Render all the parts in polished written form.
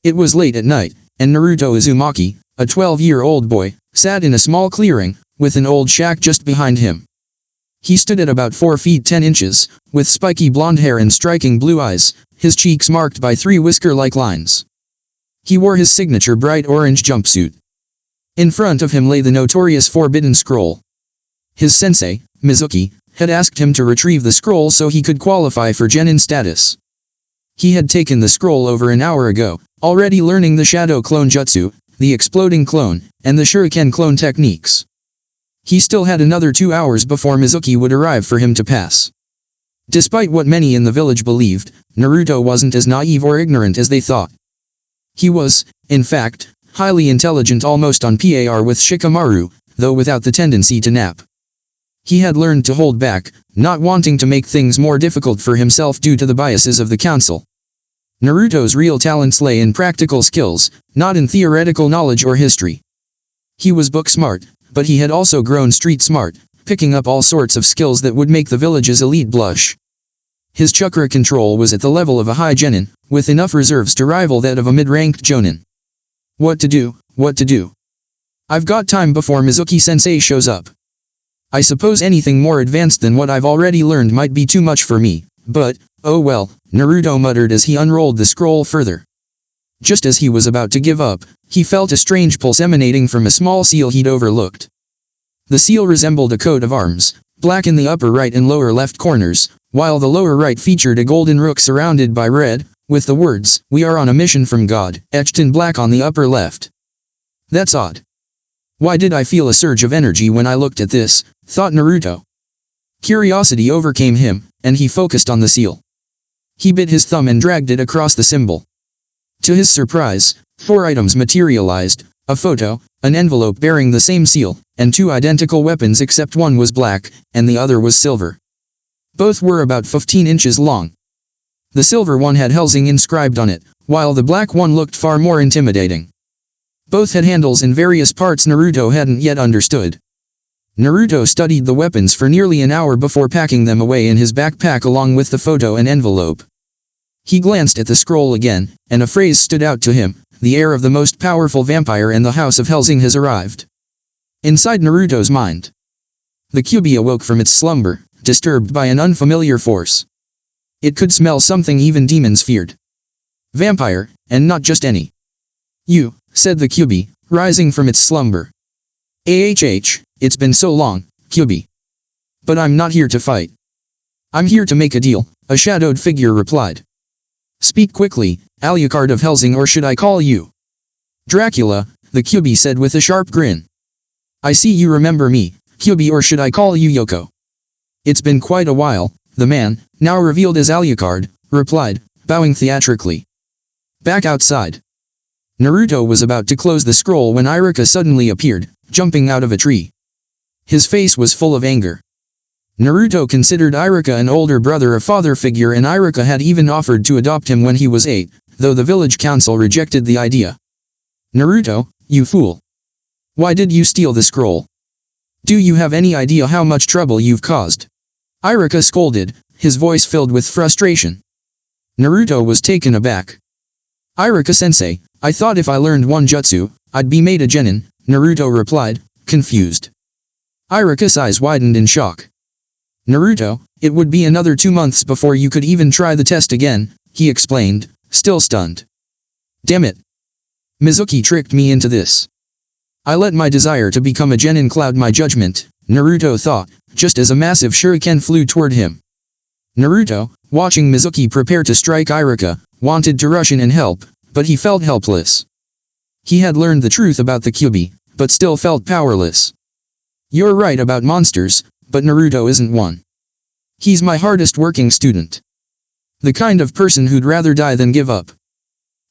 It was late at night, and Naruto Uzumaki, a 12-year-old boy, sat in a small clearing, with an old shack just behind him. He stood at about 4 feet 10 inches, with spiky blonde hair and striking blue eyes, his cheeks marked by 3 whisker-like lines. He wore his signature bright orange jumpsuit. In front of him lay the notorious Forbidden Scroll. His sensei, Mizuki, had asked him to retrieve the scroll so he could qualify for genin status. He had taken the scroll over an hour ago, already learning the Shadow Clone Jutsu, the Exploding Clone, and the Shuriken Clone techniques. He still had another 2 hours before Mizuki would arrive for him to pass. Despite what many in the village believed, Naruto wasn't as naive or ignorant as they thought. He was, in fact, highly intelligent, almost on par with Shikamaru, though without the tendency to nap. He had learned to hold back, not wanting to make things more difficult for himself due to the biases of the council. Naruto's real talents lay in practical skills, not in theoretical knowledge or history. He was book smart, but he had also grown street smart, picking up all sorts of skills that would make the village's elite blush. His chakra control was at the level of a high genin, with enough reserves to rival that of a mid-ranked jonin. What to do, what to do? I've got time before Mizuki-sensei shows up. I suppose anything more advanced than what I've already learned might be too much for me, but, oh well, Naruto muttered as he unrolled the scroll further. Just as he was about to give up, he felt a strange pulse emanating from a small seal he'd overlooked. The seal resembled a coat of arms, black in the upper right and lower left corners, while the lower right featured a golden rook surrounded by red, with the words, "We are on a mission from God," etched in black on the upper left. That's odd. Why did I feel a surge of energy when I looked at this, thought Naruto. Curiosity overcame him, and he focused on the seal. He bit his thumb and dragged it across the symbol. To his surprise, 4 items materialized: a photo, an envelope bearing the same seal, and 2 identical weapons except one was black, and the other was silver. Both were about 15 inches long. The silver one had Hellsing inscribed on it, while the black one looked far more intimidating. Both had handles in various parts Naruto hadn't yet understood. Naruto studied the weapons for nearly an hour before packing them away in his backpack along with the photo and envelope. He glanced at the scroll again, and a phrase stood out to him: "The heir of the most powerful vampire in the House of Hellsing has arrived." Inside Naruto's mind, the Kyuubi awoke from its slumber, disturbed by an unfamiliar force. It could smell something even demons feared. Vampire, and not just any. "You," said the Kyuubi, rising from its slumber. It's been so long, Kyuubi. But I'm not here to fight. I'm here to make a deal," a shadowed figure replied. "Speak quickly, ALUCARD of Hellsing, or should I call you Dracula?" the Kyuubi said with a sharp grin. "I see you remember me, Kyuubi, or should I call you Yoko?" "It's been quite a while," the man, now revealed as ALUCARD, replied, bowing theatrically. Back outside, Naruto was about to close the scroll when Iruka suddenly appeared, jumping out of a tree. His face was full of anger. Naruto considered Iruka an older brother, a father figure, and Iruka had even offered to adopt him when he was 8, though the village council rejected the idea. "Naruto, you fool! Why did you steal the scroll? Do you have any idea how much trouble you've caused?" Iruka scolded, his voice filled with frustration. Naruto was taken aback. "Iruka-sensei, I thought if I learned one jutsu, I'd be made a genin," Naruto replied, confused. Iruka's eyes widened in shock. "Naruto, it would be another 2 months before you could even try the test again," he explained, still stunned. "Damn it. Mizuki tricked me into this. I let my desire to become a genin cloud my judgment," Naruto thought, just as a massive shuriken flew toward him. Naruto, watching Mizuki prepare to strike Iruka, wanted to rush in and help, but he felt helpless. He had learned the truth about the Kyuubi, but still felt powerless. "You're right about monsters, but Naruto isn't one. He's my hardest working student. The kind of person who'd rather die than give up.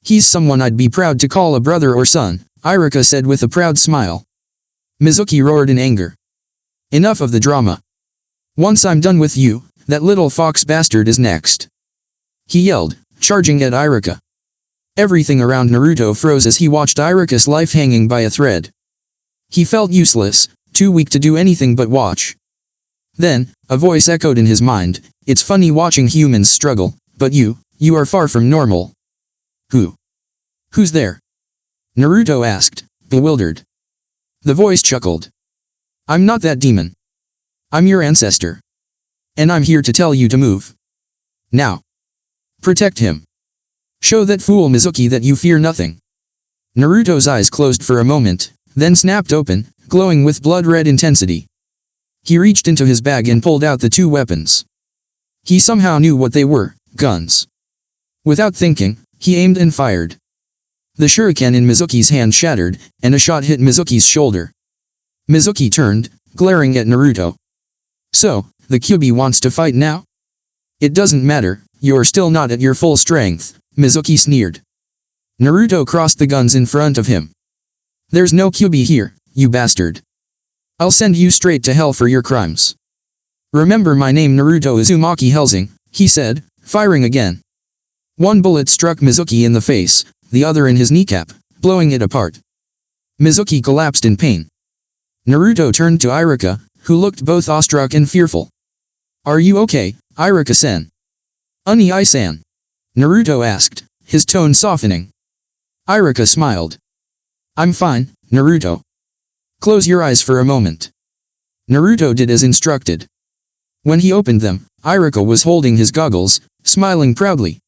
He's someone I'd be proud to call a brother or son," Iruka said with a proud smile. Mizuki roared in anger. "Enough of the drama. Once I'm done with you, that little fox bastard is next," he yelled, charging at Iruka. Everything around Naruto froze as he watched Iruka's life hanging by a thread. He felt useless, too weak to do anything but watch. Then, a voice echoed in his mind, "It's funny watching humans struggle, but you are far from normal." Who's there? Naruto asked, bewildered. The voice chuckled. I'm not that demon. I'm your ancestor. And I'm here to tell you to move. Now. Protect him. Show that fool Mizuki that you fear nothing. Naruto's eyes closed for a moment, then snapped open, glowing with blood-red intensity. He reached into his bag and pulled out the two weapons. He somehow knew what they were, guns. Without thinking, he aimed and fired. The shuriken in Mizuki's hand shattered, and a shot hit Mizuki's shoulder. Mizuki turned, glaring at Naruto. So, the Kyuubi wants to fight now? It doesn't matter, you're still not at your full strength, Mizuki sneered. Naruto crossed the guns in front of him. There's no Kyuubi here, you bastard. I'll send you straight to hell for your crimes. Remember my name Naruto Uzumaki Hellsing, he said, firing again. One bullet struck Mizuki in the face, the other in his kneecap, blowing it apart. Mizuki collapsed in pain. Naruto turned to Iruka, who looked both awestruck and fearful. Are you okay, Iruka-san? Unii-san? Naruto asked, his tone softening. Iruka smiled. I'm fine, Naruto. Close your eyes for a moment. Naruto did as instructed. When he opened them, Iruka was holding his goggles, smiling proudly.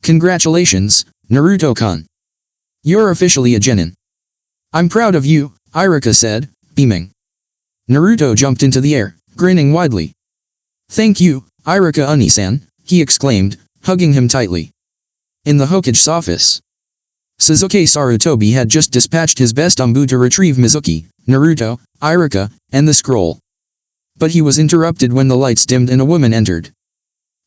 Congratulations, Naruto-kun. You're officially a genin. I'm proud of you, Iruka said, beaming. Naruto jumped into the air, grinning widely. Thank you, Iruka Uni-san, he exclaimed, hugging him tightly. In the Hokage's office, Sasuke Sarutobi had just dispatched his best Umbu to retrieve Mizuki, Naruto, Iruka, and the scroll. But he was interrupted when the lights dimmed and a woman entered.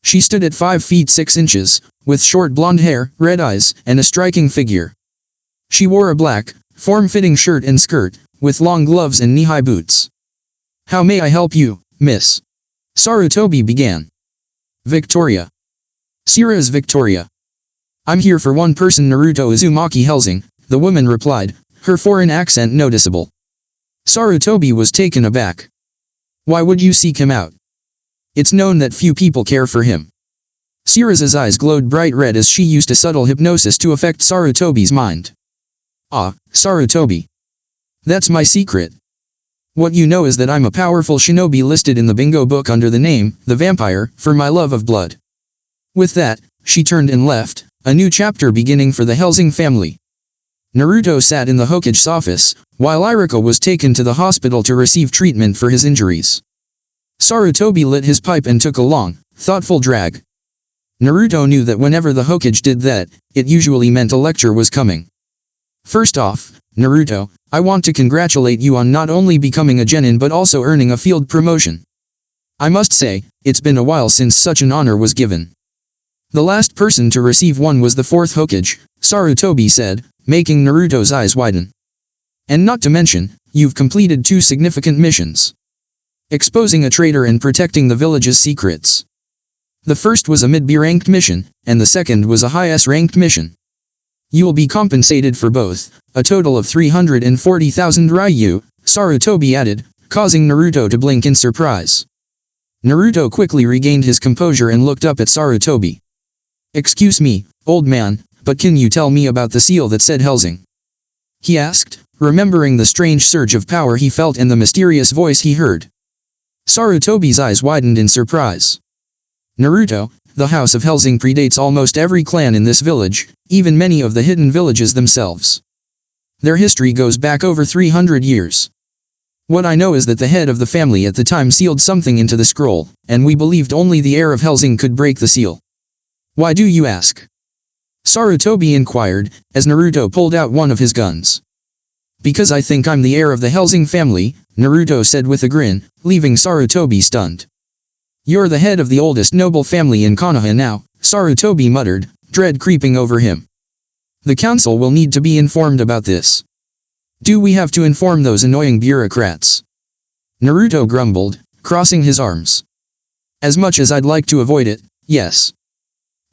She stood at 5 feet 6 inches, with short blonde hair, red eyes, and a striking figure. She wore a black, form-fitting shirt and skirt, with long gloves and knee-high boots. How may I help you, miss? Sarutobi began. Victoria. Sira's Victoria. I'm here for one person Naruto Uzumaki Hellsing, the woman replied, her foreign accent noticeable. Sarutobi was taken aback. Why would you seek him out? It's known that few people care for him. Sira's eyes glowed bright red as she used a subtle hypnosis to affect Sarutobi's mind. Ah, Sarutobi. That's my secret. What you know is that I'm a powerful shinobi listed in the bingo book under the name, the vampire, for my love of blood. With that, she turned and left, a new chapter beginning for the Hellsing family. Naruto sat in the Hokage's office, while Iruka was taken to the hospital to receive treatment for his injuries. Sarutobi lit his pipe and took a long, thoughtful drag. Naruto knew that whenever the Hokage did that, it usually meant a lecture was coming. First off, Naruto, I want to congratulate you on not only becoming a genin but also earning a field promotion. I must say, it's been a while since such an honor was given. The last person to receive one was the 4th Hokage, Sarutobi said, making Naruto's eyes widen. And not to mention, you've completed 2 significant missions. Exposing a traitor and protecting the village's secrets. The first was a mid-B ranked mission, and the second was a high S ranked mission. You will be compensated for both, a total of 340,000 Ryu, Sarutobi added, causing Naruto to blink in surprise. Naruto quickly regained his composure and looked up at Sarutobi. Excuse me, old man, but can you tell me about the seal that said Hellsing? He asked, remembering the strange surge of power he felt and the mysterious voice he heard. Sarutobi's eyes widened in surprise. Naruto, the House of Hellsing predates almost every clan in this village, even many of the hidden villages themselves. Their history goes back over 300 years. What I know is that the head of the family at the time sealed something into the scroll, and we believed only the heir of Hellsing could break the seal. Why do you ask? Sarutobi inquired, as Naruto pulled out one of his guns. Because I think I'm the heir of the Hellsing family, Naruto said with a grin, leaving Sarutobi stunned. You're the head of the oldest noble family in Konoha now, Sarutobi muttered, dread creeping over him. The council will need to be informed about this. Do we have to inform those annoying bureaucrats? Naruto grumbled, crossing his arms. As much as I'd like to avoid it, yes.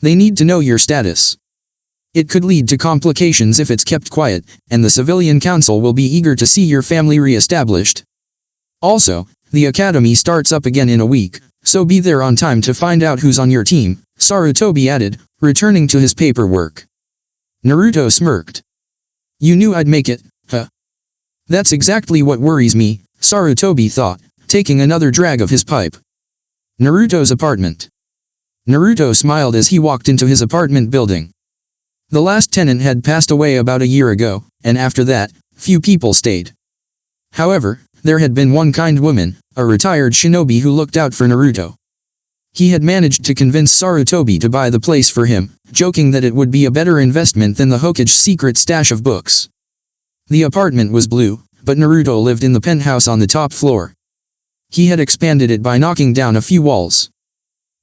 They need to know your status. It could lead to complications if it's kept quiet, and the civilian council will be eager to see your family re-established. Also, the academy starts up again in a week, so be there on time to find out who's on your team, Sarutobi added, returning to his paperwork. Naruto smirked. You knew I'd make it, huh? That's exactly what worries me, Sarutobi thought, taking another drag of his pipe. Naruto's apartment. Naruto smiled as he walked into his apartment building. The last tenant had passed away about a year ago, and after that, few people stayed. However, there had been one kind woman, a retired shinobi who looked out for Naruto. He had managed to convince Sarutobi to buy the place for him, joking that it would be a better investment than the Hokage's secret stash of books. The apartment was blue, but Naruto lived in the penthouse on the top floor. He had expanded it by knocking down a few walls.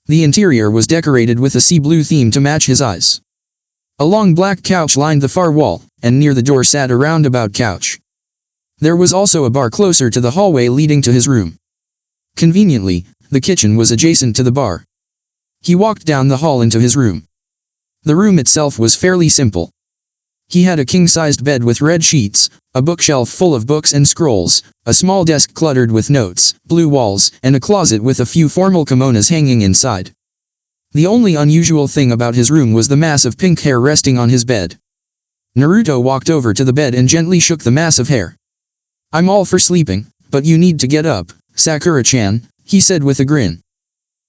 The interior was decorated with a sea blue theme to match his eyes. A long black couch lined the far wall, and near the door sat a roundabout couch. There was also a bar closer to the hallway leading to his room. Conveniently, the kitchen was adjacent to the bar. He walked down the hall into his room. The room itself was fairly simple. He had a king-sized bed with red sheets, a bookshelf full of books and scrolls, a small desk cluttered with notes, blue walls, and a closet with a few formal kimonos hanging inside. The only unusual thing about his room was the mass of pink hair resting on his bed. Naruto walked over to the bed and gently shook the mass of hair. I'm all for sleeping, but you need to get up, Sakura-chan, he said with a grin.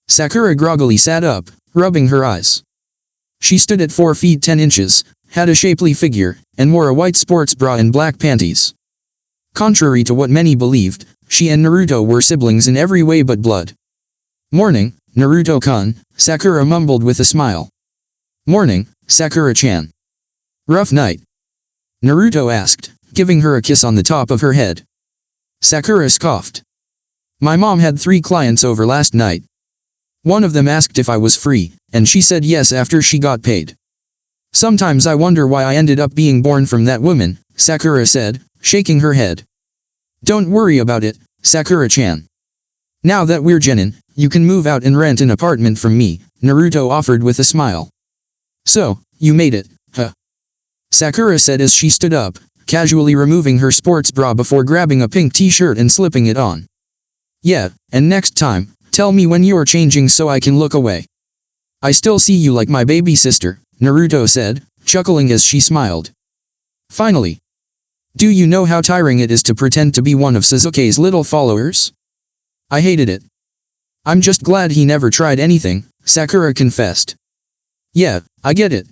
Sakura groggily sat up, rubbing her eyes. She stood at 4 feet 10 inches, had a shapely figure, and wore a white sports bra and black panties. Contrary to what many believed, she and Naruto were siblings in every way but blood. Morning, Naruto-kun, Sakura mumbled with a smile. Morning, Sakura-chan. Rough night? Naruto asked, giving her a kiss on the top of her head. Sakura scoffed. My mom had 3 clients over last night. One of them asked if I was free, and she said yes after she got paid. Sometimes I wonder why I ended up being born from that woman, Sakura said, shaking her head. Don't worry about it, Sakura-chan. Now that we're genin, you can move out and rent an apartment from me, Naruto offered with a smile. So, you made it, huh? Sakura said as she stood up, casually removing her sports bra before grabbing a pink t-shirt and slipping it on. Yeah, and next time, tell me when you're changing so I can look away. I still see you like my baby sister, Naruto said, chuckling as she smiled. Finally. Do you know how tiring it is to pretend to be one of Sasuke's little followers? I hated it. I'm just glad he never tried anything, Sakura confessed. Yeah, I get it.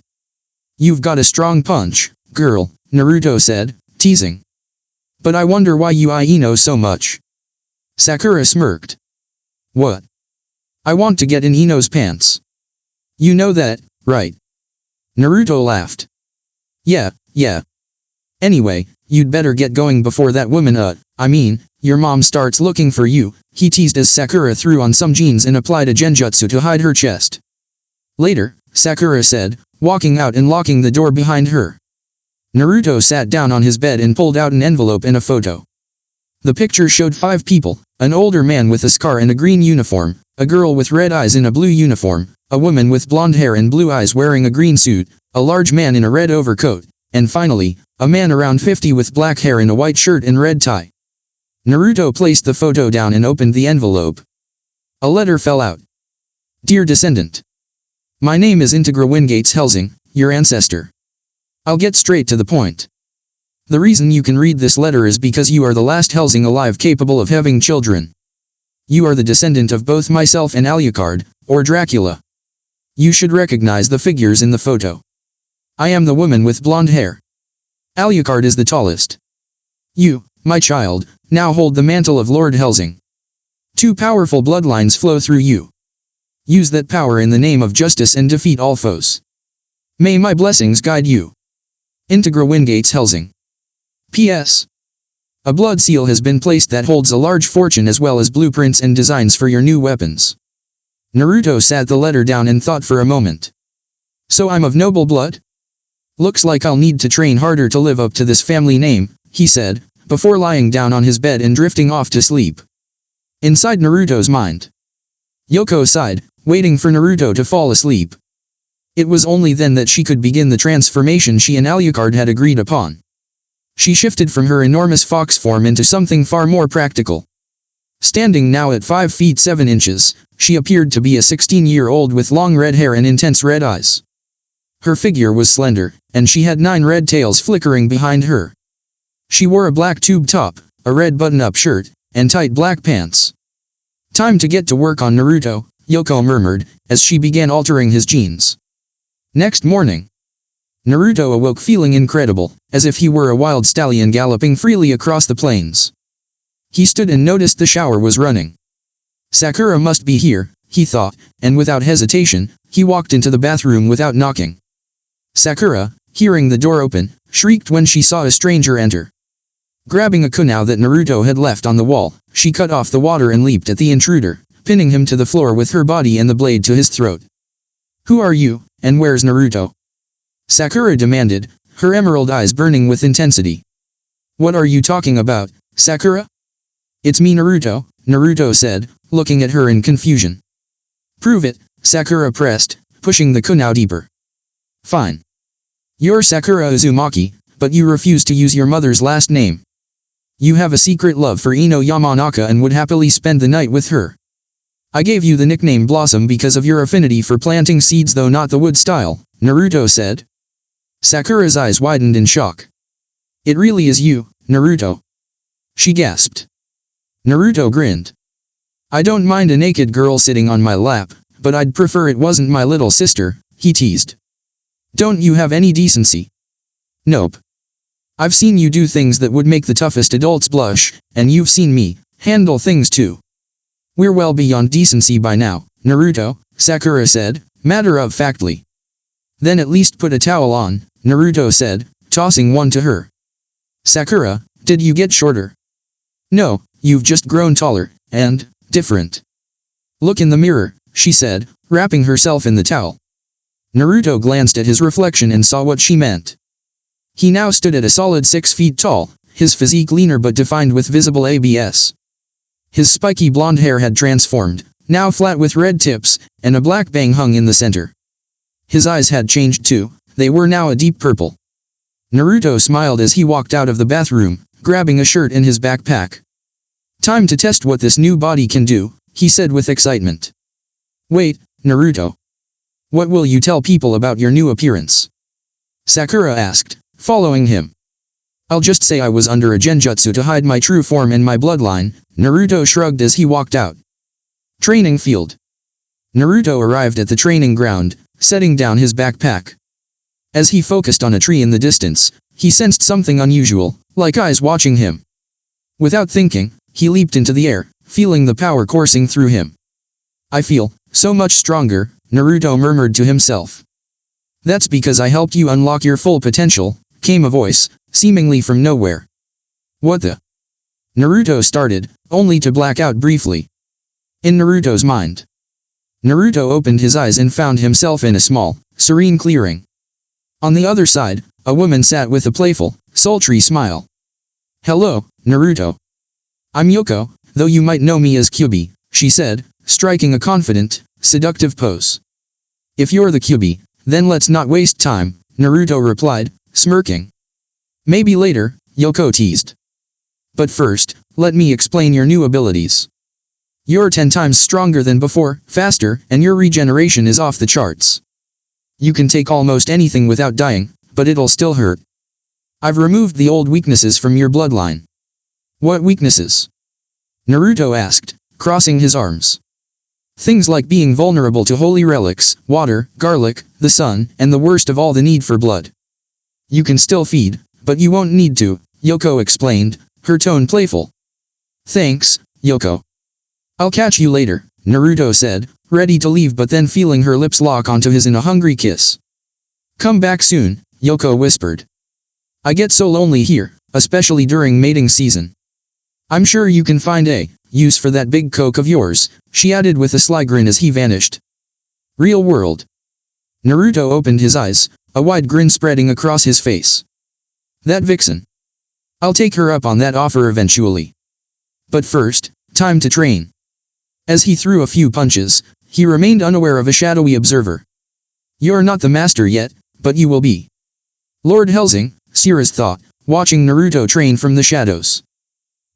You've got a strong punch, girl, Naruto said, teasing. But I wonder why you Ino so much. Sakura smirked. What? I want to get in Ino's pants. You know that, right? Naruto laughed. Yeah. Anyway, you'd better get going before that woman your mom starts looking for you, he teased as Sakura threw on some jeans and applied a genjutsu to hide her chest. Later, Sakura said, walking out and locking the door behind her. Naruto sat down on his bed and pulled out an envelope and a photo. The picture showed 5 people, an older man with a scar and a green uniform, a girl with red eyes in a blue uniform, a woman with blonde hair and blue eyes wearing a green suit, a large man in a red overcoat, and finally, a man around 50 with black hair in a white shirt and red tie. Naruto placed the photo down and opened the envelope. A letter fell out. Dear Descendant. My name is Integra Wingates Hellsing, your ancestor. I'll get straight to the point. The reason you can read this letter is because you are the last Hellsing alive capable of having children. You are the descendant of both myself and ALUCARD, or Dracula. You should recognize the figures in the photo. I am the woman with blonde hair. ALUCARD is the tallest. You, my child, now hold the mantle of Lord Hellsing. 2 powerful bloodlines flow through you. Use that power in the name of justice and defeat all foes. May my blessings guide you. Integra Wingates Hellsing. P.S. A blood seal has been placed that holds a large fortune as well as blueprints and designs for your new weapons. Naruto sat the letter down and thought for a moment. So I'm of noble blood? Looks like I'll need to train harder to live up to this family name, he said, before lying down on his bed and drifting off to sleep. Inside Naruto's mind, Yoko sighed, waiting for Naruto to fall asleep. It was only then that she could begin the transformation she and ALUCARD had agreed upon. She shifted from her enormous fox form into something far more practical. Standing now at 5 feet 7 inches, she appeared to be a 16-year-old with long red hair and intense red eyes. Her figure was slender, and she had 9 red tails flickering behind her. She wore a black tube top, a red button-up shirt, and tight black pants. "Time to get to work on Naruto," Yoko murmured, as she began altering his genes. Next morning, Naruto awoke feeling incredible, as if he were a wild stallion galloping freely across the plains. He stood and noticed the shower was running. Sakura must be here, he thought, and without hesitation, he walked into the bathroom without knocking. Sakura, hearing the door open, shrieked when she saw a stranger enter. Grabbing a kunai that Naruto had left on the wall, she cut off the water and leaped at the intruder, pinning him to the floor with her body and the blade to his throat. "Who are you, and where's Naruto?" Sakura demanded, her emerald eyes burning with intensity. "What are you talking about, Sakura?" "It's me, Naruto," Naruto said, looking at her in confusion. "Prove it," Sakura pressed, pushing the kunai deeper. "Fine. You're Sakura Uzumaki, but you refuse to use your mother's last name. You have a secret love for Ino Yamanaka and would happily spend the night with her. I gave you the nickname Blossom because of your affinity for planting seeds, though not the wood style," Naruto said. Sakura's eyes widened in shock. "It really is you, Naruto," she gasped. Naruto grinned. "I don't mind a naked girl sitting on my lap, but I'd prefer it wasn't my little sister," he teased. "Don't you have any decency?" "Nope. I've seen you do things that would make the toughest adults blush, and you've seen me handle things too. We're well beyond decency by now, Naruto," Sakura said, matter-of-factly. "Then at least put a towel on," Naruto said, tossing one to her. "Sakura, did you get shorter?" "No, you've just grown taller, and different. Look in the mirror," she said, wrapping herself in the towel. Naruto glanced at his reflection and saw what she meant. He now stood at a solid 6 feet tall, his physique leaner but defined with visible abs. His spiky blonde hair had transformed, now flat with red tips, and a black bang hung in the center. His eyes had changed too, they were now a deep purple. Naruto smiled as he walked out of the bathroom, grabbing a shirt in his backpack. "Time to test what this new body can do," he said with excitement. "Wait, Naruto. What will you tell people about your new appearance?" Sakura asked, following him. "I'll just say I was under a genjutsu to hide my true form and my bloodline," Naruto shrugged as he walked out. Training field. Naruto arrived at the training ground, setting down his backpack. As he focused on a tree in the distance, he sensed something unusual, like eyes watching him. Without thinking, he leaped into the air, feeling the power coursing through him. "I feel so much stronger," Naruto murmured to himself. "That's because I helped you unlock your full potential," came a voice, seemingly from nowhere. "What the?" Naruto started, only to black out briefly. In Naruto's mind. Naruto opened his eyes and found himself in a small, serene clearing. On the other side, a woman sat with a playful, sultry smile. "Hello, Naruto. I'm Yoko, though you might know me as Kyubi," she said, striking a confident, seductive pose. "If you're the Kyubi, then let's not waste time," Naruto replied, smirking. "Maybe later," Yoko teased. "But first, let me explain your new abilities. You're 10 times stronger than before, faster, and your regeneration is off the charts. You can take almost anything without dying, but it'll still hurt. I've removed the old weaknesses from your bloodline." "What weaknesses?" Naruto asked, crossing his arms. "Things like being vulnerable to holy relics, water, garlic, the sun, and the worst of all, the need for blood. You can still feed, but you won't need to," Yoko explained, her tone playful. "Thanks, Yoko. I'll catch you later," Naruto said, ready to leave but then feeling her lips lock onto his in a hungry kiss. "Come back soon," Yoko whispered. "I get so lonely here, especially during mating season. I'm sure you can find a use for that big coke of yours," she added with a sly grin as he vanished. Real world. Naruto opened his eyes, a wide grin spreading across his face. "That vixen. I'll take her up on that offer eventually. But first, time to train." As he threw a few punches, he remained unaware of a shadowy observer. "You're not the master yet, but you will be." Lord Hellsing, Sira's thought, watching Naruto train from the shadows.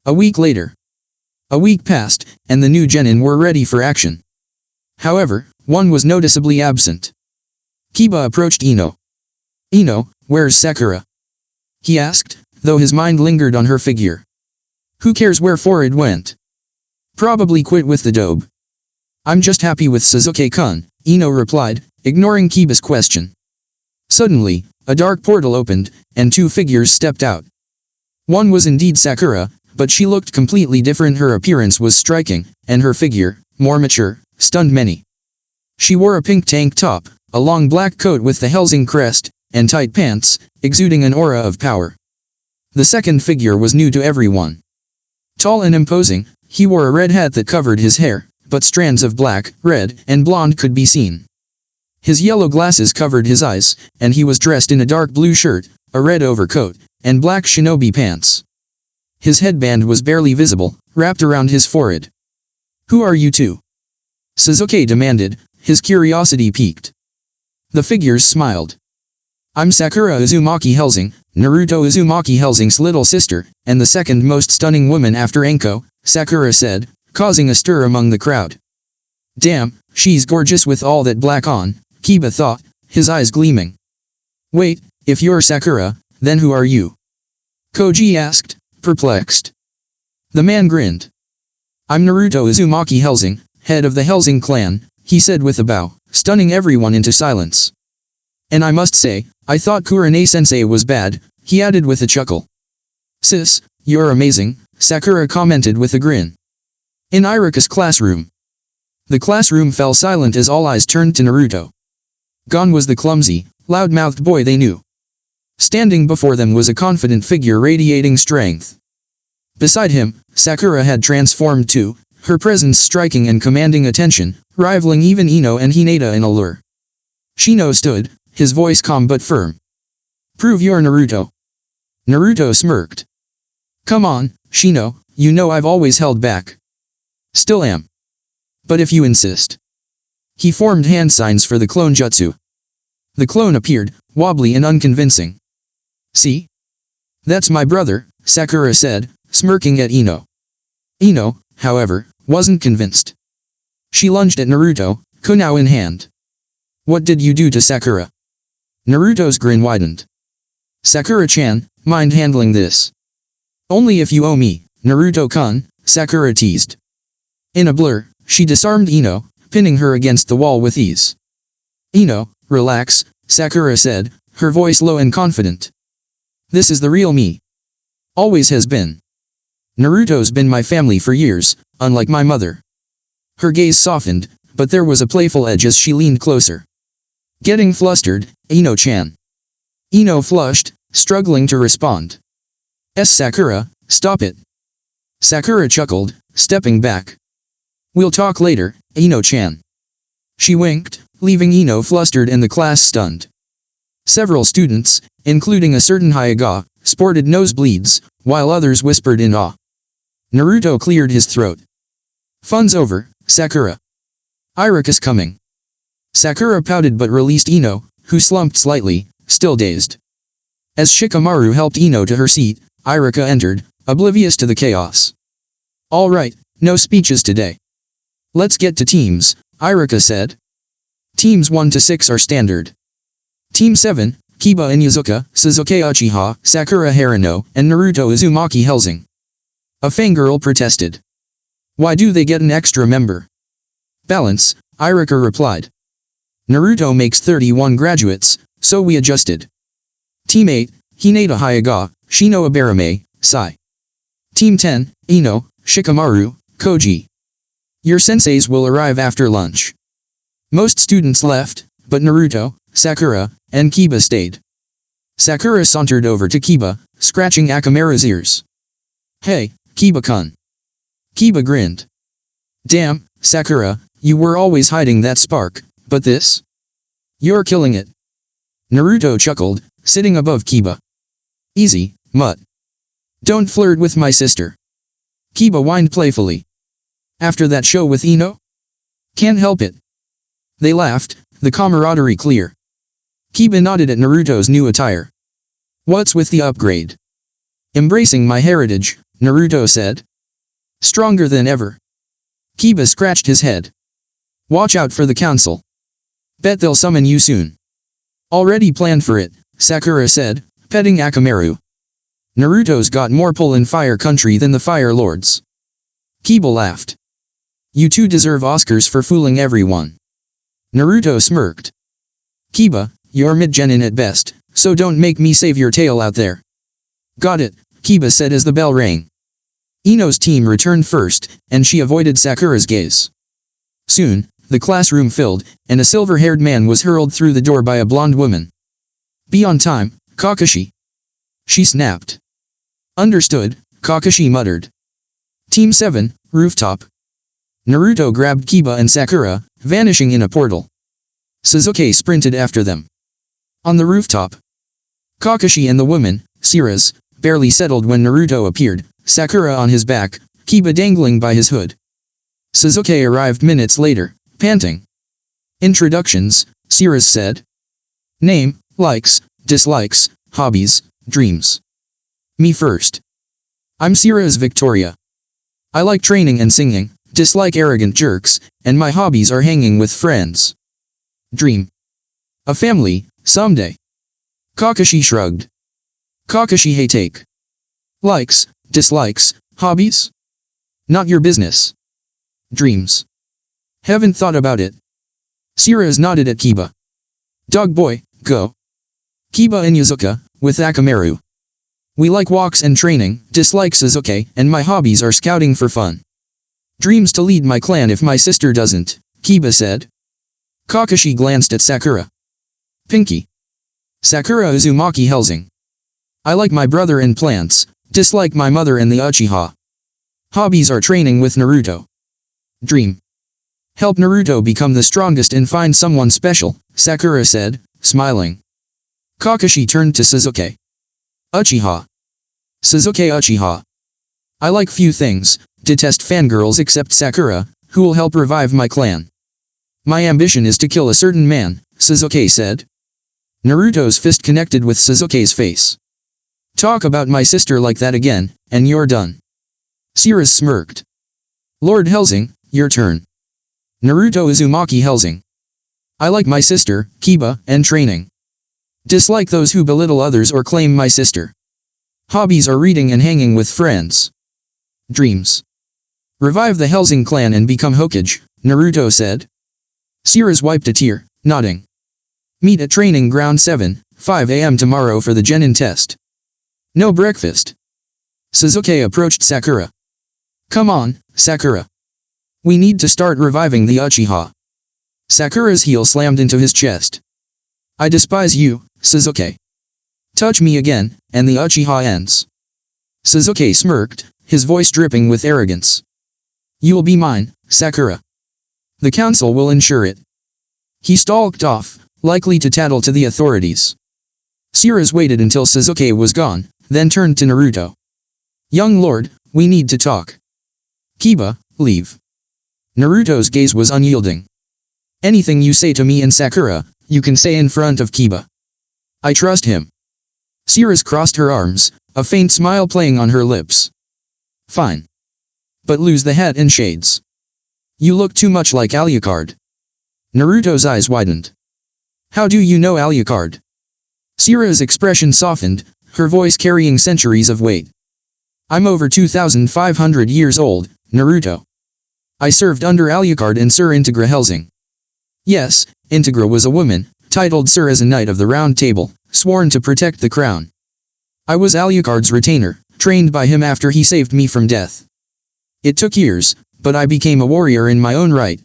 A week later. A week passed, and the new genin were ready for action. However, one was noticeably absent. Kiba approached Ino. Where's Sakura? He asked, though his mind lingered on her figure. Who cares where it went? Probably quit with the dobe. I'm just happy with Sasuke-kun, Ino replied, ignoring Kiba's question. Suddenly, a dark portal opened, and two figures stepped out. One was indeed Sakura, but she looked completely different. Her appearance was striking, and her figure, more mature, stunned many. She wore a pink tank top, a long black coat with the Hellsing crest, and tight pants, exuding an aura of power. The second figure was new to everyone. Tall and imposing, he wore a red hat that covered his hair, but strands of black, red, and blonde could be seen. His yellow glasses covered his eyes, and he was dressed in a dark blue shirt, a red overcoat, and black shinobi pants. His headband was barely visible, wrapped around his forehead. Who are you two? Sasuke demanded, his curiosity piqued. The figures smiled. I'm Sakura Uzumaki Hellsing, Naruto Uzumaki Hellsing's little sister, and the second most stunning woman after Anko, Sakura said, causing a stir among the crowd. Damn, she's gorgeous with all that black on, Kiba thought, his eyes gleaming. Wait, if you're Sakura, then who are you? Koji asked, perplexed. The man grinned. I'm Naruto Uzumaki Hellsing, head of the Hellsing clan, he said with a bow, stunning everyone into silence. And I must say, I thought Kurane-sensei was bad, he added with a chuckle. Sis, you're amazing, Sakura commented with a grin. In Iruka's classroom. The classroom fell silent as all eyes turned to Naruto. Gone was the clumsy, loud-mouthed boy they knew. Standing before them was a confident figure radiating strength. Beside him, Sakura had transformed too, her presence striking and commanding attention, rivaling even Ino and Hinata in allure. Shino stood, his voice calm but firm. Prove you're Naruto. Naruto smirked. Come on, Shino, you know I've always held back. Still am. But if you insist. He formed hand signs for the clone jutsu. The clone appeared, wobbly and unconvincing. See? That's my brother, Sakura said, smirking at Ino. Ino, however, wasn't convinced. She lunged at Naruto, kunao in hand. What did you do to Sakura? Naruto's grin widened. Sakura-chan, mind handling this? Only if you owe me, Naruto-kun, Sakura teased. In a blur, she disarmed Ino, pinning her against the wall with ease. Ino, relax, Sakura said, her voice low and confident. This is the real me. Always has been. Naruto's been my family for years, unlike my mother. Her gaze softened, but there was a playful edge as she leaned closer. Getting flustered, Ino-chan. Ino flushed, struggling to respond. Sakura, stop it. Sakura chuckled, stepping back. We'll talk later, Ino-chan. She winked, leaving Ino flustered and the class stunned. Several students, including a certain Hyuga, sported nosebleeds, while others whispered in awe. Naruto cleared his throat. Fun's over, Sakura. Iruka's coming. Sakura pouted but released Ino, who slumped slightly, still dazed. As Shikamaru helped Ino to her seat, Iruka entered, oblivious to the chaos. All right, no speeches today. Let's get to teams, Iruka said. Teams 1 to 6 are standard. Team 7, Kiba and Yuzuka, Sasuke Uchiha, Sakura Harano, and Naruto Uzumaki Hellsing. A fangirl protested. Why do they get an extra member? Balance, Iruka replied. Naruto makes 31 graduates, so we adjusted. Team 8, Hinata Hyuga, Shino Abarame, Sai. Team 10, Ino, Shikamaru, Koji. Your senseis will arrive after lunch. Most students left, but Naruto, Sakura, and Kiba stayed. Sakura sauntered over to Kiba, scratching Akamaru's ears. Hey, Kiba-kun. Kiba grinned. Damn, Sakura, you were always hiding that spark, but this? You're killing it. Naruto chuckled, sitting above Kiba. Easy, mutt. Don't flirt with my sister. Kiba whined playfully. After that show with Ino? Can't help it. They laughed, the camaraderie clear. Kiba nodded at Naruto's new attire. What's with the upgrade? Embracing my heritage, Naruto said. Stronger than ever. Kiba scratched his head. Watch out for the council. Bet they'll summon you soon. Already planned for it, Sakura said, petting Akamaru. Naruto's got more pull in Fire Country than the Fire Lords. Kiba laughed. You two deserve Oscars for fooling everyone. Naruto smirked. Kiba, you're mid-genin at best, so don't make me save your tail out there. Got it, Kiba said as the bell rang. Ino's team returned first, and she avoided Sakura's gaze. Soon, the classroom filled, and a silver-haired man was hurled through the door by a blonde woman. Be on time, Kakashi. She snapped. Understood, Kakashi muttered. Team 7, rooftop. Naruto grabbed Kiba and Sakura, vanishing in a portal. Sasuke sprinted after them. On the rooftop, Kakashi and the woman, Sirius, barely settled when Naruto appeared, Sakura on his back, Kiba dangling by his hood. Sasuke arrived minutes later, panting. Introductions, Sirius said. Name, likes, dislikes, hobbies, dreams. Me first. I'm Sirius Victoria. I like training and singing, dislike arrogant jerks, and my hobbies are hanging with friends. Dream. A family, someday. Kakashi shrugged. Kakashi hey take. Likes, dislikes, hobbies? Not your business. Dreams. Haven't thought about it. Sirius nodded at Kiba. Dog boy, go. Kiba and Yuzuka, with Akamaru. We like walks and training, dislike Sasuke, and my hobbies are scouting for fun. Dreams to lead my clan if my sister doesn't, Kiba said. Kakashi glanced at Sakura. Pinky. Sakura Uzumaki Hellsing. I like my brother and plants, dislike my mother and the Uchiha. Hobbies are training with Naruto. Dream. Help Naruto become the strongest and find someone special, Sakura said, smiling. Kakashi turned to Sasuke. Uchiha. Sasuke Uchiha. I like few things, detest fangirls except Sakura, who will help revive my clan. My ambition is to kill a certain man, Sasuke said. Naruto's fist connected with Sasuke's face. Talk about my sister like that again, and you're done. Sirius smirked. Lord Hellsing, your turn. Naruto Uzumaki Hellsing. I like my sister, Kiba, and training. Dislike those who belittle others or claim my sister. Hobbies are reading and hanging with friends. Dreams. Revive the Hellsing clan and become Hokage, Naruto said. Sirius wiped a tear, nodding. Meet at training ground 7, 5 a.m. tomorrow for the genin test. No breakfast. Sasuke approached Sakura. Come on, Sakura. We need to start reviving the Uchiha. Sakura's heel slammed into his chest. I despise you, Sasuke. Touch me again, and the Uchiha ends. Sasuke smirked, his voice dripping with arrogance. You'll be mine, Sakura. The council will ensure it. He stalked off, likely to tattle to the authorities. Sirius waited until Sasuke was gone, then turned to Naruto. Young lord, we need to talk. Kiba, leave. Naruto's gaze was unyielding. Anything you say to me and Sakura, you can say in front of Kiba. I trust him. Sirius crossed her arms, a faint smile playing on her lips. Fine. But lose the hat and shades. You look too much like ALUCARD. Naruto's eyes widened. How do you know ALUCARD? Sirius's expression softened, her voice carrying centuries of weight. I'm over 2,500 years old, Naruto. I served under ALUCARD and Sir Integra Hellsing. Yes, Integra was a woman, titled Sir as a Knight of the Round Table, sworn to protect the crown. I was ALUCARD's retainer, trained by him after he saved me from death. It took years, but I became a warrior in my own right.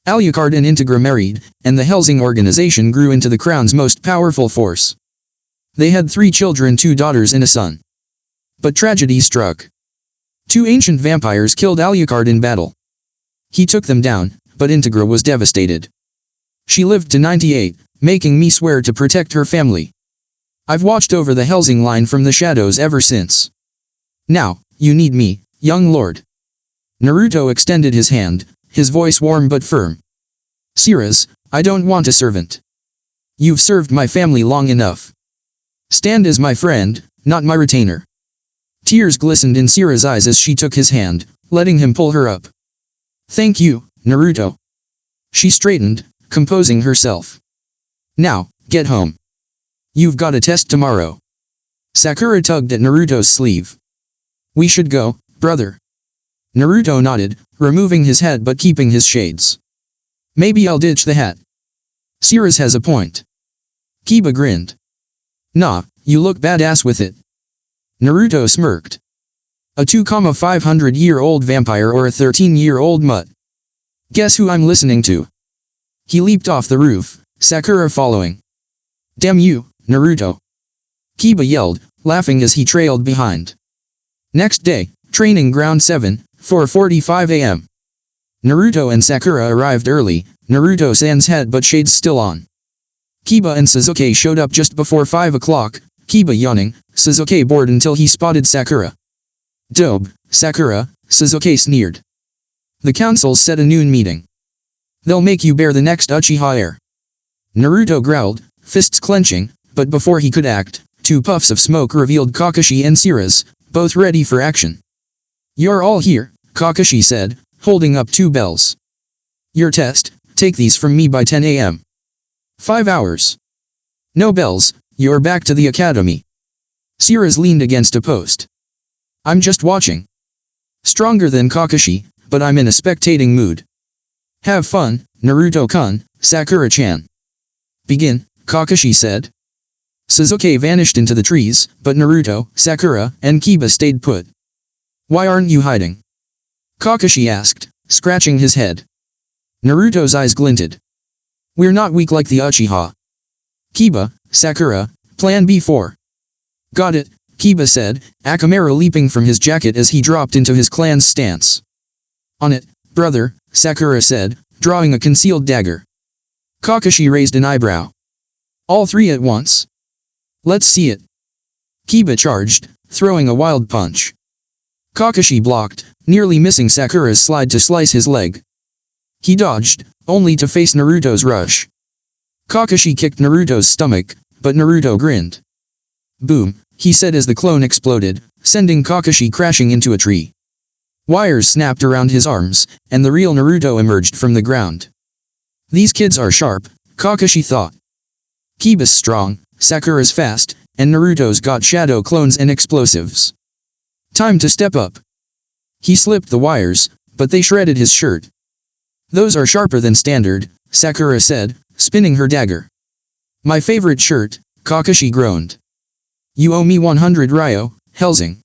ALUCARD and Integra married, and the Hellsing organization grew into the crown's most powerful force. They had 3 children, 2 daughters and a son. But tragedy struck. 2 ancient vampires killed ALUCARD in battle. He took them down, but Integra was devastated. She lived to 98, making me swear to protect her family. I've watched over the Hellsing line from the shadows ever since. Now, you need me, young lord. Naruto extended his hand, his voice warm but firm. Sirius, I don't want a servant. You've served my family long enough. Stand as my friend, not my retainer. Tears glistened in Sirius's eyes as she took his hand, letting him pull her up. Thank you, Naruto. She straightened, composing herself. Now, get home. You've got a test tomorrow. Sakura tugged at Naruto's sleeve. We should go, brother. Naruto nodded, removing his hat but keeping his shades. Maybe I'll ditch the hat. Sirius has a point. Kiba grinned. Nah, you look badass with it. Naruto smirked. A 2,500-year-old vampire or a 13-year-old mutt? Guess who I'm listening to? He leaped off the roof, Sakura following. Damn you, Naruto. Kiba yelled, laughing as he trailed behind. Next day, training ground 7, 4:45 a.m. Naruto and Sakura arrived early, Naruto sans hat but shades still on. Kiba and Sasuke showed up just before 5 o'clock, Kiba yawning, Sasuke bored until he spotted Sakura. Dope, Sakura, Sasuke sneered. The council set a noon meeting. They'll make you bear the next Uchiha heir. Naruto growled, fists clenching, but before he could act, 2 puffs of smoke revealed Kakashi and Sirius, both ready for action. You're all here, Kakashi said, holding up 2 bells. Your test, take these from me by 10 a.m. 5 hours. No bells, you're back to the academy. Sirius leaned against a post. I'm just watching. Stronger than Kakashi, but I'm in a spectating mood. Have fun, Naruto-kun, Sakura-chan. Begin, Kakashi said. Sasuke vanished into the trees, but Naruto, Sakura, and Kiba stayed put. Why aren't you hiding? Kakashi asked, scratching his head. Naruto's eyes glinted. We're not weak like the Uchiha. Kiba, Sakura, Plan B4. Got it, Kiba said, Akamaru leaping from his jacket as he dropped into his clan's stance. On it, brother, Sakura said, drawing a concealed dagger. Kakashi raised an eyebrow. All 3 at once? Let's see it. Kiba charged, throwing a wild punch. Kakashi blocked, nearly missing Sakura's slide to slice his leg. He dodged, only to face Naruto's rush. Kakashi kicked Naruto's stomach, but Naruto grinned. Boom, he said as the clone exploded, sending Kakashi crashing into a tree. Wires snapped around his arms, and the real Naruto emerged from the ground. These kids are sharp, Kakashi thought. Kiba's strong, Sakura's fast, and Naruto's got shadow clones and explosives. Time to step up. He slipped the wires, but they shredded his shirt. Those are sharper than standard, Sakura said, spinning her dagger. My favorite shirt, Kakashi groaned. You owe me 100 ryo, Hellsing.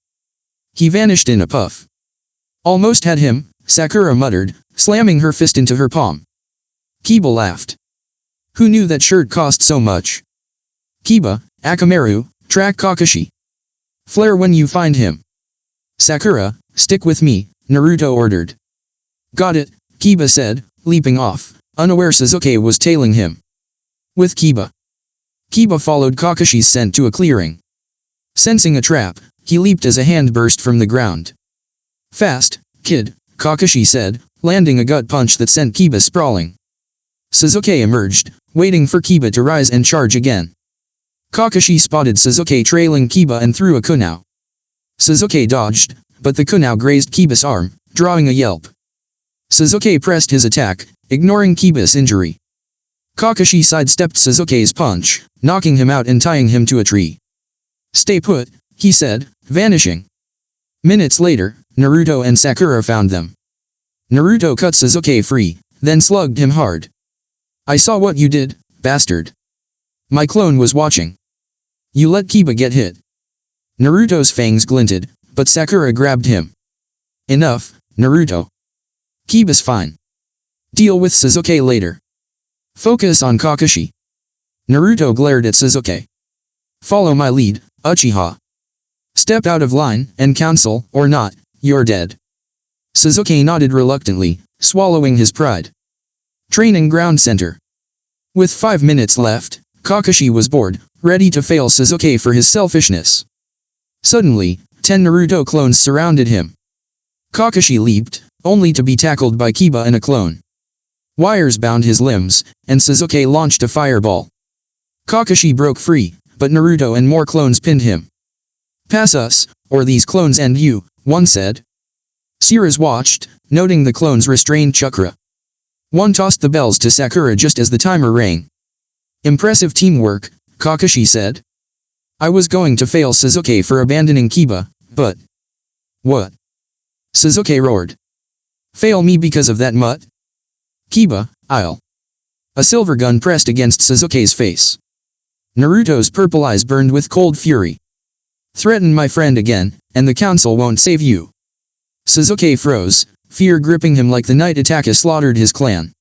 He vanished in a puff. Almost had him, Sakura muttered, slamming her fist into her palm. Kiba laughed. Who knew that shirt cost so much? Kiba, Akamaru, track Kakashi. Flare when you find him. Sakura, stick with me, Naruto ordered. Got it, Kiba said, leaping off, unaware Sasuke was tailing him. With Kiba. Kiba followed Kakashi's scent to a clearing. Sensing a trap, he leaped as a hand burst from the ground. Fast, kid, Kakashi said, landing a gut punch that sent Kiba sprawling. Sasuke emerged, waiting for Kiba to rise and charge again. Kakashi spotted Sasuke trailing Kiba and threw a kunai. Sasuke dodged, but the kunai grazed Kiba's arm, drawing a yelp. Sasuke pressed his attack, ignoring Kiba's injury. Kakashi sidestepped Sasuke's punch, knocking him out and tying him to a tree. Stay put, he said, vanishing. Minutes later, Naruto and Sakura found them. Naruto cut Sasuke free, then slugged him hard. I saw what you did, bastard. My clone was watching. You let Kiba get hit. Naruto's fangs glinted, but Sakura grabbed him. Enough, Naruto. Kiba's fine. Deal with Sasuke later. Focus on Kakashi. Naruto glared at Sasuke. Follow my lead, Uchiha. Step out of line, and counsel, or not, you're dead. Sasuke nodded reluctantly, swallowing his pride. Training Ground Center. With 5 minutes left, Kakashi was bored, ready to fail Sasuke for his selfishness. Suddenly, 10 Naruto clones surrounded him. Kakashi leaped, only to be tackled by Kiba and a clone. Wires bound his limbs, and Sasuke launched a fireball. Kakashi broke free, but Naruto and more clones pinned him. Pass us, or these clones end you, one said. Sirius watched, noting the clones restrained chakra. One tossed the bells to Sakura just as the timer rang. Impressive teamwork, Kakashi said. I was going to fail Sasuke for abandoning Kiba, but... What? Sasuke roared. Fail me because of that mutt? Kiba, I'll... A silver gun pressed against Sasuke's face. Naruto's purple eyes burned with cold fury. Threaten my friend again, and the council won't save you. Sasuke froze, fear gripping him like the night Itachi slaughtered his clan.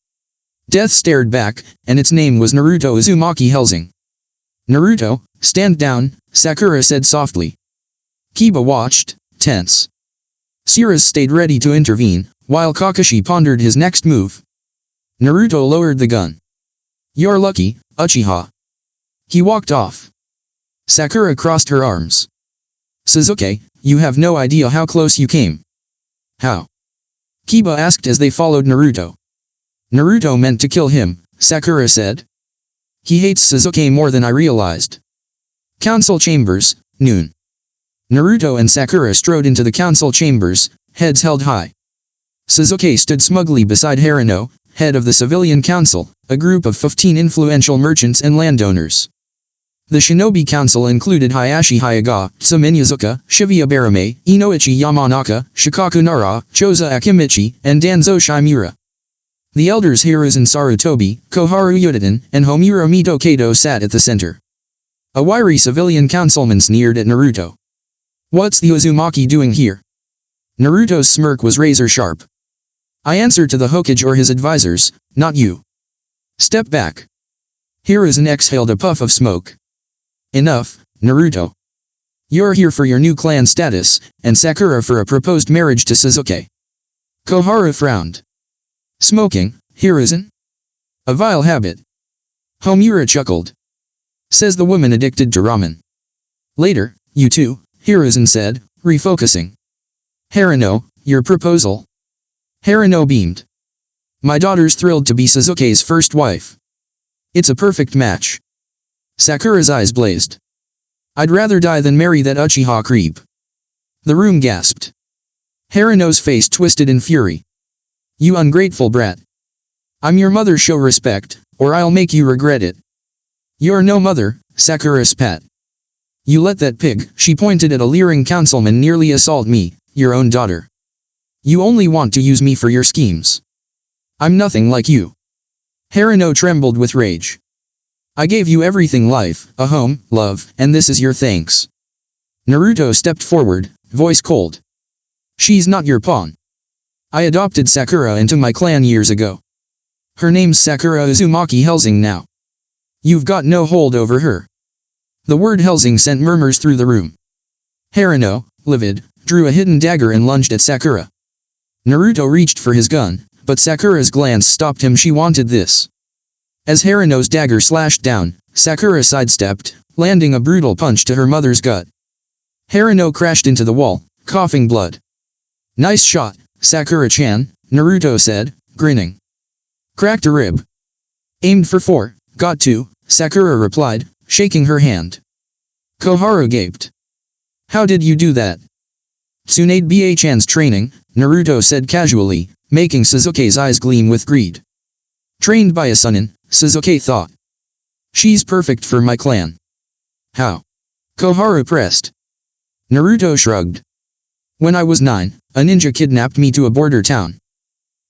Death stared back, and its name was Naruto Uzumaki Hellsing. Naruto, stand down, Sakura said softly. Kiba watched, tense. Sirus stayed ready to intervene, while Kakashi pondered his next move. Naruto lowered the gun. You're lucky, Uchiha. He walked off. Sakura crossed her arms. Sasuke, you have no idea how close you came. How? Kiba asked as they followed Naruto. Naruto meant to kill him, Sakura said. He hates Sasuke more than I realized. Council chambers, noon. Naruto and Sakura strode into the council chambers, heads held high. Sasuke stood smugly beside Harano, head of the civilian council, a group of 15 influential merchants and landowners. The shinobi council included Hayashi Hyuga, Suminizuka, Shibuya Barame, Inoichi Yamanaka, Shikaku Nara, Choza Akimichi, and Danzo Shimura. The elders Hiruzen Sarutobi, Koharu Yudiden, and Homura Mito Kato sat at the center. A wiry civilian councilman sneered at Naruto. What's the Uzumaki doing here? Naruto's smirk was razor sharp. I answer to the Hokage or his advisors, not you. Step back. Hiruzen exhaled a puff of smoke. Enough, Naruto. You're here for your new clan status, and Sakura for a proposed marriage to Sasuke. Koharu frowned. Smoking, Hiruzen? A vile habit. Homura chuckled. Says the woman addicted to ramen. Later, you two, Hiruzen said, refocusing. Harano, your proposal? Harano beamed. My daughter's thrilled to be Sasuke's first wife. It's a perfect match. Sakura's eyes blazed. I'd rather die than marry that Uchiha creep. The room gasped. Harano's face twisted in fury. You ungrateful brat. I'm your mother, show respect, or I'll make you regret it. You're no mother, Sakura spat. You let that pig, she pointed at a leering councilman, nearly assault me, your own daughter. You only want to use me for your schemes. I'm nothing like you. Harano trembled with rage. I gave you everything: life, a home, love, and this is your thanks. Naruto stepped forward, voice cold. She's not your pawn. I adopted Sakura into my clan years ago. Her name's Sakura Uzumaki Hellsing now. You've got no hold over her. The word Hellsing sent murmurs through the room. Harano, livid, drew a hidden dagger and lunged at Sakura. Naruto reached for his gun, but Sakura's glance stopped him. She wanted this. As Harano's dagger slashed down, Sakura sidestepped, landing a brutal punch to her mother's gut. Harano crashed into the wall, coughing blood. Nice shot, Sakura-chan, Naruto said, grinning. Cracked a rib. Aimed for 4, got 2, Sakura replied, shaking her hand. Koharu gaped. How did you do that? Tsunade Ba-chan's training, Naruto said casually, making Sasuke's eyes gleam with greed. Trained by a Chunin, Sasuke thought. She's perfect for my clan. How? Koharu pressed. Naruto shrugged. When I was 9, a ninja kidnapped me to a border town.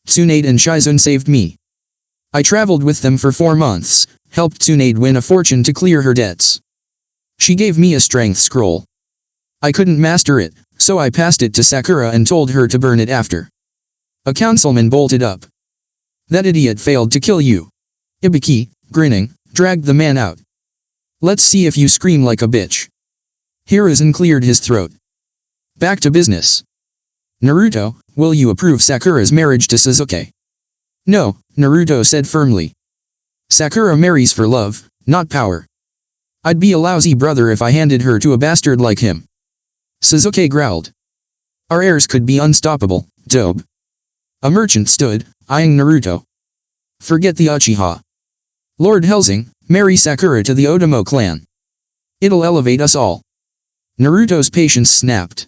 Tsunade and Shizune saved me. I traveled with them for 4 months, helped Tsunade win a fortune to clear her debts. She gave me a strength scroll. I couldn't master it, so I passed it to Sakura and told her to burn it after. A councilman bolted up. That idiot failed to kill you. Ibiki, grinning, dragged the man out. Let's see if you scream like a bitch. Hiruzen cleared his throat. Back to business. Naruto, will you approve Sakura's marriage to Sasuke? No, Naruto said firmly. Sakura marries for love, not power. I'd be a lousy brother if I handed her to a bastard like him. Sasuke growled. Our heirs could be unstoppable, dope. A merchant stood, eyeing Naruto. Forget the Uchiha. Lord Hellsing, marry Sakura to the Otomo clan. It'll elevate us all. Naruto's patience snapped.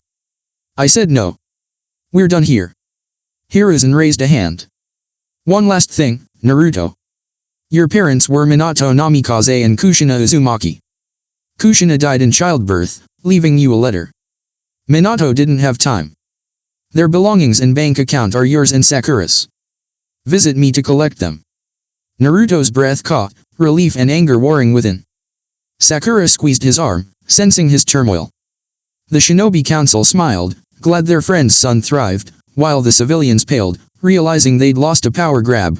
I said no. We're done here. Hiruzen raised a hand. One last thing, Naruto. Your parents were Minato Namikaze and Kushina Uzumaki. Kushina died in childbirth, leaving you a letter. Minato didn't have time. Their belongings and bank account are yours and Sakura's. Visit me to collect them. Naruto's breath caught, relief and anger warring within. Sakura squeezed his arm, sensing his turmoil. The shinobi council smiled, glad their friend's son thrived, while the civilians paled, realizing they'd lost a power grab.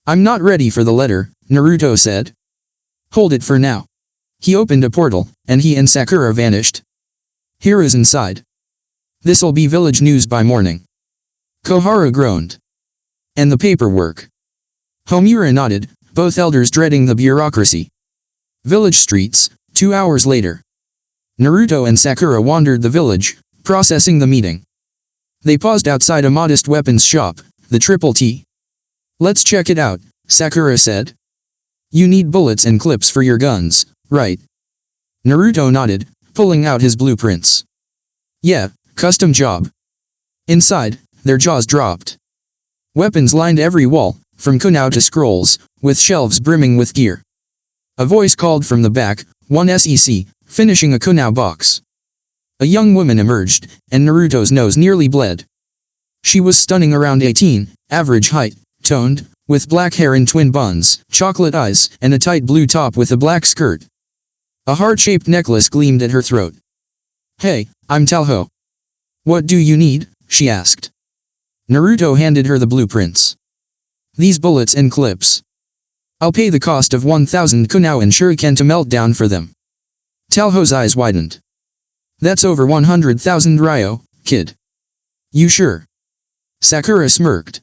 I'm not ready for the letter, Naruto said. Hold it for now. He opened a portal, and he and Sakura vanished. Hiru's inside. This'll be village news by morning. Koharu groaned. And the paperwork. Homura nodded, both elders dreading the bureaucracy. Village streets, 2 hours later. Naruto and Sakura wandered the village, processing the meeting. They paused outside a modest weapons shop, the Triple T. Let's check it out, Sakura said. You need bullets and clips for your guns, right? Naruto nodded, pulling out his blueprints. Yeah, custom job. Inside, their jaws dropped. Weapons lined every wall, from kunai to scrolls, with shelves brimming with gear. A voice called from the back, "One SEC, finishing a kunai box." A young woman emerged, and Naruto's nose nearly bled. She was stunning, around 18, average height, toned, with black hair in twin buns, chocolate eyes, and a tight blue top with a black skirt. A heart-shaped necklace gleamed at her throat. Hey, I'm Talho. What do you need? She asked. Naruto handed her the blueprints. These bullets and clips. I'll pay the cost of 1,000 kunai and shuriken to melt down for them. Talho's eyes widened. That's over 100,000 ryo, kid. You sure? Sakura smirked.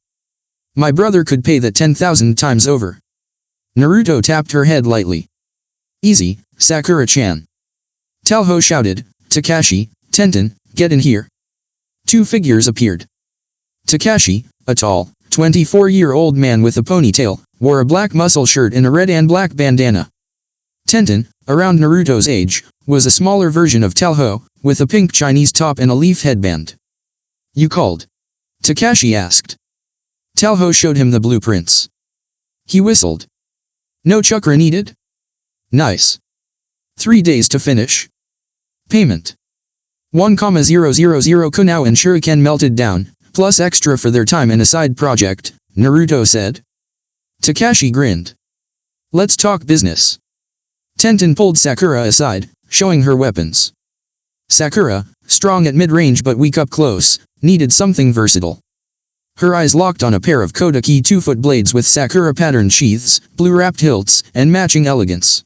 My brother could pay that 10,000 times over. Naruto tapped her head lightly. Easy, Sakura-chan. Talho shouted, Kakashi, Tenten, get in here. 2 figures appeared. Kakashi, a tall, 24-year-old man with a ponytail, wore a black muscle shirt and a red and black bandana. Tenten, around Naruto's age, was a smaller version of Talho, with a pink Chinese top and a leaf headband. You called? Kakashi asked. Talho showed him the blueprints. He whistled. No chakra needed? Nice. 3 days to finish. Payment. 1,000 kunai and shuriken melted down, plus extra for their time and a side project, Naruto said. Kakashi grinned. Let's talk business. Tenten pulled Sakura aside, showing her weapons. Sakura, strong at mid-range but weak up close, needed something versatile. Her eyes locked on a pair of Kodaki 2-foot blades with Sakura-patterned sheaths, blue-wrapped hilts, and matching elegance.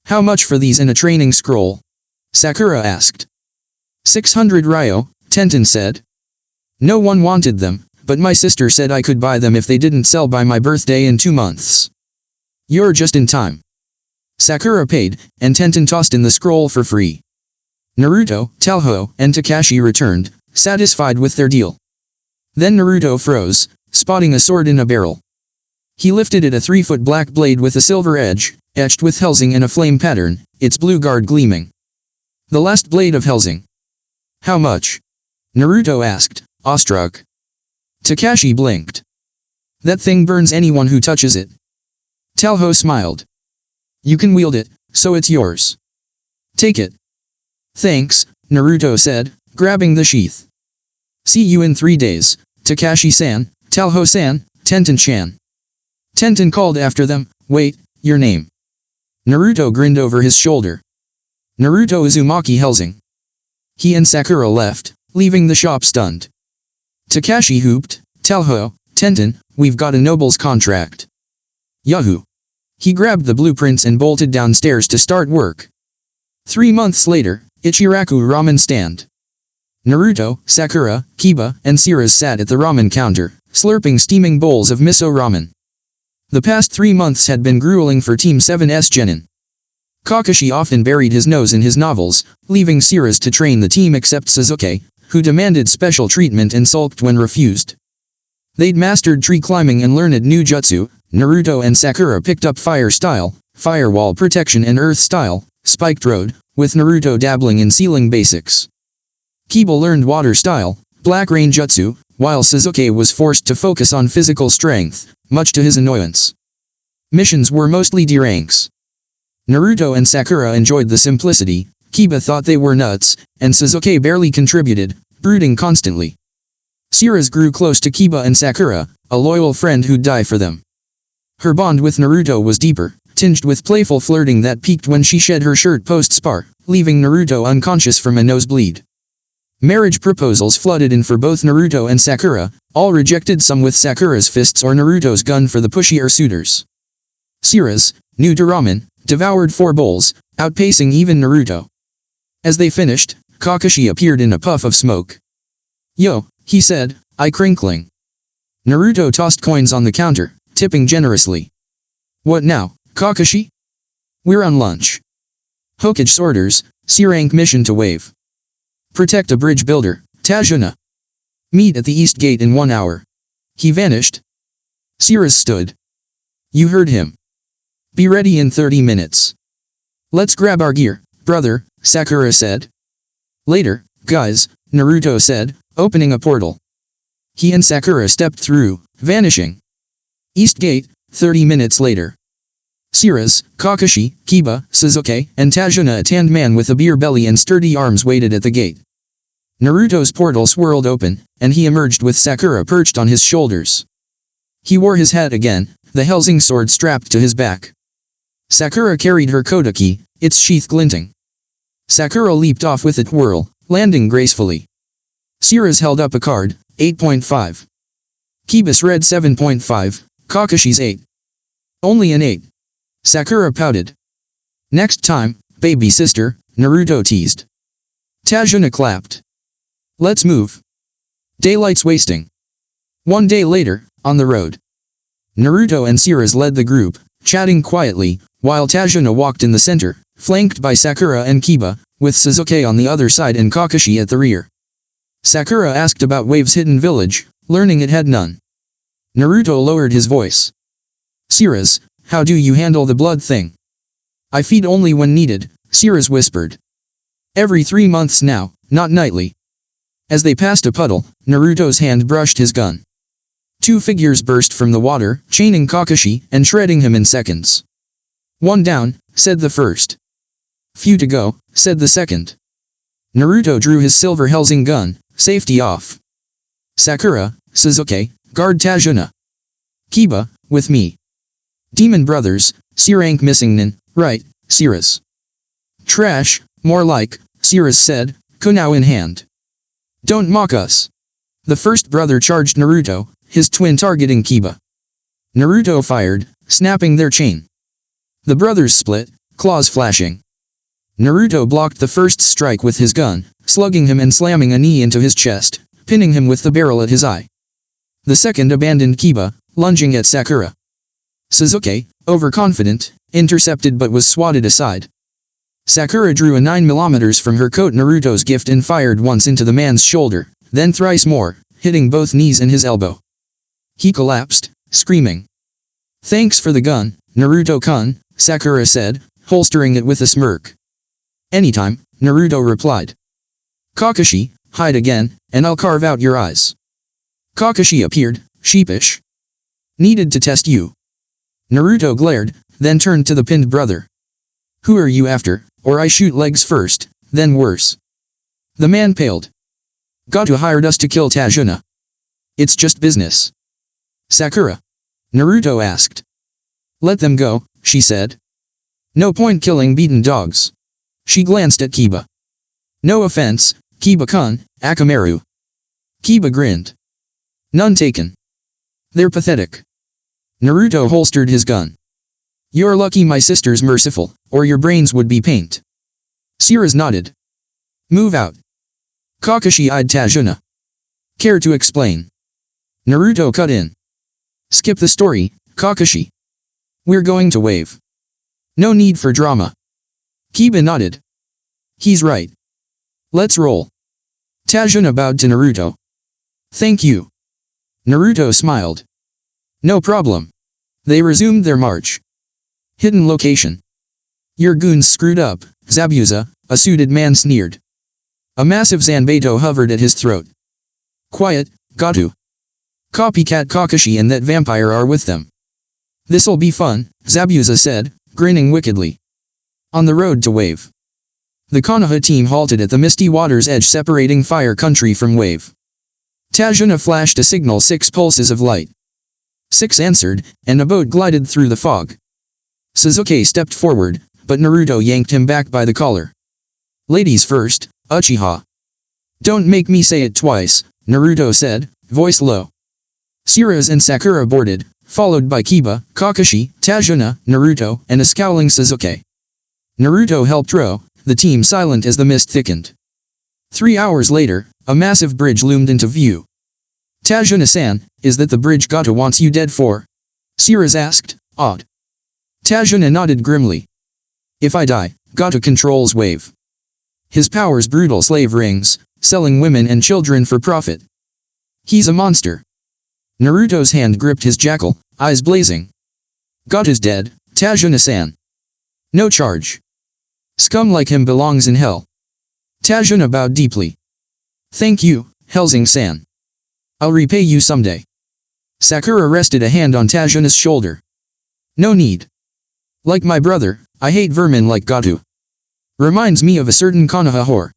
How much for these in a training scroll? Sakura asked. 600 ryo, Tenten said. No one wanted them, but my sister said I could buy them if they didn't sell by my birthday in 2 months. You're just in time. Sakura paid, and Tenten tossed in the scroll for free. Naruto, Talho, and Kakashi returned, satisfied with their deal. Then Naruto froze, spotting a sword in a barrel. He lifted it, a 3-foot black blade with a silver edge, etched with Hellsing in a flame pattern, its blue guard gleaming. The last blade of Hellsing. How much? Naruto asked, awestruck. Kakashi blinked. That thing burns anyone who touches it. Talho smiled. You can wield it, so it's yours. Take it. Thanks, Naruto said, grabbing the sheath. See you in 3 days, Kakashi-san, Talho-san, Tenten-chan. Tenten called after them, wait, your name. Naruto grinned over his shoulder. Naruto Uzumaki Hellsing. He and Sakura left, leaving the shop stunned. Kakashi hooped, Talho, Tenten, we've got a noble's contract. Yahoo! He grabbed the blueprints and bolted downstairs to start work. 3 months later, Ichiraku ramen stand. Naruto, Sakura, Kiba, and Sirus sat at the ramen counter, slurping steaming bowls of miso ramen. The past 3 months had been grueling for Team 7's genin. Kakashi often buried his nose in his novels, leaving Sirus to train the team except Sasuke, who demanded special treatment and sulked when refused. They'd mastered tree climbing and learned new jutsu. Naruto and Sakura picked up fire style, firewall protection, and earth style, spiked road, with Naruto dabbling in ceiling basics. Kiba learned water style, black rain jutsu, while Sasuke was forced to focus on physical strength, much to his annoyance. Missions were mostly D ranks. Naruto and Sakura enjoyed the simplicity, Kiba thought they were nuts, and Sasuke barely contributed, brooding constantly. Sakura grew close to Kiba and Sakura, a loyal friend who'd die for them. Her bond with Naruto was deeper, tinged with playful flirting that peaked when she shed her shirt post-spar, leaving Naruto unconscious from a nosebleed. Marriage proposals flooded in for both Naruto and Sakura, all rejected, some with Sakura's fists or Naruto's gun for the pushier suitors. Sakura's, new to ramen, devoured 4 bowls, outpacing even Naruto. As they finished, Kakashi appeared in a puff of smoke. "Yo," he said, eye crinkling. Naruto tossed coins on the counter, tipping generously. "What now, Kakashi?" "We're on lunch." Hokage's orders, C-rank mission to wave. Protect a bridge builder, Tajuna. Meet at the east gate in 1 hour. He vanished. Sakura stood. "You heard him. Be ready in 30 minutes. Let's grab our gear, brother," Sakura said. "Later, guys," Naruto said, opening a portal. He and Sakura stepped through, vanishing. East gate, 30 minutes later. Sakura's, Kakashi, Kiba, Sasuke, and Tajuna, a tanned man with a beer belly and sturdy arms, waited at the gate. Naruto's portal swirled open, and he emerged with Sakura perched on his shoulders. He wore his hat again, the Hellsing sword strapped to his back. Sakura carried her kodaki, its sheath glinting. Sakura leaped off with a whirl, landing gracefully. Sakura's held up a card, 8.5. Kiba's read 7.5, Kakashi's 8. Only an 8. Sakura pouted. "Next time, baby sister," Naruto teased. Tajuna clapped. "Let's move. Daylight's wasting." 1 day later, on the road. Naruto and Sakura led the group, chatting quietly, while Tajuna walked in the center, flanked by Sakura and Kiba, with Sasuke on the other side and Kakashi at the rear. Sakura asked about Wave's hidden village, learning it had none. Naruto lowered his voice. "Sakura's, how do you handle the blood thing?" "I feed only when needed," Sakura whispered. "Every 3 months now, not nightly." As they passed a puddle, Naruto's hand brushed his gun. 2 figures burst from the water, chaining Kakashi and shredding him in seconds. "One down," said the first. "Few to go," said the second. Naruto drew his silver Hellsing gun, safety off. "Sakura, Sasuke, guard Tajuna. Kiba, with me. Demon brothers, C-rank missing nin, right, Sakura's." "Trash, more like," Sakura said, kunao in hand. "Don't mock us." The first brother charged Naruto, his twin targeting Kiba. Naruto fired, snapping their chain. The brothers split, claws flashing. Naruto blocked the first strike with his gun, slugging him and slamming a knee into his chest, pinning him with the barrel at his eye. The second abandoned Kiba, lunging at Sakura. Sasuke, overconfident, intercepted but was swatted aside. Sakura drew a 9mm from her coat, Naruto's gift, and fired once into the man's shoulder, then thrice more, hitting both knees and his elbow. He collapsed, screaming. "Thanks for the gun, Naruto-kun," Sakura said, holstering it with a smirk. "Anytime," Naruto replied. "Kakashi, hide again, and I'll carve out your eyes." Kakashi appeared, sheepish. "Needed to test you." Naruto glared, then turned to the pinned brother. "Who are you after, or I shoot legs first, then worse." The man paled. "Gato hired us to kill Tajuna. It's just business." "Sakura?" Naruto asked. "Let them go," she said. "No point killing beaten dogs." She glanced at Kiba. "No offense, Kiba-kun, Akamaru." Kiba grinned. "None taken. They're pathetic." Naruto holstered his gun. "You're lucky my sister's merciful, or your brains would be paint." Sakura nodded. "Move out." Kakashi eyed Tajuna. "Care to explain?" Naruto cut in. "Skip the story, Kakashi. We're going to wave. No need for drama." Kiba nodded. "He's right. Let's roll." Tajuna bowed to Naruto. "Thank you." Naruto smiled. "No problem." They resumed their march. Hidden location. "Your goons screwed up, Zabuza," a suited man sneered. A massive Zanbato hovered at his throat. "Quiet, Gato. Copycat Kakashi and that vampire are with them." "This'll be fun," Zabuza said, grinning wickedly. On the road to Wave. The Konoha team halted at the misty water's edge separating Fire Country from Wave. Tajuna flashed a signal 6 pulses of light. 6 answered, and a boat glided through the fog. Sasuke stepped forward, but Naruto yanked him back by the collar. Ladies first, Uchiha. Don't make me say it twice, Naruto said, voice low. Shirase and Sakura boarded, followed by Kiba, Kakashi, Tajuna, Naruto, and a scowling Sasuke. Naruto helped row, the team silent as the mist thickened. 3 hours later, a massive bridge loomed into view. Tajuna-san, is that the bridge Gato wants you dead for? Shirase asked, awed. Tajuna nodded grimly. If I die, Gato controls Wave. His power's brutal slave rings, selling women and children for profit. He's a monster. Naruto's hand gripped his jackal, eyes blazing. Gato's dead, Tajuna-san. No charge. Scum like him belongs in hell. Tajuna bowed deeply. Thank you, Hellsing-san. I'll repay you someday. Sakura rested a hand on Tajuna's shoulder. No need. Like my brother, I hate vermin like Gato. Reminds me of a certain Konoha whore.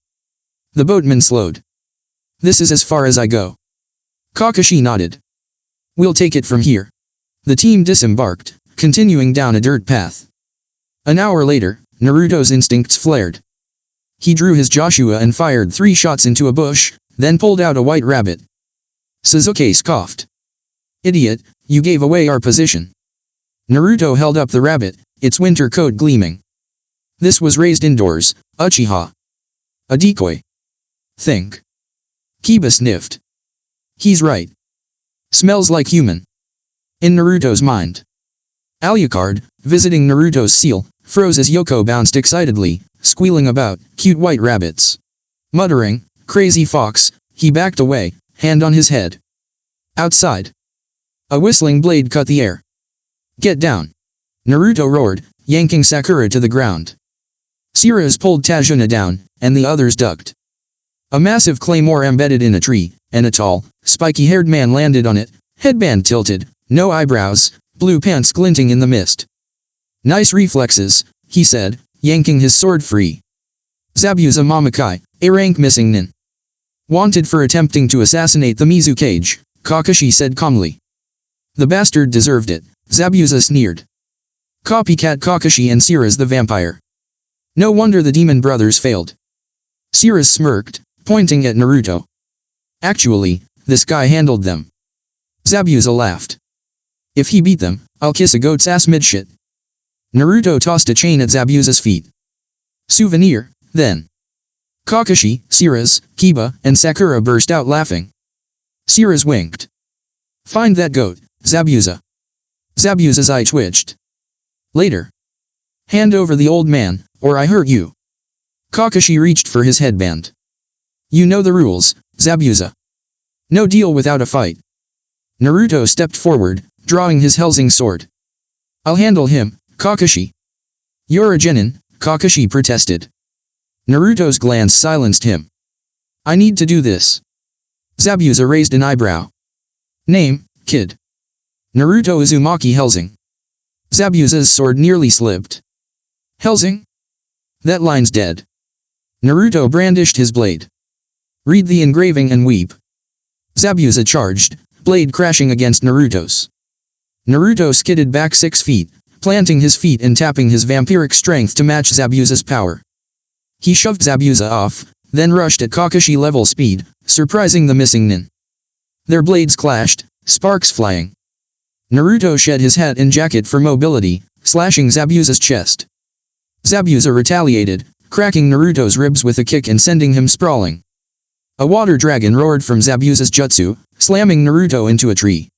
The boatman slowed. This is as far as I go. Kakashi nodded. We'll take it from here. The team disembarked, continuing down a dirt path. An hour later, Naruto's instincts flared. He drew his Joshua and fired 3 shots into a bush, then pulled out a white rabbit. Sasuke scoffed. Idiot, you gave away our position. Naruto held up the rabbit, its winter coat gleaming. This was raised indoors, Uchiha. A decoy. Think. Kiba sniffed. He's right. Smells like human. In Naruto's mind. Alucard, visiting Naruto's seal, froze as Yoko bounced excitedly, squealing about, cute white rabbits. Muttering, crazy fox, he backed away, hand on his head. Outside. A whistling blade cut the air. Get down. Naruto roared, yanking Sakura to the ground. Shirase pulled Tajuna down, and the others ducked. A massive claymore embedded in a tree, and a tall, spiky-haired man landed on it, headband tilted, no eyebrows, blue pants glinting in the mist. Nice reflexes, he said, yanking his sword free. Zabuza Mamakai, a rank missing nin. Wanted for attempting to assassinate the Mizuki, Kakashi said calmly. The bastard deserved it, Zabuza sneered. Copycat Kakashi and Shirase the vampire. No wonder the demon brothers failed. Shirase smirked, pointing at Naruto. Actually, this guy handled them. Zabuza laughed. If he beat them, I'll kiss a goat's ass mid-shit. Naruto tossed a chain at Zabuza's feet. Souvenir, then. Kakashi, Shirase, Kiba, and Sakura burst out laughing. Shirase winked. Find that goat, Zabuza. Zabuza's eye twitched. Later. Hand over the old man, or I hurt you. Kakashi reached for his headband. You know the rules, Zabuza. No deal without a fight. Naruto stepped forward, drawing his Hellsing sword. I'll handle him, Kakashi. You're a genin, Kakashi protested. Naruto's glance silenced him. I need to do this. Zabuza raised an eyebrow. Name, kid. Naruto Uzumaki Hellsing. Zabuza's sword nearly slipped. Hellsing? That line's dead. Naruto brandished his blade. Read the engraving and weep. Zabuza charged, blade crashing against Naruto's. Naruto skidded back 6 feet, planting his feet and tapping his vampiric strength to match Zabuza's power. He shoved Zabuza off, then rushed at Kakashi level speed, surprising the missing nin. Their blades clashed, sparks flying. Naruto shed his hat and jacket for mobility, slashing Zabuza's chest. Zabuza retaliated, cracking Naruto's ribs with a kick and sending him sprawling. A water dragon roared from Zabuza's jutsu, slamming Naruto into a tree.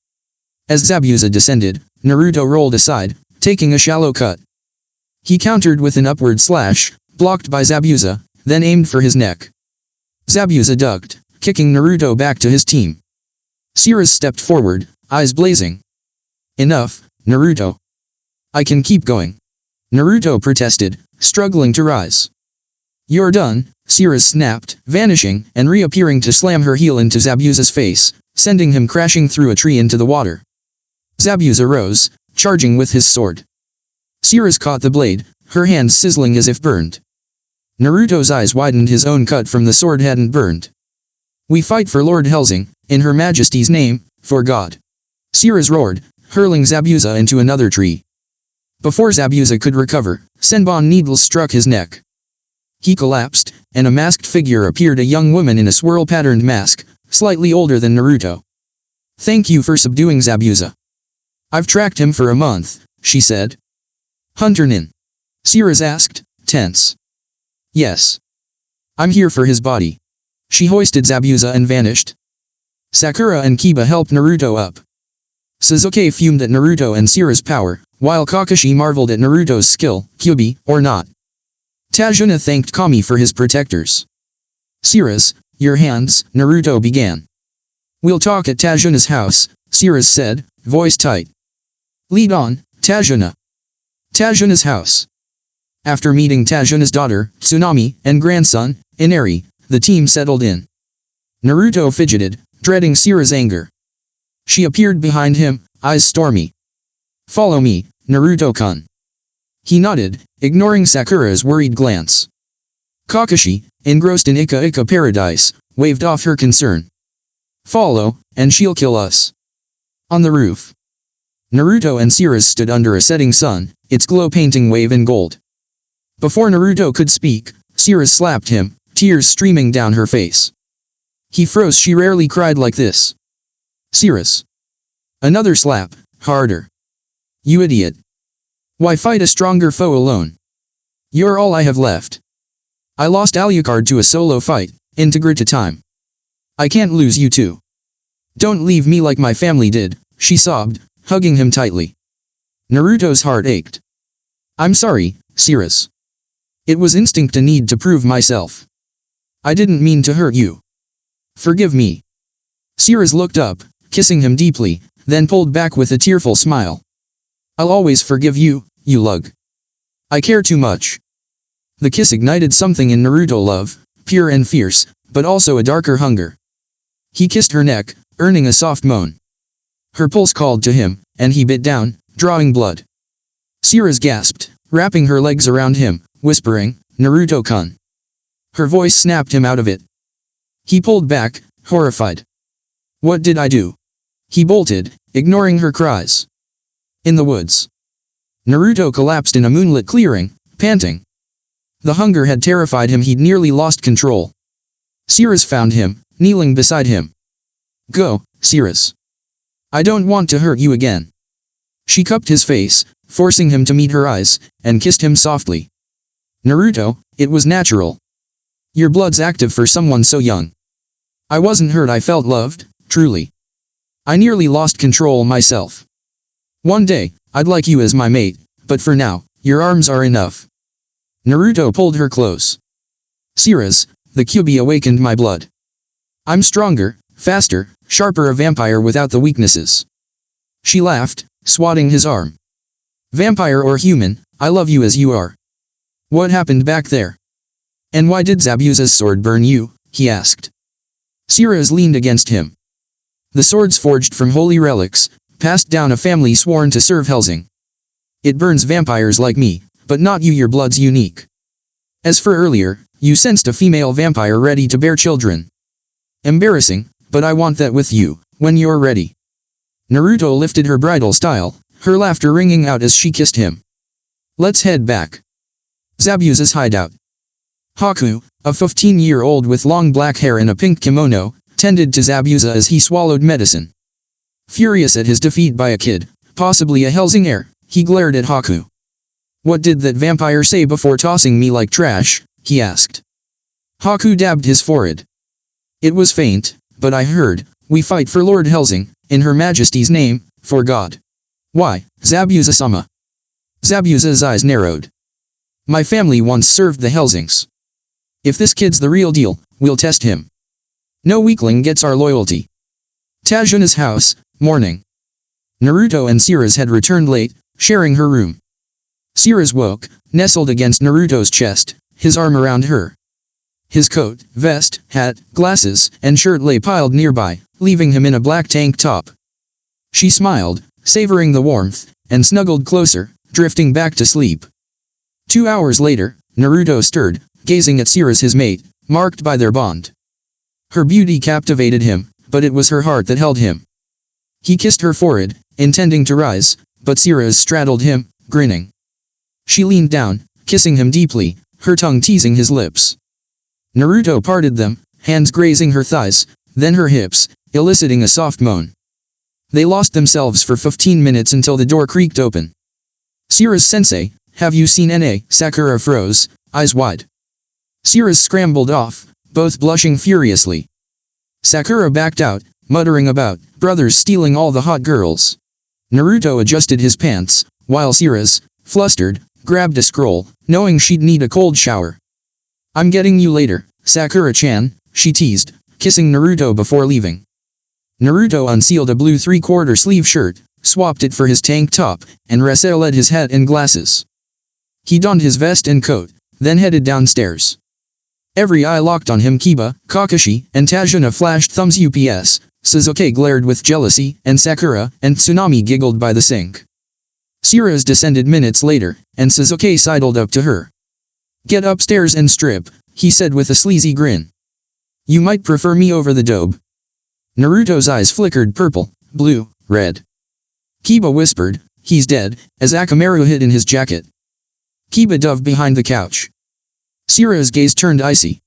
As Zabuza descended, Naruto rolled aside, taking a shallow cut. He countered with an upward slash, blocked by Zabuza, then aimed for his neck. Zabuza ducked, kicking Naruto back to his team. Shirase stepped forward, eyes blazing. Enough, Naruto. I can keep going. Naruto protested, struggling to rise. You're done, Shirase snapped, vanishing and reappearing to slam her heel into Zabuza's face, sending him crashing through a tree into the water. Zabuza rose, charging with his sword. Shirase caught the blade, her hands sizzling as if burned. Naruto's eyes widened, his own cut from the sword hadn't burned. "We fight for Lord Hellsing, in Her Majesty's name, for God!" Sirius roared, hurling Zabuza into another tree. Before Zabuza could recover, Senbon needles struck his neck. He collapsed, and a masked figure appeared, a young woman in a swirl-patterned mask, slightly older than Naruto. "Thank you for subduing Zabuza. I've tracked him for a month," she said. "Hunter Nin?" Sirius asked, tense. "Yes. I'm here for his body." She hoisted Zabuza and vanished. Sakura and Kiba helped Naruto up. Sasuke fumed at Naruto and Sirius' power, while Kakashi marveled at Naruto's skill, Kyuubi, or not. Tajuna thanked Kami for his protectors. "Sirius, your hands," Naruto began. "We'll talk at Tajuna's house," Sirius said, voice tight. "Lead on, Tajuna." Tajuna's house. After meeting Tajuna's daughter, Tsunami, and grandson, Inari, the team settled in. Naruto fidgeted, dreading Sirius' anger. She appeared behind him, eyes stormy. "Follow me, Naruto-kun." He nodded, ignoring Sakura's worried glance. Kakashi, engrossed in Ika paradise, waved off her concern. "Follow, and she'll kill us." On the roof, Naruto and Sirius stood under a setting sun, its glow painting wave in gold. Before Naruto could speak, Sirius slapped him, tears streaming down her face. He froze. She rarely cried like this. "Sirius." Another slap, harder. "You idiot. Why fight a stronger foe alone? You're all I have left. I lost ALUCARD to a solo fight, Integrity time. I can't lose you too. Don't leave me like my family did," she sobbed, hugging him tightly. Naruto's heart ached. "I'm sorry, Sirius. It was instinct, a need to prove myself. I didn't mean to hurt you. Forgive me." Sirius looked up, kissing him deeply, then pulled back with a tearful smile. "I'll always forgive you, you lug. I care too much." The kiss ignited something in Naruto, love, pure and fierce, but also a darker hunger. He kissed her neck, earning a soft moan. Her pulse called to him, and he bit down, drawing blood. Sirius gasped, wrapping her legs around him, whispering, "Naruto-kun." Her voice snapped him out of it. He pulled back, horrified. "What did I do?" He bolted, ignoring her cries. In the woods, Naruto collapsed in a moonlit clearing, panting. The hunger had terrified him. He'd nearly lost control. Sirius found him, kneeling beside him. "Go, Sirius. I don't want to hurt you again." She cupped his face, forcing him to meet her eyes, and kissed him softly. "Naruto, it was natural. Your blood's active for someone so young. I wasn't hurt, I felt loved, truly. I nearly lost control myself. One day, I'd like you as my mate, but for now, your arms are enough." Naruto pulled her close. "Sirius, the Kyuubi awakened my blood. I'm stronger, faster, sharper, a vampire without the weaknesses." She laughed, swatting his arm. "Vampire or human, I love you as you are." "What happened back there? And why did Zabuza's sword burn you?" he asked. Sirius leaned against him. "The sword's forged from holy relics, passed down a family sworn to serve Hellsing. It burns vampires like me, but not you, your blood's unique. As for earlier, you sensed a female vampire ready to bear children. Embarrassing, but I want that with you, when you're ready." Naruto lifted her bridal style, her laughter ringing out as she kissed him. "Let's head back." Zabuza's hideout. Haku, a 15-year-old with long black hair and a pink kimono, tended to Zabuza as he swallowed medicine. Furious at his defeat by a kid, possibly a Hellsing heir, he glared at Haku. "What did that vampire say before tossing me like trash?" he asked. Haku dabbed his forehead. "It was faint, but I heard, we fight for Lord Hellsing, in Her Majesty's name, for God." "Why, Zabuza-sama?" Zabuza's eyes narrowed. "My family once served the Hellsings. If this kid's the real deal, we'll test him. No weakling gets our loyalty." Tajuna's house, morning. Naruto and Sirius had returned late, sharing her room. Sirius woke, nestled against Naruto's chest, his arm around her. His coat, vest, hat, glasses, and shirt lay piled nearby, leaving him in a black tank top. She smiled, savoring the warmth, and snuggled closer, drifting back to sleep. 2 hours later, Naruto stirred, gazing at Sakura, his mate, marked by their bond. Her beauty captivated him, but it was her heart that held him. He kissed her forehead, intending to rise, but Sakura straddled him, grinning. She leaned down, kissing him deeply, her tongue teasing his lips. Naruto parted them, hands grazing her thighs, then her hips, eliciting a soft moan. They lost themselves for 15 minutes until the door creaked open. Sakura-sensei, have you seen NA? Sakura froze, eyes wide. Sakura scrambled off, both blushing furiously. Sakura backed out, muttering about brothers stealing all the hot girls. Naruto adjusted his pants, while Sakura, flustered, grabbed a scroll, knowing she'd need a cold shower. I'm getting you later, Sakura-chan, she teased, kissing Naruto before leaving. Naruto unsealed a blue 3/4 sleeve shirt, swapped it for his tank top, and resettled his hat and glasses. He donned his vest and coat, then headed downstairs. Every eye locked on him. Kiba, Kakashi, and Tajuna flashed thumbs. UPS, Sasuke glared with jealousy, and Sakura and Tsunami giggled by the sink. Sakura descended minutes later, and Sasuke sidled up to her. Get upstairs and strip, he said with a sleazy grin. You might prefer me over the dobe. Naruto's eyes flickered purple, blue, red. Kiba whispered, he's dead, as Akamaru hid in his jacket. Kiba dove behind the couch. Sakura's gaze turned icy.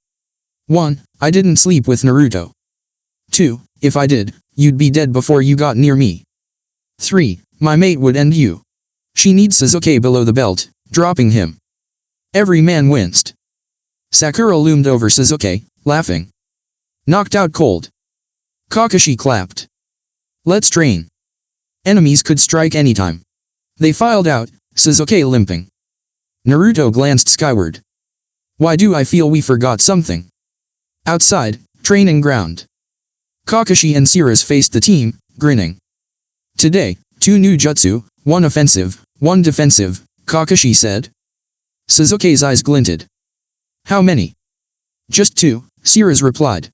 1. I didn't sleep with Naruto. 2. If I did, you'd be dead before you got near me. 3. My mate would end you. She needs Sasuke below the belt, dropping him. Every man winced. Sakura loomed over Sasuke, laughing. Knocked out cold. Kakashi clapped. Let's train. Enemies could strike anytime. They filed out, Sasuke limping. Naruto glanced skyward. Why do I feel we forgot something? Outside, training ground. Kakashi and Sakura faced the team, grinning. Today, 2 new jutsu, 1 offensive, 1 defensive, Kakashi said. Sasuke's eyes glinted. How many? Just 2, Sakura replied.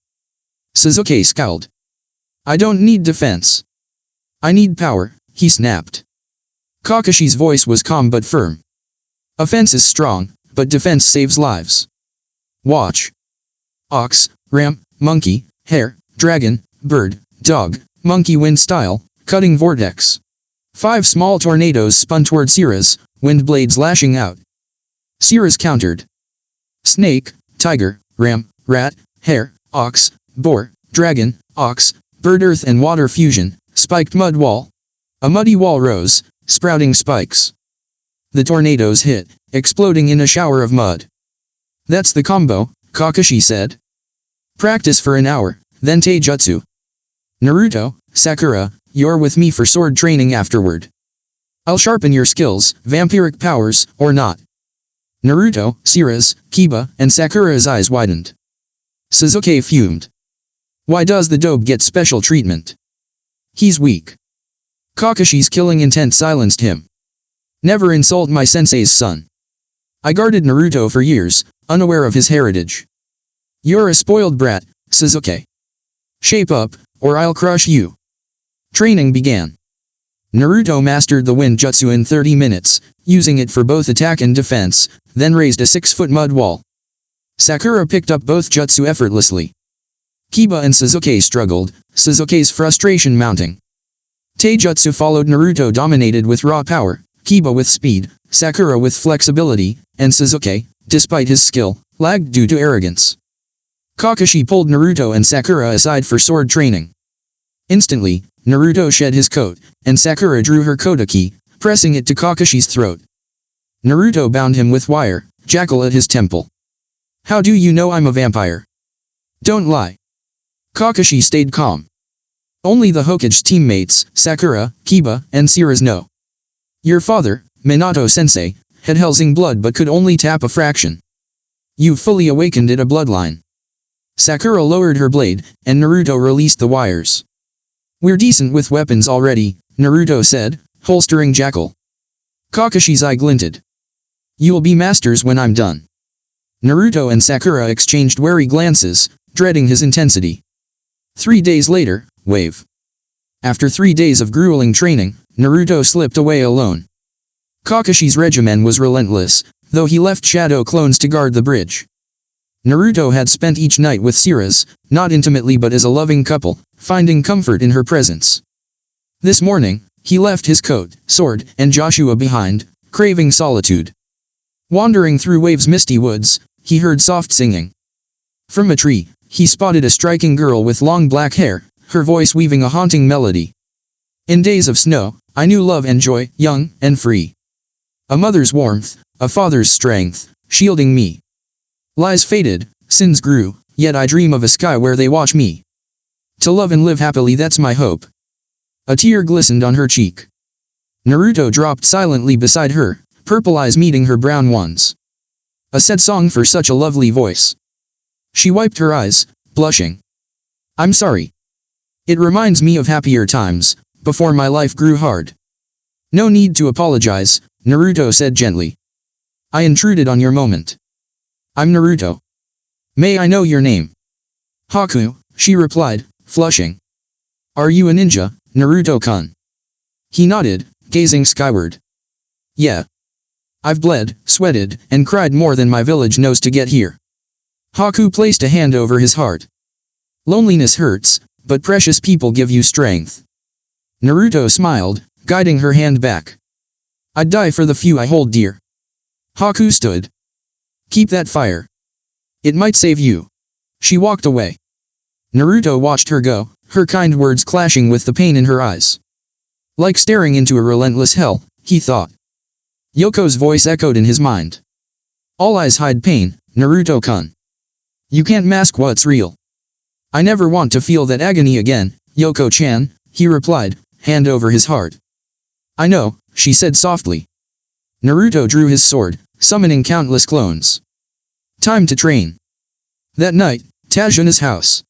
Sasuke scowled. I don't need defense. I need power, he snapped. Kakashi's voice was calm but firm. Offense is strong, but defense saves lives. Watch. Ox, ram, monkey, hare, dragon, bird, dog, monkey wind style, cutting vortex. 5 small tornadoes spun toward Sakura's, wind blades lashing out. Sakura's countered. Snake, tiger, ram, rat, hare, ox, boar, dragon, ox, bird, earth and water fusion, spiked mud wall. A muddy wall rose, sprouting spikes. The tornadoes hit, exploding in a shower of mud. That's the combo, Kakashi said. Practice for an hour, then taijutsu. Naruto, Sakura, you're with me for sword training afterward. I'll sharpen your skills, vampiric powers, or not. Naruto, Sakura's, Kiba, and Sakura's eyes widened. Sasuke fumed. Why does the dobe get special treatment? He's weak. Kakashi's killing intent silenced him. Never insult my sensei's son. I guarded Naruto for years, unaware of his heritage. You're a spoiled brat, Sasuke. Shape up, or I'll crush you. Training began. Naruto mastered the wind jutsu in 30 minutes, using it for both attack and defense, then raised a 6-foot mud wall. Sakura picked up both jutsu effortlessly. Kiba and Sasuke struggled, Sasuke's frustration mounting. Taijutsu followed. Naruto dominated with raw power, Kiba with speed, Sakura with flexibility, and Sasuke, despite his skill, lagged due to arrogance. Kakashi pulled Naruto and Sakura aside for sword training. Instantly, Naruto shed his coat, and Sakura drew her kodaki, pressing it to Kakashi's throat. Naruto bound him with wire, jackal at his temple. How do you know I'm a vampire? Don't lie. Kakashi stayed calm. Only the Hokage's teammates, Sakura, Kiba, and Sakura know. Your father, Minato-sensei, had Hellsing blood but could only tap a fraction. You fully awakened it a bloodline. Sakura lowered her blade, and Naruto released the wires. We're decent with weapons already, Naruto said, holstering jackal. Kakashi's eye glinted. You'll be masters when I'm done. Naruto and Sakura exchanged wary glances, dreading his intensity. 3 days later, wave. After 3 days of grueling training, Naruto slipped away alone. Kakashi's regimen was relentless, though he left shadow clones to guard the bridge. Naruto had spent each night with Cirrus, not intimately but as a loving couple, finding comfort in her presence. This morning, he left his coat, sword, and Joshua behind, craving solitude. Wandering through Wave's misty woods, he heard soft singing. From a tree, he spotted a striking girl with long black hair, her voice weaving a haunting melody. In days of snow, I knew love and joy, young and free. A mother's warmth, a father's strength, shielding me. Lies faded, sins grew, yet I dream of a sky where they watch me. To love and live happily, that's my hope. A tear glistened on her cheek. Naruto dropped silently beside her, purple eyes meeting her brown ones. A sad song for such a lovely voice. She wiped her eyes, blushing. I'm sorry. It reminds me of happier times, before my life grew hard. No need to apologize, Naruto said gently. I intruded on your moment. I'm Naruto. May I know your name? Haku, she replied, flushing. Are you a ninja, Naruto-kun? He nodded, gazing skyward. Yeah. I've bled, sweated, and cried more than my village knows to get here. Haku placed a hand over his heart. Loneliness hurts, but precious people give you strength. Naruto smiled, guiding her hand back. I'd die for the few I hold dear. Haku stood. Keep that fire. It might save you. She walked away. Naruto watched her go, her kind words clashing with the pain in her eyes. Like staring into a relentless hell, he thought. Yoko's voice echoed in his mind. All eyes hide pain, Naruto-kun. You can't mask what's real. I never want to feel that agony again, Yoko-chan, he replied, hand over his heart. I know, she said softly. Naruto drew his sword, summoning countless clones. Time to train. That night, Tajuna's house.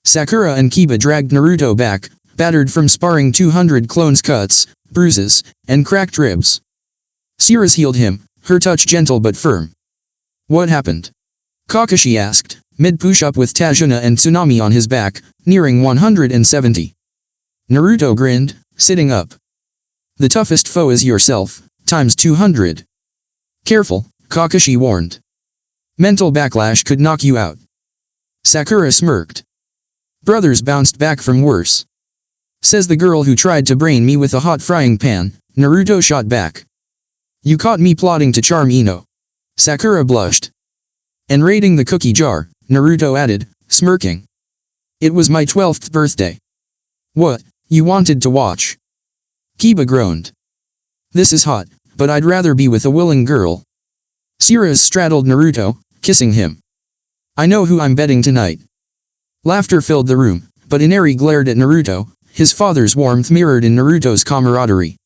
Sakura and Kiba dragged Naruto back, battered from sparring 200 clones' cuts, bruises, and cracked ribs. Cirrus healed him, her touch gentle but firm. What happened? Kakashi asked, mid-push-up with Tajuna and Tsunami on his back, nearing 170. Naruto grinned, sitting up. The toughest foe is yourself, times 200. Careful, Kakashi warned. Mental backlash could knock you out. Sakura smirked. Brothers bounced back from worse. Says the girl who tried to brain me with a hot frying pan, Naruto shot back. You caught me plotting to charm Ino. Sakura blushed. And raiding the cookie jar, Naruto added, smirking. It was my 12th birthday. What, you wanted to watch? Kiba groaned. This is hot, but I'd rather be with a willing girl. Cirrus straddled Naruto, kissing him. I know who I'm betting tonight. Laughter filled the room, but Inari glared at Naruto, his father's warmth mirrored in Naruto's camaraderie.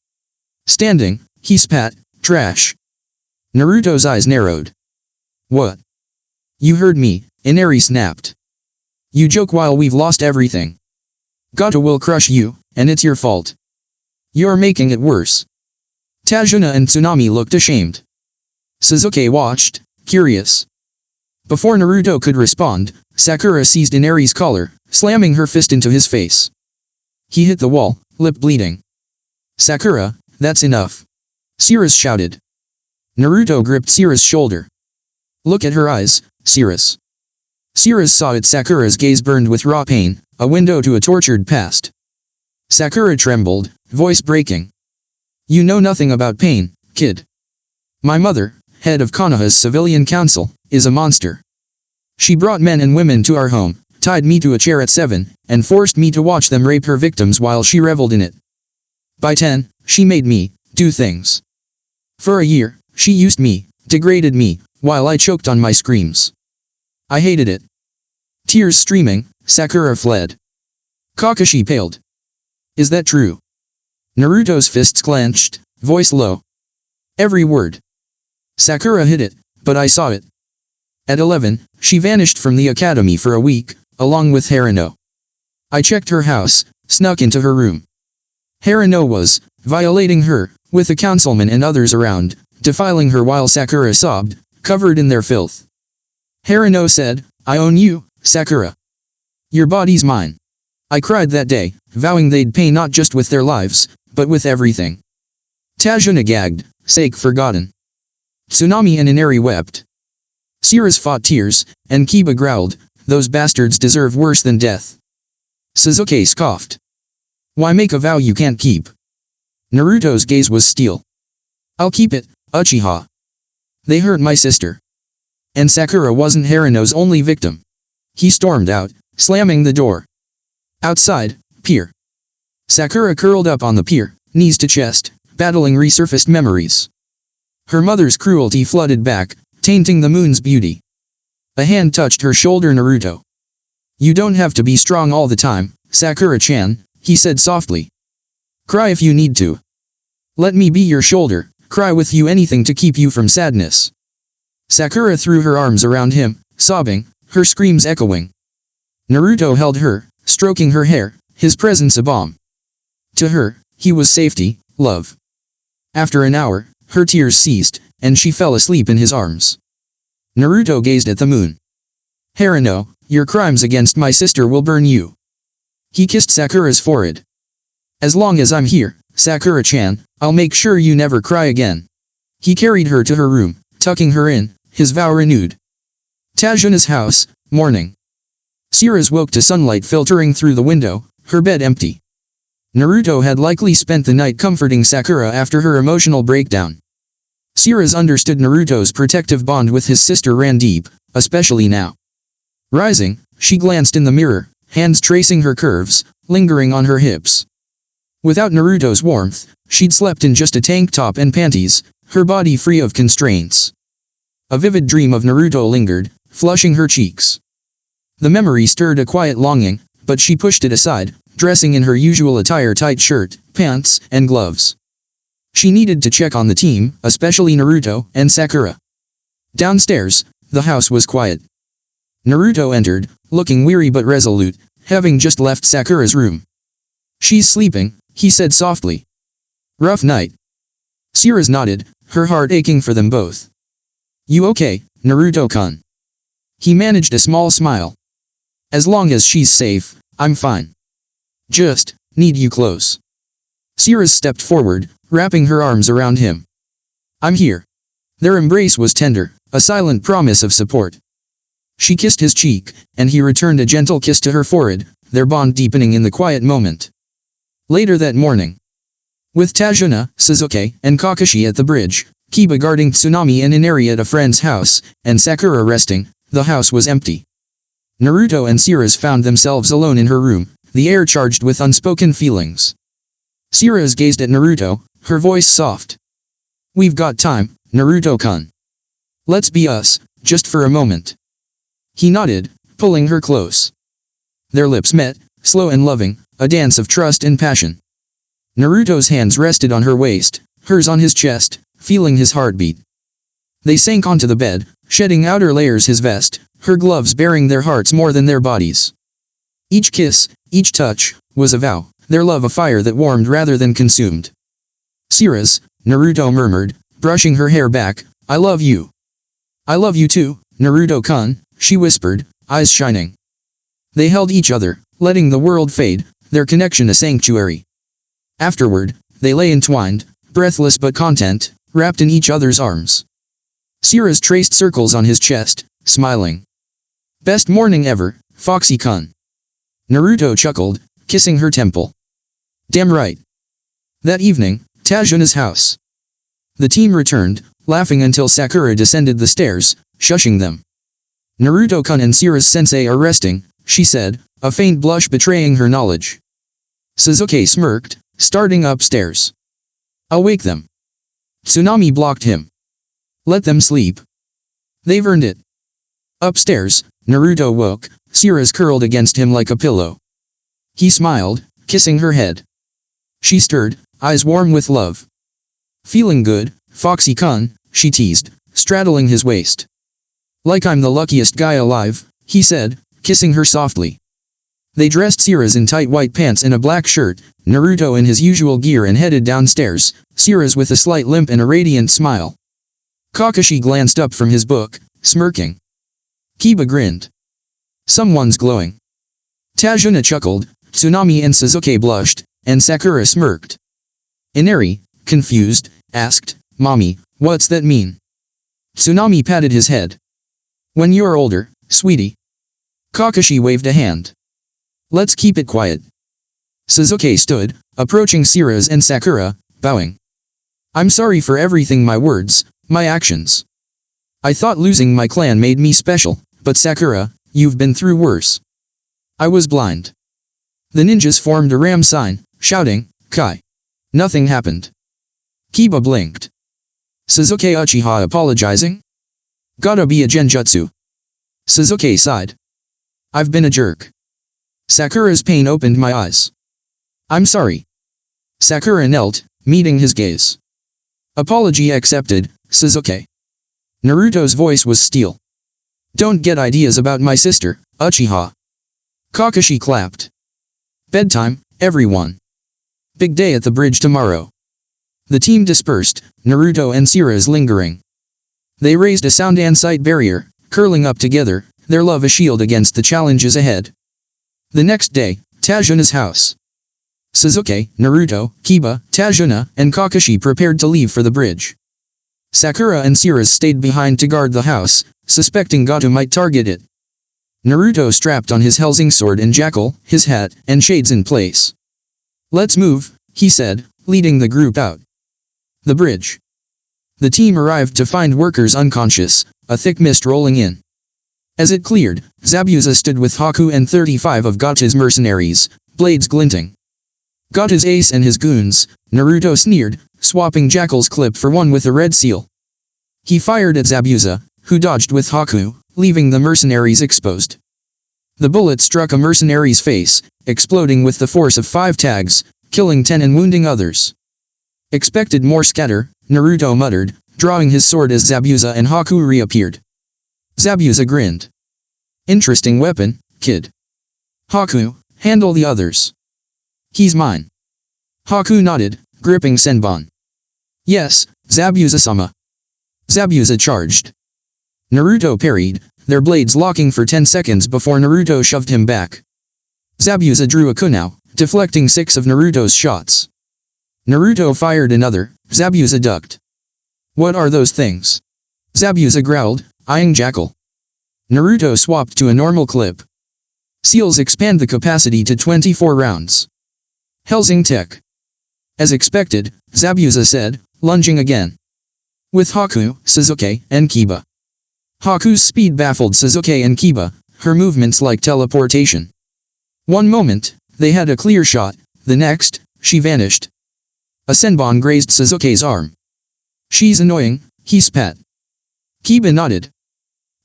Standing, he spat, trash. Naruto's eyes narrowed. What? You heard me, Inari snapped. You joke while we've lost everything. Gato will crush you, and it's your fault. You're making it worse. Tajuna and Tsunami looked ashamed. Sasuke watched, curious. Before Naruto could respond, Sakura seized Inari's collar, slamming her fist into his face. He hit the wall, lip bleeding. Sakura, that's enough. Cirrus shouted. Naruto gripped Cirrus' shoulder. Look at her eyes, Cirrus. Cirrus saw it. Sakura's gaze burned with raw pain, a window to a tortured past. Sakura trembled, voice breaking. You know nothing about pain, kid. My mother, head of Konoha's civilian council, is a monster. She brought men and women to our home, tied me to a chair at 7, and forced me to watch them rape her victims while she reveled in it. By 10, she made me do things. For a year, she used me, degraded me, while I choked on my screams. I hated it. Tears streaming, Sakura fled. Kakashi paled. Is that true? Naruto's fists clenched, voice low. Every word. Sakura hid it, but I saw it. At 11, she vanished from the academy for a week, along with Harano. I checked her house, snuck into her room. Harano was violating her, with a councilman and others around, defiling her while Sakura sobbed, covered in their filth. Harano said, I own you, Sakura. Your body's mine. I cried that day, vowing they'd pay not just with their lives, but with everything. Tajuna gagged, sake forgotten. Tsunami and Inari wept. Sirus fought tears, and Kiba growled, "Those bastards deserve worse than death." Sasuke scoffed. "Why make a vow you can't keep?" Naruto's gaze was steel. "I'll keep it, Uchiha. They hurt my sister. And Sakura wasn't Haruno's only victim." He stormed out, slamming the door. Outside, pier. Sakura curled up on the pier, knees to chest, battling resurfaced memories. Her mother's cruelty flooded back, tainting the moon's beauty. A hand touched her shoulder. "Naruto. You don't have to be strong all the time, Sakura-chan," he said softly. "Cry if you need to. Let me be your shoulder, cry with you, anything to keep you from sadness." Sakura threw her arms around him, sobbing, her screams echoing. Naruto held her, stroking her hair, his presence a balm. To her, he was safety, love. After an hour, her tears ceased, and she fell asleep in his arms. Naruto gazed at the moon. "Haruno, your crimes against my sister will burn you." He kissed Sakura's forehead. "As long as I'm here, Sakura-chan, I'll make sure you never cry again." He carried her to her room, tucking her in, his vow renewed. Tajuna's house, morning. Sirus woke to sunlight filtering through the window, her bed empty. Naruto had likely spent the night comforting Sakura after her emotional breakdown. Sirus understood Naruto's protective bond with his sister ran deep, especially now. Rising, she glanced in the mirror, hands tracing her curves, lingering on her hips. Without Naruto's warmth, she'd slept in just a tank top and panties, her body free of constraints. A vivid dream of Naruto lingered, flushing her cheeks. The memory stirred a quiet longing, but she pushed it aside, dressing in her usual attire: tight shirt, pants, and gloves. She needed to check on the team, especially Naruto and Sakura. Downstairs, the house was quiet. Naruto entered, looking weary but resolute, having just left Sakura's room. "She's sleeping," he said softly. "Rough night." Sirus nodded, her heart aching for them both. "You okay, Naruto-kun?" He managed a small smile. "As long as she's safe, I'm fine. Just need you close." Sirus stepped forward, wrapping her arms around him. "I'm here." Their embrace was tender, a silent promise of support. She kissed his cheek, and he returned a gentle kiss to her forehead, their bond deepening in the quiet moment. Later that morning, with Tajuna, Sasuke, and Kakashi at the bridge, Kiba guarding Tsunami and Inari at a friend's house, and Sakura resting, the house was empty. Naruto and Sirus found themselves alone in her room, the air charged with unspoken feelings. Sirus gazed at Naruto, her voice soft. "We've got time, Naruto-kun. Let's be us, just for a moment." He nodded, pulling her close. Their lips met, slow and loving, a dance of trust and passion. Naruto's hands rested on her waist, hers on his chest, feeling his heartbeat. They sank onto the bed, shedding outer layers his vest, her gloves bearing their hearts more than their bodies. Each kiss, each touch, was a vow, their love a fire that warmed rather than consumed. "Sirus," Naruto murmured, brushing her hair back, "I love you." "I love you too, Naruto-kun," she whispered, eyes shining. They held each other, letting the world fade, their connection a sanctuary. Afterward, they lay entwined, breathless but content, wrapped in each other's arms. Sirus traced circles on his chest, smiling. "Best morning ever, Foxy-kun." Naruto chuckled, kissing her temple. "Damn right." That evening, Tajuna's house. The team returned, laughing until Sakura descended the stairs, shushing them. "Naruto-kun and Sirus-sensei are resting," she said, a faint blush betraying her knowledge. Sasuke smirked, starting upstairs. "I'll wake them." Tsunami blocked him. "Let them sleep. They've earned it." Upstairs, Naruto woke, Sirus curled against him like a pillow. He smiled, kissing her head. She stirred, eyes warm with love. "Feeling good, Foxy-kun," she teased, straddling his waist. "Like I'm the luckiest guy alive," he said, kissing her softly. They dressed Sirus in tight white pants and a black shirt, Naruto in his usual gear, and headed downstairs, Sirus with a slight limp and a radiant smile. Kakashi glanced up from his book, smirking. Kiba grinned. "Someone's glowing." Tajuna chuckled, Tsunami and Sasuke blushed, and Sakura smirked. Inari, confused, asked, "Mommy, what's that mean?" Tsunami patted his head. When you're older, sweetie. Kakashi waved a hand. Let's keep it quiet. Sasuke stood, approaching Sirius and Sakura, bowing. I'm sorry for everything, my words, my actions. I thought losing my clan made me special, but Sakura, you've been through worse. I was blind. The ninjas formed a ram sign, shouting, Kai. Nothing happened. Kiba blinked. Sasuke Uchiha apologizing? Gotta be a genjutsu. Sasuke sighed. I've been a jerk. Sakura's pain opened my eyes. I'm sorry. Sakura knelt, meeting his gaze. Apology accepted, Sasuke. Naruto's voice was steel. Don't get ideas about my sister, Uchiha. Kakashi clapped. Bedtime, everyone. Big day at the bridge tomorrow. The team dispersed, Naruto and Sirius lingering. They raised a sound and sight barrier, curling up together, their love a shield against the challenges ahead. The next day, Tajuna's house. Sasuke, Naruto, Kiba, Tajuna, and Kakashi prepared to leave for the bridge. Sakura and Sirius stayed behind to guard the house, suspecting Gato might target it. Naruto strapped on his Hellsing sword and jackal, his hat, and shades in place. Let's move, he said, leading the group out. The bridge. The team arrived to find workers unconscious, a thick mist rolling in. As it cleared, Zabuza stood with Haku and 35 of Gata's mercenaries, blades glinting. Gata's ace and his goons, Naruto sneered, swapping Jackal's clip for one with a red seal. He fired at Zabuza, who dodged with Haku, leaving the mercenaries exposed. The bullet struck a mercenary's face, exploding with the force of 5 tags, killing 10 and wounding others. Expected more scatter, Naruto muttered, drawing his sword as Zabuza and Haku reappeared. Zabuza grinned. Interesting weapon, kid. Haku, handle the others. He's mine. Haku nodded, gripping Senbon. Yes, Zabuza-sama. Zabuza charged. Naruto parried, their blades locking for 10 seconds before Naruto shoved him back. Zabuza drew a kunai, deflecting 6 of Naruto's shots. Naruto fired another, Zabuza ducked. What are those things? Zabuza growled, eyeing Jackal. Naruto swapped to a normal clip. Seals expand the capacity to 24 rounds. Hellsing tech. As expected, Zabuza said, lunging again. With Haku, Sasuke, and Kiba. Haku's speed baffled Sasuke and Kiba, her movements like teleportation. One moment, they had a clear shot, the next, she vanished. A senbon grazed Sasuke's arm. She's annoying, he spat. Kiba nodded.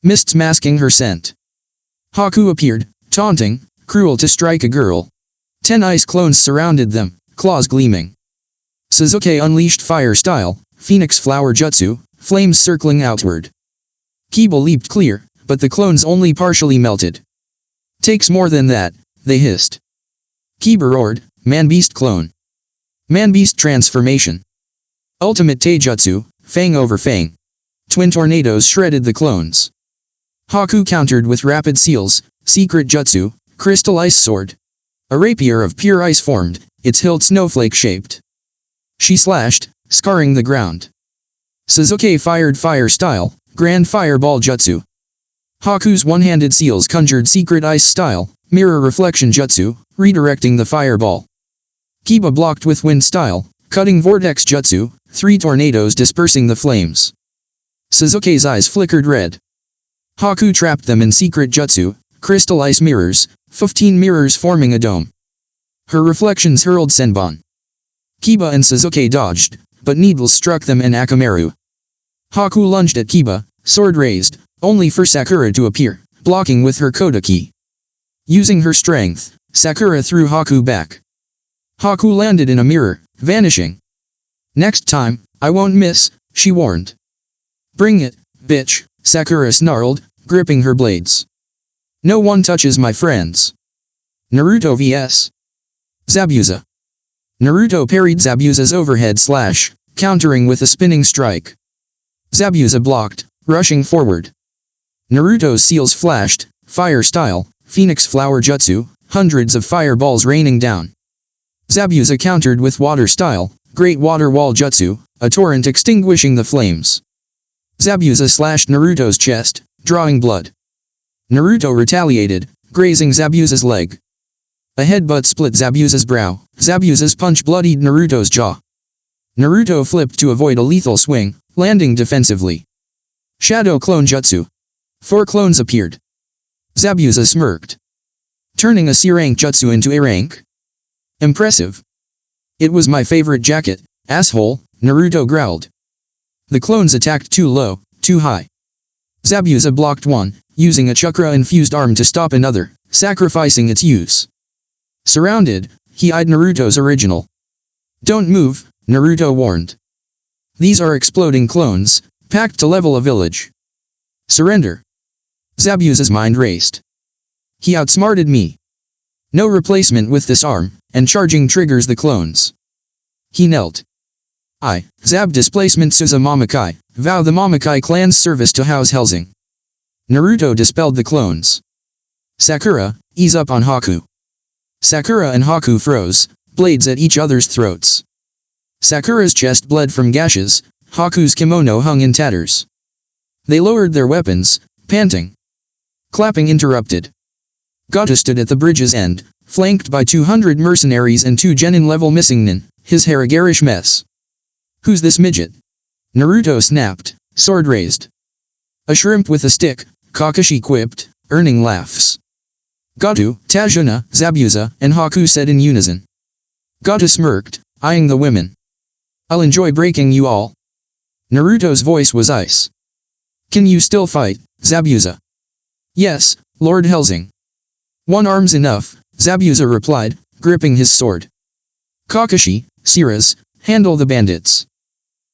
Mists masking her scent. Haku appeared, taunting, cruel to strike a girl. 10 ice clones surrounded them, claws gleaming. Sasuke unleashed fire style, Phoenix Flower Jutsu, flames circling outward. Kiba leaped clear, but the clones only partially melted. Takes more than that, they hissed. Kiba roared, Man-Beast clone. Man-Beast transformation. Ultimate Taijutsu, Fang over Fang. Twin tornadoes shredded the clones. Haku countered with rapid seals, secret jutsu, crystal ice sword. A rapier of pure ice formed, its hilt snowflake-shaped. She slashed, scarring the ground. Sasuke fired fire style, grand fireball jutsu. Haku's one-handed seals conjured secret ice style, mirror reflection jutsu, redirecting the fireball. Kiba blocked with wind style, cutting vortex jutsu, 3 tornadoes dispersing the flames. Sasuke's eyes flickered red. Haku trapped them in secret jutsu, crystal ice mirrors, 15 mirrors forming a dome. Her reflections hurled senbon. Kiba and Sasuke dodged, but needles struck them in Akamaru. Haku lunged at Kiba, sword raised, only for Sakura to appear, blocking with her Kodaki. Using her strength, Sakura threw Haku back. Haku landed in a mirror, vanishing. Next time, I won't miss, she warned. Bring it, bitch, Sakura snarled, gripping her blades. No one touches my friends. Naruto vs. Zabuza. Naruto parried Zabuza's overhead slash, countering with a spinning strike. Zabuza blocked, rushing forward. Naruto's seals flashed, fire style, Phoenix Flower Jutsu, hundreds of fireballs raining down. Zabuza countered with water style, Great Water Wall Jutsu, a torrent extinguishing the flames. Zabuza slashed Naruto's chest, drawing blood. Naruto retaliated, grazing Zabuza's leg. A headbutt split Zabuza's brow. Zabuza's punch bloodied Naruto's jaw. Naruto flipped to avoid a lethal swing, landing defensively. Shadow Clone Jutsu. 4 clones appeared. Zabuza smirked. Turning a C-rank jutsu into A rank? Impressive. It was my favorite jacket, asshole, Naruto growled. The clones attacked too low, too high. Zabuza blocked one, using a chakra-infused arm to stop another, sacrificing its use. Surrounded, he eyed Naruto's original. Don't move, Naruto warned. These are exploding clones, packed to level a village. Surrender. Zabuza's mind raced. He outsmarted me. No replacement with this arm, and charging triggers the clones. He knelt. I, Zab displacement Suza Mamakai, vow the Mamakai clan's service to house Hellsing. Naruto dispelled the clones. Sakura, ease up on Haku. Sakura and Haku froze, blades at each other's throats. Sakura's chest bled from gashes, Haku's kimono hung in tatters. They lowered their weapons, panting. Clapping interrupted. Gato stood at the bridge's end, flanked by 200 mercenaries and 2 genin-level missing nin, his hair a garish mess. Who's this midget? Naruto snapped, sword raised. A shrimp with a stick, Kakashi quipped, earning laughs. Gato, Tajuna, Zabuza, and Haku said in unison. Gato smirked, eyeing the women. I'll enjoy breaking you all. Naruto's voice was ice. Can you still fight, Zabuza? Yes, Lord Hellsing. One arm's enough, Zabuza replied, gripping his sword. Kakashi, Siras, handle the bandits.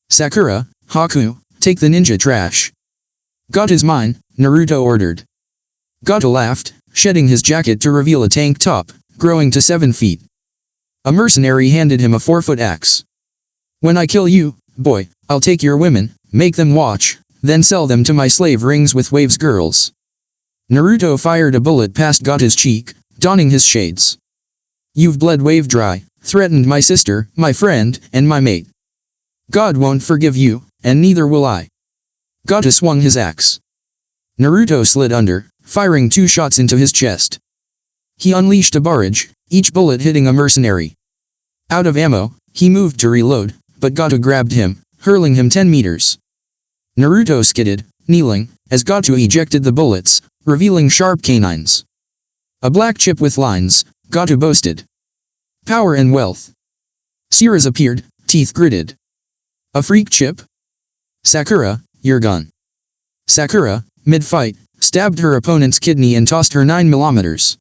Sakura, Haku, take the ninja trash. Gato's mine, Naruto ordered. Gato laughed, shedding his jacket to reveal a tank top, growing to 7 feet. A mercenary handed him a 4-foot axe. When I kill you, boy, I'll take your women, make them watch, then sell them to my slave rings with waves girls. Naruto fired a bullet past Gato's cheek, donning his shades. You've bled wave dry, threatened my sister, my friend, and my mate. God won't forgive you, and neither will I. Gato swung his axe. Naruto slid under, firing 2 shots into his chest. He unleashed a barrage, each bullet hitting a mercenary. Out of ammo, he moved to reload, but Gato grabbed him, hurling him 10 meters. Naruto skidded, kneeling, as Gato ejected the bullets, revealing sharp canines. A black chip with lines, Gato boasted. Power and wealth. Siras appeared, teeth gritted. A freak chip? Sakura, your gun. Sakura, mid-fight, stabbed her opponent's kidney and tossed her 9 millimeters.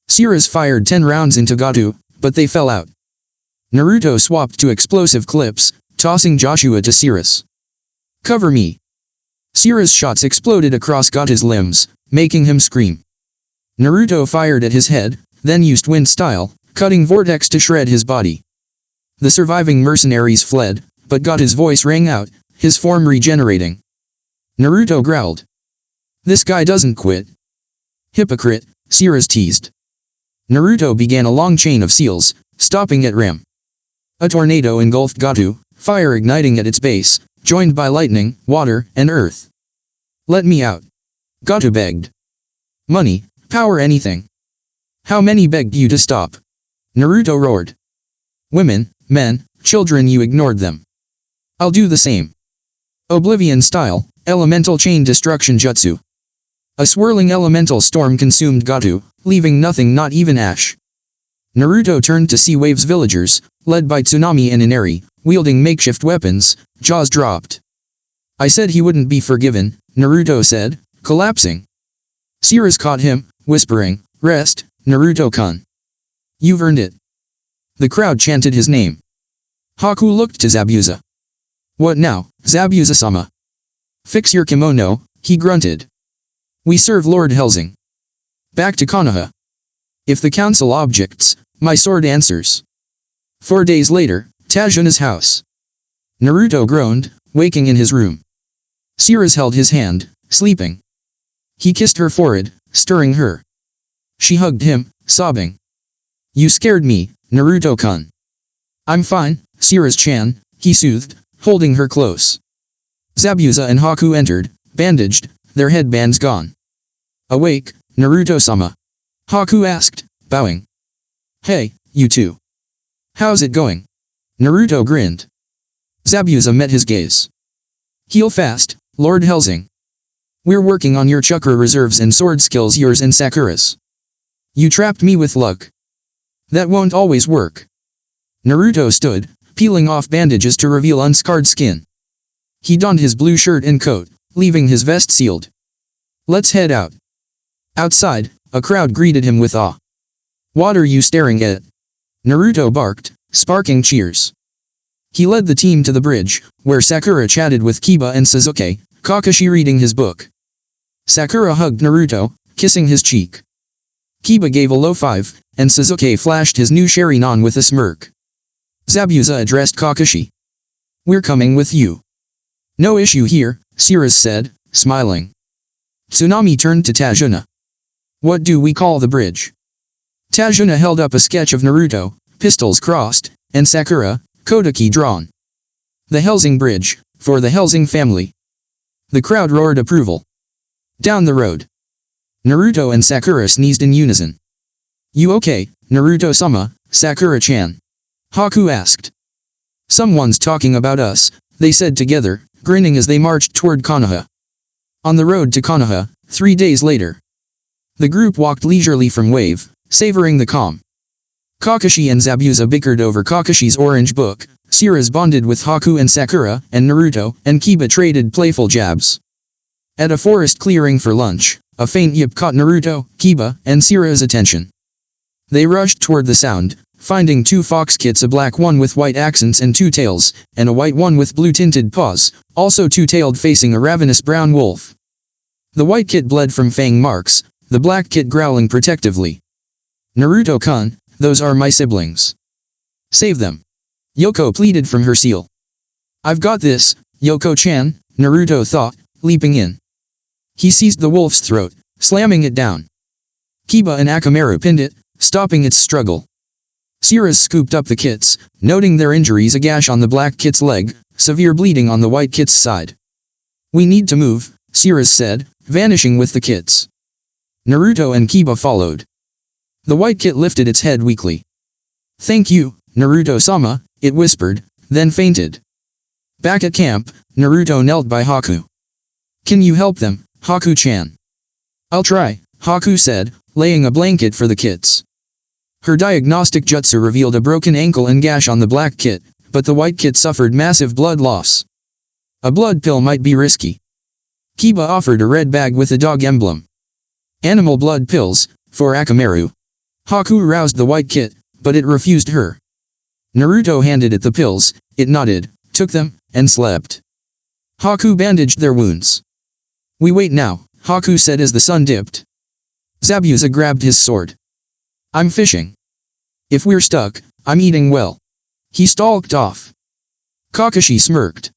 Siras fired 10 rounds into Gato, but they fell out. Naruto swapped to explosive clips, tossing Joshua to Siras. Cover me. Siras' shots exploded across Gato's limbs, making him scream. Naruto fired at his head, then used wind style, cutting vortex to shred his body. The surviving mercenaries fled, but Gato's voice rang out, his form regenerating. Naruto growled. This guy doesn't quit. Hypocrite, Siras teased. Naruto began a long chain of seals, stopping at Ram. A tornado engulfed Gato, fire igniting at its base, joined by lightning, water, and earth. Let me out. Gato begged. Money, power, anything. How many begged you to stop? Naruto roared. Women, men, children, you ignored them. I'll do the same. Oblivion style, elemental chain destruction jutsu. A swirling elemental storm consumed Gato, leaving nothing, not even ash. Naruto turned to see Wave's villagers, led by Tsunami and Inari, wielding makeshift weapons, jaws dropped. I said he wouldn't be forgiven, Naruto said, collapsing. Siras caught him, whispering, rest, Naruto-kun. You've earned it. The crowd chanted his name. Haku looked to Zabuza. What now, Zabuza-sama? Fix your kimono, he grunted. We serve Lord Hellsing. Back to Konoha. If the council objects, my sword answers. 4 days later, Tajuna's house. Naruto groaned, waking in his room. Siras held his hand, sleeping. He kissed her forehead, stirring her. She hugged him, sobbing. You scared me, Naruto-kun. I'm fine, Siras-chan, he soothed, holding her close. Zabuza and Haku entered, bandaged, their headbands gone. Awake, Naruto-sama? Haku asked, bowing. Hey, you two. How's it going? Naruto grinned. Zabuza met his gaze. Heal fast, Lord Hellsing. We're working on your chakra reserves and sword skills, yours and Sakura's. You trapped me with luck. That won't always work. Naruto stood, peeling off bandages to reveal unscarred skin. He donned his blue shirt and coat, leaving his vest sealed. Let's head out. Outside, a crowd greeted him with awe. What are you staring at? Naruto barked, sparking cheers. He led the team to the bridge, where Sakura chatted with Kiba and Sasuke, Kakashi reading his book. Sakura hugged Naruto, kissing his cheek. Kiba gave a low five, and Sasuke flashed his new Sharingan with a smirk. Zabuza addressed Kakashi. We're coming with you. No issue here, Sirius said, smiling. Tsunami turned to Tajuna. What do we call the bridge? Tajuna held up a sketch of Naruto, pistols crossed, and Sakura, Kodaki drawn. The Hellsing Bridge, for the Hellsing family. The crowd roared approval. Down the road. Naruto and Sakura sneezed in unison. You okay, Naruto-sama, Sakura-chan? Haku asked. Someone's talking about us, they said together, grinning as they marched toward Konoha. On the road to Konoha, 3 days later. The group walked leisurely from Wave, savoring the calm. Kakashi and Zabuza bickered over Kakashi's orange book, Sirius bonded with Haku and Sakura, and Naruto and Kiba traded playful jabs. At a forest clearing for lunch, a faint yip caught Naruto, Kiba, and Sirius' attention. They rushed toward the sound, finding 2 fox kits, a black one with white accents and 2 tails, and a white one with blue-tinted paws, also 2-tailed facing a ravenous brown wolf. The white kit bled from fang marks, the black kit growling protectively. Naruto-kun, those are my siblings. Save them. Yoko pleaded from her seal. I've got this, Yoko-chan, Naruto thought, leaping in. He seized the wolf's throat, slamming it down. Kiba and Akamaru pinned it, stopping its struggle. Sirius scooped up the kits, noting their injuries: a gash on the black kit's leg, severe bleeding on the white kit's side. We need to move, Sirius said, vanishing with the kits. Naruto and Kiba followed. The white kit lifted its head weakly. Thank you, Naruto-sama, it whispered, then fainted. Back at camp, Naruto knelt by Haku. Can you help them, Haku-chan? I'll try, Haku said, laying a blanket for the kits. Her diagnostic jutsu revealed a broken ankle and gash on the black kit, but the white kit suffered massive blood loss. A blood pill might be risky. Kiba offered a red bag with a dog emblem. Animal blood pills, for Akamaru. Haku roused the white kit, but it refused her. Naruto handed it the pills, it nodded, took them, and slept. Haku bandaged their wounds. We wait now, Haku said as the sun dipped. Zabuza grabbed his sword. I'm fishing. If we're stuck, I'm eating well. He stalked off. Kakashi smirked.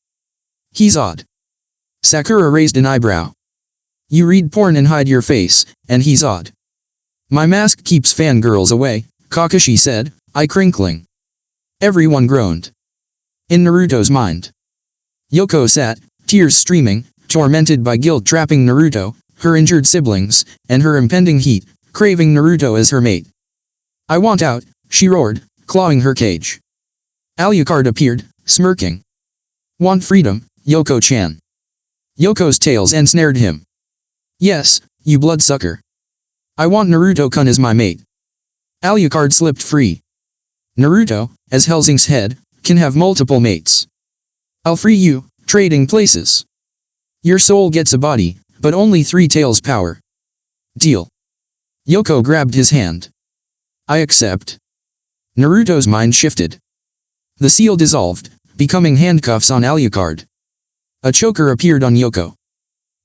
He's odd. Sakura raised an eyebrow. You read porn and hide your face, and he's odd. My mask keeps fangirls away, Kakashi said, eye crinkling. Everyone groaned. In Naruto's mind. Yoko sat, tears streaming, tormented by guilt trapping Naruto, her injured siblings, and her impending heat, craving Naruto as her mate. I want out, she roared, clawing her cage. Alucard appeared, smirking. Want freedom, Yoko-chan. Yoko's tails ensnared him. Yes, you bloodsucker. I want Naruto-kun as my mate. Alucard slipped free. Naruto, as Hellsing's head, can have multiple mates. I'll free you, trading places. Your soul gets a body, but only 3 tails power. Deal. Yoko grabbed his hand. I accept. Naruto's mind shifted. The seal dissolved, becoming handcuffs on Alucard. A choker appeared on Yoko.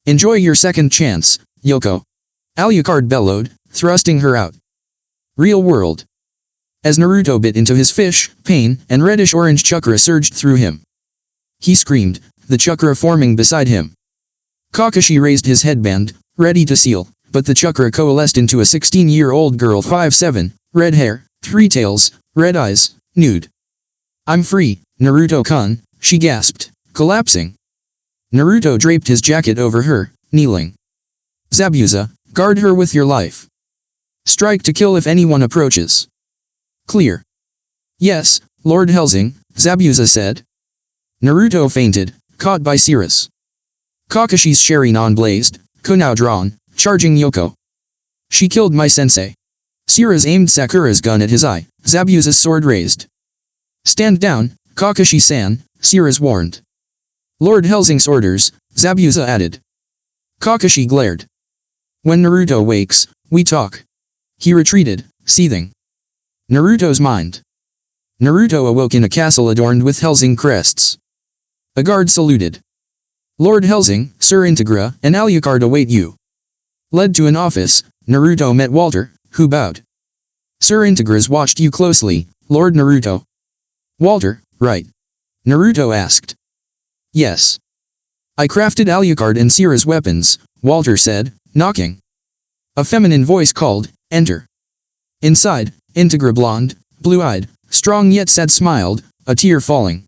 Enjoy your second chance, Yoko. Alucard bellowed, thrusting her out. Real world. As Naruto bit into his fish, pain and reddish-orange chakra surged through him. He screamed, the chakra forming beside him. Kakashi raised his headband, ready to seal, but the chakra coalesced into a 16-year-old girl 5'7", red hair, 3 tails, red eyes, nude. I'm free, Naruto-kun, she gasped, collapsing. Naruto draped his jacket over her, kneeling. Zabuza, guard her with your life. Strike to kill if anyone approaches. Clear. Yes, Lord Hellsing, Zabuza said. Naruto fainted, caught by Cirrus. Kakashi's Sharingan blazed, kunai drawn, charging Yoko. She killed my sensei. Cirrus aimed Sakura's gun at his eye, Zabuza's sword raised. Stand down, Kakashi-san, Cirrus warned. Lord Hellsing's orders, Zabuza added. Kakashi glared. When Naruto wakes, we talk. He retreated, seething. Naruto's mind. Naruto awoke in a castle adorned with Hellsing crests. A guard saluted. Lord Hellsing, Sir Integra, and ALUCARD await you. Led to an office, Naruto met Walter, who bowed. Sir Integras watched you closely, Lord Naruto. Walter, right? Naruto asked. Yes. I crafted ALUCARD and Cirrus weapons, Walter said, knocking. A feminine voice called, enter. Inside, Integra blonde, blue-eyed, strong yet sad smiled, a tear falling.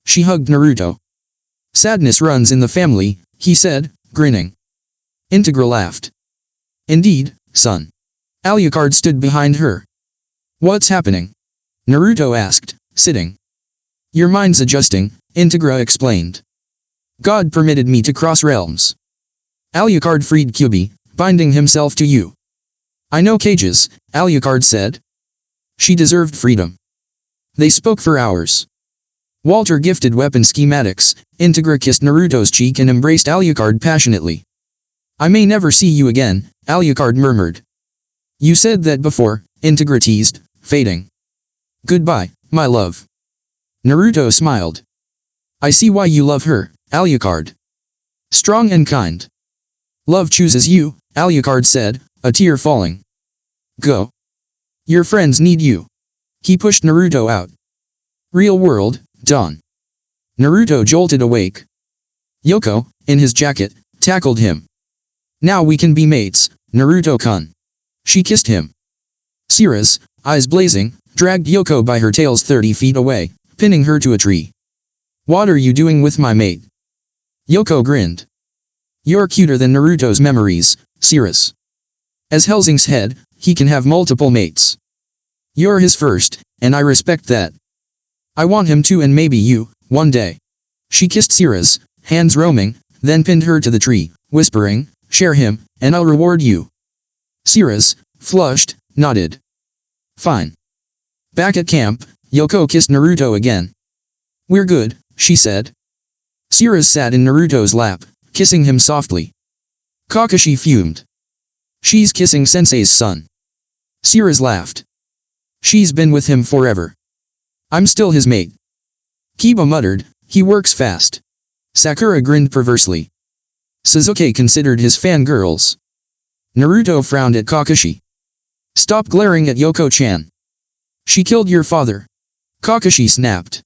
She hugged Naruto. Sadness runs in the family, he said, grinning. Integra laughed. Indeed, son. ALUCARD stood behind her. What's happening? Naruto asked, sitting. Your mind's adjusting, Integra explained. God permitted me to cross realms. ALUCARD freed Kyubi, binding himself to you. I know cages, ALUCARD said. She deserved freedom. They spoke for hours. Walter gifted weapon schematics, Integra kissed Naruto's cheek and embraced ALUCARD passionately. I may never see you again, ALUCARD murmured. You said that before, Integra teased, fading. Goodbye, my love. Naruto smiled. I see why you love her, ALUCARD. Strong and kind. Love chooses you, ALUCARD said, a tear falling. Go. Your friends need you. He pushed Naruto out. Real world, dawn. Naruto jolted awake. Yoko, in his jacket, tackled him. Now we can be mates, Naruto-kun. She kissed him. Cirrus, eyes blazing, dragged Yoko by her tails 30 feet away, pinning her to a tree. What are you doing with my mate? Yoko grinned. You're cuter than Naruto's memories, Cirrus. As Hellsing's head, he can have multiple mates. You're his first, and I respect that. I want him too and maybe you, one day. She kissed Cirrus, hands roaming, then pinned her to the tree, whispering, share him, and I'll reward you. Cirrus, flushed, nodded. Fine. Back at camp, Yoko kissed Naruto again. We're good, she said. Cirrus sat in Naruto's lap, kissing him softly. Kakashi fumed. She's kissing Sensei's son. Cirrus laughed. She's been with him forever. I'm still his mate. Kiba muttered, he works fast. Sakura grinned perversely. Sasuke considered his fangirls. Naruto frowned at Kakashi. Stop glaring at Yoko-chan. She killed your father. Kakashi snapped.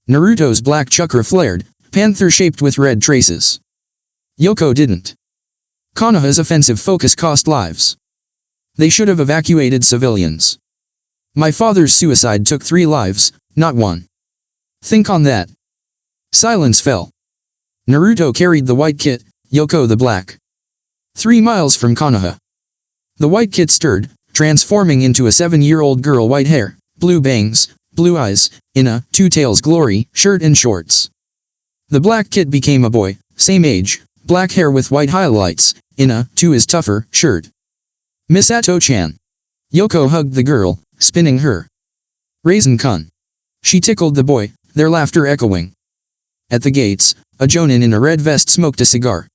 Naruto's black chakra flared, panther-shaped with red traces. Yoko didn't. Konoha's offensive focus cost lives. They should have evacuated civilians. My father's suicide took 3 lives, not 1. Think on that. Silence fell. Naruto carried the white kit, Yoko the black. 3 miles from Konoha. The white kit stirred, transforming into a 7-year-old girl, white hair, blue bangs, blue eyes, in a two-tails glory shirt and shorts. The black kit became a boy, same age, black hair with white highlights, in a two is tougher shirt. Misato-chan. Yoko hugged the girl, spinning her. Raisin-kun. She tickled the boy, their laughter echoing. At the gates, a jonin in a red vest smoked a cigar.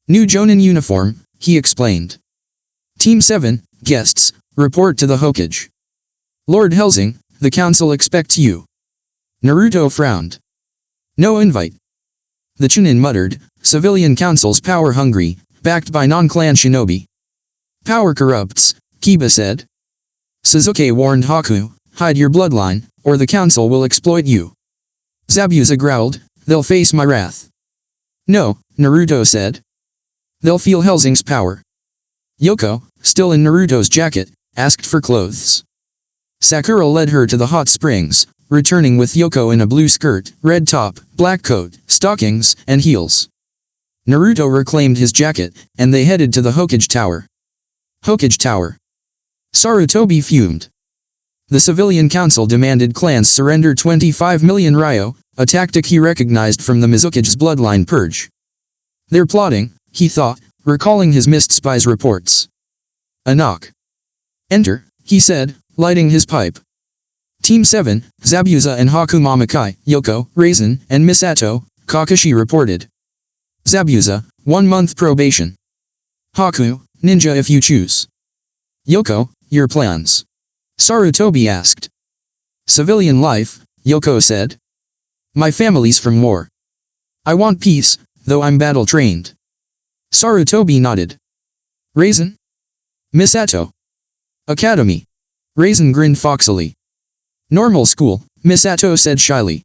New jonin uniform, he explained. Team 7, guests, report to the Hokage. Lord Hellsing, the council expects you. Naruto frowned. No invite. The Chunin muttered, civilian council's power hungry, backed by non-clan shinobi. Power corrupts, Kiba said. Sasuke warned Haku, hide your bloodline, or the council will exploit you. Zabuza growled, they'll face my wrath. No, Naruto said. They'll feel Hellsing's power. Yoko, still in Naruto's jacket, asked for clothes. Sakura led her to the hot springs, returning with Yoko in a blue skirt, red top, black coat, stockings, and heels. Naruto reclaimed his jacket, and they headed to the Hokage Tower. Hokage Tower. Sarutobi fumed. The civilian council demanded clans surrender 25 million ryo, a tactic he recognized from the Mizuki's bloodline purge. They're plotting, he thought, recalling his missed spies reports. A knock. Enter, he said, lighting his pipe. Team 7, Zabuza and Haku Mamakai, Yoko, Raisin, and Misato, Kakashi reported. Zabuza, 1 month probation. Haku, ninja if you choose. Yoko, your plans? Sarutobi asked. Civilian life, Yoko said. My family's from war. I want peace, though I'm battle-trained. Sarutobi nodded. Raisin? Misato. Academy. Raisin grinned foxily. Normal school, Misato said shyly.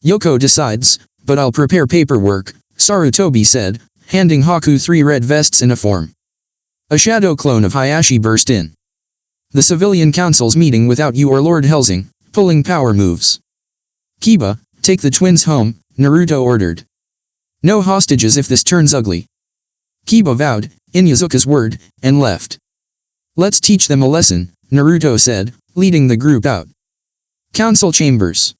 Yoko decides, but I'll prepare paperwork, Sarutobi said, handing Haku 3 red vests in a form. A shadow clone of Hayashi burst in. The civilian council's meeting without you or Lord Hellsing, pulling power moves. Kiba, take the twins home, Naruto ordered. No hostages if this turns ugly. Kiba vowed, in Yazuka's word, and left. Let's teach them a lesson, Naruto said, leading the group out. Council chambers.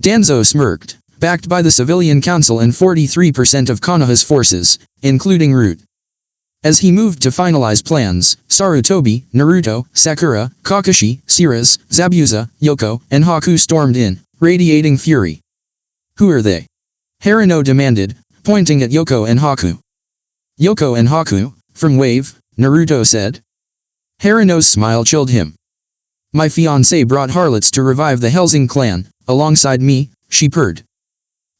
Danzo smirked, backed by the civilian council and 43% of Konoha's forces, including Root. As he moved to finalize plans, Sarutobi, Naruto, Sakura, Kakashi, Siras, Zabuza, Yoko, and Haku stormed in, radiating fury. Who are they? Harino demanded, pointing at Yoko and Haku. Yoko and Haku, from Wave, Naruto said. Harino's smile chilled him. My fiancé brought harlots to revive the Hellsing clan, alongside me, she purred.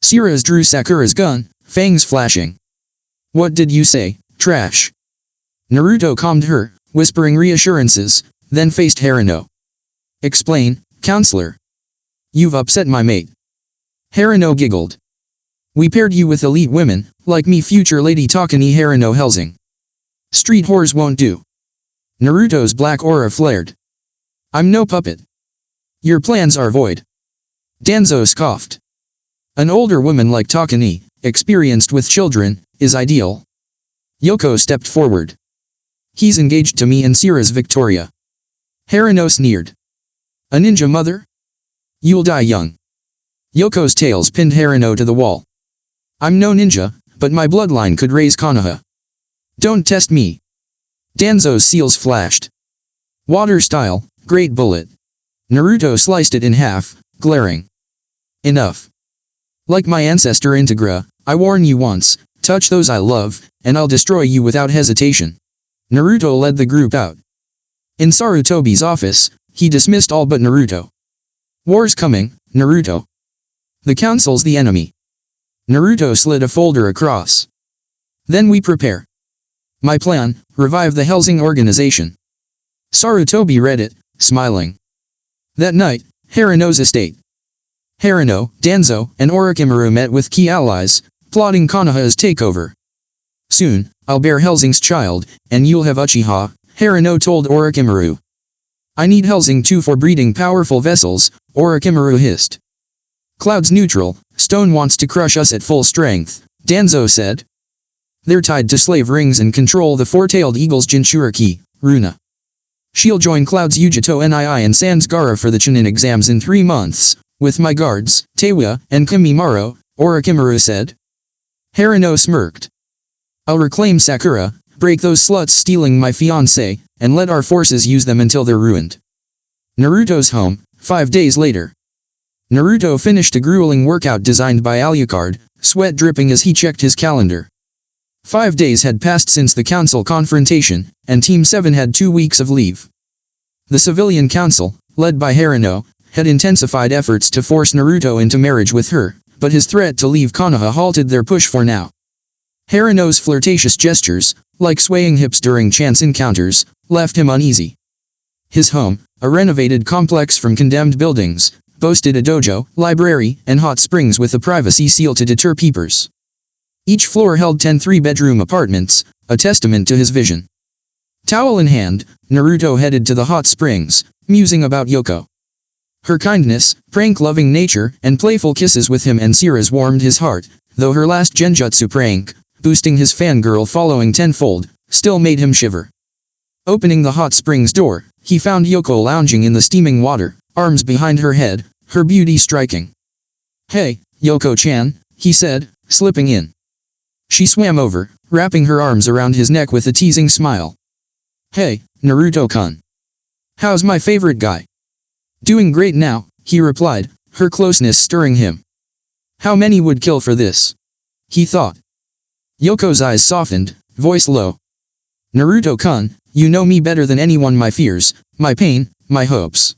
Siras drew Sakura's gun, fangs flashing. What did you say, trash? Naruto calmed her, whispering reassurances, then faced Harino. Explain, counselor. You've upset my mate. Harino giggled. We paired you with elite women, like me future Lady Takani Harino Hellsing. Street whores won't do. Naruto's black aura flared. I'm no puppet. Your plans are void. Danzo scoffed. An older woman like Takani, experienced with children, is ideal. Yoko stepped forward. He's engaged to me and Sira's Victoria. Harino sneered. A ninja mother? You'll die young. Yoko's tails pinned Harino to the wall. I'm no ninja, but my bloodline could raise Konoha. Don't test me. Danzo's seals flashed. Water style, great bullet. Naruto sliced it in half, glaring. Enough. Like my ancestor Integra, I warn you once, touch those I love, and I'll destroy you without hesitation. Naruto led the group out. In Sarutobi's office, he dismissed all but Naruto. War's coming, Naruto. The council's the enemy. Naruto slid a folder across. Then we prepare. My plan, revive the Hellsing organization. Sarutobi read it, smiling. That night, Harino's estate. Harino, Danzo, and Orochimaru met with key allies, plotting Konoha's takeover. Soon, I'll bear Hellsing's child, and you'll have Uchiha, Harino told Orochimaru. I need Hellsing too for breeding powerful vessels, Orochimaru hissed. Cloud's neutral, Stone wants to crush us at full strength, Danzo said. They're tied to slave rings and control the four-tailed eagle's Jinchuriki, Runa. She'll join Cloud's Ujito Nii and Sans Gaara for the Chunin exams in 3 months, with my guards, Tewa, and Kimimaro, Orochimaru said. Harino smirked. I'll reclaim Sakura, break those sluts stealing my fiancé, and let our forces use them until they're ruined. Naruto's home, 5 days later. Naruto finished a grueling workout designed by ALUCARD, sweat dripping as he checked his calendar. 5 days had passed since the council confrontation, and Team 7 had 2 weeks of leave. The civilian council, led by Harino, had intensified efforts to force Naruto into marriage with her, but his threat to leave Konoha halted their push for now. Harino's flirtatious gestures, like swaying hips during chance encounters, left him uneasy. His home, a renovated complex from condemned buildings, boasted a dojo, library, and hot springs with a privacy seal to deter peepers. Each floor held 10 three-bedroom apartments, a testament to his vision. Towel in hand, Naruto headed to the hot springs, musing about Yoko. Her kindness, prank-loving nature, and playful kisses with him and Sira's warmed his heart, though her last genjutsu prank, boosting his fangirl following tenfold, still made him shiver. Opening the hot springs door, he found Yoko lounging in the steaming water, arms behind her head, her beauty striking. "Hey, Yoko-chan," he said, slipping in. She swam over, wrapping her arms around his neck with a teasing smile. "Hey, Naruto-kun. How's my favorite guy?" "Doing great now," he replied, her closeness stirring him. "How many would kill for this?" he thought. Yoko's eyes softened, voice low. "Naruto-kun, you know me better than anyone, my fears, my pain, my hopes.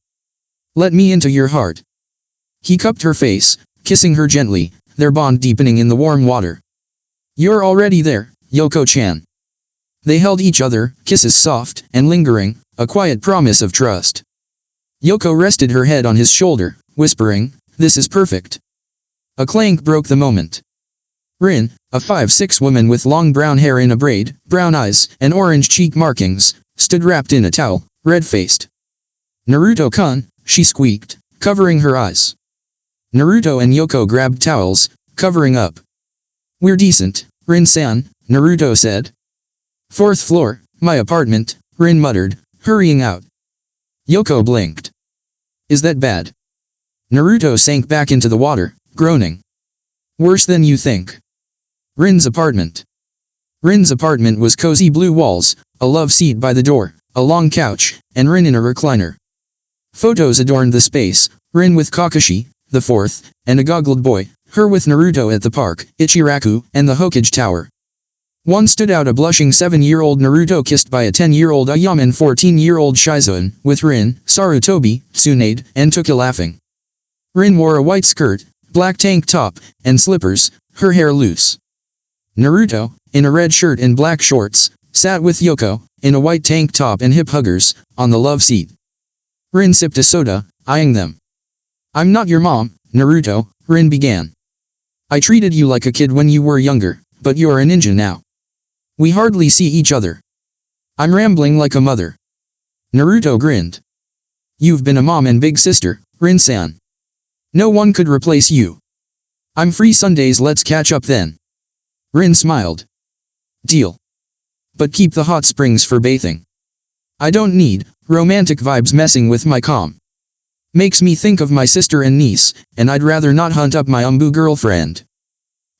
Let me into your heart." He cupped her face, kissing her gently, their bond deepening in the warm water. "You're already there, Yoko-chan." They held each other, kisses soft and lingering, a quiet promise of trust. Yoko rested her head on his shoulder, whispering, "This is perfect." A clank broke the moment. Rin, a 5'6" woman with long brown hair in a braid, brown eyes, and orange cheek markings, stood wrapped in a towel, red-faced. "Naruto-kun," she squeaked, covering her eyes. Naruto and Yoko grabbed towels, covering up. "We're decent, Rin-san," Naruto said. "4th floor, my apartment," Rin muttered, hurrying out. Yoko blinked. "Is that bad?" Naruto sank back into the water, groaning. "Worse than you think." Rin's apartment. Rin's apartment was cozy blue walls, a love seat by the door, a long couch, and Rin in a recliner. Photos adorned the space, Rin with Kakashi, the 4th, and a goggled boy, her with Naruto at the park, Ichiraku, and the Hokage Tower. One stood out, a blushing 7-year-old Naruto kissed by a 10-year-old Ayame and 14-year-old Shizoan, with Rin, Sarutobi, Tsunade, and Toki laughing. Rin wore a white skirt, black tank top, and slippers, her hair loose. Naruto, in a red shirt and black shorts, sat with Yoko, in a white tank top and hip huggers, on the love seat. Rin sipped a soda, eyeing them. "I'm not your mom, Naruto," Rin began. "I treated you like a kid when you were younger, but you're a ninja now. We hardly see each other. I'm rambling like a mother." Naruto grinned. "You've been a mom and big sister, Rin-san. No one could replace you. I'm free Sundays, let's catch up then." Rin smiled. "Deal. But keep the hot springs for bathing. I don't need romantic vibes messing with my calm. Makes me think of my sister and niece, and I'd rather not hunt up my umbu girlfriend."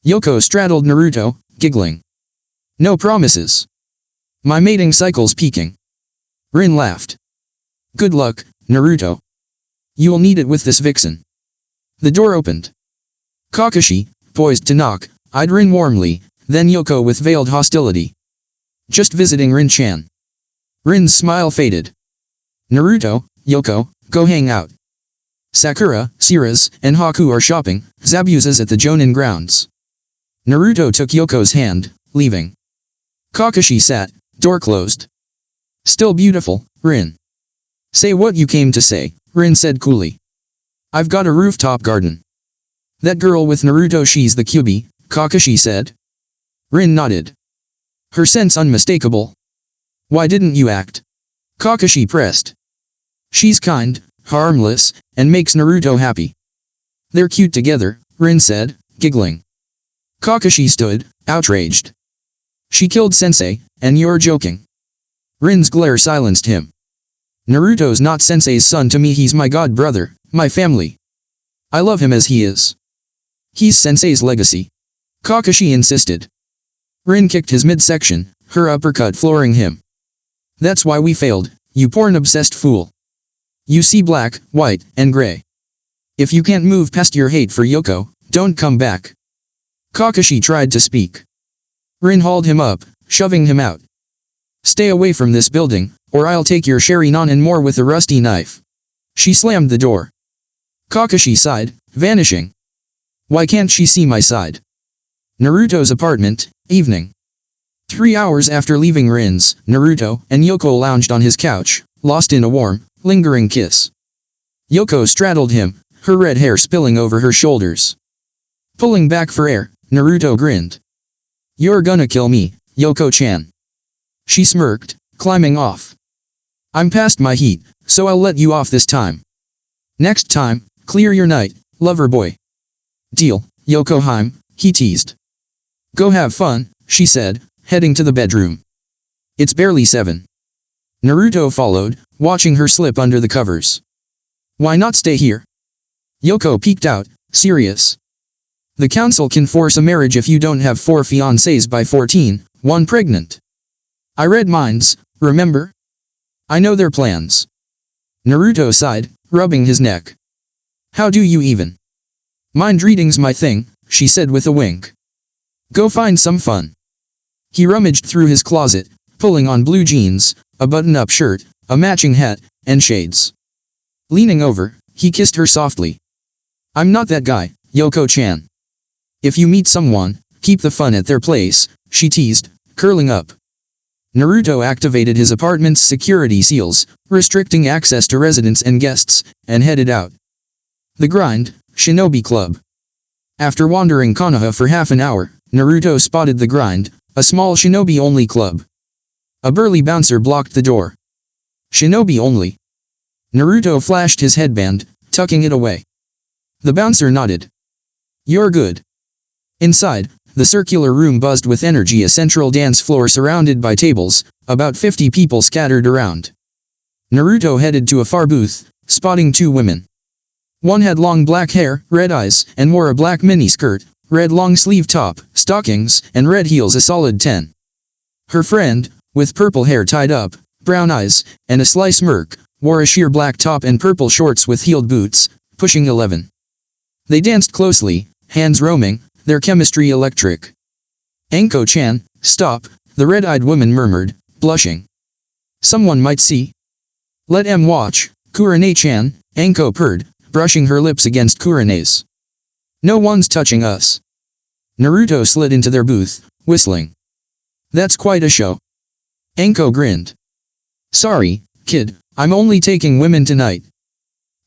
Yoko straddled Naruto, giggling. "No promises. My mating cycle's peaking." Rin laughed. "Good luck, Naruto. You'll need it with this vixen." The door opened. Kakashi, poised to knock, eyed Rin warmly, then Yoko with veiled hostility. "Just visiting Rin-chan." Rin's smile faded. "Naruto, Yoko, go hang out. Sakura, Sira's, and Haku are shopping, Zabuza's at the Jonin grounds." Naruto took Yoko's hand, leaving. Kakashi sat, door closed. "Still beautiful, Rin." "Say what you came to say," Rin said coolly. "I've got a rooftop garden." "That girl with Naruto, she's the Kyuubi," Kakashi said. Rin nodded. "Her sense unmistakable." "Why didn't you act?" Kakashi pressed. "She's kind, harmless, and makes Naruto happy." "They're cute together," Rin said, giggling. Kakashi stood, outraged. "She killed Sensei, and you're joking." Rin's glare silenced him. "Naruto's not Sensei's son to me, he's my god brother, my family. I love him as he is. He's Sensei's legacy." Kakashi insisted. Rin kicked his midsection, her uppercut flooring him. "That's why we failed, you porn-obsessed fool. You see black, white, and gray. If you can't move past your hate for Yoko, don't come back." Kakashi tried to speak. Rin hauled him up, shoving him out. "Stay away from this building, or I'll take your Sharingan and more with a rusty knife." She slammed the door. Kakashi sighed, vanishing. "Why can't she see my side?" Naruto's apartment, evening. 3 hours after leaving Rin's, Naruto and Yoko lounged on his couch, lost in a warm, lingering kiss. Yoko straddled him, her red hair spilling over her shoulders. Pulling back for air, Naruto grinned. "You're gonna kill me, Yoko-chan." She smirked, climbing off. I'm past my heat, so I'll let you off this time. Next time, clear your night, lover boy. Deal, Yoko, he teased. Go have fun, she said, heading to the bedroom. It's barely 7. Naruto followed, watching her slip under the covers. Why not stay here? Yoko peeked out, serious. The council can force a marriage if you don't have 4 fiancés by 14, 1 pregnant. I read minds, remember? I know their plans. Naruto sighed, rubbing his neck. How do you even? Mind reading's my thing, she said with a wink. Go find some fun. He rummaged through his closet, pulling on blue jeans, a button-up shirt, a matching hat, and shades. Leaning over, he kissed her softly. I'm not that guy, Yoko-chan. If you meet someone, keep the fun at their place, she teased, curling up. Naruto activated his apartment's security seals, restricting access to residents and guests, and headed out. The Grind, Shinobi Club. After wandering Konoha for half an hour, Naruto spotted the Grind, a small shinobi-only club. A burly bouncer blocked the door. Shinobi only. Naruto flashed his headband, tucking it away. The bouncer nodded. You're good. Inside, the circular room buzzed with energy, a central dance floor surrounded by tables, about 50 people scattered around. Naruto headed to a far booth, spotting 2 women. One had long black hair, red eyes, and wore a black mini-skirt, red long-sleeve top, stockings, and red heels, a solid 10. Her friend, with purple hair tied up, brown eyes, and a sly smirk, wore a sheer black top and purple shorts with heeled boots, pushing 11. They danced closely, hands roaming, their chemistry electric. Anko-chan, stop, the red-eyed woman murmured, blushing. Someone might see. Let em watch, Kurane-chan, Anko purred, brushing her lips against Kurane's. No one's touching us. Naruto slid into their booth, whistling. That's quite a show. Anko grinned. Sorry, kid, I'm only taking women tonight.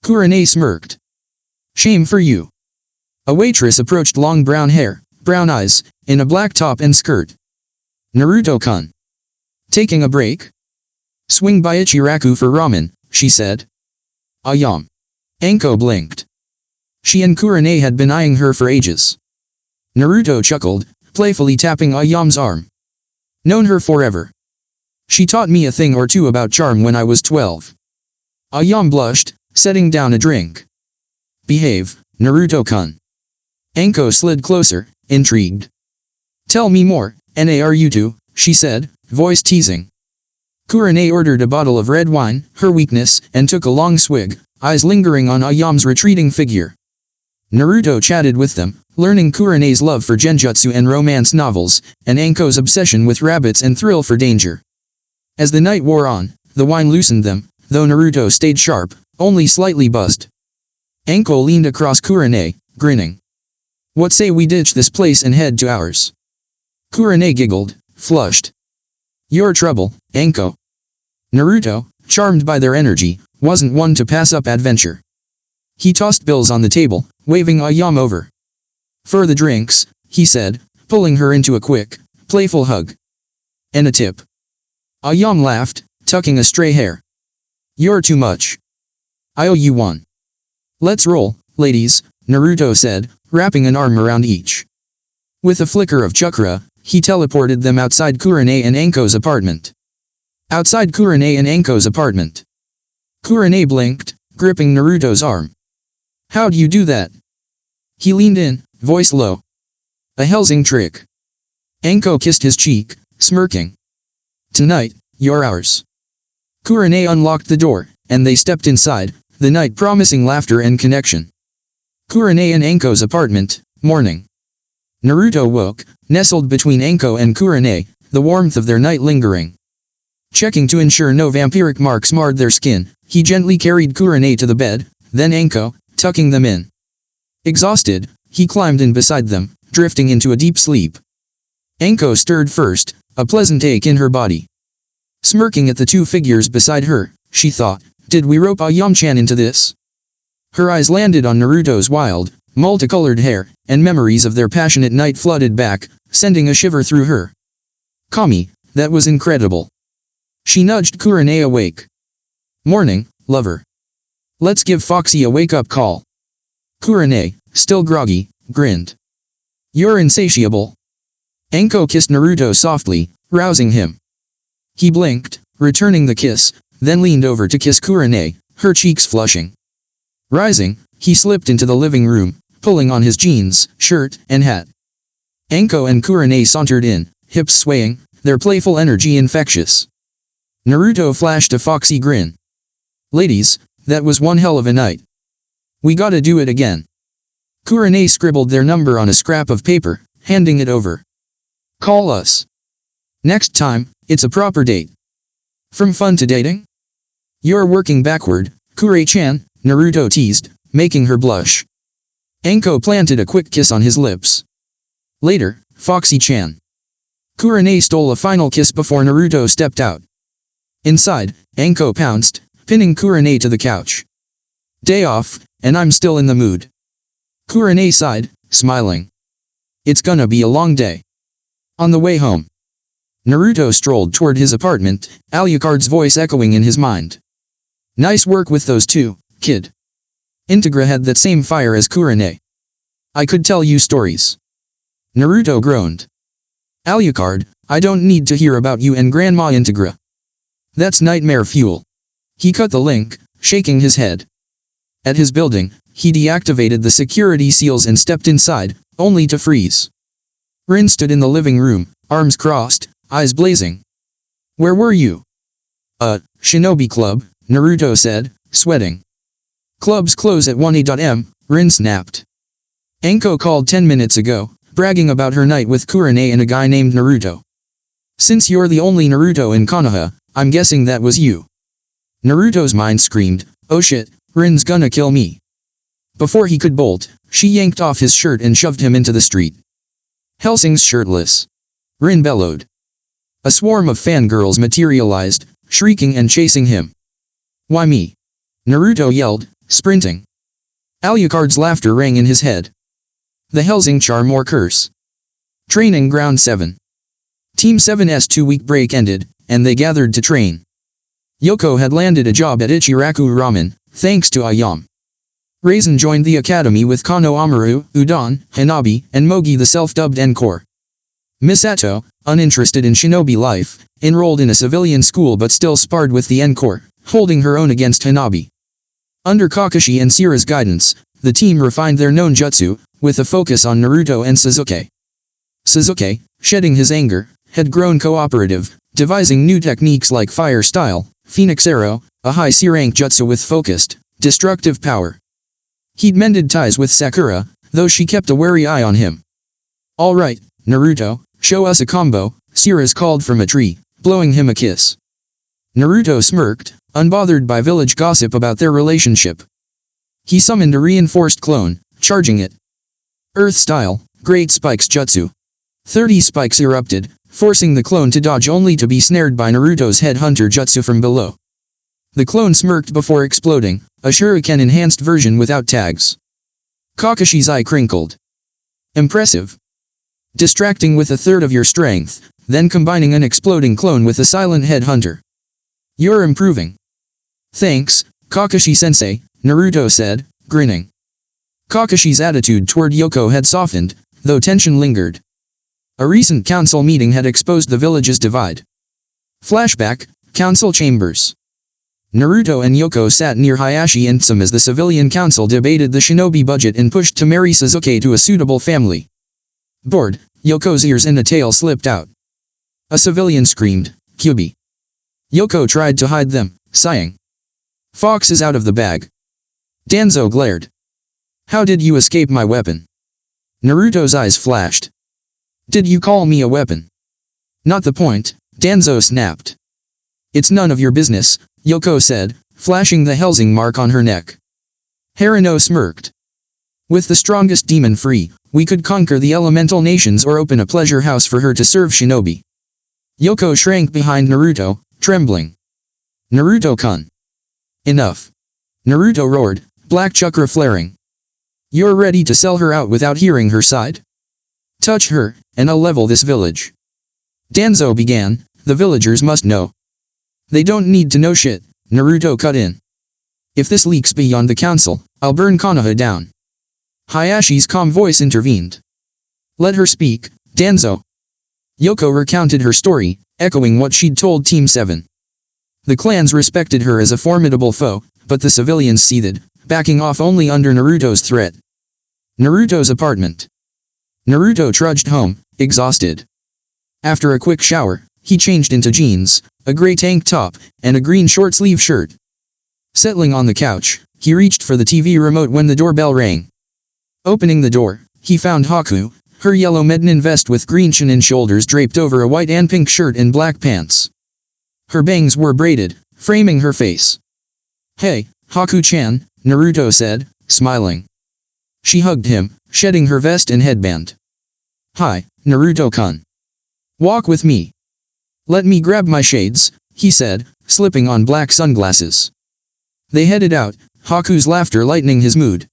Kurane smirked. Shame for you. A waitress approached, long brown hair, brown eyes, in a black top and skirt. Naruto-kun. Taking a break? Swing by Ichiraku for ramen, she said. Ayam. Anko blinked. She and Kurane had been eyeing her for ages. Naruto chuckled, playfully tapping Ayam's arm. Known her forever. She taught me a thing or two about charm when I was 12. Ayam blushed, setting down a drink. Behave, Naruto-kun. Anko slid closer, intrigued. Tell me more, Naruto, she said, voice teasing. Kurane ordered a bottle of red wine, her weakness, and took a long swig, eyes lingering on Ayam's retreating figure. Naruto chatted with them, learning Kurane's love for genjutsu and romance novels, and Anko's obsession with rabbits and thrill for danger. As the night wore on, the wine loosened them, though Naruto stayed sharp, only slightly buzzed. Anko leaned across Kurane, grinning. What say we ditch this place and head to ours? Kurane giggled, flushed. Your trouble, Anko. Naruto, charmed by their energy, wasn't one to pass up adventure. He tossed bills on the table, waving Ayam over. For the drinks, he said, pulling her into a quick, playful hug. And a tip. Ayam laughed, tucking a stray hair. You're too much. I owe you one. Let's roll, ladies, Naruto said, wrapping an arm around each. With a flicker of chakra, he teleported them outside Kurane and Anko's apartment. Outside Kurane and Anko's apartment. Kurane blinked, gripping Naruto's arm. How'd you do that? He leaned in, voice low. A Hellsing trick. Anko kissed his cheek, smirking. Tonight, you're ours. Kurane unlocked the door, and they stepped inside, the night promising laughter and connection. Kurane and Anko's apartment, morning. Naruto woke, nestled between Anko and Kurane, the warmth of their night lingering. Checking to ensure no vampiric marks marred their skin, he gently carried Kurane to the bed, then Anko, tucking them in. Exhausted, he climbed in beside them, drifting into a deep sleep. Anko stirred first, a pleasant ache in her body. Smirking at the 2 figures beside her, she thought, did we rope Ayam-chan into this? Her eyes landed on Naruto's wild, multicolored hair, and memories of their passionate night flooded back, sending a shiver through her. Kami, that was incredible. She nudged Kurane awake. Morning, lover. Let's give Foxy a wake-up call. Kurane, still groggy, grinned. You're insatiable. Anko kissed Naruto softly, rousing him. He blinked, returning the kiss, then leaned over to kiss Kurane, her cheeks flushing. Rising, he slipped into the living room, pulling on his jeans, shirt, and hat. Anko and Kurane sauntered in, hips swaying, their playful energy infectious. Naruto flashed a foxy grin. Ladies, that was one hell of a night. We gotta do it again. Kurane scribbled their number on a scrap of paper, handing it over. Call us. Next time, it's a proper date. From fun to dating? You're working backward, Kure-chan, Naruto teased, making her blush. Anko planted a quick kiss on his lips. Later, Foxy-chan. Kurane stole a final kiss before Naruto stepped out. Inside, Anko pounced, pinning Kurane to the couch. Day off, and I'm still in the mood. Kurane sighed, smiling. It's gonna be a long day. On the way home, Naruto strolled toward his apartment, Alucard's voice echoing in his mind. Nice work with those two, kid. Integra had that same fire as Kurane. I could tell you stories. Naruto groaned. Alucard, I don't need to hear about you and Grandma Integra. That's nightmare fuel. He cut the link, shaking his head. At his building, he deactivated the security seals and stepped inside, only to freeze. Rin stood in the living room, arms crossed, eyes blazing. Where were you? Shinobi Club, Naruto said, sweating. Clubs close at 1 a.m., Rin snapped. Anko called 10 minutes ago, bragging about her night with Kurane and a guy named Naruto. Since you're the only Naruto in Konoha, I'm guessing that was you. Naruto's mind screamed, oh shit, Rin's gonna kill me. Before he could bolt, she yanked off his shirt and shoved him into the street. Hellsing's shirtless. Rin bellowed. A swarm of fangirls materialized, shrieking and chasing him. Why me? Naruto yelled, sprinting. Alucard's laughter rang in his head. The Hellsing charm or curse. Training Ground 7. Team 7's 2-week break ended, and they gathered to train. Yoko had landed a job at Ichiraku Ramen, thanks to Ayam. Raisin joined the academy with Kano Amaru, Udon, Hanabi, and Mogi the self-dubbed Encore. Misato, uninterested in shinobi life, enrolled in a civilian school but still sparred with the Encore, holding her own against Hanabi. Under Kakashi and Sira's guidance, the team refined their known jutsu, with a focus on Naruto and Sasuke. Sasuke, shedding his anger, had grown cooperative, devising new techniques like Fire Style, Phoenix Arrow, a high C-rank jutsu with focused, destructive power. He'd mended ties with Sakura, though she kept a wary eye on him. Alright, Naruto, show us a combo, Sira's called from a tree, blowing him a kiss. Naruto smirked, unbothered by village gossip about their relationship. He summoned a reinforced clone, charging it. Earth Style, Great Spikes Jutsu. 30 spikes erupted, forcing the clone to dodge only to be snared by Naruto's headhunter jutsu from below. The clone smirked before exploding, a shuriken-enhanced version without tags. Kakashi's eye crinkled. Impressive. Distracting with a third of your strength, then combining an exploding clone with a silent headhunter. You're improving. Thanks, Kakashi-sensei, Naruto said, grinning. Kakashi's attitude toward Yoko had softened, though tension lingered. A recent council meeting had exposed the village's divide. Flashback, council chambers. Naruto and Yoko sat near Hayashi and Tsum as the civilian council debated the shinobi budget and pushed to marry Sasuke to a suitable family. Bored, Yoko's ears and a tail slipped out. A civilian screamed, Kyubi. Yoko tried to hide them, sighing. Fox is out of the bag. Danzo glared. How did you escape my weapon? Naruto's eyes flashed. Did you call me a weapon? Not the point, Danzo snapped. It's none of your business, Yoko said, flashing the Hellsing mark on her neck. Harano smirked. With the strongest demon free, we could conquer the elemental nations or open a pleasure house for her to serve shinobi. Yoko shrank behind Naruto, trembling. Naruto-kun. Enough. Naruto roared, black chakra flaring. You're ready to sell her out without hearing her side? Touch her, and I'll level this village. Danzo began, the villagers must know. They don't need to know shit, Naruto cut in. If this leaks beyond the council, I'll burn Konoha down. Hayashi's calm voice intervened. Let her speak, Danzo. Yoko recounted her story, echoing what she'd told Team 7. The clans respected her as a formidable foe, but the civilians seethed, backing off only under Naruto's threat. Naruto's apartment. Naruto trudged home, exhausted. After a quick shower, he changed into jeans, a gray tank top, and a green short-sleeve shirt. Settling on the couch, he reached for the TV remote when the doorbell rang. Opening the door, he found Haku, her yellow Mednin vest with green Chunin shoulders draped over a white and pink shirt and black pants. Her bangs were braided, framing her face. Hey, Haku-chan, Naruto said, smiling. She hugged him, shedding her vest and headband. Hi, Naruto-kun. Walk with me. Let me grab my shades, he said, slipping on black sunglasses. They headed out, Haku's laughter lightening his mood.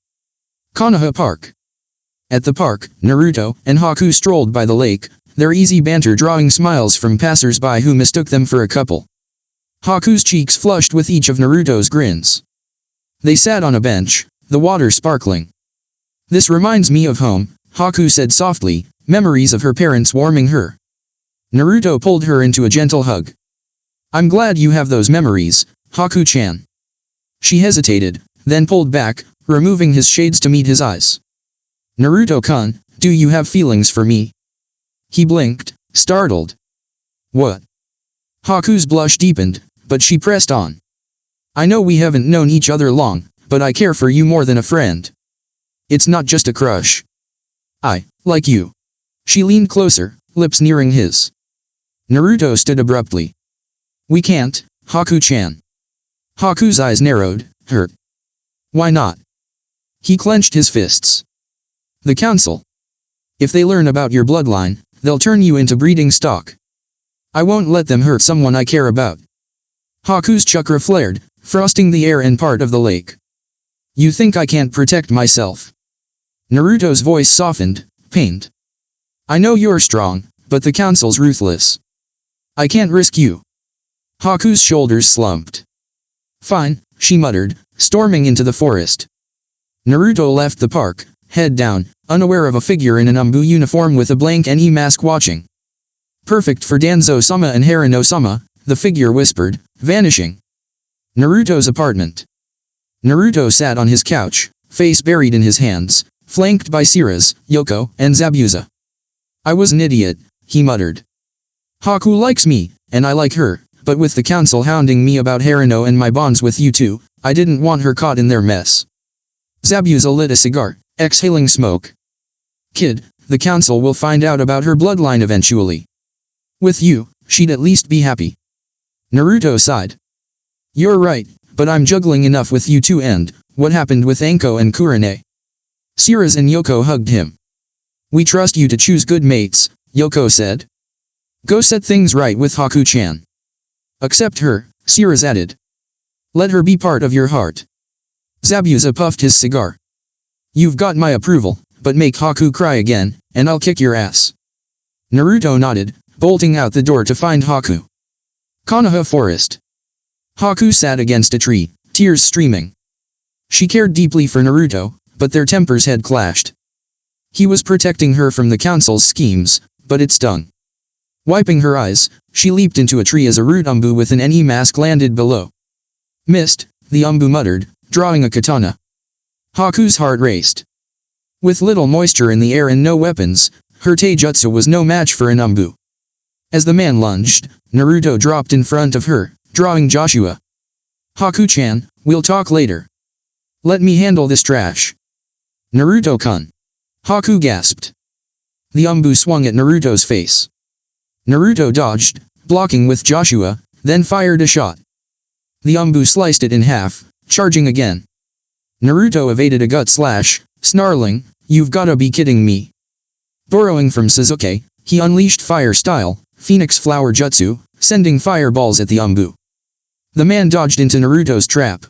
Konoha Park. At the park, Naruto and Haku strolled by the lake, their easy banter drawing smiles from passers-by who mistook them for a couple. Haku's cheeks flushed with each of Naruto's grins. They sat on a bench, the water sparkling. This reminds me of home, Haku said softly, memories of her parents warming her. Naruto pulled her into a gentle hug. I'm glad you have those memories, Haku-chan. She hesitated, then pulled back, removing his shades to meet his eyes. Naruto-kun, do you have feelings for me? He blinked, startled. What? Haku's blush deepened, but she pressed on. I know we haven't known each other long, but I care for you more than a friend. It's not just a crush. I like you. She leaned closer, lips nearing his. Naruto stood abruptly. We can't, Haku-chan. Haku's eyes narrowed, hurt. Why not? He clenched his fists. The council. If they learn about your bloodline, they'll turn you into breeding stock. I won't let them hurt someone I care about. Haku's chakra flared, frosting the air and part of the lake. You think I can't protect myself? Naruto's voice softened, pained. I know you're strong, but the council's ruthless. I can't risk you. Haku's shoulders slumped. Fine, she muttered, storming into the forest. Naruto left the park, head down, unaware of a figure in an umbu uniform with a blank NE mask watching. Perfect for Danzo-sama and Harino-sama, the figure whispered, vanishing. Naruto's apartment. Naruto sat on his couch, face buried in his hands, flanked by Sirus, Yoko, and Zabuza. I was an idiot, he muttered. Haku likes me, and I like her, but with the council hounding me about Harino and my bonds with you two, I didn't want her caught in their mess. Zabuza lit a cigar, exhaling smoke. Kid, the council will find out about her bloodline eventually. With you, she'd at least be happy. Naruto sighed. You're right, but I'm juggling enough with you two and, what happened with Anko and Kurane? Sirus and Yoko hugged him. We trust you to choose good mates, Yoko said. Go set things right with Haku-chan. Accept her, Sirus added. Let her be part of your heart. Zabuza puffed his cigar. You've got my approval, but make Haku cry again, and I'll kick your ass. Naruto nodded, bolting out the door to find Haku. Konoha Forest. Haku sat against a tree, tears streaming. She cared deeply for Naruto, but their tempers had clashed. He was protecting her from the council's schemes, but it stung. Wiping her eyes, she leaped into a tree as a root umbu with an NE mask landed below. Missed, the umbu muttered, drawing a katana. Haku's heart raced. With little moisture in the air and no weapons, her taijutsu was no match for an umbu. As the man lunged, Naruto dropped in front of her, drawing Joshua. Haku-chan, we'll talk later. Let me handle this trash. Naruto-kun. Haku gasped. The umbu swung at Naruto's face. Naruto dodged, blocking with Joshua, then fired a shot. The umbu sliced it in half, charging again. Naruto evaded a gut slash, snarling, "You've gotta be kidding me." Borrowing from Sasuke, he unleashed fire style, Phoenix Flower Jutsu, sending fireballs at the umbu. The man dodged into Naruto's trap.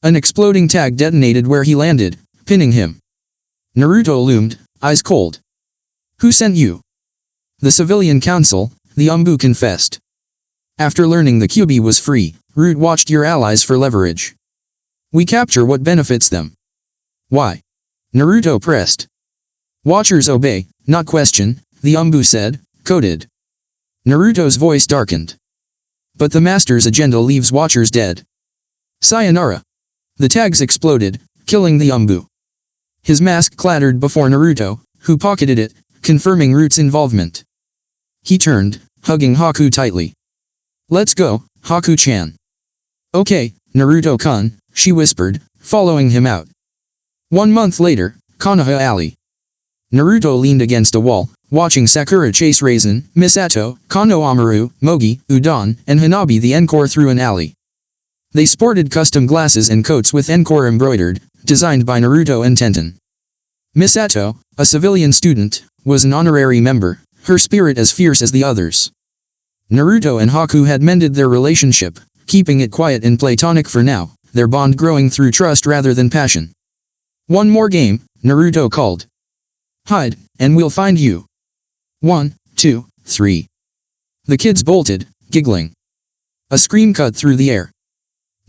An exploding tag detonated where he landed, pinning him. Naruto loomed, eyes cold. "Who sent you?" "The civilian council," the umbu confessed. After learning the Kyuubi was free, Root watched your allies for leverage. We capture what benefits them. Why? Naruto pressed. Watchers obey, not question, the Umbu said, coded. Naruto's voice darkened. But the master's agenda leaves watchers dead. Sayonara. The tags exploded, killing the Umbu. His mask clattered before Naruto, who pocketed it, confirming Root's involvement. He turned, hugging Haku tightly. Let's go, Haku-chan. Okay, Naruto-kun, she whispered, following him out. 1 month later, Konoha Alley. Naruto leaned against a wall, watching Sakura chase Raisin, Misato, Konohamaru, Mogi, Udon, and Hanabi the Encore through an alley. They sported custom glasses and coats with Encore embroidered, designed by Naruto and Tenten. Misato, a civilian student, was an honorary member, her spirit as fierce as the others. Naruto and Haku had mended their relationship, keeping it quiet and platonic for now, their bond growing through trust rather than passion. One more game, Naruto called. Hide, and we'll find you. 1, 2, 3. The kids bolted, giggling. A scream cut through the air.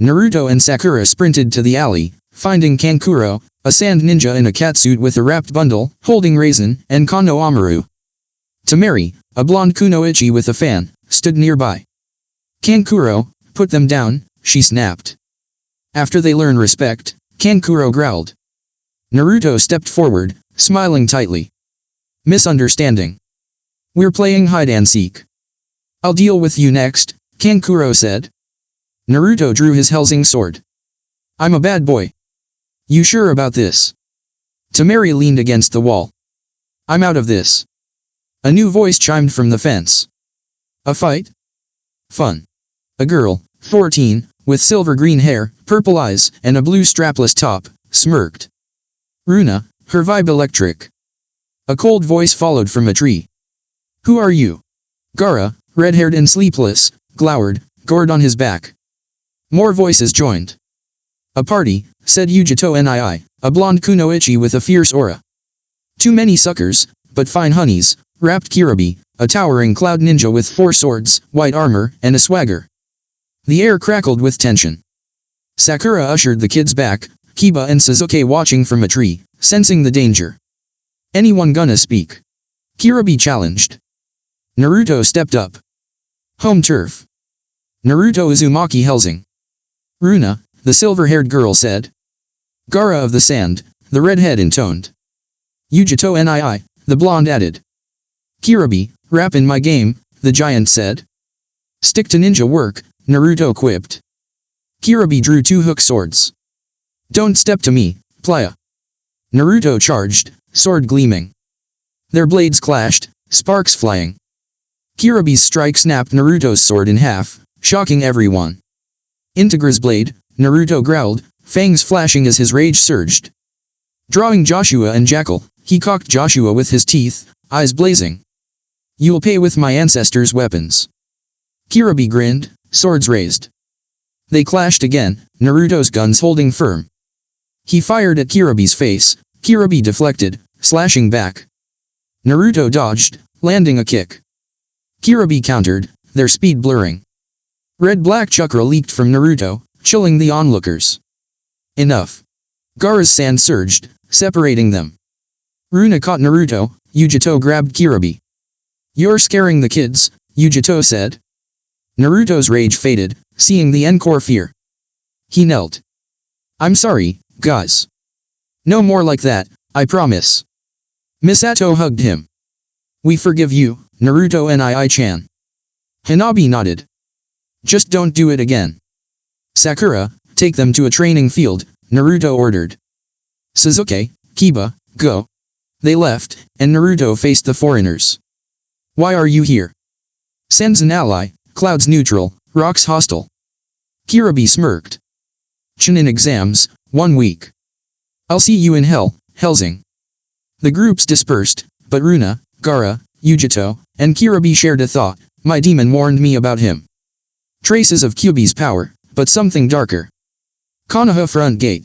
Naruto and Sakura sprinted to the alley, finding Kankuro, a sand ninja in a catsuit with a wrapped bundle, holding Raisin, and Konohamaru. Tamari, a blonde kunoichi with a fan, stood nearby. Kankuro, put them down, she snapped. After they learn respect, Kankuro growled. Naruto stepped forward, smiling tightly. Misunderstanding. We're playing hide-and-seek. I'll deal with you next, Kankuro said. Naruto drew his Hellsing sword. I'm a bad boy. You sure about this? Tamari leaned against the wall. I'm out of this. A new voice chimed from the fence. A fight? Fun. A girl, 14, with silver-green hair, purple eyes, and a blue strapless top, smirked. Runa, her vibe electric. A cold voice followed from a tree. Who are you? Gaara, red-haired and sleepless, glowered, gourd on his back. More voices joined. A party, said Yujito Nii, a blonde kunoichi with a fierce aura. Too many suckers, but fine honeys, rapped Kirabi, a towering cloud ninja with 4 swords, white armor, and a swagger. The air crackled with tension. Sakura ushered the kids back, Kiba and Sasuke watching from a tree, sensing the danger. Anyone gonna speak? Kirabi challenged. Naruto stepped up. Home turf. Naruto Uzumaki Hellsing. Runa, the silver-haired girl said. Gaara of the sand, the redhead intoned. Yujito Nii, the blonde added. Kirabi, rap in my game, the giant said. Stick to ninja work, Naruto quipped. Kirabi drew 2 hook swords. Don't step to me, playa. Naruto charged, sword gleaming. Their blades clashed, sparks flying. Kirabi's strike snapped Naruto's sword in half, shocking everyone. Integra's blade, Naruto growled, fangs flashing as his rage surged. Drawing Joshua and Jackal, he cocked Joshua with his teeth, eyes blazing. You'll pay with my ancestors' weapons. Kirabi grinned, swords raised. They clashed again, Naruto's guns holding firm. He fired at Kirabi's face, Kirabi deflected, slashing back. Naruto dodged, landing a kick. Kirabi countered, their speed blurring. Red-black chakra leaked from Naruto, chilling the onlookers. Enough. Gaara's sand surged, separating them. Runa caught Naruto, Yujito grabbed Kirabi. You're scaring the kids, Yujito said. Naruto's rage faded, seeing the encore fear. He knelt. I'm sorry, guys. No more like that, I promise. Misato hugged him. We forgive you, Naruto Nii-chan. Hanabi nodded. Just don't do it again. Sakura, take them to a training field, Naruto ordered. Sasuke, Kiba, go. They left, and Naruto faced the foreigners. Why are you here? Sen's an ally, Cloud's neutral, Rock's hostile. Kirabi smirked. Chunin exams, 1 week. I'll see you in hell, Hellsing. The groups dispersed, but Runa, Gaara, Yujito, and Kirabi shared a thought. My demon warned me about him. Traces of Kyuubi's power, but something darker. Konoha front gate.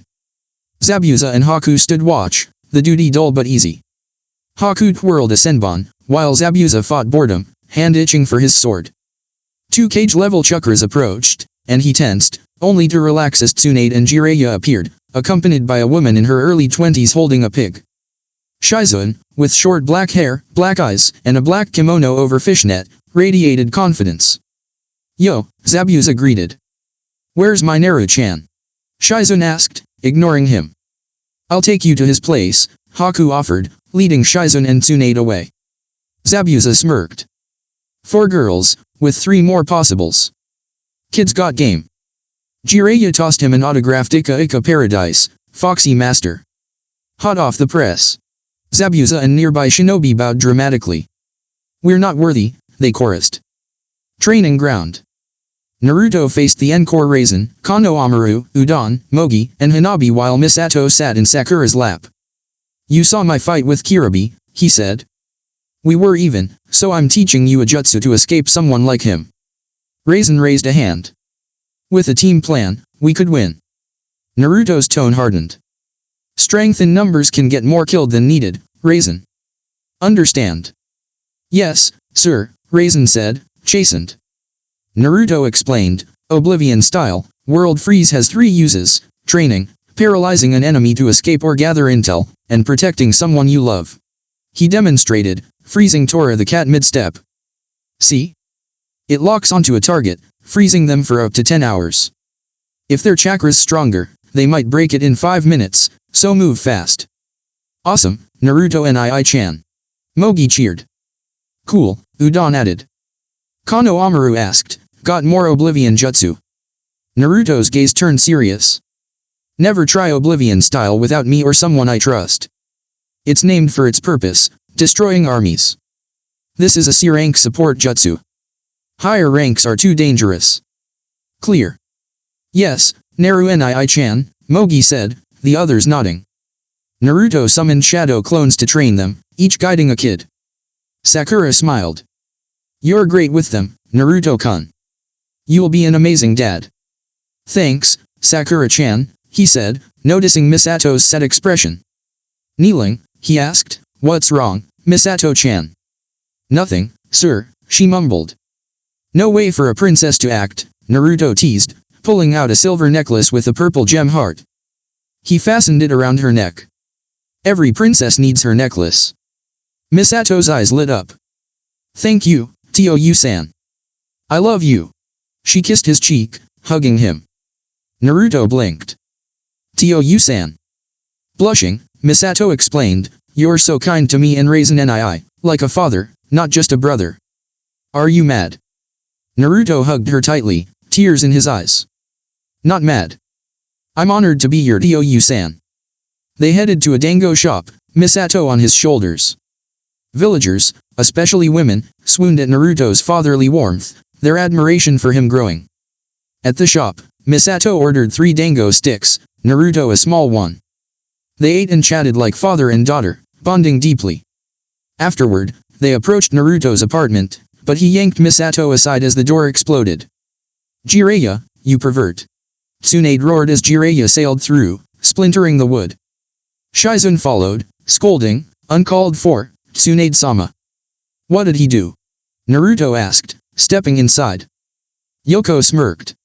Zabuza and Haku stood watch, the duty dull but easy. Haku twirled a senbon, while Zabuza fought boredom, hand itching for his sword. Two cage-level chakras approached, and he tensed, only to relax as Tsunade and Jiraiya appeared, accompanied by a woman in her early 20s holding a pig. Shizune, with short black hair, black eyes, and a black kimono over fishnet, radiated confidence. "Yo," Zabuza greeted. "Where's my Naru-chan?" Shizune asked, ignoring him. "I'll take you to his place," Haku offered, leading Shizune and Tsunade away. Zabuza smirked. 4 girls, with 3 more possibles. Kids got game. Jiraiya tossed him an autographed Ika Paradise, Foxy Master. Hot off the press. Zabuza and nearby shinobi bowed dramatically. "We're not worthy," they chorused. Training ground. Naruto faced the Encore Raisin, Konohamaru, Udon, Mogi, and Hanabi while Misato sat in Sakura's lap. "You saw my fight with Kirabi," he said. "We were even, so I'm teaching you a jutsu to escape someone like him." Raisin raised a hand. "With a team plan, we could win." Naruto's tone hardened. "Strength in numbers can get more killed than needed, Raisin. Understand?" "Yes, sir," Raisin said, chastened. Naruto explained, "Oblivion style, World Freeze has 3 uses: training, paralyzing an enemy to escape or gather intel, and protecting someone you love." He demonstrated, freezing Tora the cat mid-step. "See? It locks onto a target, freezing them for up to 10 hours. If their chakra's stronger, they might break it in 5 minutes, so move fast." "Awesome, Naruto and I-chan." Mogi cheered. "Cool," Udon added. Konohamaru asked, "Got more Oblivion jutsu?" Naruto's gaze turned serious. "Never try Oblivion style without me or someone I trust. It's named for its purpose, destroying armies. This is a C-rank support jutsu. Higher ranks are too dangerous." "Clear?" "Yes, Naru and I-chan," Mogi said, the others nodding. Naruto summoned shadow clones to train them, each guiding a kid. Sakura smiled. "You're great with them, Naruto-kun. You'll be an amazing dad." "Thanks, Sakura-chan," he said, noticing Misato's sad expression. Kneeling, he asked, "What's wrong, Misato-chan?" "Nothing, sir," she mumbled. "No way for a princess to act," Naruto teased, pulling out a silver necklace with a purple gem heart. He fastened it around her neck. "Every princess needs her necklace." Misato's eyes lit up. "Thank you, Tio-san. I love you." She kissed his cheek, hugging him. Naruto blinked. "Tio-san." Blushing, Misato explained, "You're so kind to me and Raisin nii, like a father, not just a brother." "Are you mad?" Naruto hugged her tightly, tears in his eyes. "Not mad. I'm honored to be your Tio-san." They headed to a dango shop, Misato on his shoulders. Villagers, especially women, swooned at Naruto's fatherly warmth, their admiration for him growing. At the shop, Misato ordered 3 dango sticks, Naruto a small one. They ate and chatted like father and daughter, bonding deeply. Afterward, they approached Naruto's apartment, but he yanked Misato aside as the door exploded. "Jiraiya, you pervert!" Tsunade roared as Jiraiya sailed through, splintering the wood. Shizune followed, scolding, "Uncalled for, Tsunade-sama." "What did he do?" Naruto asked, stepping inside. Yoko smirked.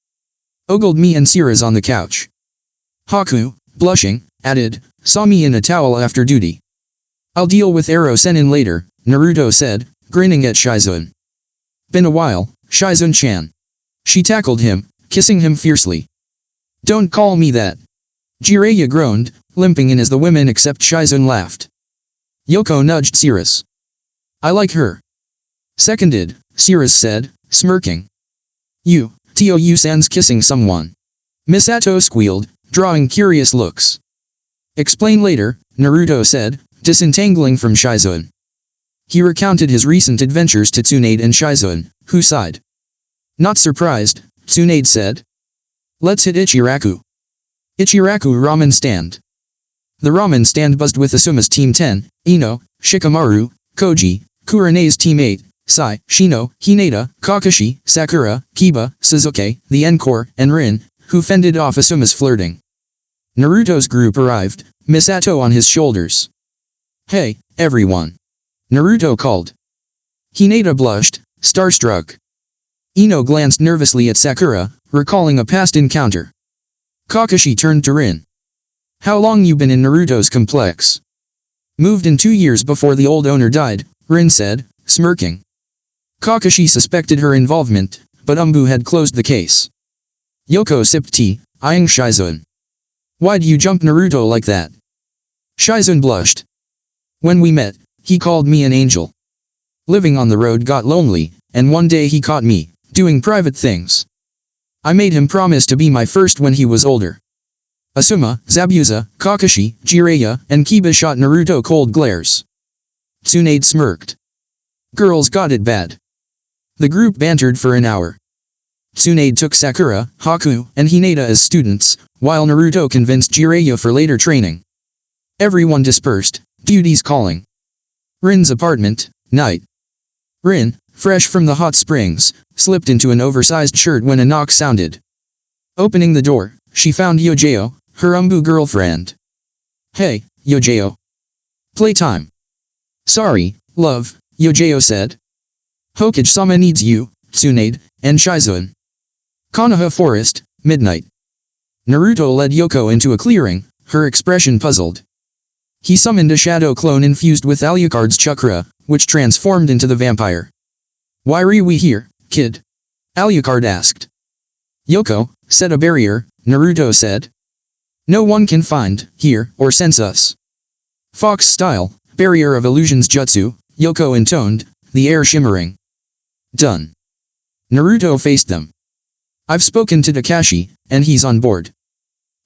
"Ogled me and Sira's on the couch." Haku, blushing, added, "Saw me in a towel after duty." "I'll deal with Ero Sennin later," Naruto said, grinning at Shizune. "Been a while, Shizune-chan." She tackled him, kissing him fiercely. "Don't call me that." Jiraiya groaned, limping in as the women except Shizune laughed. Yoko nudged Sirius. "I like her." "Seconded," Sirius said, smirking. "You, Tio-san's kissing someone." Misato squealed, drawing curious looks. "Explain later," Naruto said, disentangling from Shizune. He recounted his recent adventures to Tsunade and Shizune, who sighed. "Not surprised," Tsunade said. "Let's hit Ichiraku." Ichiraku ramen stand. The ramen stand buzzed with Asuma's Team 10, Ino, Shikamaru, Koji, Kurane's Team 8, Sai, Shino, Hinata, Kakashi, Sakura, Kiba, Sasuke, the Encore, and Rin, who fended off Asuma's flirting. Naruto's group arrived, Misato on his shoulders. "Hey, everyone!" Naruto called. Hinata blushed, starstruck. Ino glanced nervously at Sakura, recalling a past encounter. Kakashi turned to Rin. How long you been in Naruto's complex? Moved in 2 years before the old owner died, Rin said, smirking. Kakashi suspected her involvement, but Umbu had closed the case. Yoko sipped tea, eyeing Shizune. Why'd you jump Naruto like that? Shizune blushed. When we met, he called me an angel. Living on the road got lonely, and one day he caught me, doing private things. I made him promise to be my first when he was older. Asuma, Zabuza, Kakashi, Jiraiya, and Kiba shot Naruto cold glares. Tsunade smirked. Girls got it bad. The group bantered for an hour. Tsunade took Sakura, Haku, and Hinata as students, while Naruto convinced Jiraiya for later training. Everyone dispersed, duties calling. Rin's apartment, night. Rin, fresh from the hot springs, slipped into an oversized shirt when a knock sounded. Opening the door, she found Yojeo, her Umbu girlfriend. Hey, Yojeo. Playtime. Sorry, love, Yojeo said. Hokage-sama needs you, Tsunade, and Shizune. Konoha Forest, midnight. Naruto led Yoko into a clearing, her expression puzzled. He summoned a shadow clone infused with ALUCARD's chakra, which transformed into the vampire. Why are we here, kid? ALUCARD asked. Yoko, set a barrier, Naruto said. No one can find, hear, or sense us. Fox style, barrier of illusions jutsu, Yoko intoned, the air shimmering. Done. Naruto faced them. I've spoken to Kakashi, and he's on board.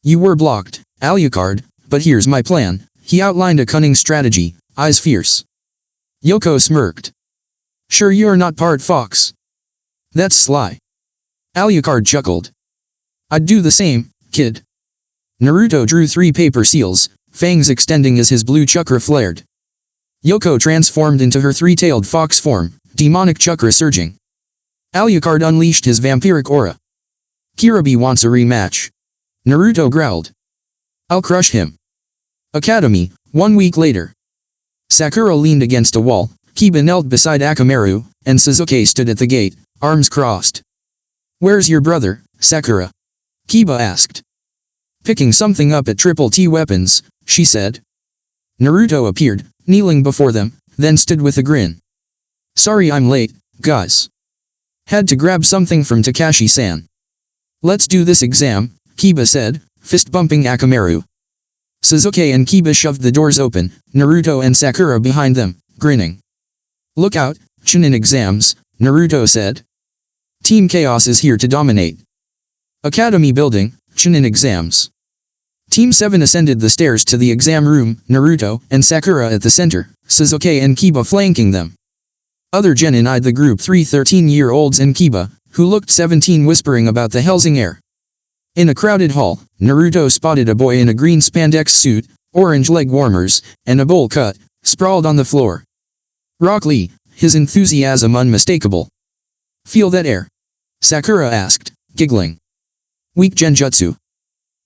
You were blocked, ALUCARD, but here's my plan, he outlined a cunning strategy, eyes fierce. Yoko smirked. Sure you're not part fox? That's sly. ALUCARD chuckled. I'd do the same, kid. Naruto drew 3 paper seals, fangs extending as his blue chakra flared. Yoko transformed into her 3-tailed fox form, demonic chakra surging. ALUCARD unleashed his vampiric aura. Kirabi wants a rematch. Naruto growled. I'll crush him. Academy, 1 week later. Sakura leaned against a wall, Kiba knelt beside Akamaru, and Sasuke stood at the gate, arms crossed. Where's your brother, Sakura? Kiba asked. Picking something up at Triple T Weapons, she said. Naruto appeared, kneeling before them, then stood with a grin. Sorry I'm late, guys. Had to grab something from Takashi-san. Let's do this exam, Kiba said, fist-bumping Akamaru. Sasuke and Kiba shoved the doors open, Naruto and Sakura behind them, grinning. Look out, Chunin exams, Naruto said. Team Chaos is here to dominate. Academy building, Chunin exams. Team 7 ascended the stairs to the exam room, Naruto and Sakura at the center, Sasuke and Kiba flanking them. Other genin eyed the group 3 13-year-olds and Kiba, who looked 17 whispering about the Hellsing heir. In a crowded hall, Naruto spotted a boy in a green spandex suit, orange leg warmers, and a bowl cut, sprawled on the floor. Rock Lee, his enthusiasm unmistakable. Feel that air? Sakura asked, giggling. Weak genjutsu.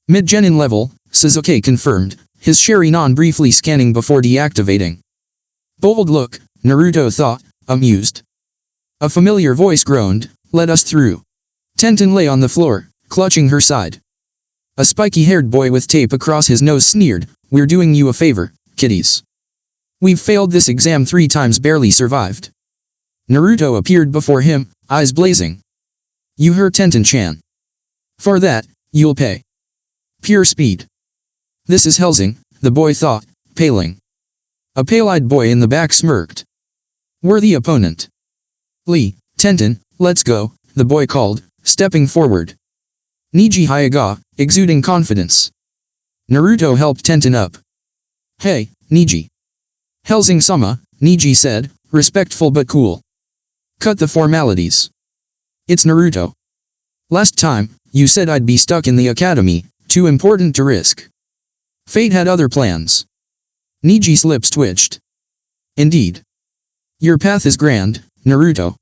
Mid-genin level, Sasuke confirmed, his Sharingan briefly scanning before deactivating. Bold look, Naruto thought, amused. A familiar voice groaned, let us through. Tenten lay on the floor, clutching her side. A spiky-haired boy with tape across his nose sneered, we're doing you a favor, kiddies. We've failed this exam 3 times, barely survived. Naruto appeared before him, eyes blazing. You hurt Tenten-chan. For that, you'll pay. Pure speed. This is Hellsing, the boy thought, paling. A pale-eyed boy in the back smirked. Worthy opponent. Lee, Tenten, let's go, the boy called, stepping forward. Niji Hyuga, exuding confidence. Naruto helped Tenten up. Hey, Niji. Hellsing-sama, Niji said, respectful but cool. Cut the formalities. It's Naruto. Last time, you said I'd be stuck in the academy, too important to risk. Fate had other plans. Niji's lips twitched. Indeed. Your path is grand, Naruto.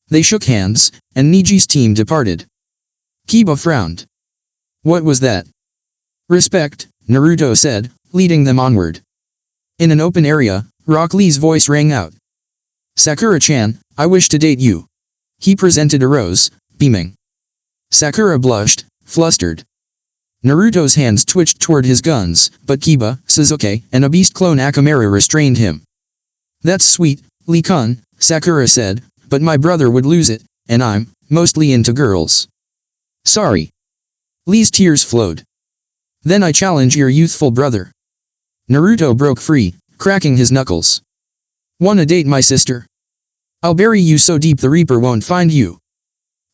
They shook hands, and Niji's team departed. Kiba frowned. What was that? Respect, Naruto said, leading them onward. In an open area, Rock Lee's voice rang out. Sakura-chan, I wish to date you. He presented a rose, beaming. Sakura blushed, flustered. Naruto's hands twitched toward his guns, but Kiba, Sasuke, and a beast clone Akamaru restrained him. That's sweet, Lee-kun, Sakura said, but my brother would lose it, and I'm mostly into girls. Sorry. Lee's tears flowed. Then I challenge your youthful brother. Naruto broke free, cracking his knuckles. Wanna date my sister? I'll bury you so deep the Reaper won't find you.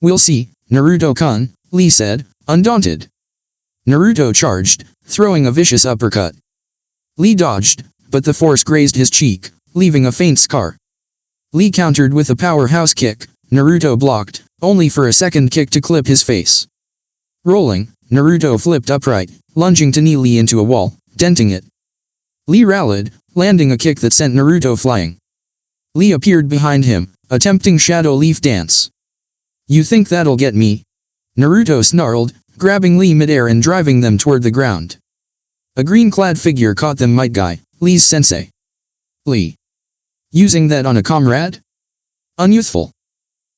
We'll see, Naruto-kun, Lee said, undaunted. Naruto charged, throwing a vicious uppercut. Lee dodged, but the force grazed his cheek, leaving a faint scar. Lee countered with a powerhouse kick. Naruto blocked, only for a second kick to clip his face. Rolling, Naruto flipped upright, lunging to knee Lee into a wall, denting it. Lee rallied, landing a kick that sent Naruto flying. Lee appeared behind him, attempting shadow leaf dance. You think that'll get me? Naruto snarled, grabbing Lee midair and driving them toward the ground. A green-clad figure caught them. Might Guy, Lee's sensei. Lee. Using that on a comrade? Unyouthful.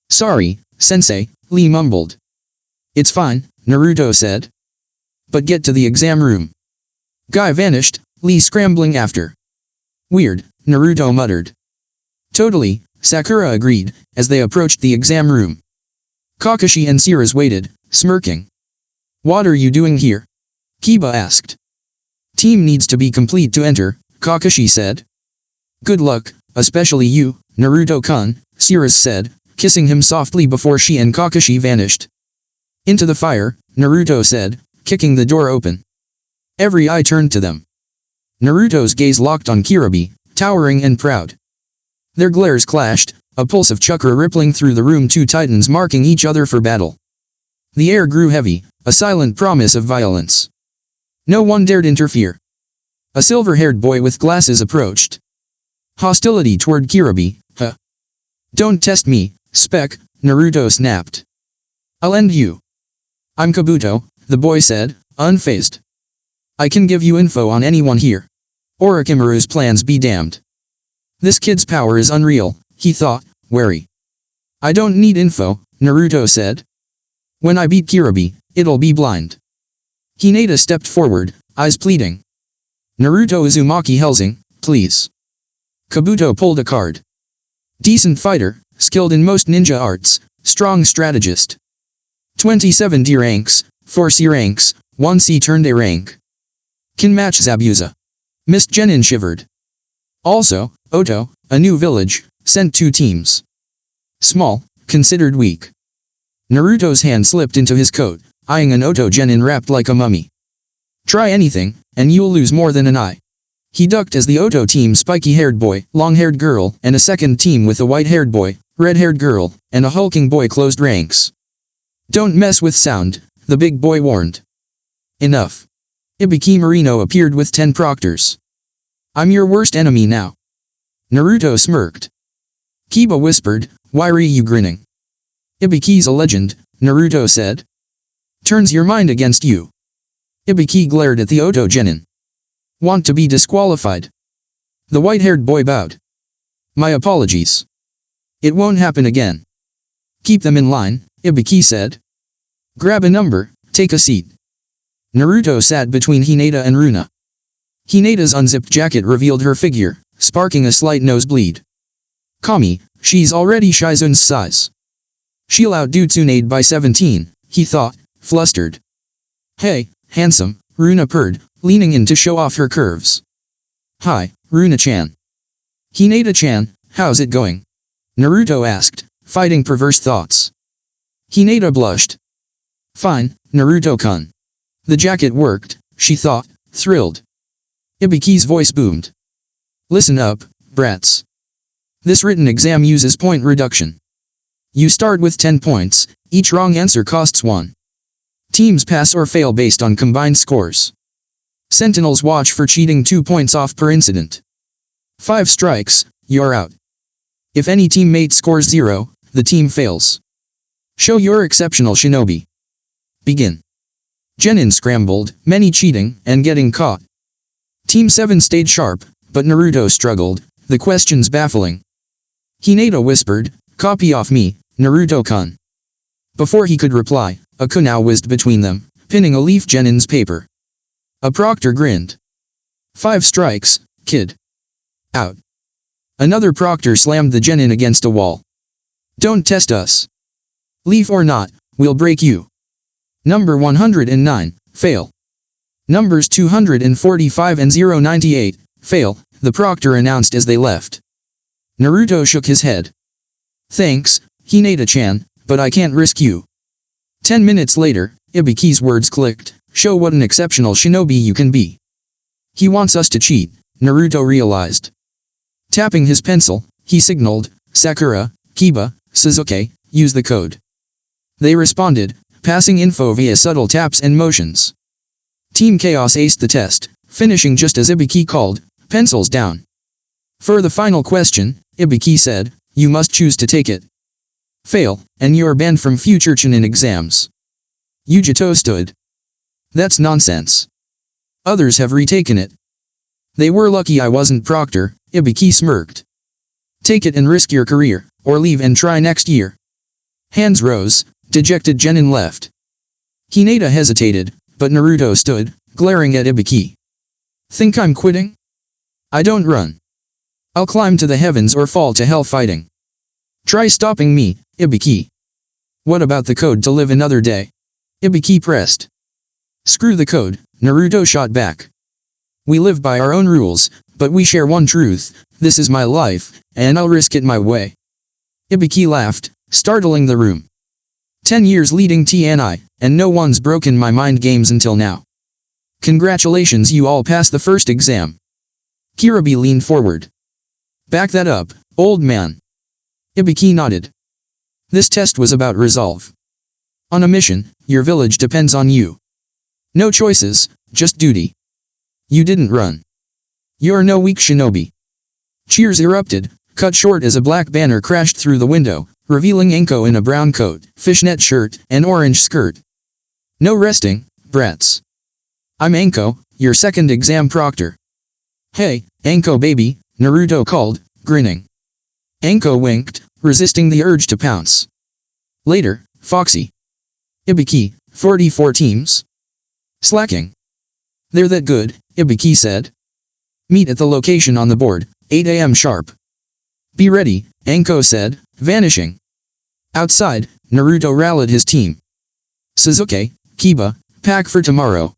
Sorry, sensei, Lee mumbled. It's fine, Naruto said. But get to the exam room. Guy vanished, Lee scrambling after. Weird, Naruto muttered. Totally, Sakura agreed, as they approached the exam room. Kakashi and Sirius waited, smirking. What are you doing here? Kiba asked. Team needs to be complete to enter, Kakashi said. Good luck, especially you, Naruto-kun, Sirius said, kissing him softly before she and Kakashi vanished. Into the fire, Naruto said, kicking the door open. Every eye turned to them. Naruto's gaze locked on Kirabi, towering and proud. Their glares clashed, a pulse of chakra rippling through the room, two titans marking each other for battle. The air grew heavy, a silent promise of violence. No one dared interfere. A silver-haired boy with glasses approached. Hostility toward Kirabi, huh? Don't test me, Spec, Naruto snapped. I'll end you. I'm Kabuto, the boy said, unfazed. I can give you info on anyone here. Orochimaru's plans be damned. This kid's power is unreal, he thought, wary. I don't need info, Naruto said. When I beat Kirabi, it'll be blind. Hinata stepped forward, eyes pleading. Naruto Uzumaki Hellsing, please. Kabuto pulled a card. Decent fighter, skilled in most ninja arts, strong strategist. 27 D ranks, 4 C ranks, 1 C turned A rank. Can match Zabuza. Mist Genin shivered. Also, Oto, a new village, sent 2 teams. Small, considered weak. Naruto's hand slipped into his coat, eyeing an Oto Genin wrapped like a mummy. Try anything, and you'll lose more than an eye. He ducked as the Oto team spiky-haired boy, long-haired girl, and a second team with a white-haired boy, red-haired girl, and a hulking boy closed ranks. Don't mess with sound, the big boy warned. Enough. Ibiki Marino appeared with 10 proctors. I'm your worst enemy now. Naruto smirked. Kiba whispered, why are you grinning? Ibiki's a legend, Naruto said. Turns your mind against you. Ibiki glared at the Oto Genin. Want to be disqualified? The white-haired boy bowed. My apologies. It won't happen again. Keep them in line, Ibiki said. Grab a number, take a seat. Naruto sat between Hinata and Runa. Hinata's unzipped jacket revealed her figure, sparking a slight nosebleed. Kami, she's already Shizun's size. She'll outdo Tsunade by 17, he thought, flustered. Hey, handsome, Runa purred, leaning in to show off her curves. Hi, Runa-chan. Hinata-chan, how's it going? Naruto asked, fighting perverse thoughts. Hinata blushed. Fine, Naruto-kun. The jacket worked, she thought, thrilled. Ibiki's voice boomed. Listen up, brats. This written exam uses point reduction. You start with 10 points, each wrong answer costs 1. Teams pass or fail based on combined scores. Sentinels watch for cheating 2 points off per incident. 5 strikes, you're out. If any teammate scores 0, the team fails. Show your exceptional shinobi. Begin. Genin scrambled, many cheating, and getting caught. Team 7 stayed sharp, but Naruto struggled, the questions baffling. Hinata whispered, copy off me, Naruto-kun. Before he could reply, a kunai whizzed between them, pinning a leaf genin's paper. A proctor grinned. 5 strikes, kid. Out. Another proctor slammed the genin against a wall. Don't test us. Leaf or not, we'll break you. Number 109, fail. Numbers 245 and 098, fail, the proctor announced as they left. Naruto shook his head. Thanks, Hinata-chan, but I can't risk you. 10 minutes later, Ibuki's words clicked, show what an exceptional shinobi you can be. He wants us to cheat, Naruto realized. Tapping his pencil, he signaled, Sakura, Kiba, Sasuke, use the code. They responded, passing info via subtle taps and motions. Team Chaos aced the test, finishing just as Ibuki called, pencils down. For the final question, Ibuki said, you must choose to take it. Fail, and you're banned from future Chunin exams. Yujito stood. That's nonsense. Others have retaken it. They were lucky I wasn't proctor, Ibuki smirked. Take it and risk your career, or leave and try next year. Hands rose, dejected genin left. Hinata hesitated, but Naruto stood, glaring at Ibuki. Think I'm quitting? I don't run. I'll climb to the heavens or fall to hell fighting. Try stopping me, Ibuki. What about the code to live another day? Ibuki pressed. Screw the code, Naruto shot back. We live by our own rules, but we share one truth, this is my life, and I'll risk it my way. Ibuki laughed, startling the room. 10 years leading TNI, and no one's broken my mind games until now. Congratulations, you all passed the first exam. Kirabi leaned forward. Back that up, old man. Ibuki nodded. This test was about resolve. On a mission, your village depends on you. No choices, just duty. You didn't run. You're no weak shinobi. Cheers erupted, cut short as a black banner crashed through the window, revealing Enko in a brown coat, fishnet shirt, and orange skirt. No resting, brats. I'm Enko, your second exam proctor. Hey, Enko baby, Naruto called, grinning. Enko winked, resisting the urge to pounce. Later, Foxy. Ibuki, 44 teams. Slacking. They're that good, Ibuki said. Meet at the location on the board, 8 AM sharp. Be ready, Enko said, vanishing. Outside, Naruto rallied his team. Sasuke, Kiba, pack for tomorrow.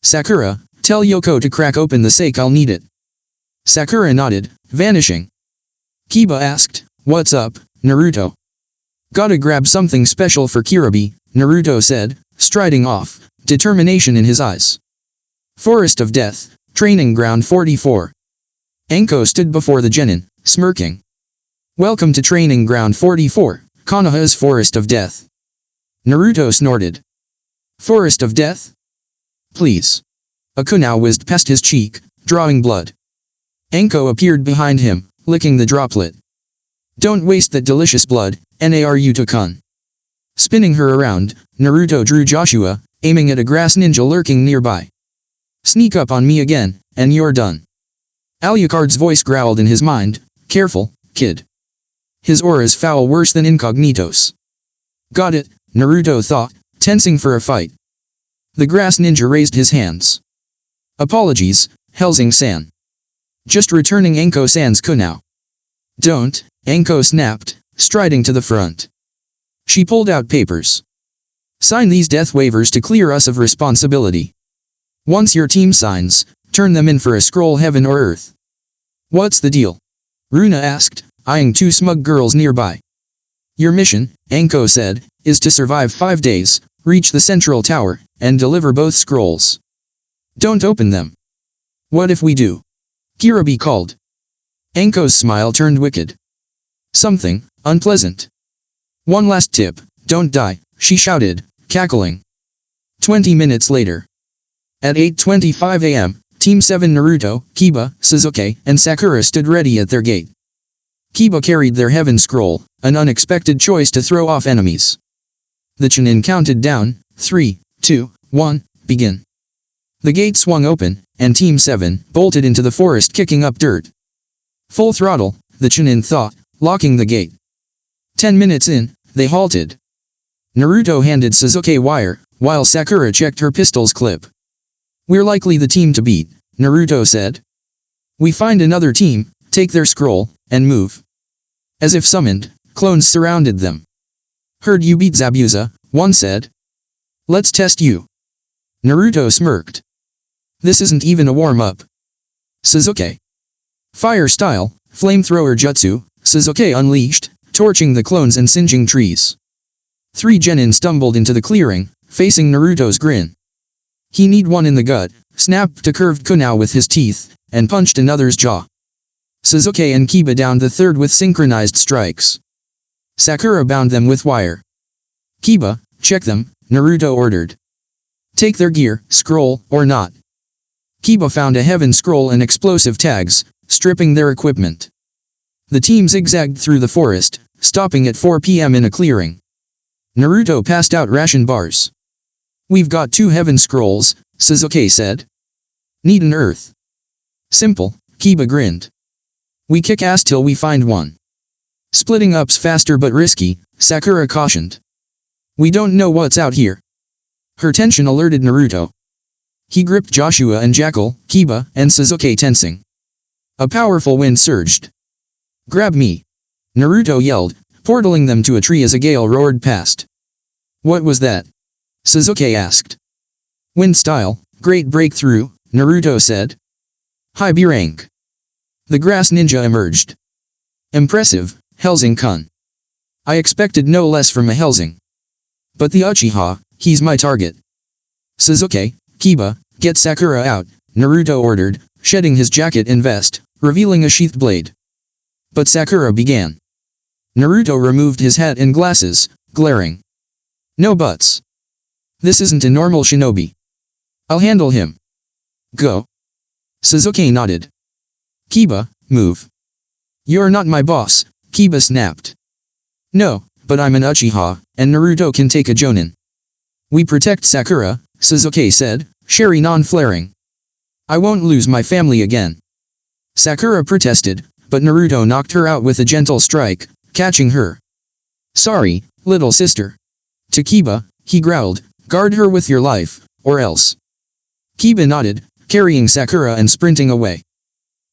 Sakura, tell Yoko to crack open the safe, I'll need it. Sakura nodded, vanishing. Kiba asked, what's up, Naruto? Gotta grab something special for Kirabi, Naruto said, striding off, determination in his eyes. Forest of Death, Training Ground 44. Enko stood before the genin, smirking. Welcome to Training Ground 44, Konoha's Forest of Death. Naruto snorted. Forest of Death? Please. A kunai whizzed past his cheek, drawing blood. Enko appeared behind him, licking the droplet. Don't waste that delicious blood, Naruto-kun. Spinning her around, Naruto drew Joshua, aiming at a grass ninja lurking nearby. Sneak up on me again, and you're done. Alucard's voice growled in his mind, careful, kid. His aura's foul worse than Incognitos. Got it, Naruto thought, tensing for a fight. The grass ninja raised his hands. Apologies, Hellsing-san. Just returning Enko-san's kunai. Don't, Enko snapped, striding to the front. She pulled out papers. Sign these death waivers to clear us of responsibility. Once your team signs, turn them in for a scroll heaven or earth. What's the deal? Runa asked, eyeing 2 smug girls nearby. Your mission, Enko said, is to survive 5 days, reach the central tower, and deliver both scrolls. Don't open them. What if we do? Kirabi called. Enko's smile turned wicked. Something unpleasant. One last tip, don't die, she shouted, cackling. 20 minutes later. At 8:25 AM, Team 7 Naruto, Kiba, Sasuke, and Sakura stood ready at their gate. Kiba carried their Heaven Scroll, an unexpected choice to throw off enemies. The Chunin counted down, 3, 2, 1, begin. The gate swung open, and Team 7 bolted into the forest kicking up dirt. Full throttle, the Chunin thought, locking the gate. 10 minutes in, they halted. Naruto handed Sasuke wire, while Sakura checked her pistol's clip. "We're likely the team to beat," Naruto said. "We find another team, take their scroll, and move." As if summoned, clones surrounded them. "Heard you beat Zabuza," one said. "Let's test you." Naruto smirked. "This isn't even a warm-up." Sasuke. Fire style, flamethrower jutsu, Sasuke unleashed, torching the clones and singeing trees. 3 genin stumbled into the clearing, facing Naruto's grin. He kneed one in the gut, snapped a curved kunai with his teeth, and punched another's jaw. Sasuke and Kiba downed the third with synchronized strikes. Sakura bound them with wire. "Kiba, check them," Naruto ordered. "Take their gear, scroll, or not." Kiba found a heaven scroll and explosive tags, stripping their equipment. The team zigzagged through the forest, stopping at 4 p.m. in a clearing. Naruto passed out ration bars. "We've got 2 heaven scrolls," Sasuke said. "Need an earth." "Simple," Kiba grinned. "We kick ass till we find one." "Splitting up's faster but risky," Sakura cautioned. "We don't know what's out here." Her tension alerted Naruto. He gripped Joshua and Jackal, Kiba, and Sasuke tensing. A powerful wind surged. "Grab me!" Naruto yelled, portaling them to a tree as a gale roared past. "What was that?" Sasuke asked. "Wind style, great breakthrough," Naruto said. "High B rank." The grass ninja emerged. "Impressive, Hellsing-kun. I expected no less from a Hellsing. But the Uchiha, he's my target." "Sasuke, Kiba, get Sakura out," Naruto ordered, shedding his jacket and vest, revealing a sheathed blade. But Sakura began. Naruto removed his hat and glasses, glaring. "No buts. This isn't a normal shinobi. I'll handle him." "Go." Sasuke nodded. "Kiba, move." "You're not my boss," Kiba snapped. "No, but I'm an Uchiha, and Naruto can take a jonin." "We protect Sakura," Sasuke said, Sherry non-flaring. "I won't lose my family again." Sakura protested, but Naruto knocked her out with a gentle strike, catching her. "Sorry, little sister." To Kiba, he growled, "Guard her with your life, or else." Kiba nodded, carrying Sakura and sprinting away.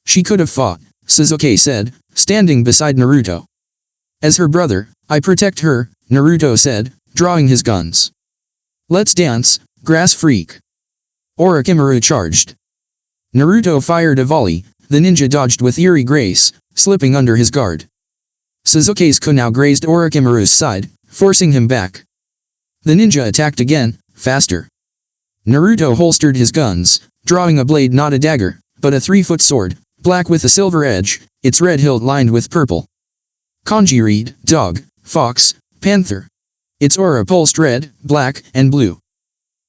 "She could have fought," Sasuke said, standing beside Naruto. "As her brother, I protect her," Naruto said, drawing his guns. "Let's dance, grass freak." Orochimaru charged. Naruto fired a volley, the ninja dodged with eerie grace, slipping under his guard. Sasuke's kunai grazed Orochimaru's side, forcing him back. The ninja attacked again, faster. Naruto holstered his guns, drawing a blade not a dagger, but a 3-foot sword, black with a silver edge, its red hilt lined with purple. Kanji read, dog, fox, panther. Its aura pulsed red, black, and blue.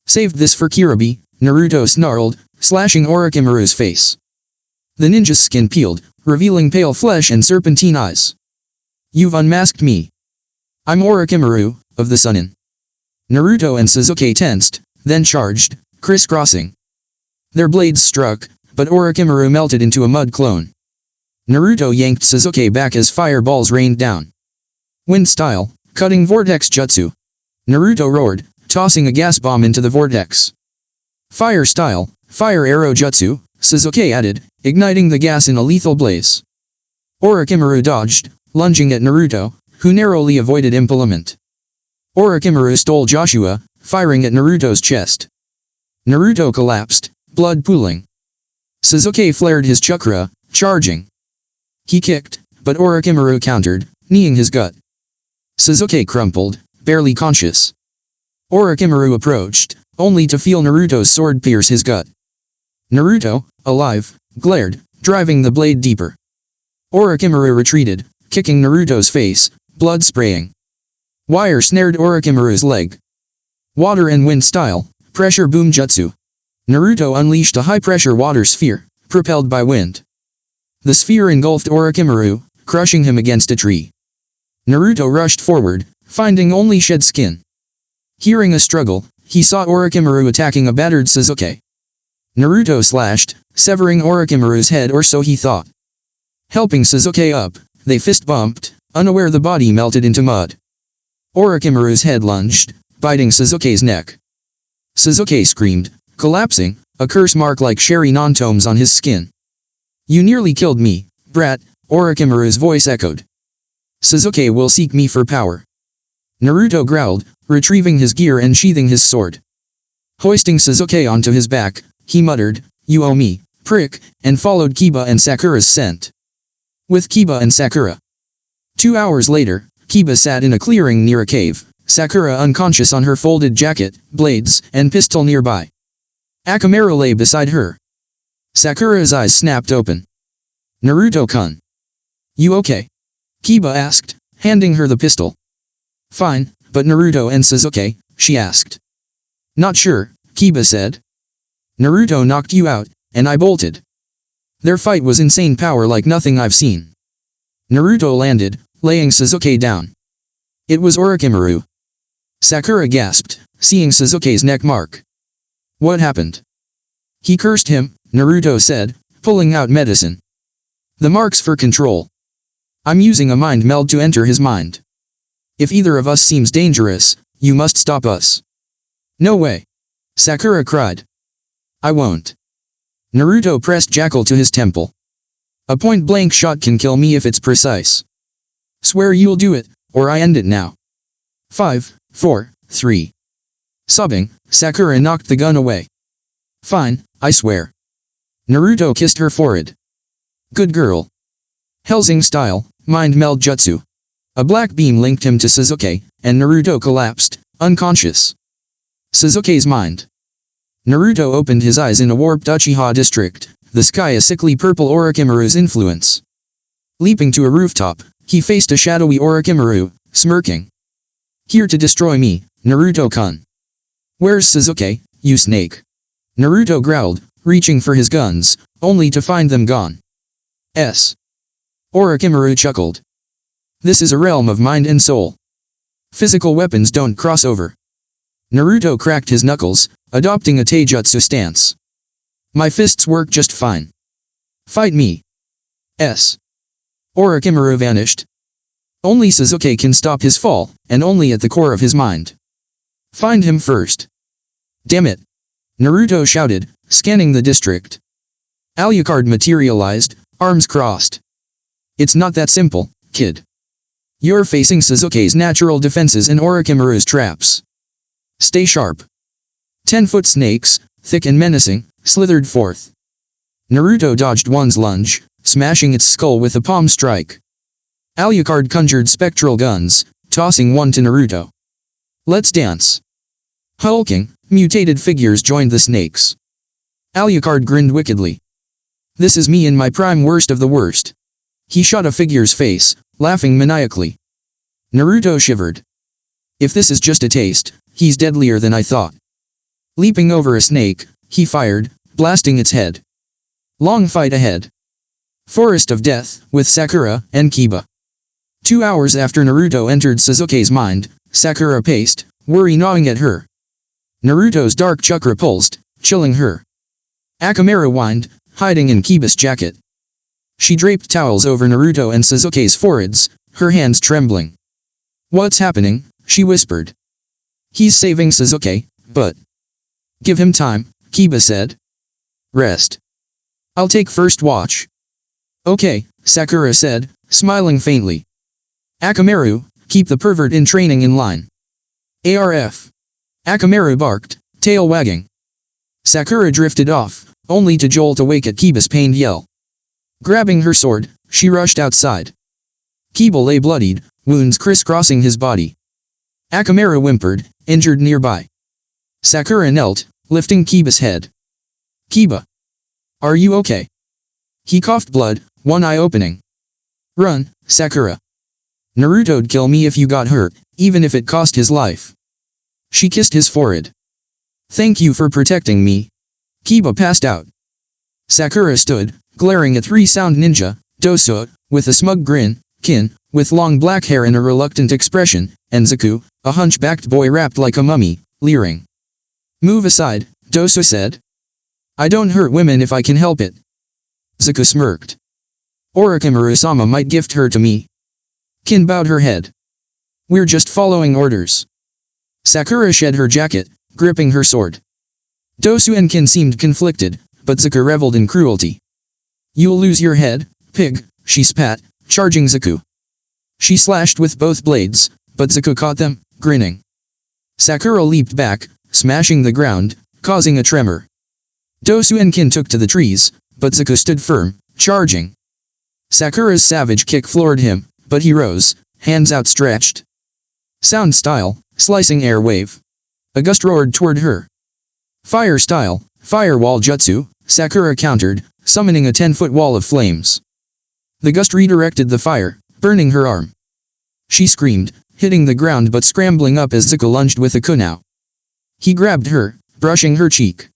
"Saved this for Kiribi," Naruto snarled, slashing Orochimaru's face. The ninja's skin peeled, revealing pale flesh and serpentine eyes. "You've unmasked me. I'm Orochimaru, of the Chunin." Naruto and Sasuke tensed, then charged, crisscrossing. Their blades struck, but Orochimaru melted into a mud clone. Naruto yanked Sasuke back as fireballs rained down. "Wind style, cutting vortex jutsu." Naruto roared, tossing a gas bomb into the vortex. "Fire style, fire arrow jutsu," Sasuke added, igniting the gas in a lethal blaze. Orochimaru dodged, lunging at Naruto, who narrowly avoided impalement. Orochimaru stole Joshua, firing at Naruto's chest. Naruto collapsed, blood pooling. Sasuke flared his chakra, charging. He kicked, but Orochimaru countered, kneeing his gut. Sasuke crumpled, barely conscious. Orochimaru approached, only to feel Naruto's sword pierce his gut. Naruto, alive, glared, driving the blade deeper. Orochimaru retreated, kicking Naruto's face, blood spraying. Wire snared Orochimaru's leg. Water and wind style, pressure boom jutsu. Naruto unleashed a high-pressure water sphere, propelled by wind. The sphere engulfed Orochimaru, crushing him against a tree. Naruto rushed forward, finding only shed skin. Hearing a struggle, he saw Orochimaru attacking a battered Sasuke. Naruto slashed, severing Orochimaru's head, or so he thought. Helping Sasuke up, they fist-bumped, unaware the body melted into mud. Orochimaru's head lunged, biting Sasuke's neck. Sasuke screamed, collapsing, a curse mark like sherry non-tomes on his skin. You nearly killed me, brat, Orochimaru's voice echoed. Sasuke will seek me for power. Naruto growled, retrieving his gear and sheathing his sword. Hoisting Sasuke onto his back, he muttered, "You owe me, prick," and followed Kiba and Sakura's scent. With Kiba and Sakura. 2 hours later, Kiba sat in a clearing near a cave, Sakura unconscious on her folded jacket, blades, and pistol nearby. Akamaru lay beside her. Sakura's eyes snapped open. Naruto-kun. You okay? Kiba asked, handing her the pistol. Fine, but Naruto and Sasuke, she asked. Not sure, Kiba said. Naruto knocked you out, and I bolted. Their fight was insane power like nothing I've seen. Naruto landed, laying Sasuke down. It was Orochimaru. Sakura gasped, seeing Sasuke's neck mark. What happened? He cursed him, Naruto said, pulling out medicine. The marks for control. I'm using a mind meld to enter his mind. If either of us seems dangerous, you must stop us. No way. Sakura cried. I won't. Naruto pressed Jackal to his temple. A point-blank shot can kill me if it's precise. Swear you'll do it, or I end it now. 5, 4, 3. Sobbing, Sakura knocked the gun away. Fine, I swear. Naruto kissed her forehead. Good girl. Hellsing style, mind meld jutsu. A black beam linked him to Sasuke, and Naruto collapsed, unconscious. Sasuke's mind. Naruto opened his eyes in a warped Uchiha district, the sky a sickly purple Orochimaru's influence. Leaping to a rooftop, he faced a shadowy Orochimaru, smirking. Here to destroy me, Naruto-kun. Where's Sasuke, you snake? Naruto growled, reaching for his guns, only to find them gone. Orochimaru chuckled. This is a realm of mind and soul. Physical weapons don't cross over. Naruto cracked his knuckles, adopting a taijutsu stance. My fists work just fine. Fight me. Orochimaru vanished. Only Sasuke can stop his fall, and only at the core of his mind. Find him first. Damn it. Naruto shouted, scanning the district. ALUCARD materialized, arms crossed. It's not that simple, kid. You're facing Sasuke's natural defenses and Orochimaru's traps. Stay sharp. 10-foot snakes, thick and menacing, slithered forth. Naruto dodged one's lunge, smashing its skull with a palm strike. ALUCARD conjured spectral guns, tossing one to Naruto. Let's dance. Hulking, mutated figures joined the snakes. ALUCARD grinned wickedly. This is me in my prime worst of the worst. He shot a figure's face, laughing maniacally. Naruto shivered. If this is just a taste, he's deadlier than I thought. Leaping over a snake, he fired, blasting its head. Long fight ahead. Forest of Death, with Sakura and Kiba. 2 hours after Naruto entered Sasuke's mind, Sakura paced, worry gnawing at her. Naruto's dark chakra pulsed, chilling her. Akamaru whined, hiding in Kiba's jacket. She draped towels over Naruto and Sasuke's foreheads, her hands trembling. What's happening? She whispered. He's saving Sasuke, but... Give him time, Kiba said. Rest. I'll take first watch. Okay, Sakura said, smiling faintly. Akamaru, keep the pervert in training in line. ARF. Akamaru barked, tail wagging. Sakura drifted off, only to jolt awake at Kiba's pained yell. Grabbing her sword, she rushed outside. Kiba lay bloodied, wounds crisscrossing his body. Akamaru whimpered, injured nearby. Sakura knelt, lifting Kiba's head. Kiba. Are you okay? He coughed blood, one eye opening. Run, Sakura. Naruto'd kill me if you got hurt, even if it cost his life. She kissed his forehead. Thank you for protecting me. Kiba passed out. Sakura stood, glaring at three-sound ninja, Dosa, with a smug grin, Kin, with long black hair and a reluctant expression, and Zaku, a hunchbacked boy wrapped like a mummy, leering. Move aside, Dosa said. I don't hurt women if I can help it. Zaku smirked. Orochimaru-sama might gift her to me. Kin bowed her head. We're just following orders. Sakura shed her jacket, gripping her sword. Dosuenkin seemed conflicted, but Zaku reveled in cruelty. You'll lose your head, pig, she spat, charging Zaku. She slashed with both blades, but Zaku caught them, grinning. Sakura leaped back, smashing the ground, causing a tremor. Dosuenkin took to the trees, but Zaku stood firm, charging. Sakura's savage kick floored him, but he rose, hands outstretched. Sound style, slicing air wave. A gust roared toward her. Fire style, firewall jutsu, Sakura countered, summoning a 10-foot wall of flames. The gust redirected the fire, burning her arm. She screamed, hitting the ground but scrambling up as Zaku lunged with a kunao. He grabbed her, brushing her cheek.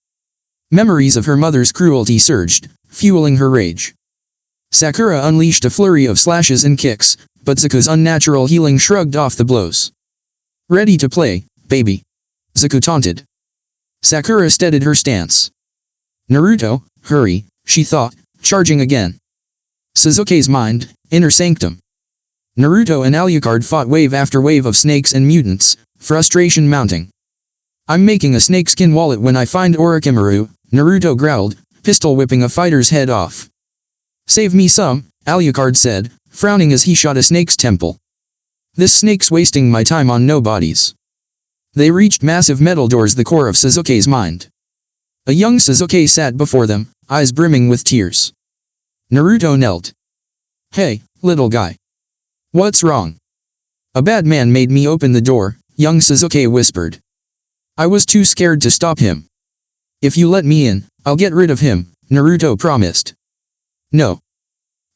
Memories of her mother's cruelty surged, fueling her rage. Sakura unleashed a flurry of slashes and kicks, but Zaku's unnatural healing shrugged off the blows. Ready to play, baby. Zaku taunted. Sakura steadied her stance. Naruto, hurry, she thought, charging again. Sasuke's mind, inner sanctum. Naruto and ALUCARD fought wave after wave of snakes and mutants, frustration mounting. I'm making a snakeskin wallet when I find Orochimaru, Naruto growled, pistol whipping a fighter's head off. Save me some, ALUCARD said, frowning as he shot a snake's temple. This snake's wasting my time on nobodies. They reached massive metal doors, the core of Sasuke's mind. A young Sasuke sat before them, eyes brimming with tears. Naruto knelt. Hey, little guy. What's wrong? A bad man made me open the door, young Sasuke whispered. I was too scared to stop him. If you let me in, I'll get rid of him, Naruto promised. No.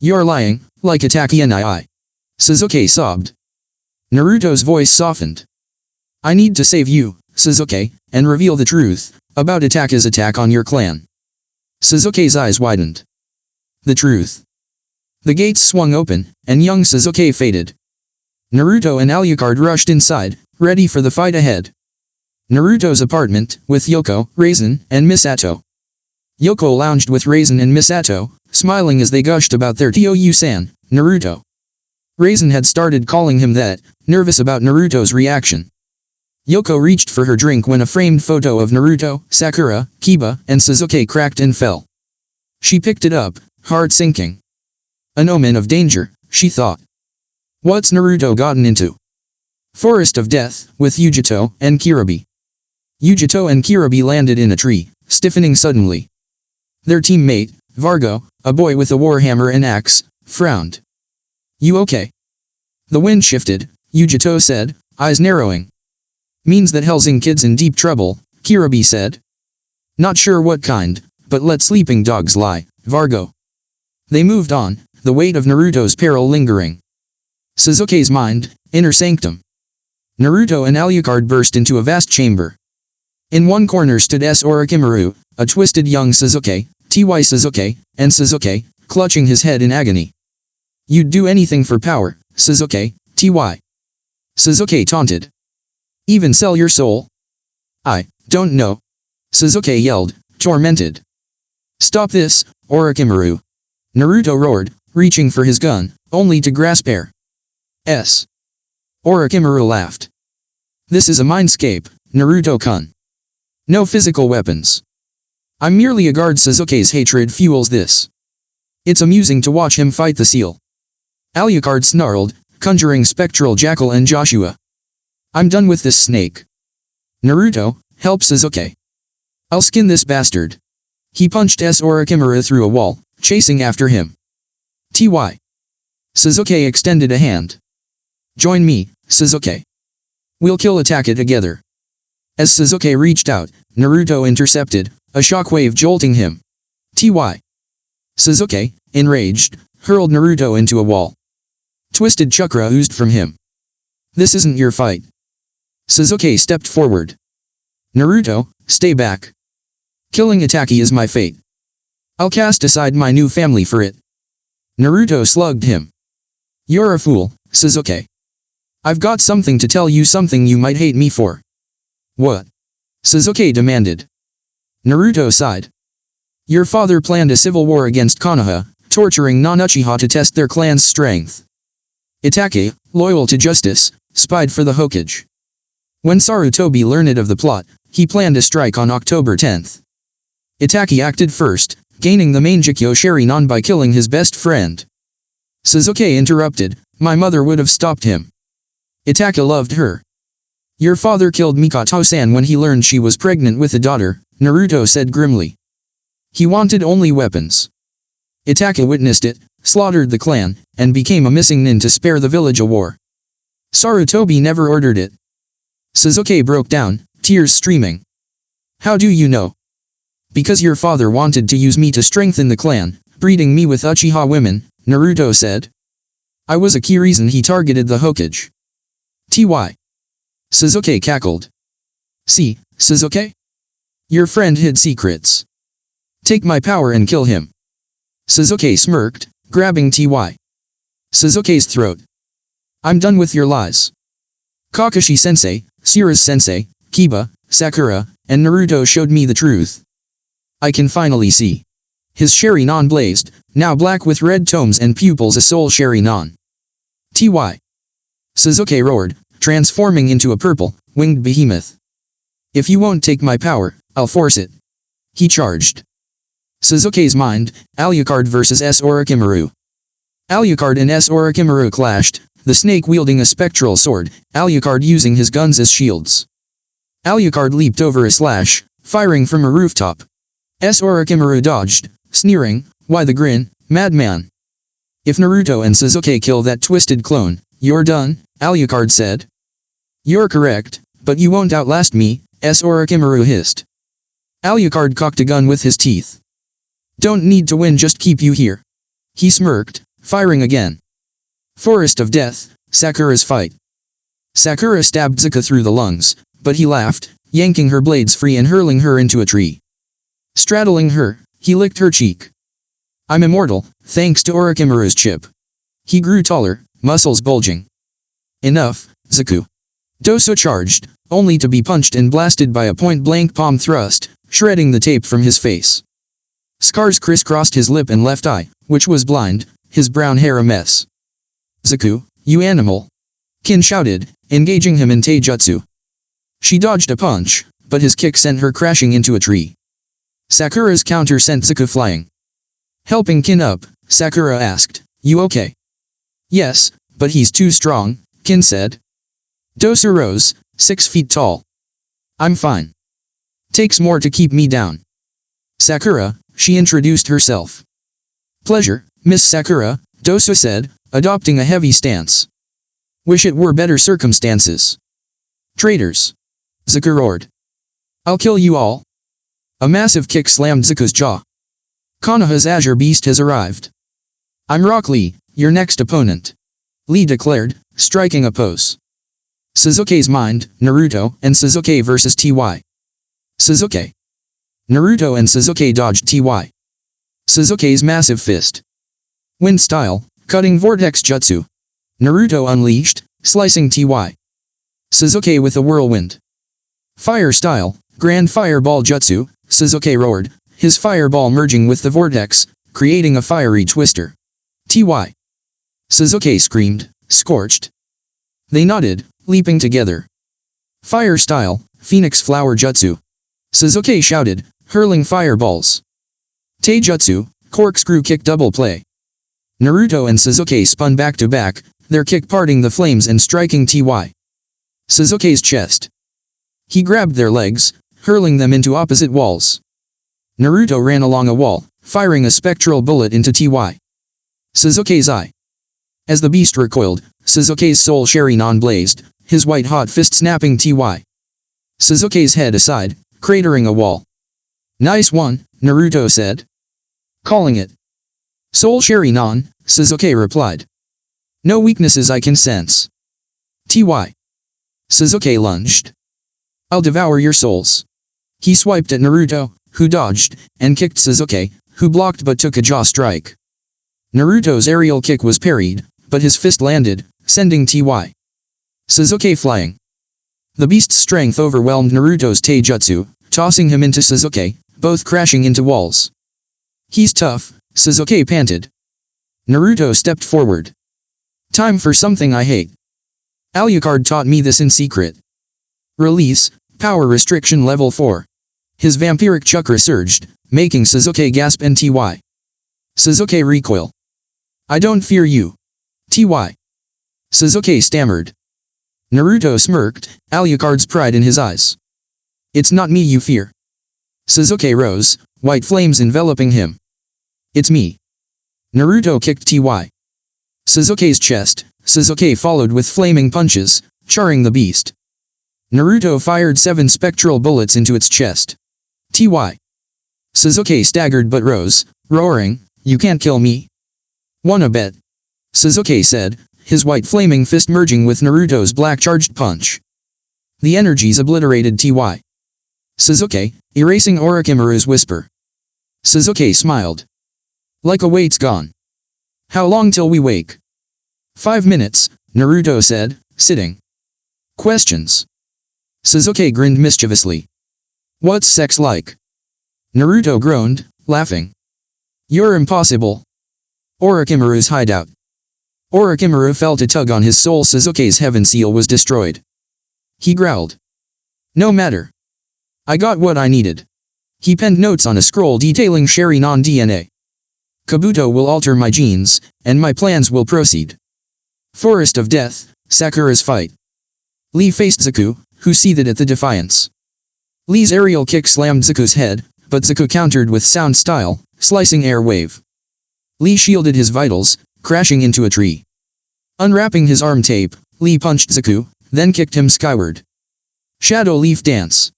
You're lying, like a takienai. Sasuke sobbed. Naruto's voice softened. I need to save you, Sasuke, and reveal the truth about Ataka's attack on your clan. Sasuke's eyes widened. The truth. The gates swung open, and young Sasuke faded. Naruto and ALUCARD rushed inside, ready for the fight ahead. Naruto's apartment, with Yoko, Raisin, and Misato. Yoko lounged with Raisin and Misato, smiling as they gushed about their Tou-san, Naruto. Raisin had started calling him that, nervous about Naruto's reaction. Yoko reached for her drink when a framed photo of Naruto, Sakura, Kiba, and Sasuke cracked and fell. She picked it up, heart sinking. An omen of danger, she thought. What's Naruto gotten into? Forest of Death, with Yujito and Kirabi. Yujito and Kirabi landed in a tree, stiffening suddenly. Their teammate, Vargo, a boy with a warhammer and axe, frowned. You okay? The wind shifted, Yujito said, eyes narrowing. Means that Hellsing kid's in deep trouble, Kirabi said. Not sure what kind, but let sleeping dogs lie, Vargo. They moved on, the weight of Naruto's peril lingering. Sasuke's mind, inner sanctum. Naruto and ALUCARD burst into a vast chamber. In one corner stood Orochimaru, a twisted young Sasuke, Ty Sasuke, and Sasuke, clutching his head in agony. You'd do anything for power, Sasuke, Ty. Sasuke taunted. Even sell your soul? I don't know. Sasuke yelled, tormented. Stop this, Orochimaru. Naruto roared, reaching for his gun, only to grasp air. Orochimaru laughed. This is a mindscape, Naruto-kun. No physical weapons. I'm merely a guard. Sasuke's hatred fuels this. It's amusing to watch him fight the seal. ALUCARD snarled, conjuring spectral Jackal and Joshua. I'm done with this snake. Naruto, help Sasuke. I'll skin this bastard. He punched Orochimaru through a wall, chasing after him. Ty. Sasuke extended a hand. Join me, Sasuke. We'll kill Ataka together. As Sasuke reached out, Naruto intercepted, a shockwave jolting him. Ty. Sasuke, enraged, hurled Naruto into a wall. Twisted chakra oozed from him. This isn't your fight. Sasuke stepped forward. Naruto, stay back. Killing Ataki is my fate. I'll cast aside my new family for it. Naruto slugged him. You're a fool, Sasuke. I've got something to tell you, something you might hate me for. What? Sasuke demanded. Naruto sighed. Your father planned a civil war against Konoha, torturing non-Uchiha to test their clan's strength. Itachi, loyal to justice, spied for the Hokage. When Sarutobi learned of the plot, he planned a strike on October 10th. Itachi acted first, gaining the Mangekyo Sharingan by killing his best friend. Sasuke interrupted, "My mother would have stopped him. Itachi loved her." "Your father killed Mikoto-san when he learned she was pregnant with a daughter," Naruto said grimly. "He wanted only weapons." Itachi witnessed it, slaughtered the clan, and became a missing nin to spare the village a war. Sarutobi never ordered it. Sasuke broke down, tears streaming. "How do you know?" "Because your father wanted to use me to strengthen the clan, breeding me with Uchiha women," Naruto said. "I was a key reason he targeted the Hokage." "Ty." Sasuke cackled. "See, Sasuke? Your friend hid secrets. Take my power and kill him." Sasuke smirked, grabbing Ty. Sasuke's throat. "I'm done with your lies. Kakashi-sensei, Sakura-sensei, Kiba, Sakura, and Naruto showed me the truth. I can finally see." His Sharingan blazed, now black with red tomes and pupils a soul Sharingan. "Ty." Sasuke roared, transforming into a purple, winged behemoth. "If you won't take my power, I'll force it." He charged. Sasuke's mind, ALUCARD vs S Orochimaru. ALUCARD and S Orochimaru clashed, the snake wielding a spectral sword, ALUCARD using his guns as shields. ALUCARD leaped over a slash, firing from a rooftop. S Orochimaru dodged, sneering, "Why the grin, madman? If Naruto and Sasuke kill that twisted clone, you're done," ALUCARD said. "You're correct, but you won't outlast me," S Orochimaru hissed. ALUCARD cocked a gun with his teeth. "Don't need to win, just keep you here." He smirked, firing again. Forest of Death, Sakura's fight. Sakura stabbed Zuka through the lungs, but he laughed, yanking her blades free and hurling her into a tree. Straddling her, he licked her cheek. "I'm immortal, thanks to Orochimaru's chip." He grew taller, muscles bulging. "Enough, Zaku." Doso charged, only to be punched and blasted by a point-blank palm thrust, shredding the tape from his face. Scars crisscrossed his lip and left eye, which was blind, his brown hair a mess. "Zaku, you animal!" Kin shouted, engaging him in taijutsu. She dodged a punch, but his kick sent her crashing into a tree. Sakura's counter sent Zaku flying. Helping Kin up, Sakura asked, "You okay?" "Yes, but he's too strong," Kin said. Doso rose, 6 feet tall. "I'm fine. Takes more to keep me down." "Sakura," she introduced herself. "Pleasure, Miss Sakura," Doso said, adopting a heavy stance. "Wish it were better circumstances." "Traitors!" Zaku roared. "I'll kill you all." A massive kick slammed Zaku's jaw. "Konoha's Azure Beast has arrived. I'm Rock Lee, your next opponent," Lee declared, striking a pose. Sasuke's mind, Naruto, and Sasuke vs Ty. Sasuke. Naruto and Sasuke dodged Ty. Sasuke's massive fist. Wind style, cutting vortex jutsu. Naruto unleashed, slicing Ty. Sasuke with a whirlwind. Fire style, grand fireball jutsu, Sasuke roared, his fireball merging with the vortex, creating a fiery twister. Ty. Sasuke screamed, scorched. They nodded, leaping together. Fire style, phoenix flower jutsu. Sasuke shouted, hurling fireballs. Taijutsu, corkscrew kick double play. Naruto and Sasuke spun back to back, their kick parting the flames and striking Ty. Sasuke's chest. He grabbed their legs, hurling them into opposite walls. Naruto ran along a wall, firing a spectral bullet into Ty. Sasuke's eye. As the beast recoiled, Sasuke's soul Sharingan blazed, his white-hot fist snapping Ty. Sasuke's head aside, cratering a wall. "Nice one," Naruto said. "Calling it." "Soul Sharingan," Sasuke replied. "No weaknesses I can sense." Ty. Sasuke lunged. "I'll devour your souls." He swiped at Naruto, who dodged, and kicked Sasuke, who blocked but took a jaw strike. Naruto's aerial kick was parried, but his fist landed, sending Ty. Sasuke flying. The beast's strength overwhelmed Naruto's taijutsu, tossing him into Sasuke, both crashing into walls. "He's tough," Sasuke panted. Naruto stepped forward. Time for something I hate. ALUCARD taught me this in secret. Release, power restriction level 4. His vampiric chakra surged, making Sasuke gasp and Ty. Sasuke recoil. I don't fear you. Ty. Sasuke stammered. Naruto smirked, ALUCARD's pride in his eyes. It's not me you fear. Sasuke rose, white flames enveloping him. It's me. Naruto kicked Ty. Sasuke's chest. Sasuke followed with flaming punches, charring the beast. Naruto fired 7 spectral bullets into its chest. Ty. Sasuke staggered but rose, roaring, you can't kill me. Wanna bet? Sasuke said, his white flaming fist merging with Naruto's black charged punch. The energies obliterated Ty. Sasuke, erasing Orochimaru's whisper. Sasuke smiled. Like a weight's gone. How long till we wake? 5 minutes, Naruto said, sitting. Questions? Sasuke grinned mischievously. What's sex like? Naruto groaned, laughing. You're impossible. Orochimaru's hideout. Orochimaru felt a tug on his soul. Sasuke's heaven seal was destroyed. He growled. No matter. I got what I needed. He penned notes on a scroll detailing Sharingan DNA. Kabuto will alter my genes, and my plans will proceed. Forest of Death, Sakura's fight. Lee faced Zaku, who seethed at the defiance. Lee's aerial kick slammed Zaku's head, but Zaku countered with sound style, slicing air wave. Lee shielded his vitals, crashing into a tree. Unwrapping his arm tape, Lee punched Zaku, then kicked him skyward. Shadow Leaf Dance.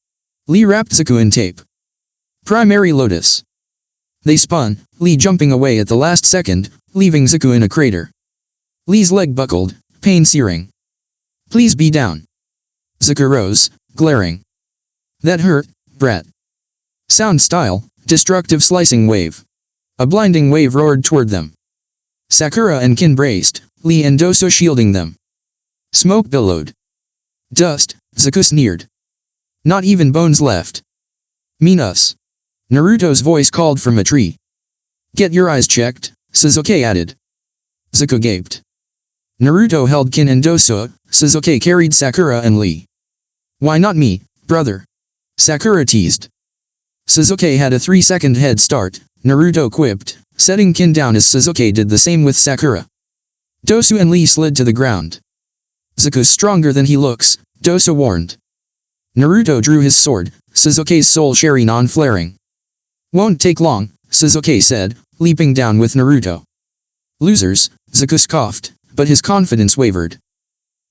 Lee wrapped Zaku in tape. Primary Lotus. They spun, Lee jumping away at the last second, leaving Zaku in a crater. Lee's leg buckled, pain searing. Please be down. Zaku rose, glaring. That hurt, brat. Sound style, destructive slicing wave. A blinding wave roared toward them. Sakura and Kin braced, Lee and Doso shielding them. Smoke billowed. Dust, Zaku sneered. Not even bones left. Mean us. Naruto's voice called from a tree. Get your eyes checked, Sasuke added. Zaku gaped. Naruto held Kin and Doso, Sasuke carried Sakura and Lee. Why not me, brother? Sakura teased. Sasuke had a 3-second head start, Naruto quipped, setting Kin down as Sasuke did the same with Sakura. Dosu and Lee slid to the ground. Zaku's stronger than he looks, Dosu warned. Naruto drew his sword, Sasuke's soul Sharingan flaring. Won't take long, Sasuke said, leaping down with Naruto. Losers, Zaku scoffed, but his confidence wavered.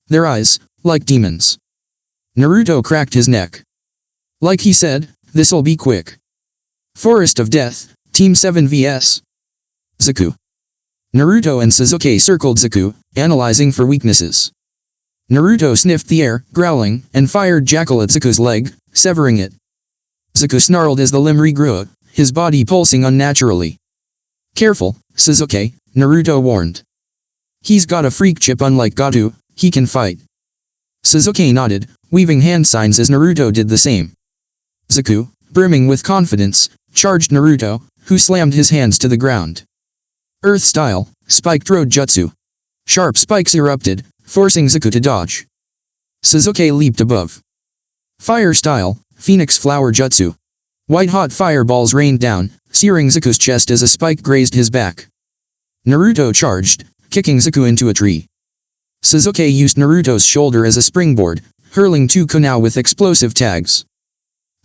Their eyes, like demons. Naruto cracked his neck. Like he said, this'll be quick. Forest of Death, Team 7 vs. Zaku. Naruto and Sasuke circled Zaku, analyzing for weaknesses. Naruto sniffed the air, growling, and fired Jackal at Zaku's leg, severing it. Zaku snarled as the limb regrew, his body pulsing unnaturally. Careful, Sasuke, Naruto warned. He's got a freak chip unlike Gato, he can fight. Sasuke nodded, weaving hand signs as Naruto did the same. Zaku, brimming with confidence, charged Naruto, who slammed his hands to the ground. Earth style, spiked road jutsu. Sharp spikes erupted, forcing Zaku to dodge. Sasuke leaped above. Fire style, phoenix flower jutsu. White-hot fireballs rained down, searing Zaku's chest as a spike grazed his back. Naruto charged, kicking Zaku into a tree. Sasuke used Naruto's shoulder as a springboard, hurling 2 kunai with explosive tags.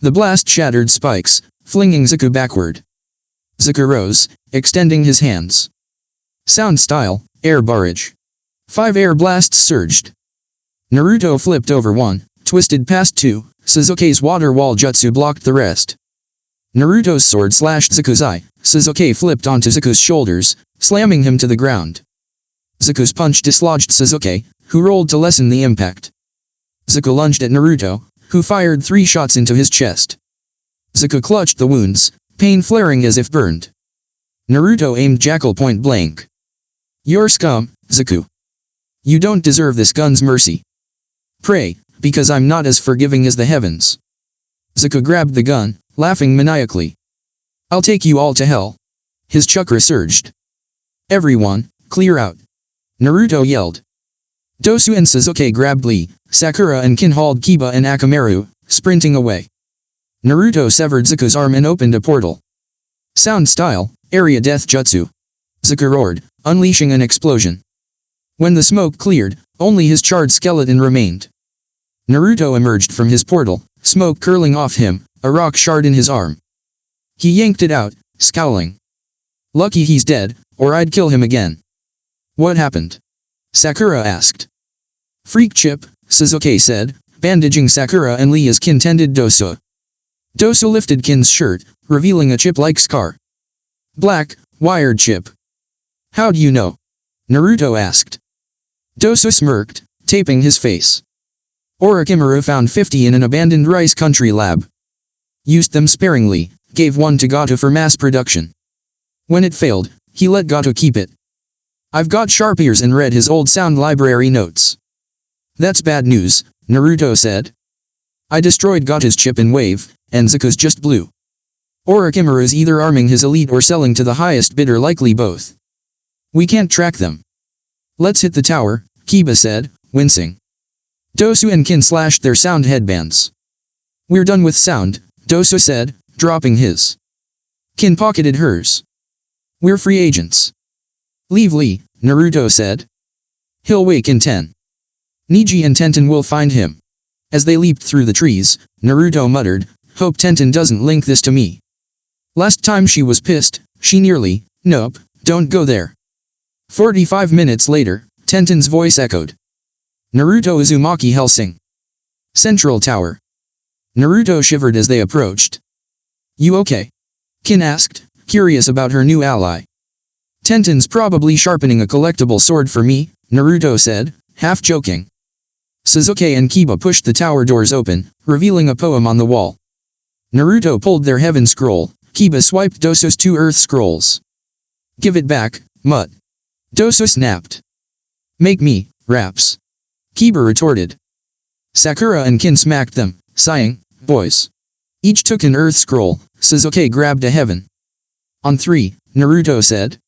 The blast shattered spikes, flinging Zaku backward. Zaku rose, extending his hands. Sound style, air barrage. 5 air blasts surged. Naruto flipped over 1, twisted past 2, Sasuke's water wall jutsu blocked the rest. Naruto's sword slashed Zaku's eye, Sasuke flipped onto Zaku's shoulders, slamming him to the ground. Zaku's punch dislodged Sasuke, who rolled to lessen the impact. Zaku lunged at Naruto, who fired 3 shots into his chest. Zaku clutched the wounds, pain flaring as if burned. Naruto aimed Jackal point blank. You're scum, Zaku. You don't deserve this gun's mercy. Pray, because I'm not as forgiving as the heavens. Zaku grabbed the gun, laughing maniacally. I'll take you all to hell. His chakra surged. Everyone, clear out. Naruto yelled. Dosu and Sasuke grabbed Lee, Sakura and Kin hauled Kiba and Akamaru, sprinting away. Naruto severed Zuko's arm and opened a portal. Sound style, area death jutsu. Zuko roared, unleashing an explosion. When the smoke cleared, only his charred skeleton remained. Naruto emerged from his portal, smoke curling off him, a rock shard in his arm. He yanked it out, scowling. Lucky he's dead, or I'd kill him again. What happened? Sakura asked. Freak chip, Sasuke said, bandaging Sakura and Lee as Kin tended Dosu. Dosu lifted Kin's shirt, revealing a chip-like scar. Black, wired chip. How'd you know? Naruto asked. Dosu smirked, taping his face. Orochimaru found 50 in an abandoned rice country lab. Used them sparingly, gave one to Gato for mass production. When it failed, he let Gato keep it. I've got sharp ears and read his old sound library notes. That's bad news, Naruto said. I destroyed Gato's chip in wave, and Zuko's just blue. Orochimaru's either arming his elite or selling to the highest bidder, likely both. We can't track them. Let's hit the tower, Kiba said, wincing. Dosu and Kin slashed their sound headbands. We're done with sound, Dosu said, dropping his. Kin pocketed hers. We're free agents. Leave Lee, Naruto said. He'll wake in 10. Neji and Tenten will find him. As they leaped through the trees, Naruto muttered, hope Tenten doesn't link this to me. Last time she was pissed, she nearly, nope, don't go there. 45 minutes later, Tenten's voice echoed. Naruto Uzumaki Hellsing. Central Tower. Naruto shivered as they approached. You okay? Kin asked, curious about her new ally. Tenten's probably sharpening a collectible sword for me, Naruto said, half joking. Sasuke and Kiba pushed the tower doors open, revealing a poem on the wall. Naruto pulled their heaven scroll, Kiba swiped Dosu's 2 earth scrolls. Give it back, mutt. Dosu snapped. Make me, raps. Kiba retorted. Sakura and Kin smacked them, sighing, boys. Each took an earth scroll, Sasuke grabbed a heaven. On 3, Naruto said.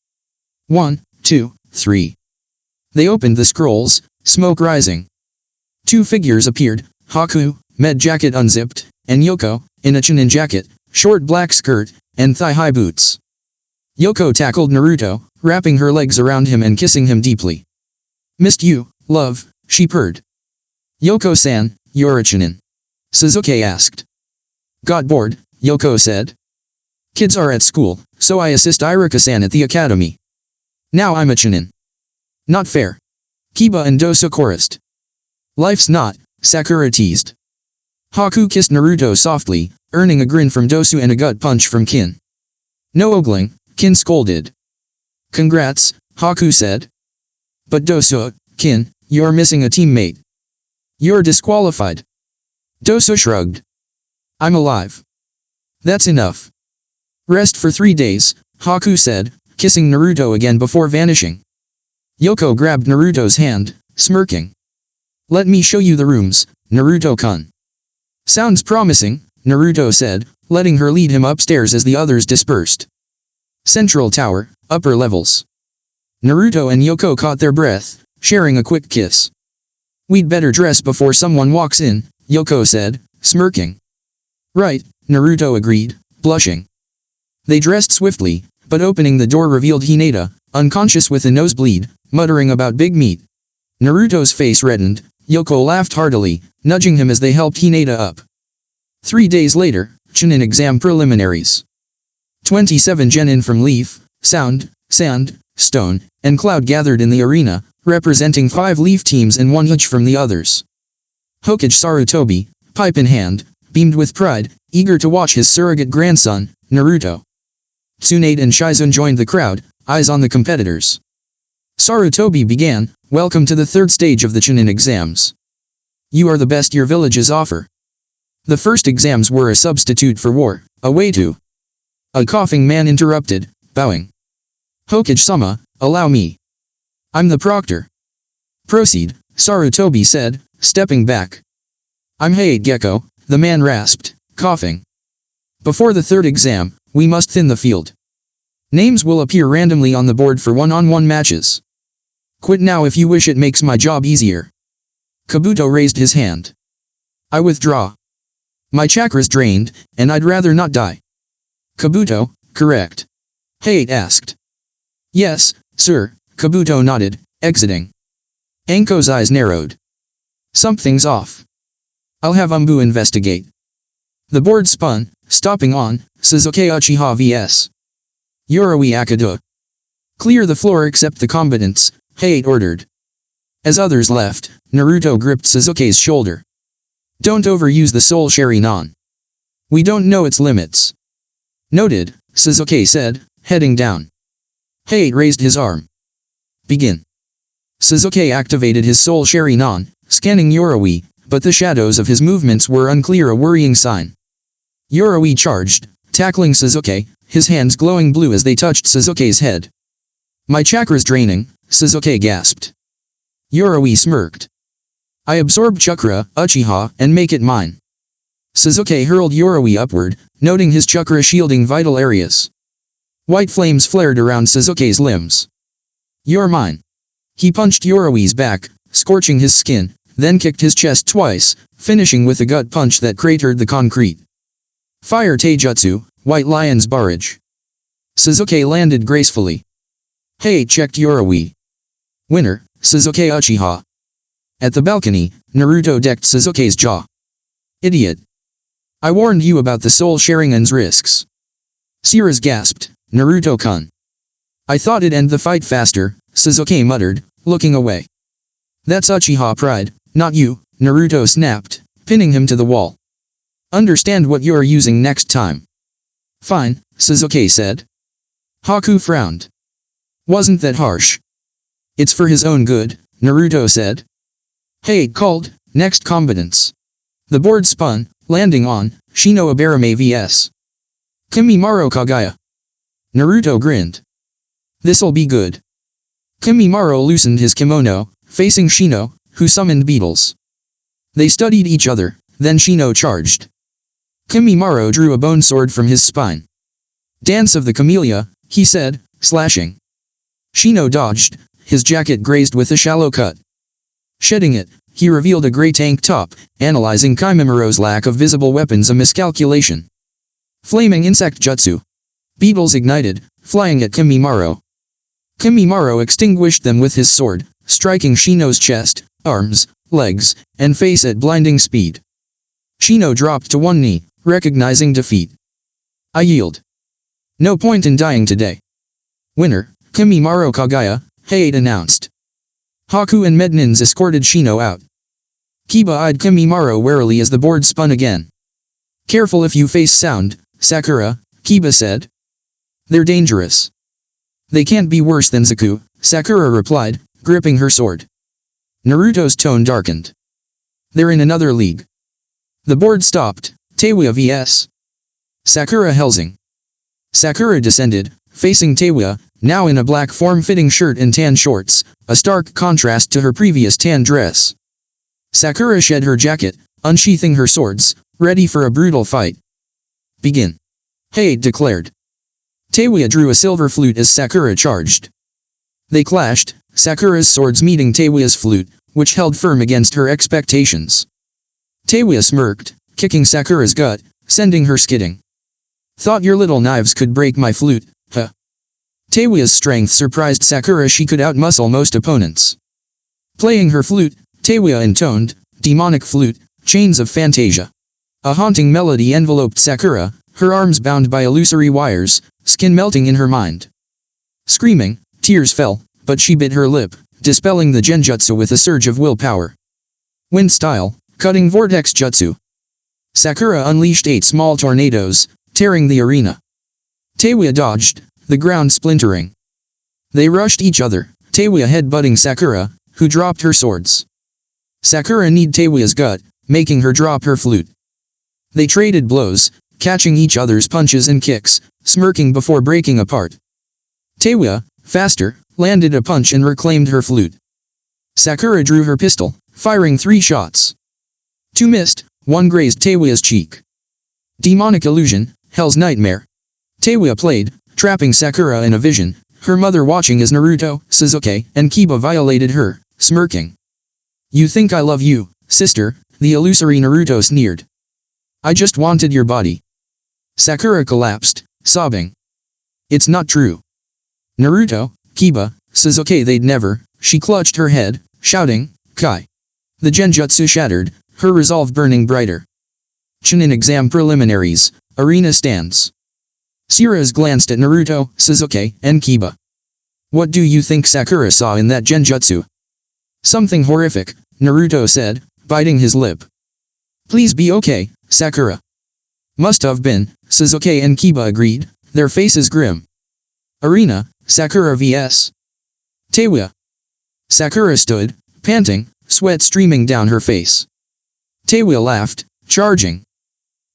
1, 2, 3. They opened the scrolls, smoke rising. 2 figures appeared, Haku, med jacket unzipped, and Yoko, in a Chunin jacket, short black skirt, and thigh-high boots. Yoko tackled Naruto, wrapping her legs around him and kissing him deeply. Missed you, love, she purred. Yoko-san, you're a Chunin? Sasuke asked. Got bored, Yoko said. Kids are at school, so I assist Iruka-san at the academy. Now I'm a Chunin. Not fair. Kiba and Dosu chorused. Life's not, Sakura teased. Haku kissed Naruto softly, earning a grin from Dosu and a gut punch from Kin. No ogling, Kin scolded. Congrats, Haku said. But Dosu, Kin, you're missing a teammate. You're disqualified. Dosu shrugged. I'm alive. That's enough. Rest for 3 days, Haku said, kissing Naruto again before vanishing. Yoko grabbed Naruto's hand, smirking. Let me show you the rooms, Naruto-kun. Sounds promising, Naruto said, letting her lead him upstairs as the others dispersed. Central Tower, upper levels. Naruto and Yoko caught their breath, sharing a quick kiss. We'd better dress before someone walks in, Yoko said, smirking. Right, Naruto agreed, blushing. They dressed swiftly, but opening the door revealed Hinata, unconscious with a nosebleed, muttering about big meat. Naruto's face reddened, Yoko laughed heartily, nudging him as they helped Hinata up. 3 days later, Chunin exam preliminaries. 27 genin from Leaf, Sound, Sand, Stone, and Cloud gathered in the arena, representing 5 Leaf teams and 1 each from the others. Hokage Sarutobi, pipe in hand, beamed with pride, eager to watch his surrogate grandson, Naruto. Tsunade and Shizune joined the crowd, eyes on the competitors. Sarutobi began, welcome to the 3rd stage of the Chunin exams. You are the best your villages offer. The first exams were a substitute for war, a way to. A coughing man interrupted, bowing. Hokage-sama, allow me. I'm the proctor. Proceed, Sarutobi said, stepping back. I'm Height Gecko, the man rasped, coughing. Before the 3rd exam, we must thin the field. Names will appear randomly on the board for one-on-one matches. Quit now if you wish, it makes my job easier. Kabuto raised his hand. I withdraw. My chakra's drained, and I'd rather not die. Kabuto, correct? Hate asked. Yes, sir, Kabuto nodded, exiting. Anko's eyes narrowed. Something's off. I'll have Umbu investigate. The board spun, stopping on Suzuki Uchiha vs. Yoroi Akado. Clear the floor except the combatants, Hate ordered. As others left, Naruto gripped Suzuki's shoulder. Don't overuse the soul Sharingan. We don't know its limits. Noted, Suzuki said, heading down. Hate raised his arm. Begin. Suzuki activated his soul Sharingan, scanning Yoroi, but the shadows of his movements were unclear, a worrying sign. Yoroi charged, tackling Suzuki, his hands glowing blue as they touched Suzuki's head. My chakra's draining, Suzuki gasped. Yoroi smirked. I absorb chakra, Uchiha, and make it mine. Suzuki hurled Yoroi upward, noting his chakra shielding vital areas. White flames flared around Suzuki's limbs. You're mine. He punched Yoroi's back, scorching his skin, then kicked his chest twice, finishing with a gut punch that cratered the concrete. Fire Taijutsu, White Lion's Barrage. Suzuki landed gracefully. Hate checked Yoroi. Winner, Suzuki Uchiha. At the balcony, Naruto decked Suzuki's jaw. Idiot. I warned you about the soul Sharingan's risks. Sirus gasped, Naruto-kun. I thought it'd end the fight faster, Suzuki muttered, looking away. That's Uchiha pride, not you, Naruto snapped, pinning him to the wall. Understand what you're using next time. Fine, Suzuki said. Haku frowned. Wasn't that harsh? It's for his own good, Naruto said. Hate called, next combatants. The board spun, landing on Shino Abarame vs. Kimimaro Kagaya. Naruto grinned. This'll be good. Kimimaro loosened his kimono, facing Shino, who summoned beetles. They studied each other, then Shino charged. Kimimaro drew a bone sword from his spine. Dance of the Camellia, he said, slashing. Shino dodged, his jacket grazed with a shallow cut. Shedding it, he revealed a gray tank top, analyzing Kimimiro's lack of visible weapons, a miscalculation. Flaming insect jutsu. Beetles ignited, flying at Kimimaro. Kimimaro extinguished them with his sword, striking Shino's chest, arms, legs, and face at blinding speed. Shino dropped to one knee, recognizing defeat. I yield. No point in dying today. Winner, Kimimaro Kagaya, Hate announced. Haku and Mednins escorted Shino out. Kiba eyed Kimimaro warily as the board spun again. Careful if you face sound, Sakura, Kiba said. They're dangerous. They can't be worse than Zaku, Sakura replied, gripping her sword. Naruto's tone darkened. They're in another league. The board stopped, Teiwa vs. Sakura Hellsing. Sakura descended, facing Teiwa, now in a black form-fitting shirt and tan shorts, a stark contrast to her previous tan dress. Sakura shed her jacket, unsheathing her swords, ready for a brutal fight. Begin. Hate declared. Teiwa drew a silver flute as Sakura charged. They clashed, Sakura's swords meeting Teiwa's flute, which held firm against her expectations. Teiwa smirked, kicking Sakura's gut, sending her skidding. Thought your little knives could break my flute, huh? Teiwa's strength surprised Sakura. She could outmuscle most opponents. Playing her flute, Teiwa intoned, demonic flute, chains of Fantasia. A haunting melody enveloped Sakura, her arms bound by illusory wires, skin melting in her mind. Screaming, tears fell, but she bit her lip, dispelling the genjutsu with a surge of willpower. Wind style, cutting vortex jutsu. Sakura unleashed 8 small tornadoes, tearing the arena. Teiwa dodged, the ground splintering. They rushed each other, Teiwa headbutting Sakura, who dropped her swords. Sakura kneed Teiwa's gut, making her drop her flute. They traded blows, catching each other's punches and kicks, smirking before breaking apart. Teiwa, faster, landed a punch and reclaimed her flute. Sakura drew her pistol, firing 3 shots. 2 missed, 1 grazed Teiwa's cheek. Demonic illusion, Hell's Nightmare. Teiwa played, trapping Sakura in a vision, her mother watching as Naruto, Sasuke, and Kiba violated her, smirking. "You think I love you, sister," the illusory Naruto sneered. "I just wanted your body." Sakura collapsed, sobbing. "It's not true." Naruto, Kiba, Sasuke, they'd never. She clutched her head, shouting, "Kai!" The genjutsu shattered, her resolve burning brighter. Chunin exam preliminaries, arena stands. Sirius glanced at Naruto, Sasuke, and Kiba. "What do you think Sakura saw in that genjutsu?" "Something horrific," Naruto said, biting his lip. "Please be okay, Sakura." "Must have been," Sasuke and Kiba agreed, their faces grim. Arena, Sakura vs. Tewa. Sakura stood, panting, sweat streaming down her face. Tewa laughed, charging.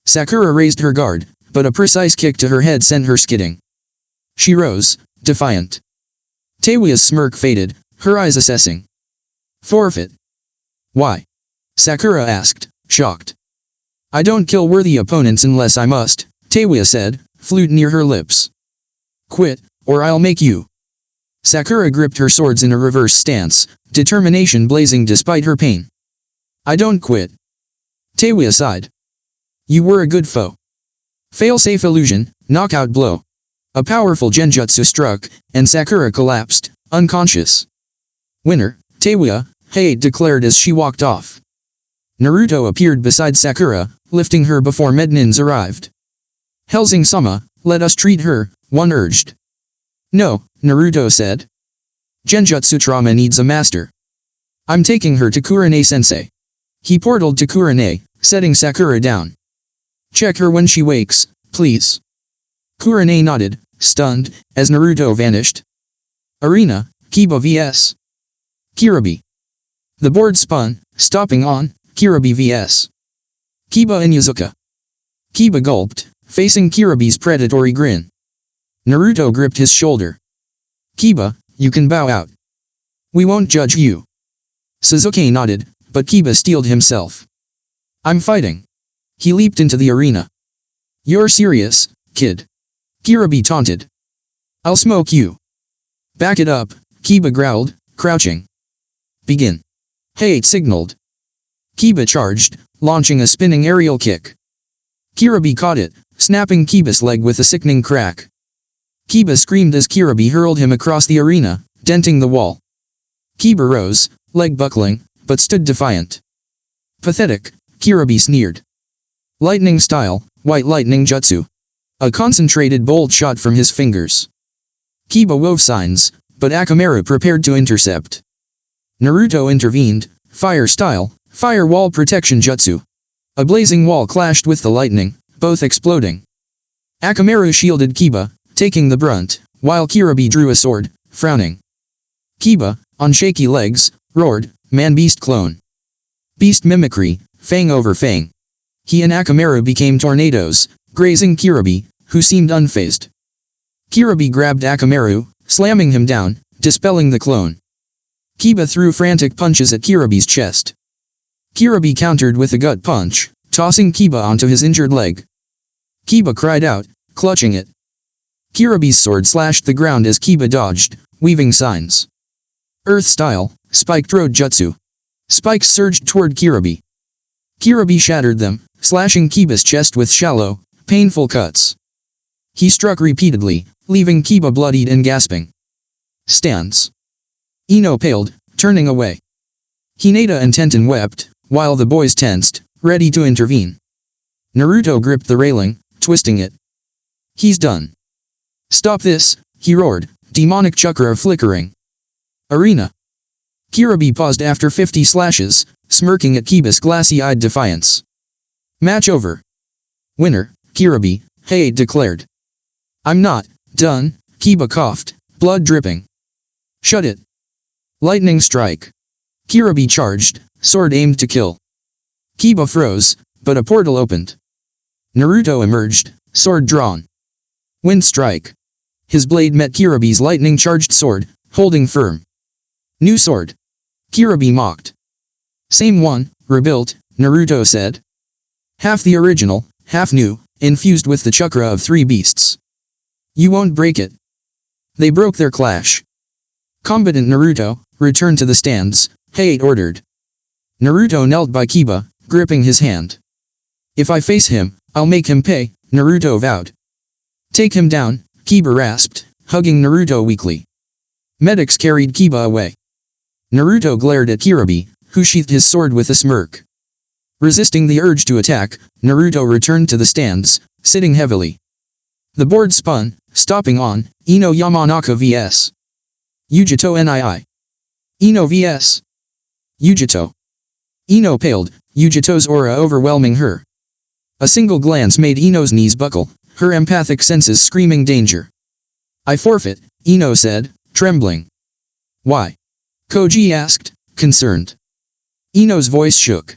Sakura raised her guard, but a precise kick to her head sent her skidding. She rose, defiant. Tewa's smirk faded, her eyes assessing. "Forfeit." "Why?" Sakura asked, shocked. "I don't kill worthy opponents unless I must," Tewa said, flute near her lips. "Quit, or I'll make you." Sakura gripped her swords in a reverse stance, determination blazing despite her pain. "I don't quit." Tewa sighed. "You were a good foe." Fail-safe illusion, knockout blow. A powerful genjutsu struck, and Sakura collapsed, unconscious. "Winner, Tewa," Hei declared as she walked off. Naruto appeared beside Sakura, lifting her before mednins arrived. "Hellsing-sama, let us treat her," one urged. "No," Naruto said. "Genjutsu trauma needs a master. I'm taking her to Kurane-sensei." He portaled to Kurane, setting Sakura down. "Check her when she wakes, please." Kurane nodded, stunned, as Naruto vanished. Arena, Kiba vs. Kirabi. The board spun, stopping on Kirabi vs. Kiba and Yuzuka. Kiba gulped, facing Kirabi's predatory grin. Naruto gripped his shoulder. "Kiba, you can bow out. We won't judge you." Sasuke nodded, but Kiba steeled himself. "I'm fighting." He leaped into the arena. "You're serious, kid?" Kirabi taunted. "I'll smoke you." "Back it up," Kiba growled, crouching. "Begin." Hei signaled. Kiba charged, launching a spinning aerial kick. Kirabi caught it, snapping Kiba's leg with a sickening crack. Kiba screamed as Kirabi hurled him across the arena, denting the wall. Kiba rose, leg buckling, but stood defiant. "Pathetic," Kirabi sneered. "Lightning style, white lightning jutsu." A concentrated bolt shot from his fingers. Kiba wove signs, but Akamaru prepared to intercept. Naruto intervened, fire style, fire wall protection jutsu. A blazing wall clashed with the lightning, both exploding. Akamaru shielded Kiba, taking the brunt, while Kirabi drew a sword, frowning. Kiba, on shaky legs, roared, "Man-beast clone." Beast mimicry, fang over fang. He and Akamaru became tornadoes, grazing Kirabi, who seemed unfazed. Kirabi grabbed Akamaru, slamming him down, dispelling the clone. Kiba threw frantic punches at Kirabi's chest. Kirabi countered with a gut punch, tossing Kiba onto his injured leg. Kiba cried out, clutching it. Kirabi's sword slashed the ground as Kiba dodged, weaving signs. Earth style, spiked road jutsu. Spikes surged toward Kirabi. Kirabi shattered them, slashing Kiba's chest with shallow, painful cuts. He struck repeatedly, leaving Kiba bloodied and gasping. Stance. Ino paled, turning away. Hinata and Tenten wept, while the boys tensed, ready to intervene. Naruto gripped the railing, twisting it. "He's done." "Stop this," he roared, demonic chakra flickering. Arena. Kirabi paused after 50 slashes, smirking at Kiba's glassy-eyed defiance. "Match over." "Winner, Kirabi," Hei declared. "I'm not done," Kiba coughed, blood dripping. "Shut it." Lightning strike. Kirabi charged, sword aimed to kill. Kiba froze, but a portal opened. Naruto emerged, sword drawn. Wind strike. His blade met Kirabi's lightning-charged sword, holding firm. "New sword." Kirabi mocked. "Same one, rebuilt," Naruto said. "Half the original, half new, infused with the chakra of 3 beasts. You won't break it." They broke their clash. Combatant Naruto, return to the stands, Hayate ordered. Naruto knelt by Kiba, gripping his hand. If I face him, I'll make him pay, Naruto vowed. Take him down, Kiba rasped, hugging Naruto weakly. Medics carried Kiba away. Naruto glared at Kirabi, who sheathed his sword with a smirk. Resisting the urge to attack, Naruto returned to the stands, sitting heavily. The board spun, stopping on, Ino Yamanaka vs. Yujito Nii. Ino vs. Yujito. Ino paled, Yujito's aura overwhelming her. A single glance made Ino's knees buckle, her empathic senses screaming danger. I forfeit, Ino said, trembling. Why? Koji asked, concerned. Ino's voice shook.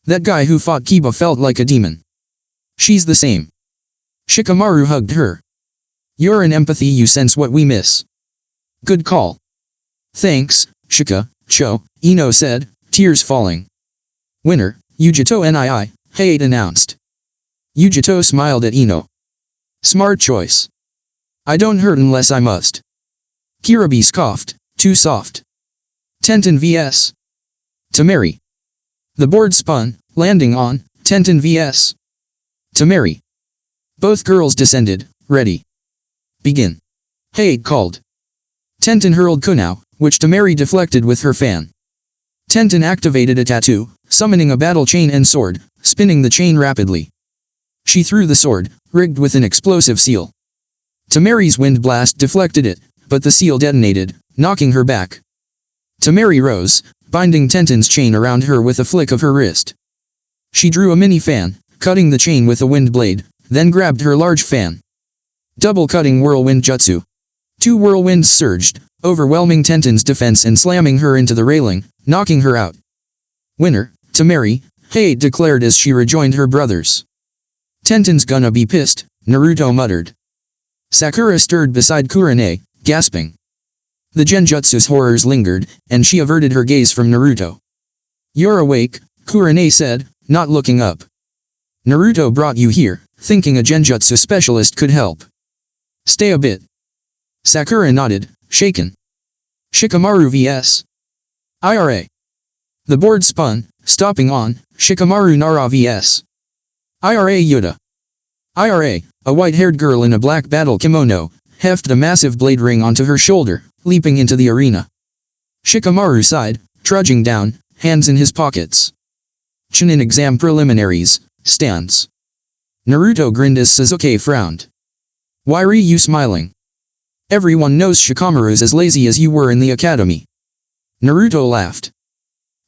That guy who fought Kiba felt like a demon. She's the same. Shikamaru hugged her. You're an empathy, you sense what we miss. Good call. Thanks, Shika, Cho, Ino said, tears falling. Winner, Yujito Nii, Hayate announced. Yujito smiled at Ino. Smart choice. I don't hurt unless I must. Kirabi scoffed, too soft. Tenten vs. Tamari. The board spun, landing on, Tenten vs. Tamari. Both girls descended, ready. Begin. Hayate called. Tenten hurled Kunao, which Tamari deflected with her fan. Tenten activated a tattoo, summoning a battle chain and sword, spinning the chain rapidly. She threw the sword, rigged with an explosive seal. Tamari's wind blast deflected it, but the seal detonated, knocking her back. Tamari rose, binding Tenten's chain around her with a flick of her wrist. She drew a mini fan, cutting the chain with a wind blade, then grabbed her large fan. Double-cutting whirlwind jutsu. 2 whirlwinds surged, overwhelming Tenten's defense and slamming her into the railing, knocking her out. Winner, Tamari, Hayate declared as she rejoined her brothers. Tenten's gonna be pissed, Naruto muttered. Sakura stirred beside Kurane, gasping. The genjutsu's horrors lingered, and she averted her gaze from Naruto. You're awake, Kurane said, not looking up. Naruto brought you here, thinking a genjutsu specialist could help. Stay a bit. Sakura nodded, shaken. Shikamaru vs. IRA. The board spun, stopping on, Shikamaru Nara vs. IRA Yuta. IRA, a white-haired girl in a black battle kimono, hefted a massive blade ring onto her shoulder, leaping into the arena. Shikamaru sighed, trudging down, hands in his pockets. Chunin exam preliminaries, stands. Naruto grinned as Sasuke frowned. Why are you smiling? Everyone knows Shikamaru's as lazy as you were in the academy. Naruto laughed.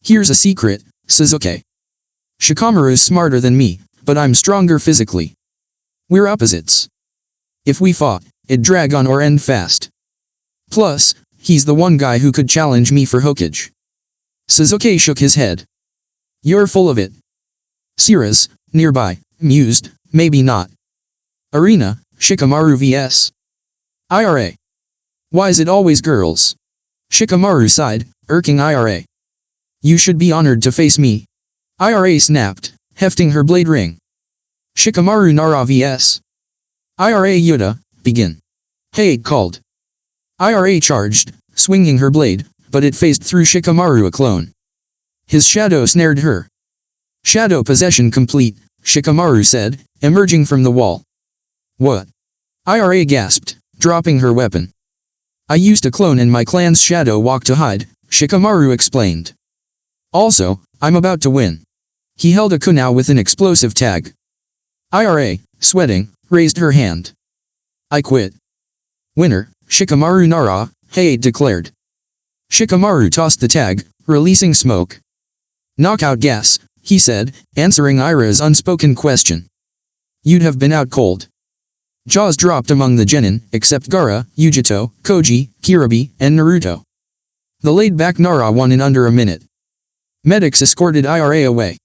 Here's a secret, Sasuke. Shikamaru's smarter than me, but I'm stronger physically. We're opposites. If we fought, it'd drag on or end fast. Plus, he's the one guy who could challenge me for Hokage. Sasuke shook his head. You're full of it. Sira's, nearby, mused, maybe not. Arena, Shikamaru vs. IRA. Why's it always girls? Shikamaru sighed, irking IRA. You should be honored to face me. IRA snapped, hefting her blade ring. Shikamaru Nara vs. IRA Yuta, begin. Hayate called. IRA charged, swinging her blade, but it phased through Shikamaru a clone. His shadow snared her. Shadow possession complete, Shikamaru said, emerging from the wall. What? IRA gasped, dropping her weapon. I used a clone and my clan's shadow walked to hide, Shikamaru explained. Also, I'm about to win. He held a kunao with an explosive tag. IRA, sweating, raised her hand. I quit. Winner, Shikamaru Nara, Hayate declared. Shikamaru tossed the tag, releasing smoke. Knockout gas, he said, answering Ira's unspoken question. You'd have been out cold. Jaws dropped among the genin, except Gaara, Yujito, Koji, Kirabi, and Naruto. The laid-back Nara won in under a minute. Medics escorted IRA away.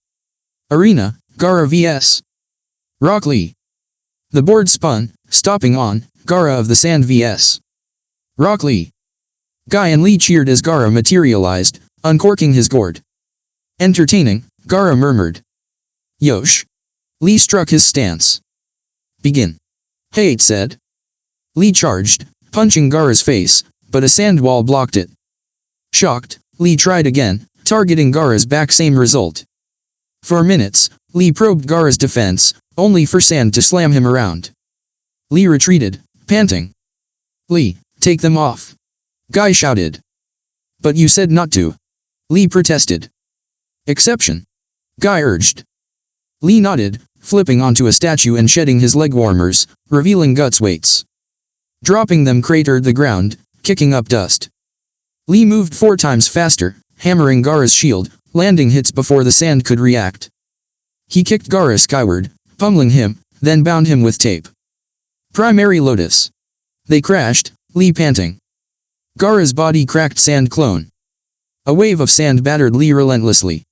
Arena, Gaara vs. Rock Lee. The board spun, stopping on, Gaara of the Sand vs. Rock Lee. Guy and Lee cheered as Gaara materialized, uncorking his gourd. Entertaining, Gaara murmured. Yosh. Lee struck his stance. Begin. Hayate said. Lee charged, punching Gaara's face, but a sand wall blocked it. Shocked, Lee tried again, targeting Gaara's back, same result. For minutes, Lee probed Gaara's defense, only for sand to slam him around. Lee retreated, panting. "Lee, take them off," Guy shouted. "But you said not to," Lee protested. "Exception," Guy urged. Lee nodded, flipping onto a statue and shedding his leg warmers, revealing Guts weights. Dropping them cratered the ground, kicking up dust. Lee moved 4 times faster, hammering Gaara's shield, landing hits before the sand could react. He kicked Gaara skyward, pummeling him, then bound him with tape. Primary Lotus. They crashed, Lee panting. Gaara's body cracked sand clone. A wave of sand battered Lee relentlessly.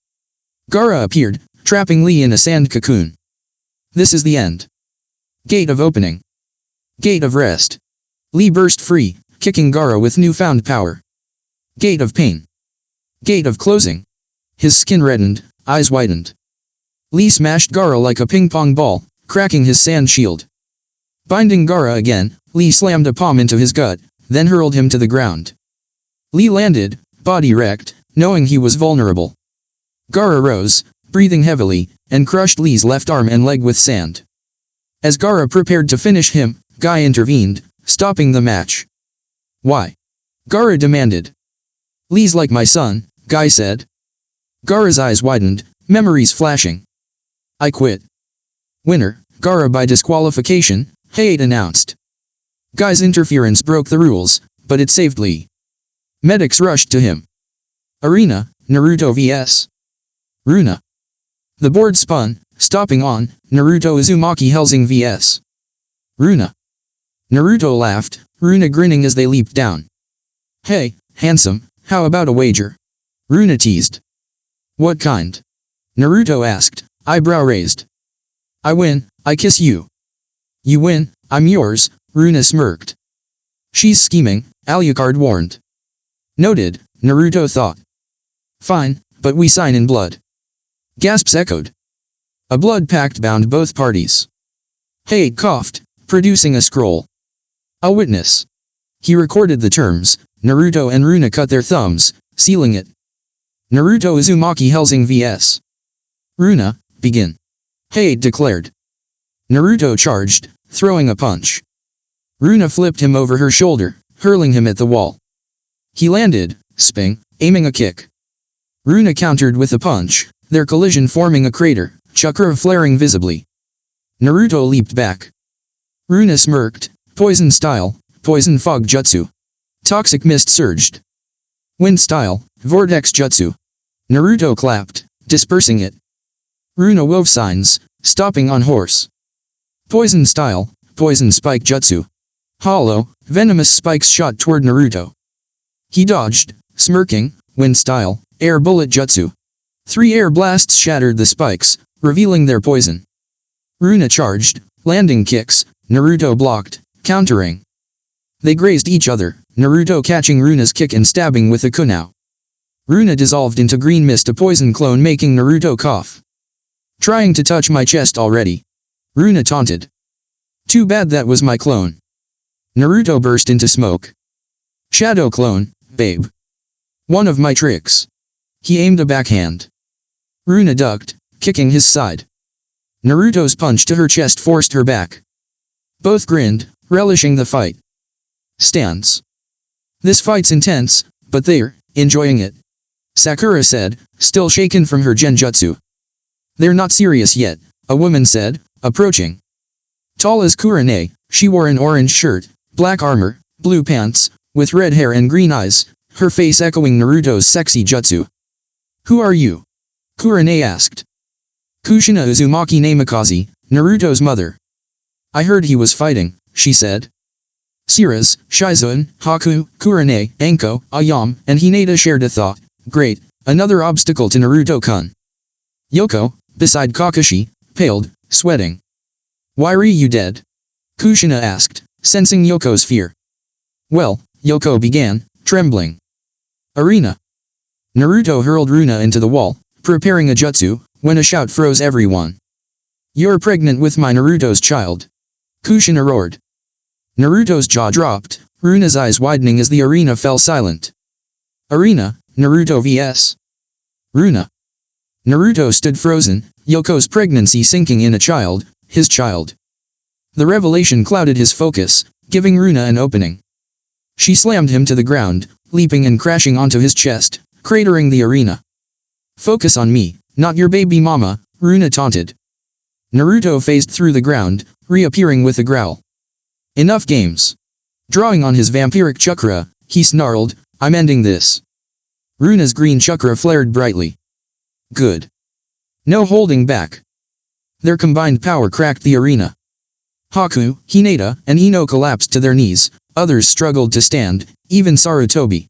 Gaara appeared, trapping Lee in a sand cocoon. This is the end. Gate of opening. Gate of rest. Lee burst free, kicking Gaara with newfound power. Gate of pain. Gate of closing. His skin reddened, eyes widened. Lee smashed Gaara like a ping-pong ball, cracking his sand shield. Binding Gaara again, Lee slammed a palm into his gut, then hurled him to the ground. Lee landed, body wrecked, knowing he was vulnerable. Gaara rose, breathing heavily, and crushed Lee's left arm and leg with sand. As Gaara prepared to finish him, Guy intervened, stopping the match. "Why?" Gaara demanded. "Lee's like my son," Guy said. Gaara's eyes widened, memories flashing. "I quit." "Winner, Gaara by disqualification," Hayate announced. Guy's interference broke the rules, but it saved Lee. Medics rushed to him. Arena, Naruto vs. Runa. The board spun, stopping on Naruto Uzumaki Hellsing vs. Runa. Naruto laughed, Runa grinning as they leaped down. "Hey, handsome, how about a wager?" Runa teased. "What kind?" Naruto asked, eyebrow raised. "I win, I kiss you." "You win, I'm yours," Runa smirked. "She's scheming," ALUCARD warned. Noted, Naruto thought. "Fine, but we sign in blood." Gasps echoed. A blood pact bound both parties. Hayate coughed, producing a scroll. "A witness." He recorded the terms. Naruto and Runa cut their thumbs, sealing it. Naruto Uzumaki Hellsing vs. Runa, begin. Hayate declared. Naruto charged, throwing a punch. Runa flipped him over her shoulder, hurling him at the wall. He landed, sping, aiming a kick. Runa countered with a punch, their collision forming a crater, chakra flaring visibly. Naruto leaped back. Runa smirked, poison style, poison fog jutsu. Toxic mist surged. Wind style, vortex jutsu. Naruto clapped, dispersing it. Runa wove signs, stopping on horse. Poison style, poison spike jutsu. Hollow, venomous spikes shot toward Naruto. He dodged, smirking, wind style, air bullet jutsu. 3 air blasts shattered the spikes, revealing their poison. Runa charged, landing kicks, Naruto blocked, countering. They grazed each other, Naruto catching Runa's kick and stabbing with a kunai. Runa dissolved into green mist, a poison clone, making Naruto cough. "Trying to touch my chest already," Runa taunted. "Too bad that was my clone." Naruto burst into smoke. "Shadow clone, babe. One of my tricks." He aimed a backhand. Runa ducked, kicking his side. Naruto's punch to her chest forced her back. Both grinned, relishing the fight. Stance. "This fight's intense, but they're enjoying it," Sakura said, still shaken from her genjutsu. "They're not serious yet," a woman said, approaching. Tall as Kurane, she wore an orange shirt, black armor, blue pants, with red hair and green eyes, her face echoing Naruto's sexy jutsu. "Who are you?" Kurane asked. "Kushina Uzumaki Namikaze, Naruto's mother." "I heard he was fighting," she said. Siras, Shizuan, Haku, Kurane, Anko, Ayam, and Hinata shared a thought. Great, another obstacle to Naruto-kun. Yoko, beside Kakashi, paled, sweating. "Why are you dead?" Kushina asked, sensing Yoko's fear. "Well," Yoko began, trembling. "Arena." Naruto hurled Runa into the wall, preparing a jutsu, when a shout froze everyone. "You're pregnant with my Naruto's child!" Kushina roared. Naruto's jaw dropped, Runa's eyes widening as the arena fell silent. Arena, Naruto vs. Runa. Naruto stood frozen, Yoko's pregnancy sinking in a child, his child. The revelation clouded his focus, giving Runa an opening. She slammed him to the ground, leaping and crashing onto his chest, cratering the arena. Focus on me, not your baby mama, Runa taunted. Naruto phased through the ground, reappearing with a growl. Enough games. Drawing on his vampiric chakra, he snarled, I'm ending this. Runa's green chakra flared brightly. Good. No holding back. Their combined power cracked the arena. Haku, Hinata, and Ino collapsed to their knees, others struggled to stand, even Sarutobi.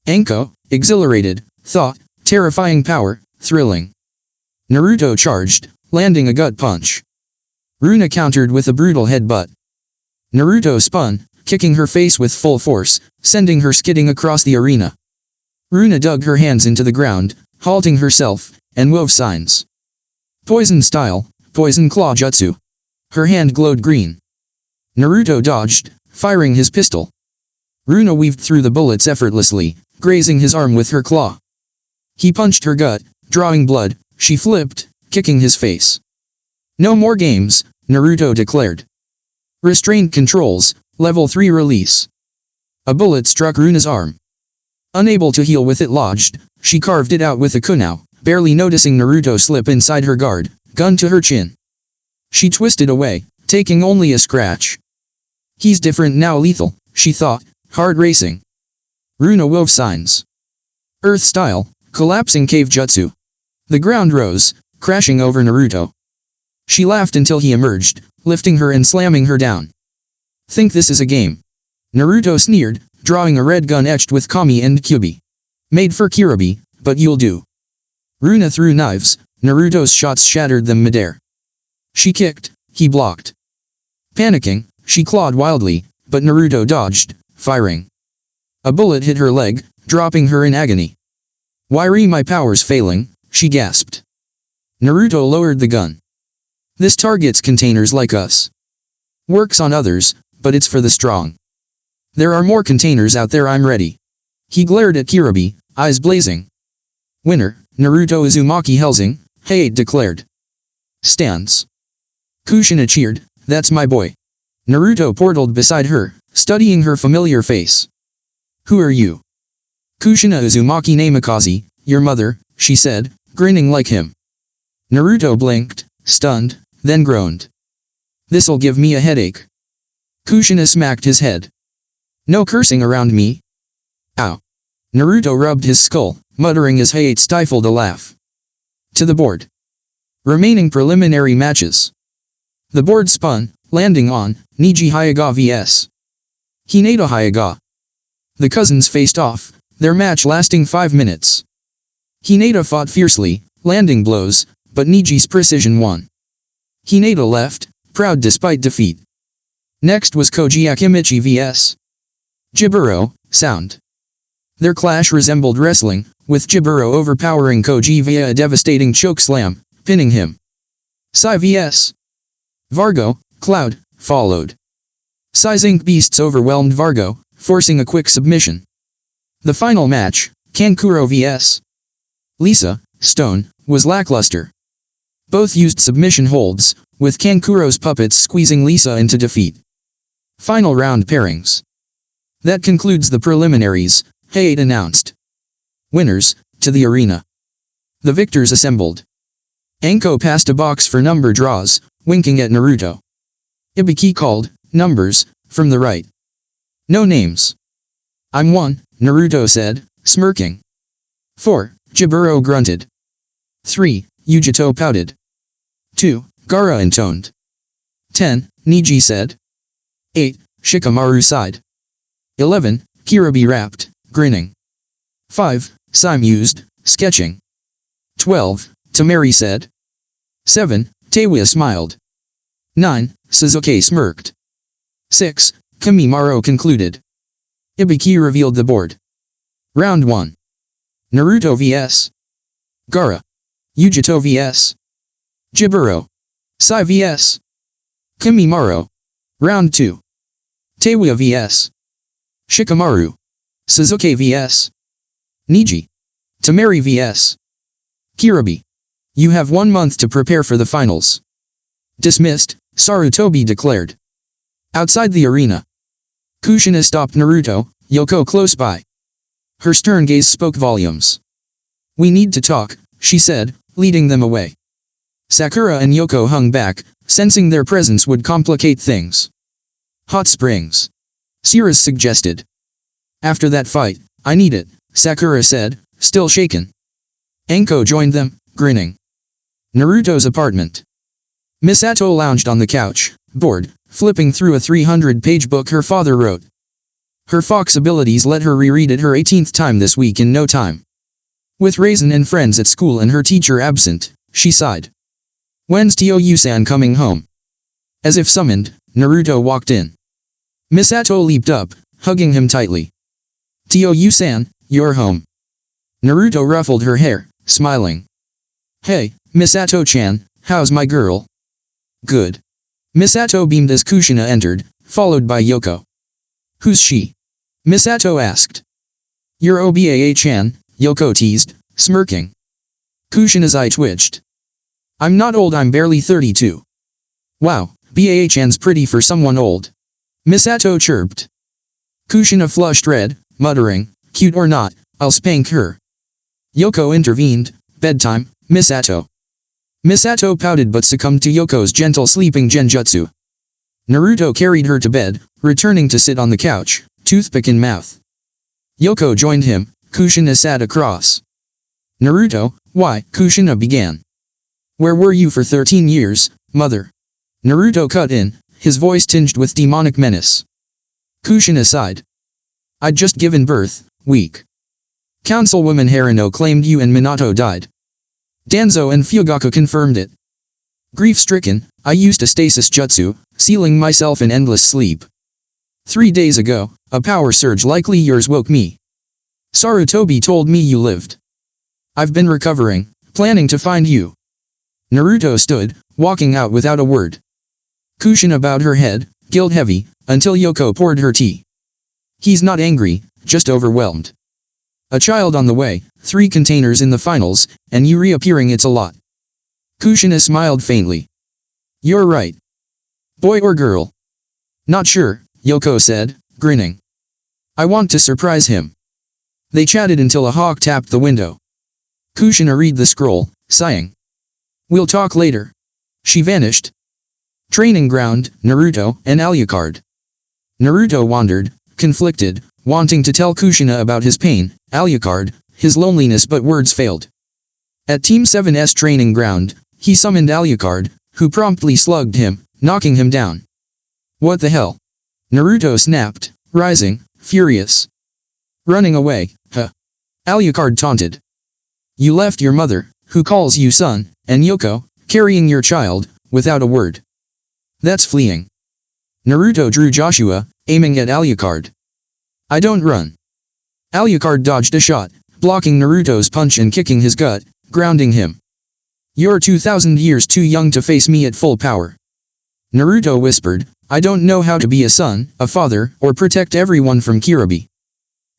Anko, exhilarated, thought, terrifying power, thrilling. Naruto charged, landing a gut punch. Runa countered with a brutal headbutt. Naruto spun, kicking her face with full force, sending her skidding across the arena. Runa dug her hands into the ground, halting herself, and wove signs. Poison style, poison claw jutsu. Her hand glowed green. Naruto dodged, firing his pistol. Runa weaved through the bullets effortlessly, grazing his arm with her claw. He punched her gut, drawing blood. She flipped, kicking his face. No more games, Naruto declared. Restraint controls, level 3 release. A bullet struck Runa's arm. Unable to heal with it lodged, she carved it out with a kunai, barely noticing Naruto slip inside her guard, gun to her chin. She twisted away, taking only a scratch. He's different now, lethal, she thought, heart racing. Runa wove signs. Earth style, collapsing cave jutsu. The ground rose, crashing over Naruto. She laughed until he emerged, lifting her and slamming her down. Think this is a game? Naruto sneered, drawing a red gun etched with Kami and Kyubi. Made for Kiribi, but you'll do. Runa threw knives, Naruto's shots shattered them midair. She kicked, he blocked. Panicking, she clawed wildly, but Naruto dodged, firing. A bullet hit her leg, dropping her in agony. Why are my powers failing? She gasped. Naruto lowered the gun. This targets containers like us. Works on others, but it's for the strong. There are more containers out there, I'm ready. He glared at Kiribi, eyes blazing. Winner, Naruto Uzumaki Hellsing, Hate declared. Stance. Kushina cheered, that's my boy. Naruto portaled beside her, studying her familiar face. Who are you? Kushina Uzumaki Namikaze, your mother, she said, grinning like him. Naruto blinked, stunned, then groaned. This'll give me a headache. Kushina smacked his head. No cursing around me. Ow. Naruto rubbed his skull, muttering as Hate stifled a laugh. To the board. Remaining preliminary matches. The board spun, landing on Niji Hyuga vs. Hinata Hyuga. The cousins faced off, their match lasting 5 minutes. Hinata fought fiercely, landing blows, but Niji's precision won. Hinata left, proud despite defeat. Next was Koji Akimichi vs. Jiburo, sound. Their clash resembled wrestling, with Jiburo overpowering Koji via a devastating chokeslam, pinning him. Sai vs. Vargo, Cloud, followed. Sai's ink beasts overwhelmed Vargo, forcing a quick submission. The final match, Kankuro vs. Lisa, Stone, was lackluster. Both used submission holds, with Kankuro's puppets squeezing Lisa into defeat. Final round pairings. That concludes the preliminaries, Hate announced. Winners, to the arena. The victors assembled. Anko passed a box for number draws, winking at Naruto. Ibiki called, numbers, from the right. No names. I'm 1, Naruto said, smirking. 4, Jiburo grunted. 3, Yujito pouted. 2, Gaara intoned. 10, Niji said. 8, Shikamaru sighed. 11, Kiribi rapped, grinning. 5, Sai mused, sketching. 12, Tamari said. 7, Teiwa smiled. 9, Suzuki smirked. 6, Kimimaro concluded. Ibiki revealed the board. Round 1. Naruto vs. Gaara. Yujito vs. Jiburo. Sai vs. Kimimaro. Round 2. Teiwa vs. Shikamaru. Suzuki vs. Niji. Tamari vs. Kirabi. You have 1 month to prepare for the finals. Dismissed, Sarutobi declared. Outside the arena, Kushina stopped Naruto, Yoko close by. Her stern gaze spoke volumes. We need to talk, she said, leading them away. Sakura and Yoko hung back, sensing their presence would complicate things. Hot springs. Sirius suggested. After that fight, I need it, Sakura said, still shaken. Anko joined them, grinning. Naruto's apartment. Misato lounged on the couch, bored, flipping through a 300-page book her father wrote. Her fox abilities let her reread it her 18th time this week in no time. With Raisin and friends at school and her teacher absent, she sighed. When's Tio-san coming home? As if summoned, Naruto walked in. Misato leaped up, hugging him tightly. Tio-san, you're home. Naruto ruffled her hair, smiling. Hey, Misato-chan, how's my girl? Good. Misato beamed as Kushina entered, followed by Yoko. Who's she? Misato asked. Your Obaa-chan, Yoko teased, smirking. Kushina's eye twitched. I'm not old, I'm barely 32. Wow, Baa-chan's pretty for someone old. Misato chirped. Kushina flushed red, muttering, cute or not, I'll spank her. Yoko intervened, bedtime, Misato. Misato pouted but succumbed to Yoko's gentle sleeping genjutsu. Naruto carried her to bed, returning to sit on the couch, toothpick in mouth. Yoko joined him, Kushina sat across. Naruto, why? Kushina began. Where were you for 13 years, mother? Naruto cut in, his voice tinged with demonic menace. Kushina sighed. I'd just given birth, weak. Councilwoman Harino claimed you and Minato died. Danzo and Fugaku confirmed it. Grief-stricken, I used a stasis jutsu, sealing myself in endless sleep. 3 days ago, a power surge likely yours woke me. Sarutobi told me you lived. I've been recovering, planning to find you. Naruto stood, walking out without a word. Kushina bowed her head, guilt heavy, until Yoko poured her tea. He's not angry, just overwhelmed. A child on the way, 3 containers in the finals, and you reappearing, it's a lot. Kushina smiled faintly. You're right. Boy or girl? Not sure, Yoko said, grinning. I want to surprise him. They chatted until a hawk tapped the window. Kushina read the scroll, sighing. We'll talk later. She vanished. Training ground, Naruto, and ALUCARD. Naruto wandered, conflicted, wanting to tell Kushina about his pain, ALUCARD, his loneliness, but words failed. At Team 7's training ground, he summoned ALUCARD, who promptly slugged him, knocking him down. What the hell? Naruto snapped, rising, furious. Running away, huh? ALUCARD taunted. You left your mother, who calls you son, and Yoko, carrying your child, without a word. That's fleeing. Naruto drew Joshua, aiming at ALUCARD. I don't run. ALUCARD dodged a shot, blocking Naruto's punch and kicking his gut, grounding him. You're 2,000 years too young to face me at full power. Naruto whispered, I don't know how to be a son, a father, or protect everyone from Kirabi.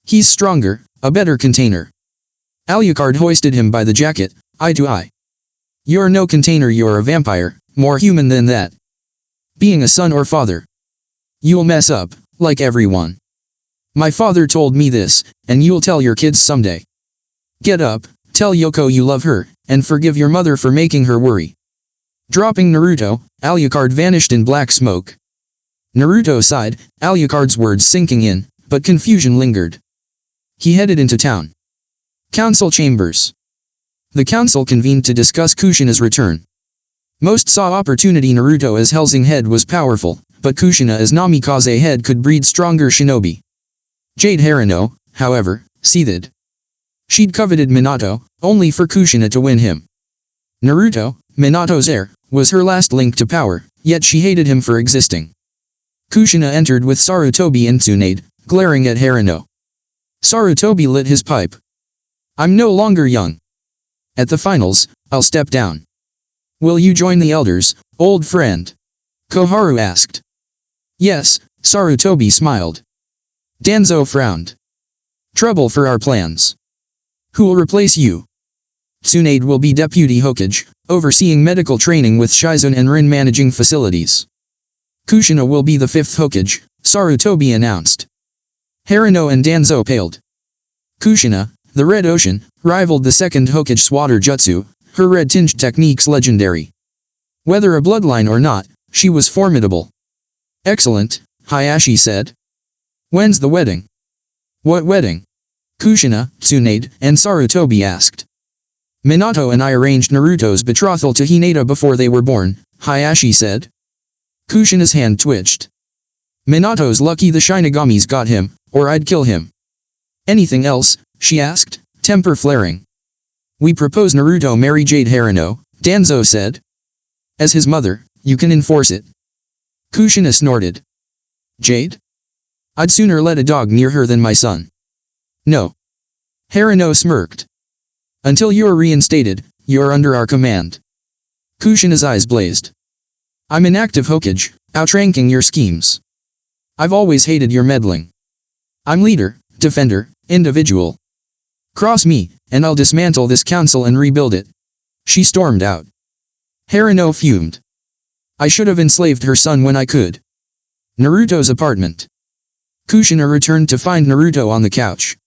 He's stronger, a better container. ALUCARD hoisted him by the jacket, eye to eye. You're no container, you're a vampire, more human than that. Being a son or father. You'll mess up, like everyone. My father told me this, and you'll tell your kids someday. Get up, tell Yoko you love her, and forgive your mother for making her worry. Dropping Naruto, ALUCARD vanished in black smoke. Naruto sighed, ALUCARD's words sinking in, but confusion lingered. He headed into town. Council chambers. The council convened to discuss Kushina's return. Most saw opportunity. Naruto as Hellsing head was powerful, but Kushina as Namikaze head could breed stronger shinobi. Jade Harino, however, seethed. She'd coveted Minato, only for Kushina to win him. Naruto, Minato's heir, was her last link to power, yet she hated him for existing. Kushina entered with Sarutobi and Tsunade, glaring at Harino. Sarutobi lit his pipe. I'm no longer young. At the finals, I'll step down. Will you join the elders, old friend? Koharu asked. Yes, Sarutobi smiled. Danzo frowned. Trouble for our plans. Who'll replace you? Tsunade will be Deputy Hokage, overseeing medical training with Shizune and Rin managing facilities. Kushina will be the 5th Hokage, Sarutobi announced. Harano and Danzo paled. Kushina, the Red Ocean, rivaled the 2nd Hokage Swatter Jutsu, her red-tinged techniques legendary. Whether a bloodline or not, she was formidable. Excellent, Hayashi said. When's the wedding? What wedding? Kushina, Tsunade, and Sarutobi asked. Minato and I arranged Naruto's betrothal to Hinata before they were born, Hayashi said. Kushina's hand twitched. Minato's lucky the Shinigami's got him, or I'd kill him. Anything else? She asked, temper flaring. We propose Naruto marry Jade Harano, Danzo said. As his mother, you can enforce it. Kushina snorted. Jade? I'd sooner let a dog near her than my son. No. Harano smirked. Until you're reinstated, you're under our command. Kushina's eyes blazed. I'm an active Hokage, outranking your schemes. I've always hated your meddling. I'm leader, defender, individual. Cross me, and I'll dismantle this council and rebuild it. She stormed out. Harano fumed. I should have enslaved her son when I could. Naruto's apartment. Kushina returned to find Naruto on the couch.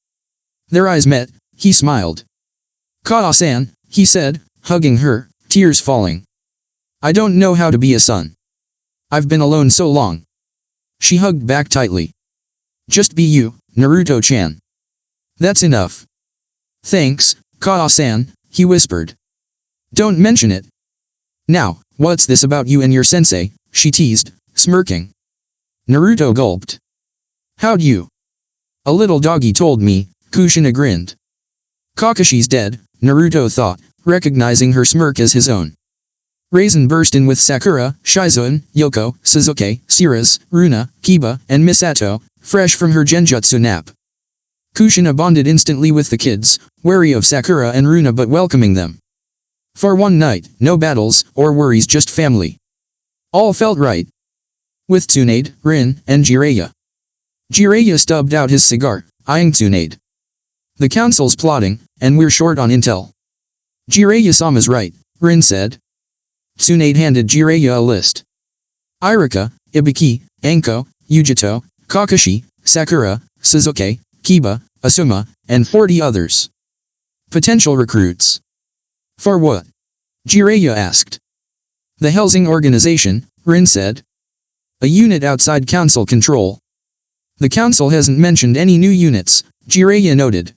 Their eyes met, he smiled. Kaa-san, he said, hugging her, tears falling. I don't know how to be a son. I've been alone so long. She hugged back tightly. Just be you, Naruto-chan. That's enough. Thanks, Kaa-san, he whispered. Don't mention it. Now, what's this about you and your sensei, she teased, smirking. Naruto gulped. How'd you? A little doggy told me, Kushina grinned. Kakashi's dead, Naruto thought, recognizing her smirk as his own. Raisin burst in with Sakura, Shizune, Yoko, Suzuki, Siras, Runa, Kiba, and Misato, fresh from her genjutsu nap. Kushina bonded instantly with the kids, wary of Sakura and Runa but welcoming them. For one night, no battles or worries, just family. All felt right. With Tsunade, Rin, and Jiraiya. Jiraiya stubbed out his cigar, eyeing Tsunade. The council's plotting, and we're short on intel. Jiraiya-sama's right, Rin said. Tsunade handed Jiraiya a list. Irika, Ibiki, Anko, Yujito, Kakashi, Sakura, Suzuki, Kiba, Asuma, and 40 others. Potential recruits. For what? Jiraiya asked. The Hellsing organization, Rin said. A unit outside council control. The council hasn't mentioned any new units, Jiraiya noted.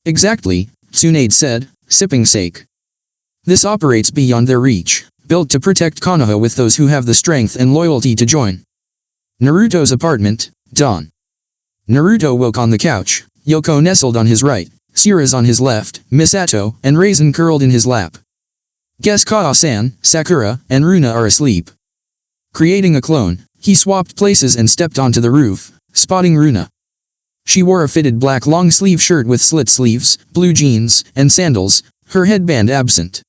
Exactly, Tsunade said, sipping sake. This operates beyond their reach, built to protect Konoha with those who have the strength and loyalty to join. Naruto's apartment, dawn. Naruto woke on the couch, Yoko nestled on his right, Siras on his left, Misato and Raisin curled in his lap. Guess Kaa-san, Sakura, and Runa are asleep. Creating a clone, he swapped places and stepped onto the roof, spotting Runa. She wore a fitted black long-sleeve shirt with slit sleeves, blue jeans, and sandals, her headband absent.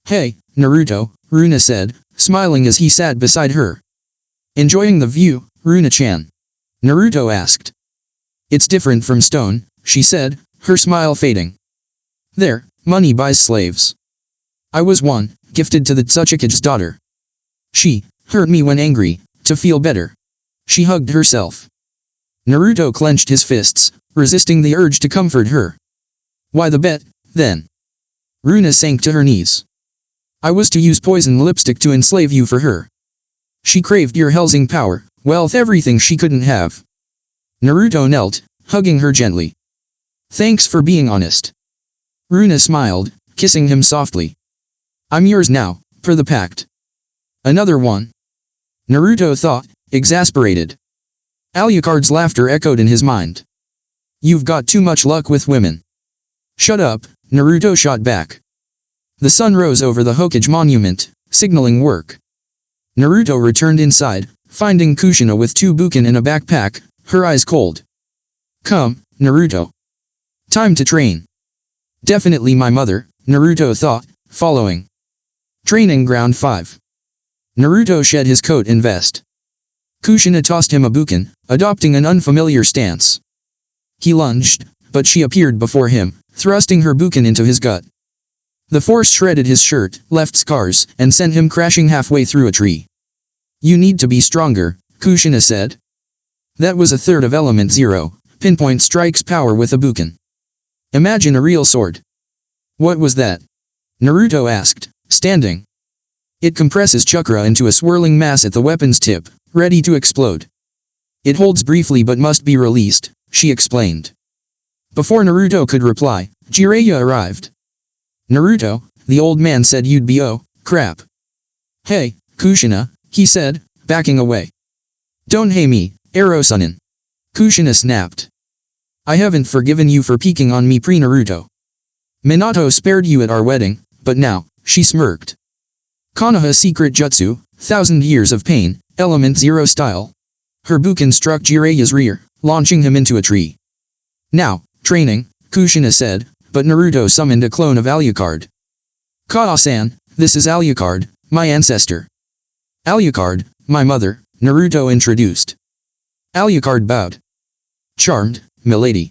Hey, Naruto, Runa said, smiling as he sat beside her. Enjoying the view, Runa-chan? Naruto asked. It's different from stone, she said, her smile fading. There, money buys slaves. I was one, gifted to the Tsuchikage's daughter. She hurt me when angry, to feel better. She hugged herself. Naruto clenched his fists, resisting the urge to comfort her. Why the bet, then? Runa sank to her knees. I was to use poison lipstick to enslave you for her. She craved your Hellsing power, wealth, everything she couldn't have. Naruto knelt, hugging her gently. Thanks for being honest. Runa smiled, kissing him softly. I'm yours now, per the pact. Another one? Naruto thought, exasperated. ALUCARD's laughter echoed in his mind. You've got too much luck with women. Shut up, Naruto shot back. The sun rose over the Hokage monument, signaling work. Naruto returned inside, finding Kushina with 2 buken and a backpack, her eyes cold. Come, Naruto. Time to train. Definitely my mother, Naruto thought, following. Training ground 5. Naruto shed his coat and vest. Kushina tossed him a buken, adopting an unfamiliar stance. He lunged, but she appeared before him, thrusting her buken into his gut. The force shredded his shirt, left scars, and sent him crashing halfway through a tree. You need to be stronger, Kushina said. That was a third of element 0, pinpoint strikes power with a buken. Imagine a real sword. What was that? Naruto asked, standing. It compresses chakra into a swirling mass at the weapon's tip, ready to explode. It holds briefly but must be released, she explained. Before Naruto could reply, Jiraiya arrived. Naruto, the old man said you'd be crap. Hey, Kushina, he said, backing away. Don't hey me, Ero-sunin. Kushina snapped. I haven't forgiven you for peeking on me pre-Naruto. Minato spared you at our wedding, but now, she smirked. Konoha secret jutsu, 1,000 years of pain, element 0 style. Her buken struck Jiraiya's rear, launching him into a tree. Now, training, Kushina said, but Naruto summoned a clone of ALUCARD. Kaa-san, this is ALUCARD, my ancestor. ALUCARD, my mother, Naruto introduced. ALUCARD bowed. Charmed, milady.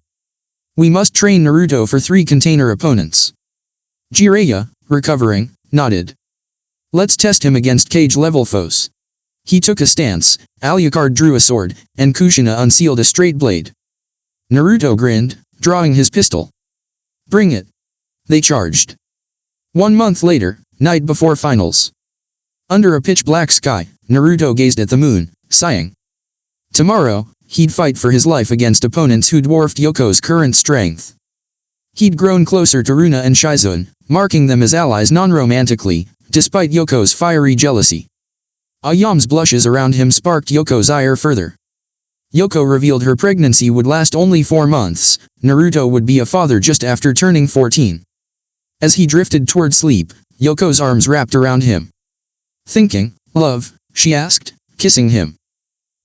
We must train Naruto for 3 container opponents. Jiraiya, recovering, nodded. Let's test him against cage-level foes. He took a stance, ALUCARD drew a sword, and Kushina unsealed a straight blade. Naruto grinned, drawing his pistol. Bring it. They charged. 1 month later, night before finals. Under a pitch-black sky, Naruto gazed at the moon, sighing. Tomorrow, he'd fight for his life against opponents who dwarfed Yoko's current strength. He'd grown closer to Runa and Shizune, marking them as allies non-romantically, despite Yoko's fiery jealousy. Ayami's blushes around him sparked Yoko's ire further. Yoko revealed her pregnancy would last only 4 months, Naruto would be a father just after turning 14. As he drifted toward sleep, Yoko's arms wrapped around him. Thinking, love, she asked, kissing him.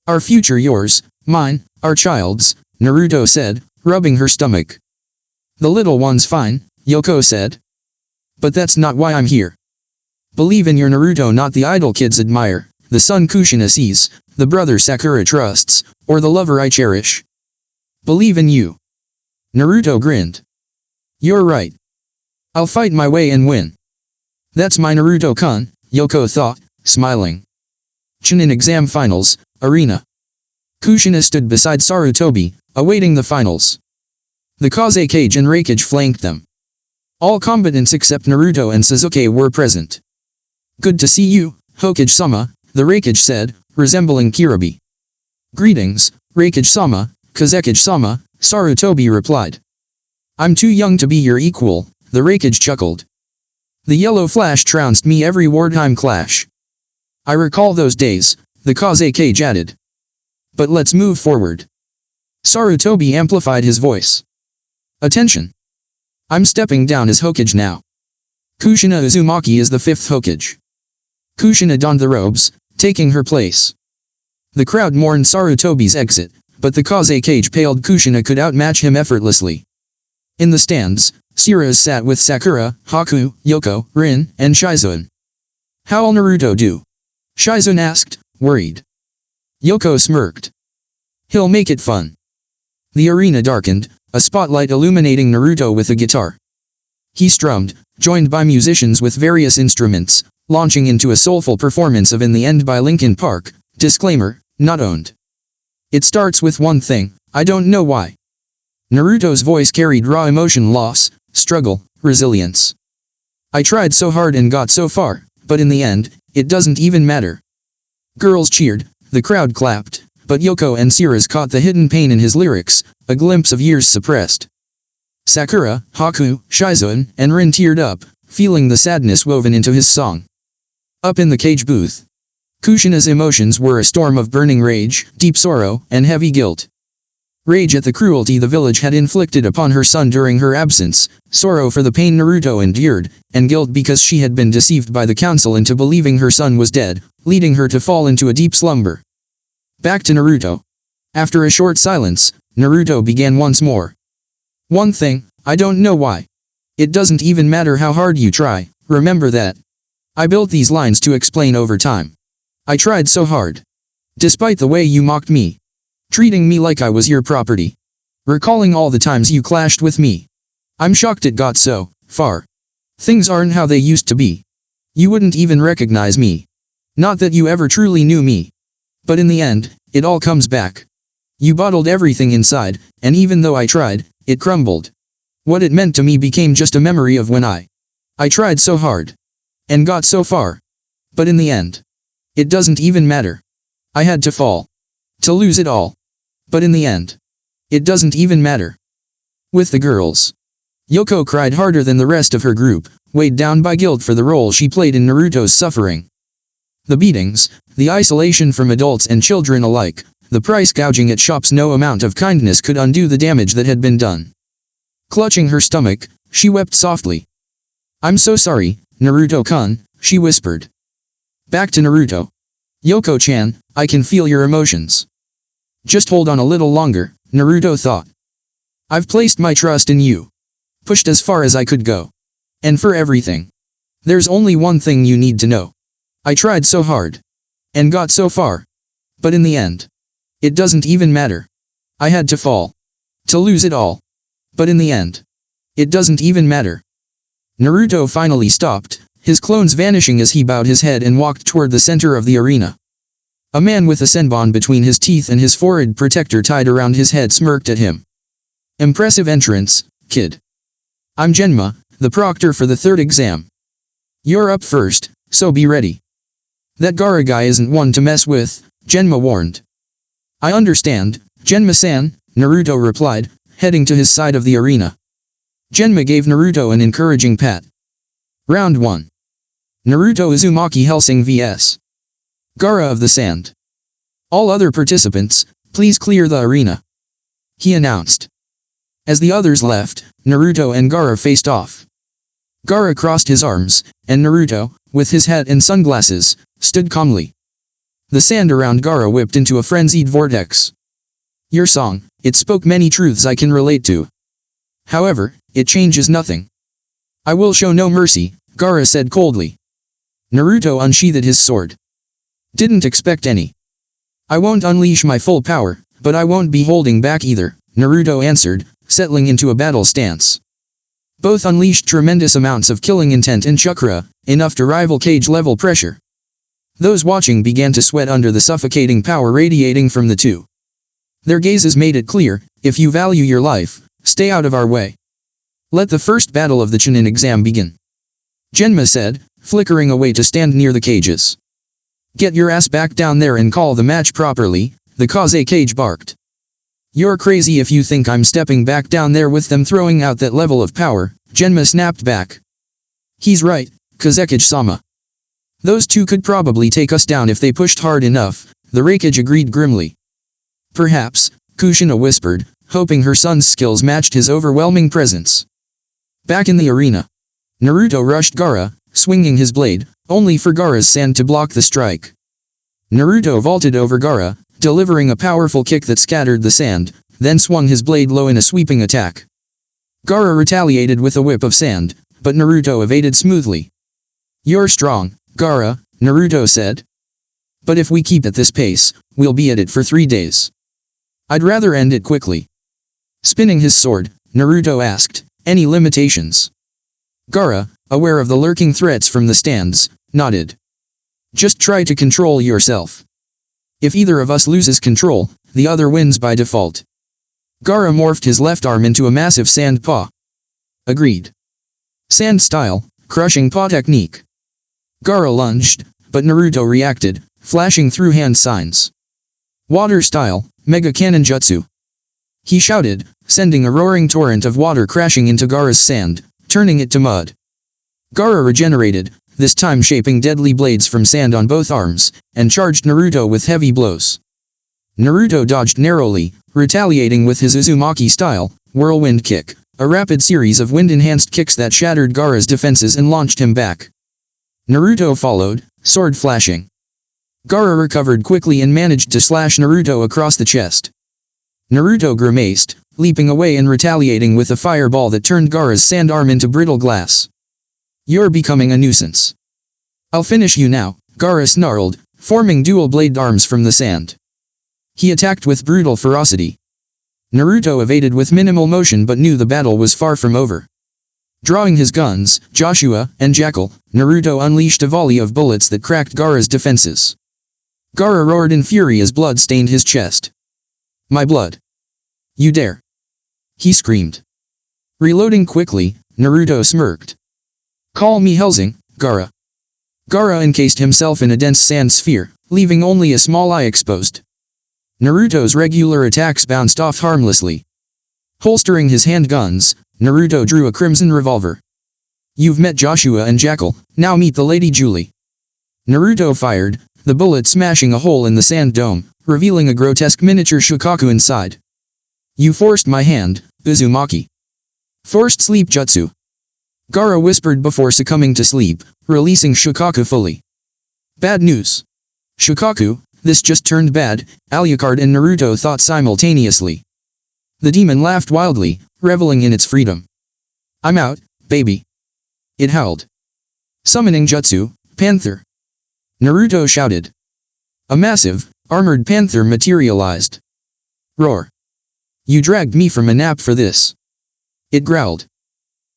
Our future yours, mine, our child's, Naruto said, rubbing her stomach. The little one's fine, Yoko said. But that's not why I'm here. Believe in your Naruto, not the idol kids admire, the son Kushina sees, the brother Sakura trusts, or the lover I cherish. Believe in you. Naruto grinned. You're right. I'll fight my way and win. That's my Naruto-kun, Yoko thought, smiling. Chunin exam finals, arena. Kushina stood beside Sarutobi, awaiting the finals. The Kaze Cage and Raikage flanked them. All combatants except Naruto and Sasuke were present. Good to see you, Hokage-sama, the Raikage said, resembling Kiribi. Greetings, Raikage-sama, Kazekage-sama, Sarutobi replied. I'm too young to be your equal, the Raikage chuckled. The yellow flash trounced me every wartime clash. I recall those days, the Kaze Cage added. But let's move forward. Sarutobi amplified his voice. Attention. I'm stepping down as Hokage now. Kushina Uzumaki is the 5th Hokage. Kushina donned the robes, taking her place. The crowd mourned Sarutobi's exit, but the Kaze Cage paled Kushina could outmatch him effortlessly. In the stands, Siras sat with Sakura, Haku, Yoko, Rin, and Shizune. How'll Naruto do? Shizune asked, worried. Yoko smirked. He'll make it fun. The arena darkened, a spotlight illuminating Naruto with a guitar. He strummed, joined by musicians with various instruments, launching into a soulful performance of In the End by Linkin Park, disclaimer, not owned. It starts with one thing, I don't know why. Naruto's voice carried raw emotion, loss, struggle, resilience. I tried so hard and got so far, but in the end, it doesn't even matter. Girls cheered, the crowd clapped, but Yoko and Siras caught the hidden pain in his lyrics, a glimpse of years suppressed. Sakura, Haku, Shizune, and Rin teared up, feeling the sadness woven into his song. Up in the cage booth, Kushina's emotions were a storm of burning rage, deep sorrow, and heavy guilt. Rage at the cruelty the village had inflicted upon her son during her absence, sorrow for the pain Naruto endured, and guilt because she had been deceived by the council into believing her son was dead, leading her to fall into a deep slumber. Back to Naruto. After a short silence, Naruto began once more. One thing, I don't know why. It doesn't even matter how hard you try, remember that. I built these lines to explain over time. I tried so hard. Despite the way you mocked me. Treating me like I was your property. Recalling all the times you clashed with me. I'm shocked it got so far. Things aren't how they used to be. You wouldn't even recognize me. Not that you ever truly knew me. But in the end, it all comes back. You bottled everything inside, and even though I tried, it crumbled. What it meant to me became just a memory of when I tried so hard. And got so far. But in the end, it doesn't even matter. I had to fall. To lose it all. But in the end, it doesn't even matter. With the girls. Yoko cried harder than the rest of her group, weighed down by guilt for the role she played in Naruto's suffering. The beatings, the isolation from adults and children alike, the price gouging at shops, no amount of kindness could undo the damage that had been done. Clutching her stomach, she wept softly. I'm so sorry, Naruto-kun, she whispered. Back to Naruto. Yoko-chan, I can feel your emotions. Just hold on a little longer, Naruto thought. I've placed my trust in you. Pushed as far as I could go. And for everything. There's only one thing you need to know. I tried so hard. And got so far. But in the end, it doesn't even matter. I had to fall. To lose it all. But in the end, it doesn't even matter. Naruto finally stopped, his clones vanishing as he bowed his head and walked toward the center of the arena. A man with a senbon between his teeth and his forehead protector tied around his head smirked at him. Impressive entrance, kid. I'm Genma, the proctor for the third exam. You're up first, so be ready. That Gaara guy isn't one to mess with, Genma warned. I understand, Genma-san, Naruto replied, heading to his side of the arena. Genma gave Naruto an encouraging pat. Round 1. Naruto Uzumaki Hellsing vs. Gaara of the Sand. All other participants, please clear the arena. He announced. As the others left, Naruto and Gaara faced off. Gaara crossed his arms, and Naruto, with his hat and sunglasses, stood calmly. The sand around Gaara whipped into a frenzied vortex. Your song, it spoke many truths I can relate to. However, it changes nothing. I will show no mercy, Gaara said coldly. Naruto unsheathed his sword. Didn't expect any. I won't unleash my full power, but I won't be holding back either, Naruto answered, settling into a battle stance. Both unleashed tremendous amounts of killing intent and chakra, enough to rival cage-level pressure. Those watching began to sweat under the suffocating power radiating from the two. Their gazes made it clear, if you value your life, stay out of our way. Let the first battle of the Chunin exam begin. Genma said, flickering away to stand near the cages. Get your ass back down there and call the match properly, the Kaze cage barked. You're crazy if you think I'm stepping back down there with them throwing out that level of power, Genma snapped back. He's right, Kazekage-sama. Those two could probably take us down if they pushed hard enough, the Raikage agreed grimly. Perhaps, Kushina whispered, hoping her son's skills matched his overwhelming presence. Back in the arena. Naruto rushed Gaara, swinging his blade, only for Gaara's sand to block the strike. Naruto vaulted over Gaara, delivering a powerful kick that scattered the sand, then swung his blade low in a sweeping attack. Gaara retaliated with a whip of sand, but Naruto evaded smoothly. You're strong, Gaara, Naruto said. But if we keep at this pace, we'll be at it for 3 days. I'd rather end it quickly. Spinning his sword, Naruto asked, any limitations? Gaara, aware of the lurking threats from the stands, nodded. Just try to control yourself. If either of us loses control, the other wins by default. Gaara morphed his left arm into a massive sand paw. Agreed. Sand style, crushing paw technique. Gaara lunged, but Naruto reacted, flashing through hand signs. Water style, mega cannon jutsu. He shouted, sending a roaring torrent of water crashing into Gaara's sand, turning it to mud. Gaara regenerated, this time shaping deadly blades from sand on both arms, and charged Naruto with heavy blows. Naruto dodged narrowly, retaliating with his Uzumaki-style, whirlwind kick, a rapid series of wind-enhanced kicks that shattered Gaara's defenses and launched him back. Naruto followed, sword flashing. Gaara recovered quickly and managed to slash Naruto across the chest. Naruto grimaced, leaping away and retaliating with a fireball that turned Gaara's sand arm into brittle glass. You're becoming a nuisance. I'll finish you now, Gaara snarled, forming dual-bladed arms from the sand. He attacked with brutal ferocity. Naruto evaded with minimal motion but knew the battle was far from over. Drawing his guns, Joshua, and Jackal, Naruto unleashed a volley of bullets that cracked Gaara's defenses. Gaara roared in fury as blood stained his chest. "My blood! You dare!" he screamed. Reloading quickly, Naruto smirked. "Call me Hellsing, Gaara." Gaara encased himself in a dense sand sphere, leaving only a small eye exposed. Naruto's regular attacks bounced off harmlessly. Holstering his handguns, Naruto drew a crimson revolver. "You've met Joshua and Jackal, now meet the Lady Julie." Naruto fired, the bullet smashing a hole in the sand dome, revealing a grotesque miniature Shukaku inside. "You forced my hand, Uzumaki." "Forced sleep jutsu," Gaara whispered before succumbing to sleep, releasing Shukaku fully. "Bad news. Shukaku, this just turned bad," ALUCARD and Naruto thought simultaneously. The demon laughed wildly, reveling in its freedom. "I'm out, baby," it howled. Summoning jutsu, Panther. Naruto shouted. A massive, armored panther materialized. "Roar. You dragged me from a nap for this," it growled.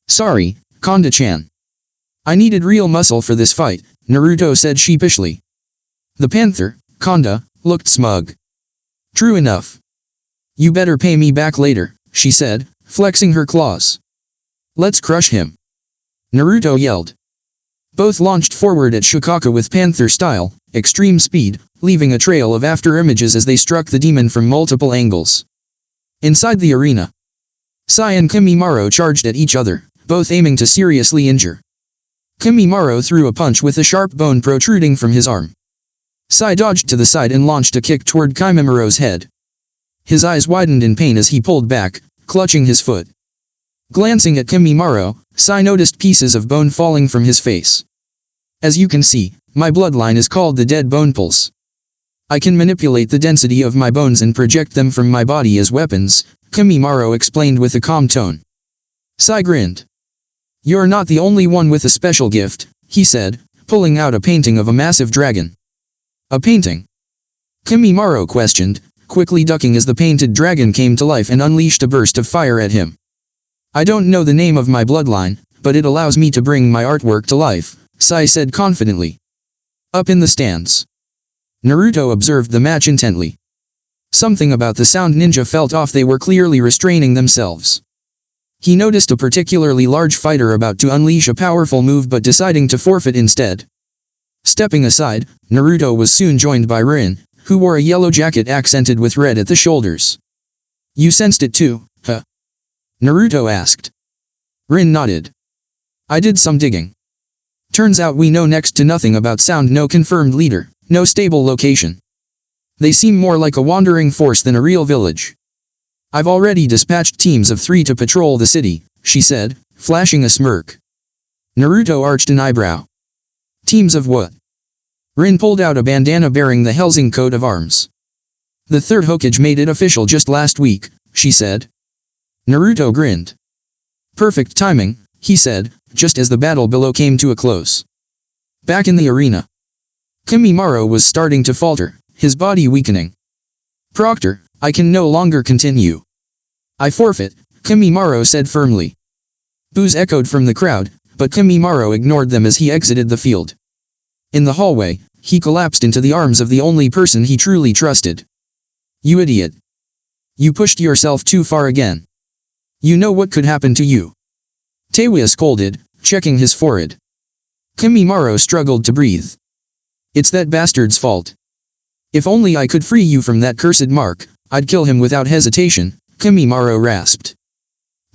"Sorry, Konda-chan. I needed real muscle for this fight," Naruto said sheepishly. The panther, Konda, looked smug. "True enough. You better pay me back later," she said, flexing her claws. "Let's crush him," Naruto yelled. Both launched forward at Shukaku with panther-style, extreme speed, leaving a trail of after-images as they struck the demon from multiple angles. Inside the arena, Sai and Kimimaro charged at each other, both aiming to seriously injure. Kimimaro threw a punch with a sharp bone protruding from his arm. Sai dodged to the side and launched a kick toward Kimimaro's head. His eyes widened in pain as he pulled back, clutching his foot. Glancing at Kimimaro, Sai noticed pieces of bone falling from his face. "As you can see, my bloodline is called the Dead Bone Pulse. I can manipulate the density of my bones and project them from my body as weapons," Kimimaro explained with a calm tone. Sai grinned. "You're not the only one with a special gift," he said, pulling out a painting of a massive dragon. "A painting?" Kimimaro questioned, quickly ducking as the painted dragon came to life and unleashed a burst of fire at him. "I don't know the name of my bloodline, but it allows me to bring my artwork to life," Sai said confidently. Up in the stands, Naruto observed the match intently. Something about the sound ninja felt off. They were clearly restraining themselves. He noticed a particularly large fighter about to unleash a powerful move but deciding to forfeit instead. Stepping aside, Naruto was soon joined by Rin, who wore a yellow jacket accented with red at the shoulders. "You sensed it too, huh?" Naruto asked. Rin nodded. "I did some digging. Turns out we know next to nothing about sound. No confirmed leader, no stable location. They seem more like a wandering force than a real village. I've already dispatched teams of 3 to patrol the city," she said, flashing a smirk. Naruto arched an eyebrow. "Teams of what?" Rin pulled out a bandana bearing the Hellsing coat of arms. "The third Hokage made it official just last week," she said. Naruto grinned. "Perfect timing," he said, just as the battle below came to a close. Back in the arena, Kimimaro was starting to falter, his body weakening. "Proctor, I can no longer continue." "I forfeit," Kimimaro said firmly. Boos echoed from the crowd, but Kimimaro ignored them as he exited the field. In the hallway, he collapsed into the arms of the only person he truly trusted. "You idiot. You pushed yourself too far again. You know what could happen to you." Teiwa scolded, checking his forehead. Kimimaro struggled to breathe. "It's that bastard's fault. If only I could free you from that cursed mark, I'd kill him without hesitation," Kimimaro rasped.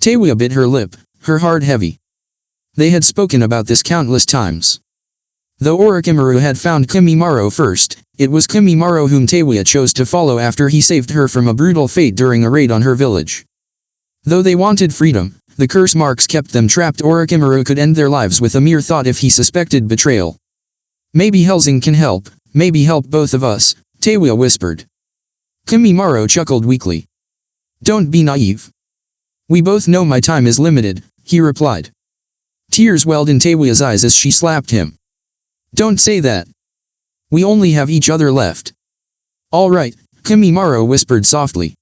Teiwa bit her lip, her heart heavy. They had spoken about this countless times. Though Orochimaru had found Kimimaro first, it was Kimimaro whom Teiwa chose to follow after he saved her from a brutal fate during a raid on her village. Though they wanted freedom, the curse marks kept them trapped. Orochimaru could end their lives with a mere thought if he suspected betrayal. "Maybe Hellsing can help, maybe help both of us," Teiwa whispered. Kimimaro chuckled weakly. "Don't be naive. We both know my time is limited," he replied. Tears welled in Teiwa's eyes as she slapped him. "Don't say that. We only have each other left. All right, Kimimaro whispered softly.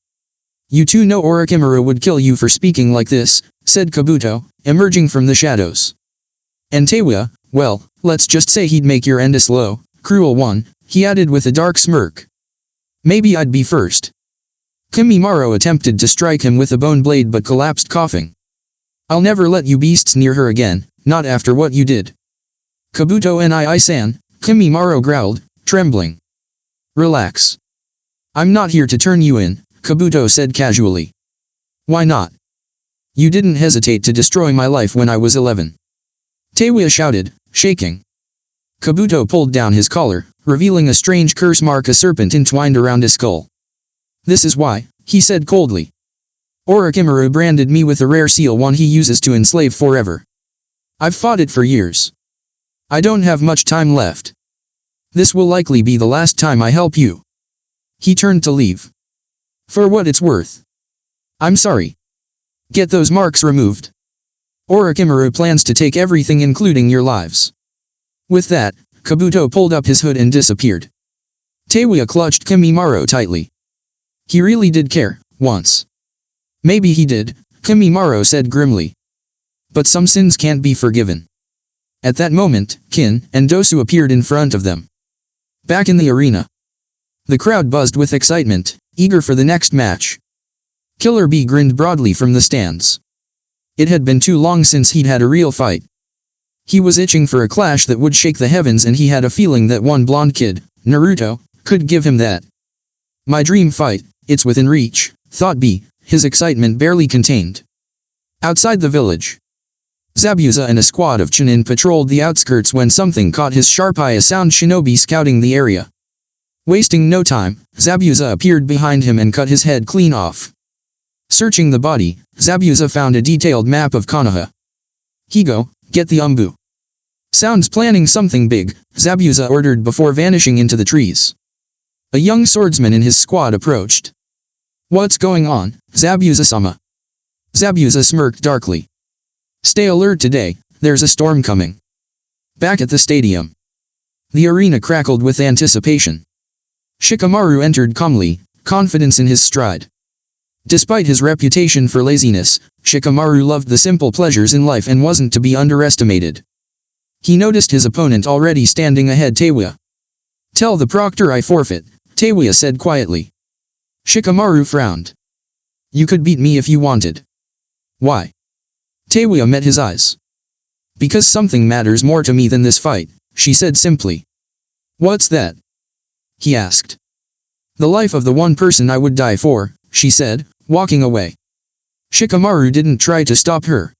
You two know Orochimaru would kill you for speaking like this, said Kabuto, emerging from the shadows. And Teiwa, well, let's just say he'd make your end a slow, cruel one, he added with a dark smirk. Maybe I'd be first. Kimimaro attempted to strike him with a bone blade but collapsed coughing. I'll never let you beasts near her again, not after what you did. Kabuto nii-san, Kimimaro growled, trembling. Relax. I'm not here to turn you in, Kabuto said casually. Why not? You didn't hesitate to destroy my life when I was 11. Teiwa shouted, shaking. Kabuto pulled down his collar, revealing a strange curse mark, a serpent entwined around his skull. This is why, he said coldly. Orochimaru branded me with a rare seal, one he uses to enslave forever. I've fought it for years. I don't have much time left. This will likely be the last time I help you. He turned to leave. For what it's worth. I'm sorry. Get those marks removed. Orochimaru plans to take everything including your lives. With that, Kabuto pulled up his hood and disappeared. Teiwa clutched Kimimaro tightly. He really did care, once. Maybe he did, Kimimaro said grimly. But some sins can't be forgiven. At that moment, Kin and Dosu appeared in front of them. Back in the arena. The crowd buzzed with excitement, eager for the next match. Killer Bee grinned broadly from the stands. It had been too long since he'd had a real fight. He was itching for a clash that would shake the heavens, and he had a feeling that one blonde kid, Naruto, could give him that. My dream fight, it's within reach, thought Bee, his excitement barely contained. Outside the village, Zabuza and a squad of Chunin patrolled the outskirts when something caught his sharp eye, a sound shinobi scouting the area. Wasting no time, Zabuza appeared behind him and cut his head clean off. Searching the body, Zabuza found a detailed map of Konoha. Higo, get the umbu. Sounds planning something big, Zabuza ordered before vanishing into the trees. A young swordsman in his squad approached. What's going on, Zabuza-sama? Zabuza smirked darkly. Stay alert today, there's a storm coming. Back at the stadium. The arena crackled with anticipation. Shikamaru entered calmly, confidence in his stride. Despite his reputation for laziness, Shikamaru loved the simple pleasures in life and wasn't to be underestimated. He noticed his opponent already standing ahead. Teiwa. Tell the proctor I forfeit, Teiwa said quietly. Shikamaru frowned. You could beat me if you wanted. Why? Teiwa met his eyes. Because something matters more to me than this fight, she said simply. What's that? He asked. The life of the one person I would die for, she said, walking away. Shikamaru didn't try to stop her.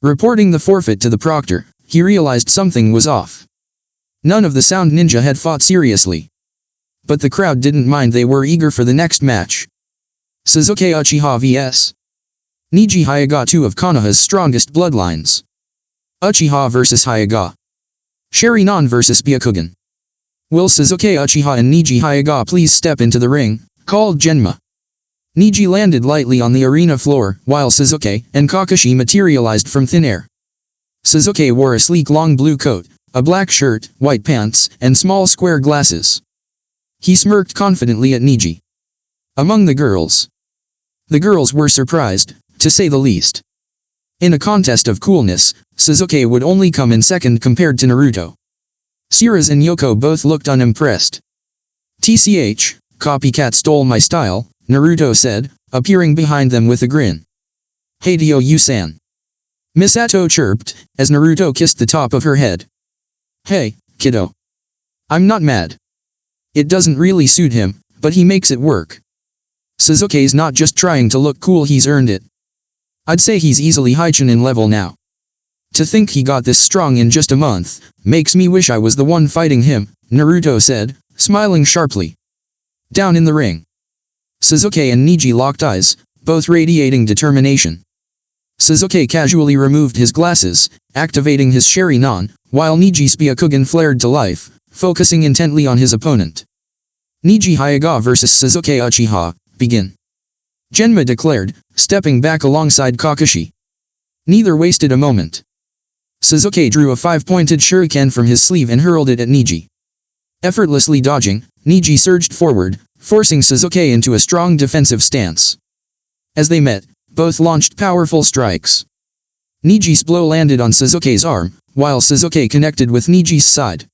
Reporting the forfeit to the proctor, he realized something was off. None of the sound ninja had fought seriously. But the crowd didn't mind, they were eager for the next match. Sasuke Uchiha vs. Neji Hyuga, two of Konoha's strongest bloodlines. Uchiha vs Hyuga. Sharingan vs Byakugan. Will Sasuke Uchiha and Neji Hyuga please step into the ring, called Genma. Neji landed lightly on the arena floor, while Sasuke and Kakashi materialized from thin air. Sasuke wore a sleek long blue coat, a black shirt, white pants, and small square glasses. He smirked confidently at Neji. Among the girls. The girls were surprised, to say the least. In a contest of coolness, Sasuke would only come in second compared to Naruto. Siras and Yoko both looked unimpressed. TCH, copycat stole my style, Naruto said, appearing behind them with a grin. Hey Ryo-san. Misato chirped, as Naruto kissed the top of her head. Hey, kiddo. I'm not mad. It doesn't really suit him, but he makes it work. Sasuke's not just trying to look cool, he's earned it. I'd say he's easily high Chunin level now. To think he got this strong in just a month, makes me wish I was the one fighting him, Naruto said, smiling sharply. Down in the ring. Sasuke and Neji locked eyes, both radiating determination. Sasuke casually removed his glasses, activating his Sharingan, while Neji's Byakugan flared to life, focusing intently on his opponent. Neji Hyuga vs Sasuke Uchiha, begin. Genma declared, stepping back alongside Kakashi. Neither wasted a moment. Sasuke drew a 5-pointed shuriken from his sleeve and hurled it at Neji. Effortlessly dodging, Niji surged forward, forcing Sasuke into a strong defensive stance. As they met, both launched powerful strikes. Niji's blow landed on Sasuke's arm, while Sasuke connected with Niji's side.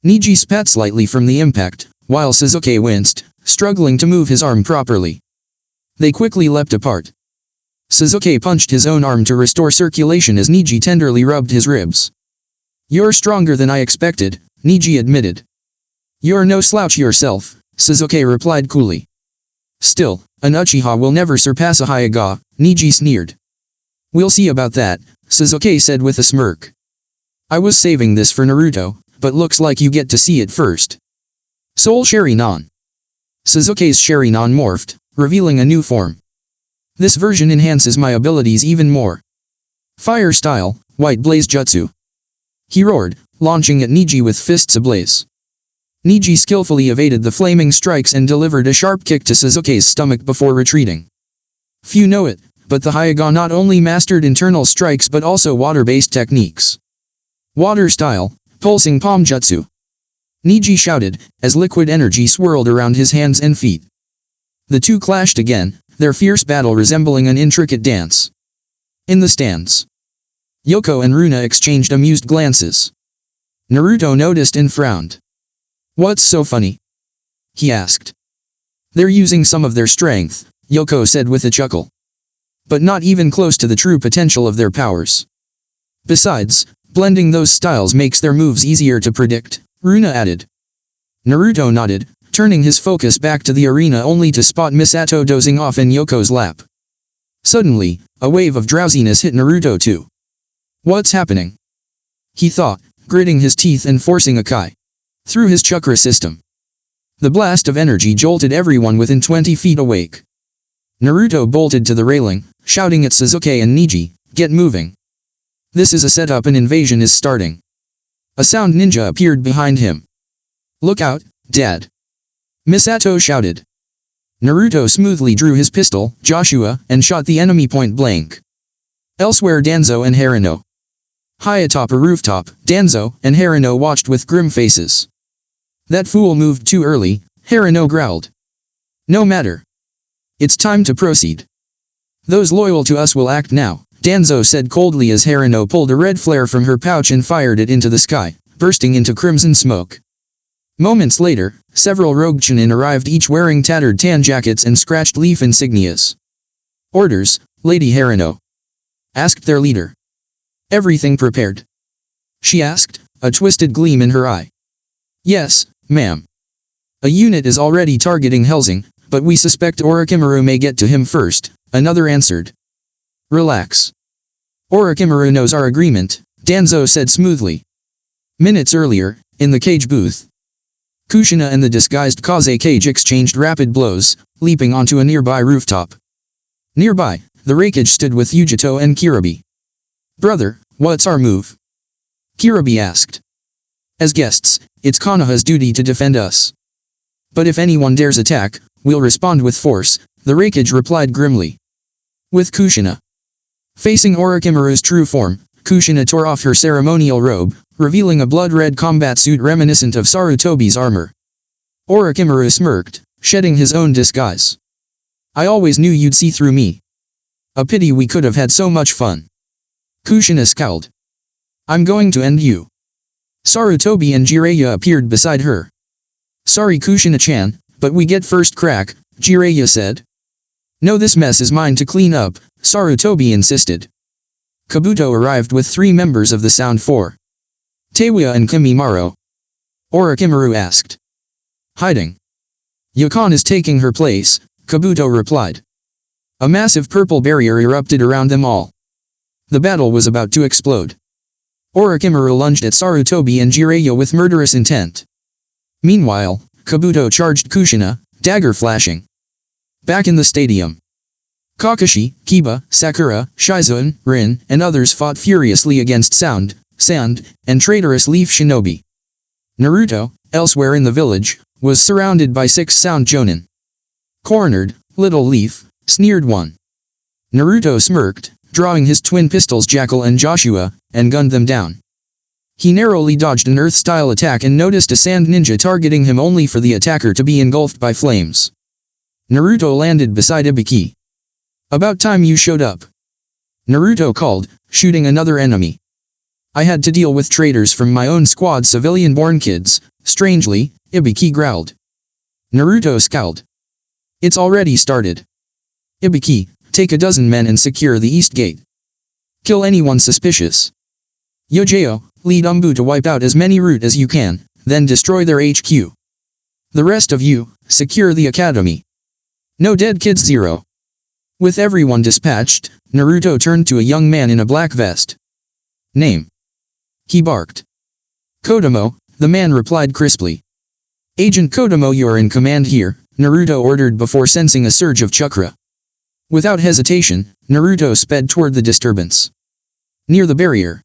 Niji spat slightly from the impact, while Sasuke winced, struggling to move his arm properly. They quickly leapt apart. Sasuke punched his own arm to restore circulation as Niji tenderly rubbed his ribs. "You're stronger than I expected," Niji admitted. "You're no slouch yourself," Sasuke replied coolly. "Still, an Uchiha will never surpass a Hyuga," Niji sneered. "We'll see about that," Sasuke said with a smirk. "I was saving this for Naruto, but looks like you get to see it first." Soul Sharingan. Sasuke's Sharingan morphed, revealing a new form. "This version enhances my abilities even more. Fire style, White Blaze Jutsu," he roared, launching at Niji with fists ablaze. Niji skillfully evaded the flaming strikes and delivered a sharp kick to Sasuke's stomach before retreating. Few know it, but the Hyuga not only mastered internal strikes but also water-based techniques. "Water style, Pulsing Palm Jutsu," Niji shouted, as liquid energy swirled around his hands and feet. The two clashed again, their fierce battle resembling an intricate dance. In the stands, Yoko and Runa exchanged amused glances. Naruto noticed and frowned. "What's so funny?" he asked. "They're using some of their strength," Yoko said with a chuckle. "But not even close to the true potential of their powers. Besides, blending those styles makes their moves easier to predict," Runa added. Naruto nodded, turning his focus back to the arena only to spot Misato dozing off in Yoko's lap. Suddenly, a wave of drowsiness hit Naruto too. "What's happening?" he thought, gritting his teeth and forcing a kai through his chakra system. The blast of energy jolted everyone within 20 feet awake. Naruto bolted to the railing, shouting at Sasuke and Niji, "Get moving. This is a setup, an invasion is starting." A sound ninja appeared behind him. "Look out, Dad!" Misato shouted. Naruto smoothly drew his pistol, Joshua, and shot the enemy point blank. Elsewhere, Danzo and Harino. High atop a rooftop, Danzo and Harino watched with grim faces. "That fool moved too early," Harino growled. "No matter. It's time to proceed. Those loyal to us will act now," Danzo said coldly as Harino pulled a red flare from her pouch and fired it into the sky, bursting into crimson smoke. Moments later, several rogue Chunin arrived, each wearing tattered tan jackets and scratched leaf insignias. "Orders, Lady Harino?" asked their leader. "Everything prepared?" she asked, a twisted gleam in her eye. "Yes, ma'am. A unit is already targeting Hellsing, but we suspect Orochimaru may get to him first," another answered. "Relax. Orochimaru knows our agreement," Danzo said smoothly. Minutes earlier, in the cage booth, Kushina and the disguised Kaze Cage exchanged rapid blows, leaping onto a nearby rooftop. Nearby, the Raikage stood with Yujito and Kirabi. "Brother, what's our move?" Kirabi asked. "As guests, it's Konoha's duty to defend us. But if anyone dares attack, we'll respond with force," the Raikage replied grimly. With Kushina facing Orochimaru's true form, Kushina tore off her ceremonial robe, revealing a blood-red combat suit reminiscent of Sarutobi's armor. Orochimaru smirked, shedding his own disguise. "I always knew you'd see through me. A pity we could have had so much fun." Kushina scowled. "I'm going to end you." Sarutobi and Jiraiya appeared beside her. "Sorry Kushina-chan, but we get first crack," Jiraiya said. "No, this mess is mine to clean up," Sarutobi insisted. Kabuto arrived with 3 members of the Sound Four. "Teiwa and Kimimaro?" Orochimaru asked. "Hiding. Yukon is taking her place," Kabuto replied. A massive purple barrier erupted around them all. The battle was about to explode. Orochimaru lunged at Sarutobi and Jiraiya with murderous intent. Meanwhile, Kabuto charged Kushina, dagger flashing. Back in the stadium, Kakashi, Kiba, Sakura, Shizuan, Rin, and others fought furiously against Sound, Sand, and traitorous Leaf Shinobi. Naruto, elsewhere in the village, was surrounded by 6 Sound Jonin. "Cornered, little Leaf," sneered one. Naruto smirked, drawing his twin pistols Jackal and Joshua, and gunned them down. He narrowly dodged an earth-style attack and noticed a sand ninja targeting him only for the attacker to be engulfed by flames. Naruto landed beside Ibiki. "About time you showed up," Naruto called, shooting another enemy. "I had to deal with traitors from my own squad, civilian-born kids." Strangely, Ibiki growled. Naruto scowled. "It's already started. Ibiki, take a dozen men and secure the east gate. Kill anyone suspicious. Yojao, lead Umbu to wipe out as many root as you can, then destroy their HQ. The rest of you, secure the academy. No dead kids, 0. With everyone dispatched, Naruto turned to a young man in a black vest. "Name?" he barked. "Kodomo," the man replied crisply. "Agent Kodomo, you're in command here," Naruto ordered before sensing a surge of chakra. Without hesitation, Naruto sped toward the disturbance. Near the barrier,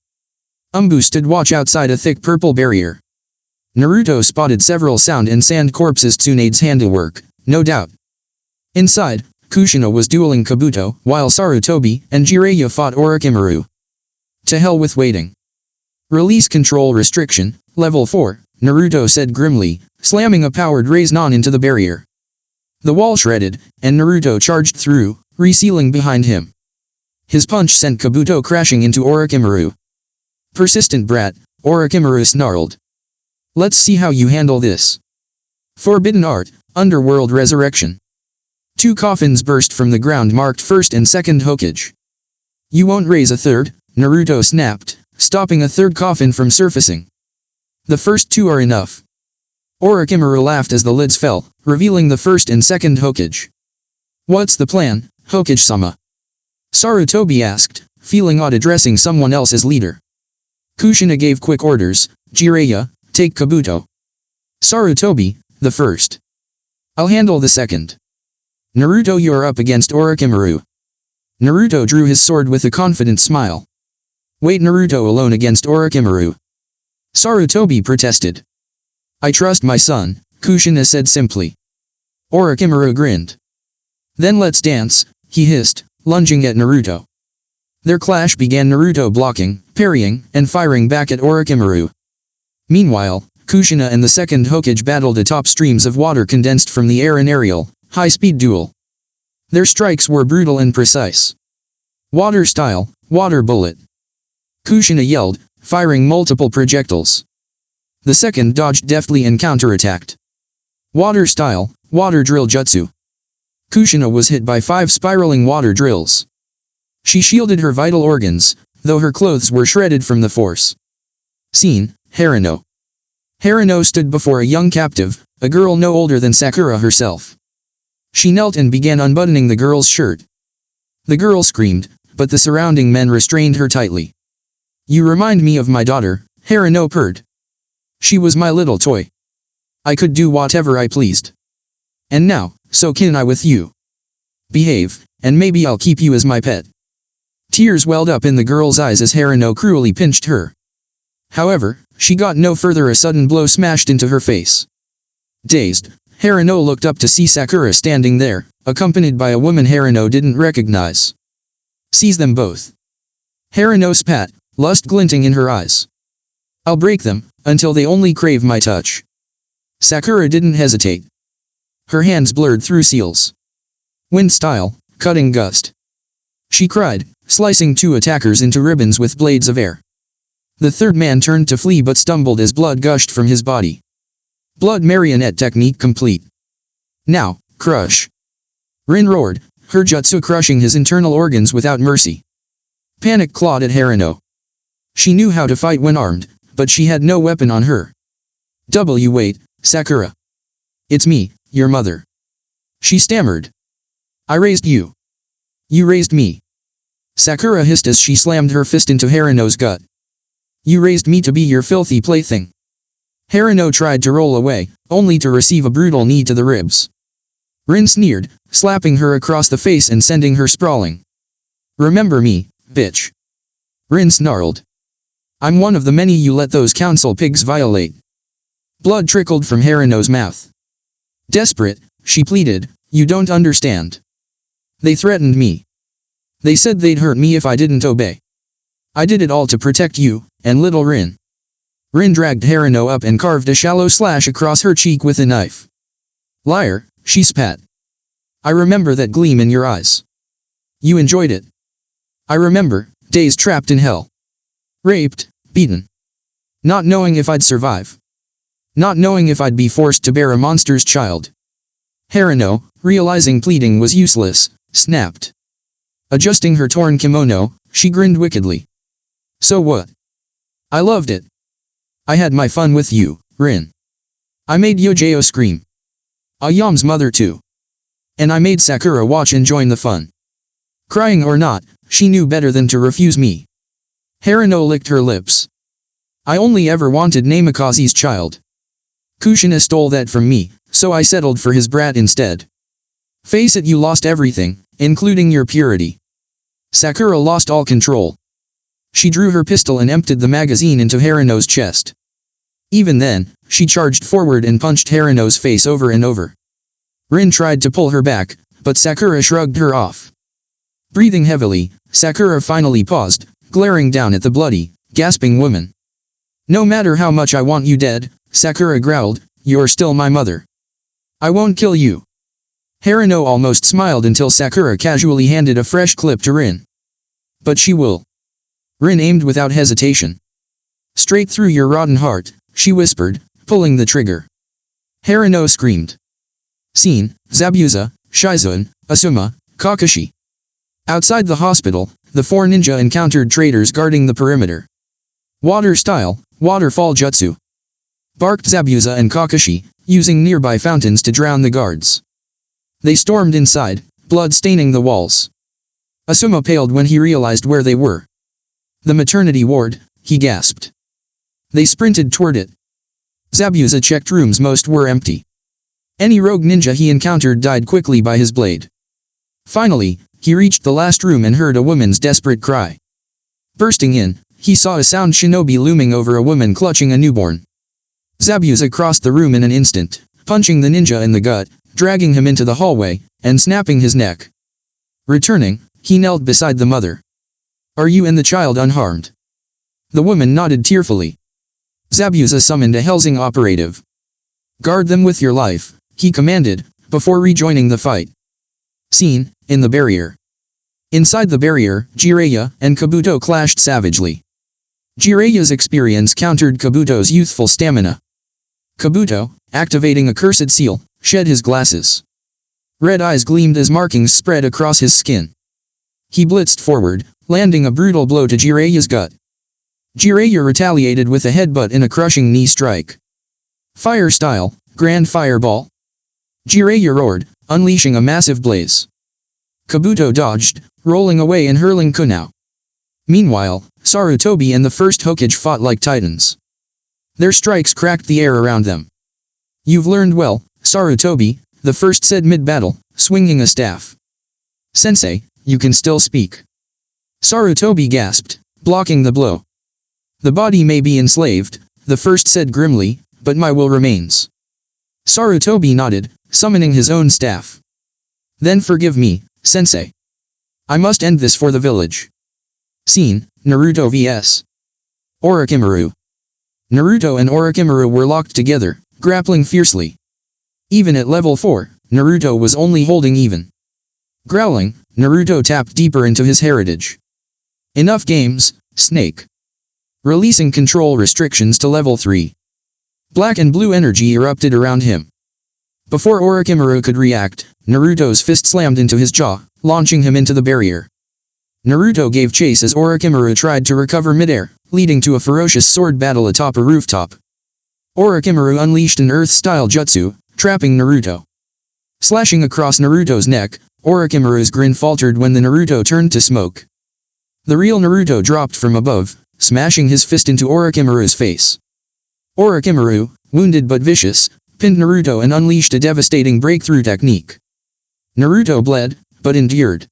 Umbu stood watch outside a thick purple barrier. Naruto spotted several sound and sand corpses, Tsunade's handiwork, no doubt. Inside, Kushina was dueling Kabuto, while Sarutobi and Jiraiya fought Orochimaru. To hell with waiting. "Release control restriction, level 4, Naruto said grimly, slamming a powered Raise-Non into the barrier. The wall shredded, and Naruto charged through, resealing behind him. His punch sent Kabuto crashing into Orochimaru. "Persistent brat," Orochimaru snarled. "Let's see how you handle this." Forbidden Art, Underworld Resurrection. 2 coffins burst from the ground marked first and second Hokage. "You won't raise a third?" Naruto snapped, stopping a third coffin from surfacing. "The first 2 are enough." Orochimaru laughed as the lids fell, revealing the first and second Hokage. "What's the plan, Hokage-sama?" Sarutobi asked, feeling odd addressing someone else as leader. Kushina gave quick orders. "Jiraiya, take Kabuto. Sarutobi, the first. I'll handle the second. Naruto, you're up against Orochimaru." Naruto drew his sword with a confident smile. "Wait, Naruto alone against Orochimaru?" Sarutobi protested. "I trust my son," Kushina said simply. Orochimaru grinned. "Then let's dance," he hissed, lunging at Naruto. Their clash began, Naruto blocking, parrying, and firing back at Orochimaru. Meanwhile, Kushina and the second Hokage battled atop streams of water condensed from the air, an aerial, high-speed duel. Their strikes were brutal and precise. "Water style, water bullet," Kushina yelled, firing multiple projectiles. The second dodged deftly and counterattacked. "Water style, water drill jutsu." Kushina was hit by 5 spiraling water drills. She shielded her vital organs, though her clothes were shredded from the force. Scene, Harano. Harano stood before a young captive, a girl no older than Sakura herself. She knelt and began unbuttoning the girl's shirt. The girl screamed, but the surrounding men restrained her tightly. "You remind me of my daughter," Harano purred. "She was my little toy. I could do whatever I pleased. And now, so can I with you. Behave, and maybe I'll keep you as my pet." Tears welled up in the girl's eyes as Harano cruelly pinched her. However, she got no further. A sudden blow smashed into her face. Dazed, Harano looked up to see Sakura standing there, accompanied by a woman Harano didn't recognize. "Seize them both." Harano spat, lust glinting in her eyes. "I'll break them, until they only crave my touch." Sakura didn't hesitate. Her hands blurred through seals. "Wind style, cutting gust." She cried, slicing 2 attackers into ribbons with blades of air. The third man turned to flee but stumbled as blood gushed from his body. Blood marionette technique complete. "Now, crush." Rin roared, her jutsu crushing his internal organs without mercy. Panic clawed at Harano. She knew how to fight when armed, but she had no weapon on her. Wait, Sakura. It's me, your mother." She stammered. "I raised you. You raised me." Sakura hissed as she slammed her fist into Harano's gut. "You raised me to be your filthy plaything." Harano tried to roll away, only to receive a brutal knee to the ribs. Rin sneered, slapping her across the face and sending her sprawling. "Remember me, bitch." Rin snarled. "I'm one of the many you let those council pigs violate." Blood trickled from Harano's mouth. Desperate, she pleaded, "You don't understand. They threatened me. They said they'd hurt me if I didn't obey. I did it all to protect you, and little Rin. Rin dragged Harano up and carved a shallow slash across her cheek with a knife. Liar, she spat. I remember that gleam in your eyes. You enjoyed it. I remember, days trapped in hell. Raped, beaten. Not knowing if I'd survive. Not knowing if I'd be forced to bear a monster's child. Harano, realizing pleading was useless, snapped. Adjusting her torn kimono, she grinned wickedly. So what? I loved it. I had my fun with you, Rin. I made Yojao scream. Ayam's mother too. And I made Sakura watch and join the fun. Crying or not, she knew better than to refuse me. Harano licked her lips. I only ever wanted Namikaze's child. Kushina stole that from me, so I settled for his brat instead. Face it, you lost everything, including your purity. Sakura lost all control. She drew her pistol and emptied the magazine into Harano's chest. Even then, she charged forward and punched Harano's face over and over. Rin tried to pull her back, but Sakura shrugged her off. Breathing heavily, Sakura finally paused, glaring down at the bloody, gasping woman. No matter how much I want you dead, Sakura growled, you're still my mother. I won't kill you. Harano almost smiled until Sakura casually handed a fresh clip to Rin. But she will. Rin aimed without hesitation. Straight through your rotten heart, she whispered, pulling the trigger. Harano screamed. Scene, Zabuza, Shizen, Asuma, Kakashi. Outside the hospital, the four ninja encountered traitors guarding the perimeter. Water style, waterfall jutsu. Barked Zabuza and Kakashi, using nearby fountains to drown the guards. They stormed inside, blood staining the walls. Asuma paled when he realized where they were. The maternity ward, he gasped. They sprinted toward it. Zabuza checked rooms, most were empty. Any rogue ninja he encountered died quickly by his blade. Finally, he reached the last room and heard a woman's desperate cry. Bursting in, he saw a sound shinobi looming over a woman clutching a newborn. Zabuza crossed the room in an instant, punching the ninja in the gut, dragging him into the hallway, and snapping his neck. Returning, he knelt beside the mother. Are you and the child unharmed? The woman nodded tearfully. Zabuza summoned a Hellsing operative. Guard them with your life, he commanded, before rejoining the fight. Scene, in the barrier. Inside the barrier, Jiraiya and Kabuto clashed savagely. Jiraiya's experience countered Kabuto's youthful stamina. Kabuto, activating a cursed seal, shed his glasses. Red eyes gleamed as markings spread across his skin. He blitzed forward, landing a brutal blow to Jiraiya's gut. Jiraiya retaliated with a headbutt and a crushing knee strike. Fire style, grand fireball. Jiraiya roared, unleashing a massive blaze. Kabuto dodged, rolling away and hurling kunao. Meanwhile, Sarutobi and the first Hokage fought like titans. Their strikes cracked the air around them. You've learned well, Sarutobi, the first said mid-battle, swinging a staff. Sensei, you can still speak. Sarutobi gasped, blocking the blow. The body may be enslaved, the first said grimly, but my will remains. Sarutobi nodded, summoning his own staff. Then forgive me, Sensei. I must end this for the village. Scene, Naruto vs. Orochimaru. Naruto and Orochimaru were locked together, grappling fiercely. Even at level 4, Naruto was only holding even. Growling, Naruto tapped deeper into his heritage. Enough games, Snake. Releasing control restrictions to level 3. Black and blue energy erupted around him. Before Orochimaru could react, Naruto's fist slammed into his jaw, launching him into the barrier. Naruto gave chase as Orochimaru tried to recover midair, leading to a ferocious sword battle atop a rooftop. Orochimaru unleashed an earth-style jutsu, trapping Naruto. Slashing across Naruto's neck, Orochimaru's grin faltered when the Naruto turned to smoke. The real Naruto dropped from above, smashing his fist into Orochimaru's face. Orochimaru, wounded but vicious, pinned Naruto and unleashed a devastating breakthrough technique. Naruto bled, but endured.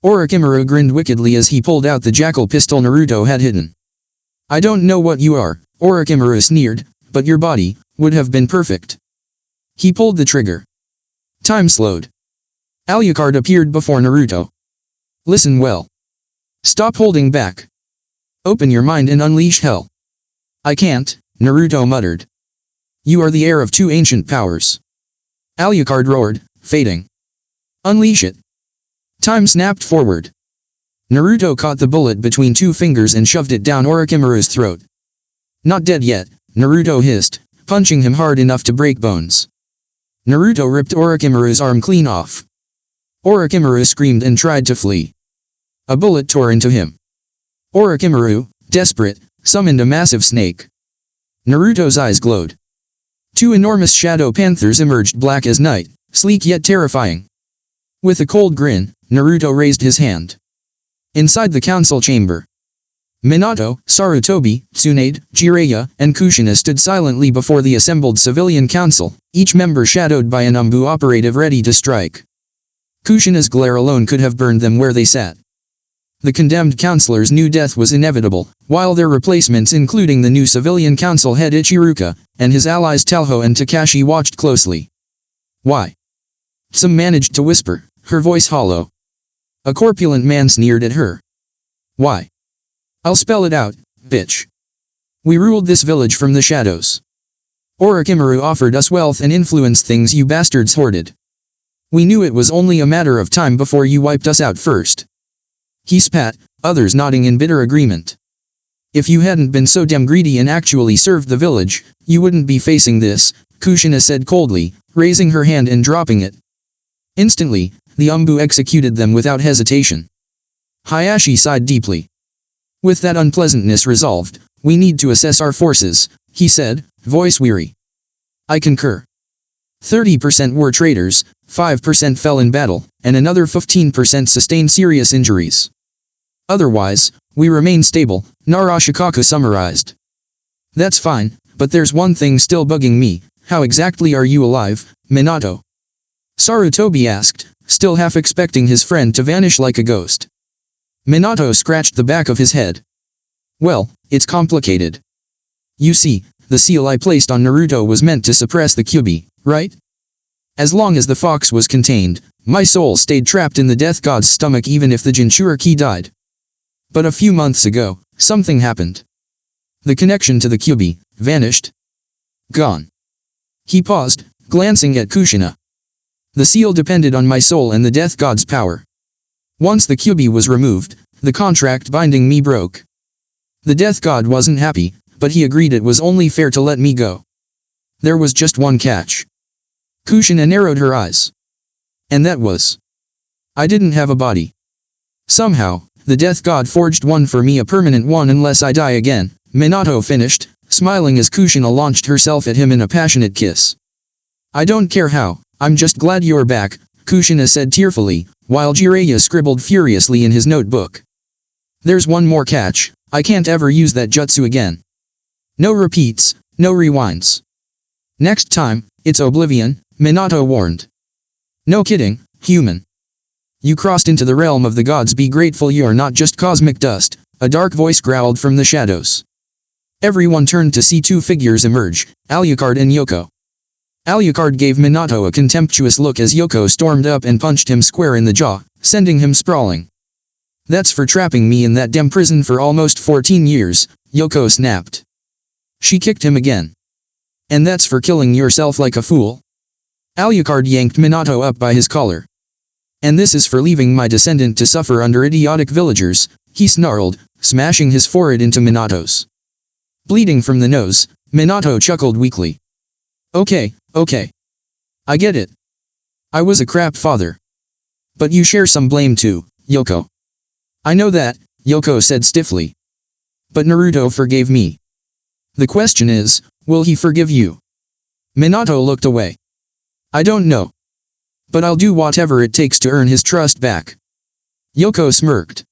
Orochimaru grinned wickedly as he pulled out the jackal pistol Naruto had hidden. I don't know what you are, Orochimaru sneered, but your body would have been perfect. He pulled the trigger. Time slowed. ALUCARD appeared before Naruto. Listen well. Stop holding back. Open your mind and unleash hell. I can't, Naruto muttered. You are the heir of two ancient powers. Alucard roared, fading. Unleash it. Time snapped forward. Naruto caught the bullet between two fingers and shoved it down Orochimaru's throat. Not dead yet, Naruto hissed, punching him hard enough to break bones. Naruto ripped Orochimaru's arm clean off. Orochimaru screamed and tried to flee. A bullet tore into him. Orochimaru, desperate, summoned a massive snake. Naruto's eyes glowed. Two enormous shadow panthers emerged black as night, sleek yet terrifying. With a cold grin, Naruto raised his hand. Inside the council chamber, Minato, Sarutobi, Tsunade, Jiraiya, and Kushina stood silently before the assembled civilian council, each member shadowed by an Umbu operative ready to strike. Kushina's glare alone could have burned them where they sat. The condemned councillors knew death was inevitable, while their replacements, including the new civilian council head Ichiruka, and his allies Telho and Takashi, watched closely. Why? Some managed to whisper, her voice hollow. A corpulent man sneered at her. Why? I'll spell it out, bitch. We ruled this village from the shadows. Orochimaru offered us wealth and influence, things you bastards hoarded. We knew it was only a matter of time before you wiped us out first. He spat, others nodding in bitter agreement. If you hadn't been so damn greedy and actually served the village, you wouldn't be facing this, Kushina said coldly, raising her hand and dropping it. Instantly, the Umbu executed them without hesitation. Hayashi sighed deeply. With that unpleasantness resolved, we need to assess our forces, he said, voice weary. I concur. 30% were traitors, 5% fell in battle, and another 15% sustained serious injuries. Otherwise, we remain stable, Narashikaku summarized. That's fine, but there's one thing still bugging me, how exactly are you alive, Minato? Sarutobi asked, still half expecting his friend to vanish like a ghost. Minato scratched the back of his head. Well, it's complicated. You see, the seal I placed on Naruto was meant to suppress the Kyuubi, right? As long as the fox was contained, my soul stayed trapped in the death god's stomach even if the Jinchuriki died. But a few months ago, something happened. The connection to the Kyuubi vanished. Gone. He paused, glancing at Kushina. The seal depended on my soul and the death god's power. Once the Kyuubi was removed, the contract binding me broke. The death god wasn't happy, but he agreed it was only fair to let me go. There was just one catch. Kushina narrowed her eyes. And that was, I didn't have a body. Somehow, the death god forged one for me, a permanent one unless I die again, Minato finished, smiling as Kushina launched herself at him in a passionate kiss. I don't care how, I'm just glad you're back, Kushina said tearfully, while Jiraiya scribbled furiously in his notebook. There's one more catch, I can't ever use that jutsu again. No repeats, no rewinds. Next time, it's oblivion, Minato warned. No kidding, human. You crossed into the realm of the gods, be grateful you're not just cosmic dust, a dark voice growled from the shadows. Everyone turned to see two figures emerge, Alucard and Yoko. Alucard gave Minato a contemptuous look as Yoko stormed up and punched him square in the jaw, sending him sprawling. That's for trapping me in that damn prison for almost 14 years, Yoko snapped. She kicked him again. And that's for killing yourself like a fool? Alucard yanked Minato up by his collar. And this is for leaving my descendant to suffer under idiotic villagers, he snarled, smashing his forehead into Minato's. Bleeding from the nose, Minato chuckled weakly. Okay. I get it. I was a crap father. But you share some blame too, Yoko. I know that, Yoko said stiffly. But Naruto forgave me. The question is, will he forgive you? Minato looked away. I don't know. But I'll do whatever it takes to earn his trust back. Yoko smirked.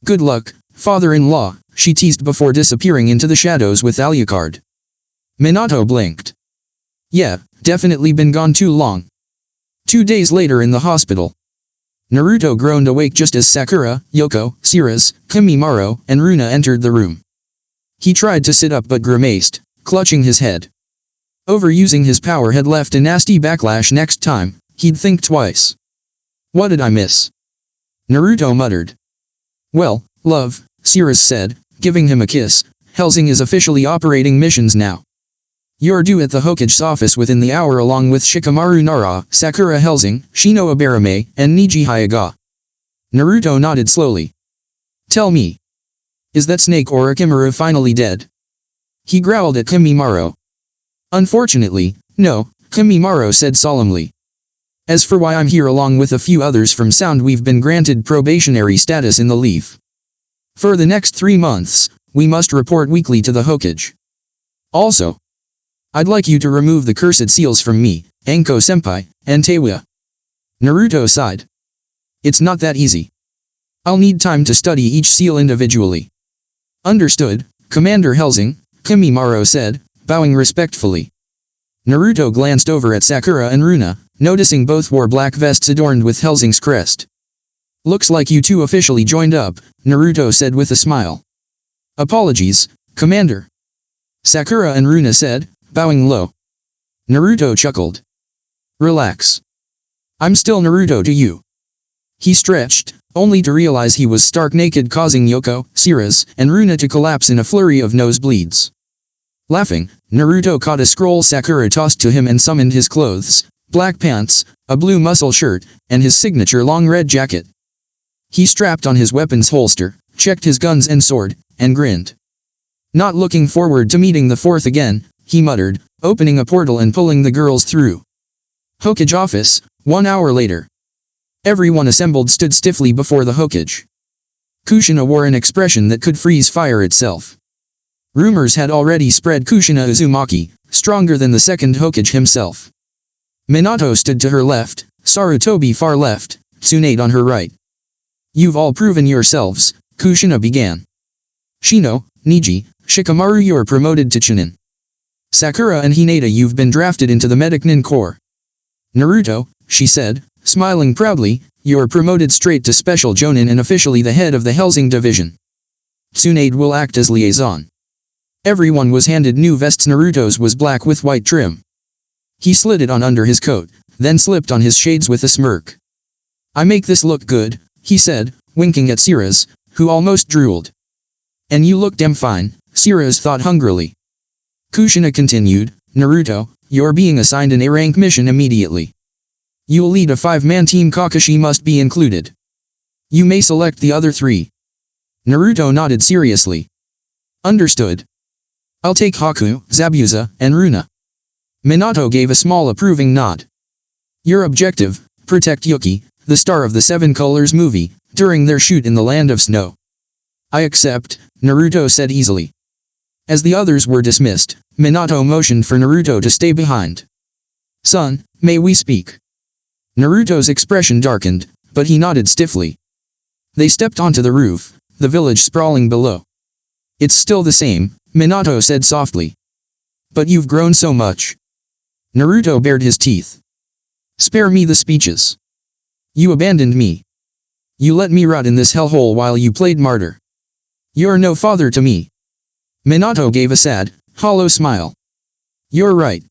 Good luck, father-in-law, she teased before disappearing into the shadows with Alucard. Minato blinked. Yeah, definitely been gone too long. 2 days later in the hospital. Naruto groaned awake just as Sakura, Yoko, Siras, Kimimaro, and Runa entered the room. He tried to sit up but grimaced, clutching his head. Overusing his power had left a nasty backlash. Next time, he'd think twice. What did I miss? Naruto muttered. Well, love, Siras said, giving him a kiss, Hellsing is officially operating missions now. You're due at the Hokage's office within the hour along with Shikamaru Nara, Sakura Hellsing, Shino Abarame, and Niji Hyuga. Naruto nodded slowly. Tell me. Is that snake Orochimaru finally dead? He growled at Kimimaro. Unfortunately, no, Kimimaro said solemnly. As for why I'm here along with a few others from Sound, we've been granted probationary status in the Leaf. For the next 3 months, we must report weekly to the Hokage. Also, I'd like you to remove the cursed seals from me, Anko-senpai, and Teiwa. Naruto sighed. It's not that easy. I'll need time to study each seal individually. Understood, Commander Hellsing, Kimimaro said, bowing respectfully. Naruto glanced over at Sakura and Runa, noticing both wore black vests adorned with Hellsing's crest. Looks like you two officially joined up, Naruto said with a smile. Apologies, Commander. Sakura and Runa said, bowing low. Naruto chuckled. Relax. I'm still Naruto to you. He stretched, only to realize he was stark naked, causing Yoko, Sirius, and Runa to collapse in a flurry of nosebleeds. Laughing, Naruto caught a scroll Sakura tossed to him and summoned his clothes, black pants, a blue muscle shirt, and his signature long red jacket. He strapped on his weapons holster, checked his guns and sword, and grinned. Not looking forward to meeting the fourth again, he muttered, opening a portal and pulling the girls through. Hokage office, 1 hour later. Everyone assembled stood stiffly before the Hokage. Kushina wore an expression that could freeze fire itself. Rumors had already spread Kushina Uzumaki, stronger than the second Hokage himself. Minato stood to her left, Sarutobi far left, Tsunade on her right. You've all proven yourselves, Kushina began. Shino, Niji, Shikamaru, you're promoted to Chunin. Sakura and Hinata, you've been drafted into the Medic Nin Corps. Naruto, she said, smiling proudly, you're promoted straight to Special Jonin and officially the head of the Hellsing division. Tsunade will act as liaison. Everyone was handed new vests. Naruto's was black with white trim. He slid it on under his coat, then slipped on his shades with a smirk. I make this look good, he said, winking at Sirius, who almost drooled. And you look damn fine, Sirius thought hungrily. Kushina continued, Naruto, you're being assigned an A-rank mission immediately. You'll lead a 5-man team. Kakashi must be included. You may select the other 3. Naruto nodded seriously. Understood. I'll take Haku, Zabuza, and Runa. Minato gave a small approving nod. Your objective, protect Yuki, the star of the 7 Colors movie, during their shoot in the Land of Snow. I accept, Naruto said easily. As the others were dismissed, Minato motioned for Naruto to stay behind. Son, may we speak? Naruto's expression darkened, but he nodded stiffly. They stepped onto the roof, the village sprawling below. It's still the same, Minato said softly. But you've grown so much. Naruto bared his teeth. Spare me the speeches. You abandoned me. You let me rot in this hellhole while you played martyr. You're no father to me. Minato gave a sad, hollow smile. You're right.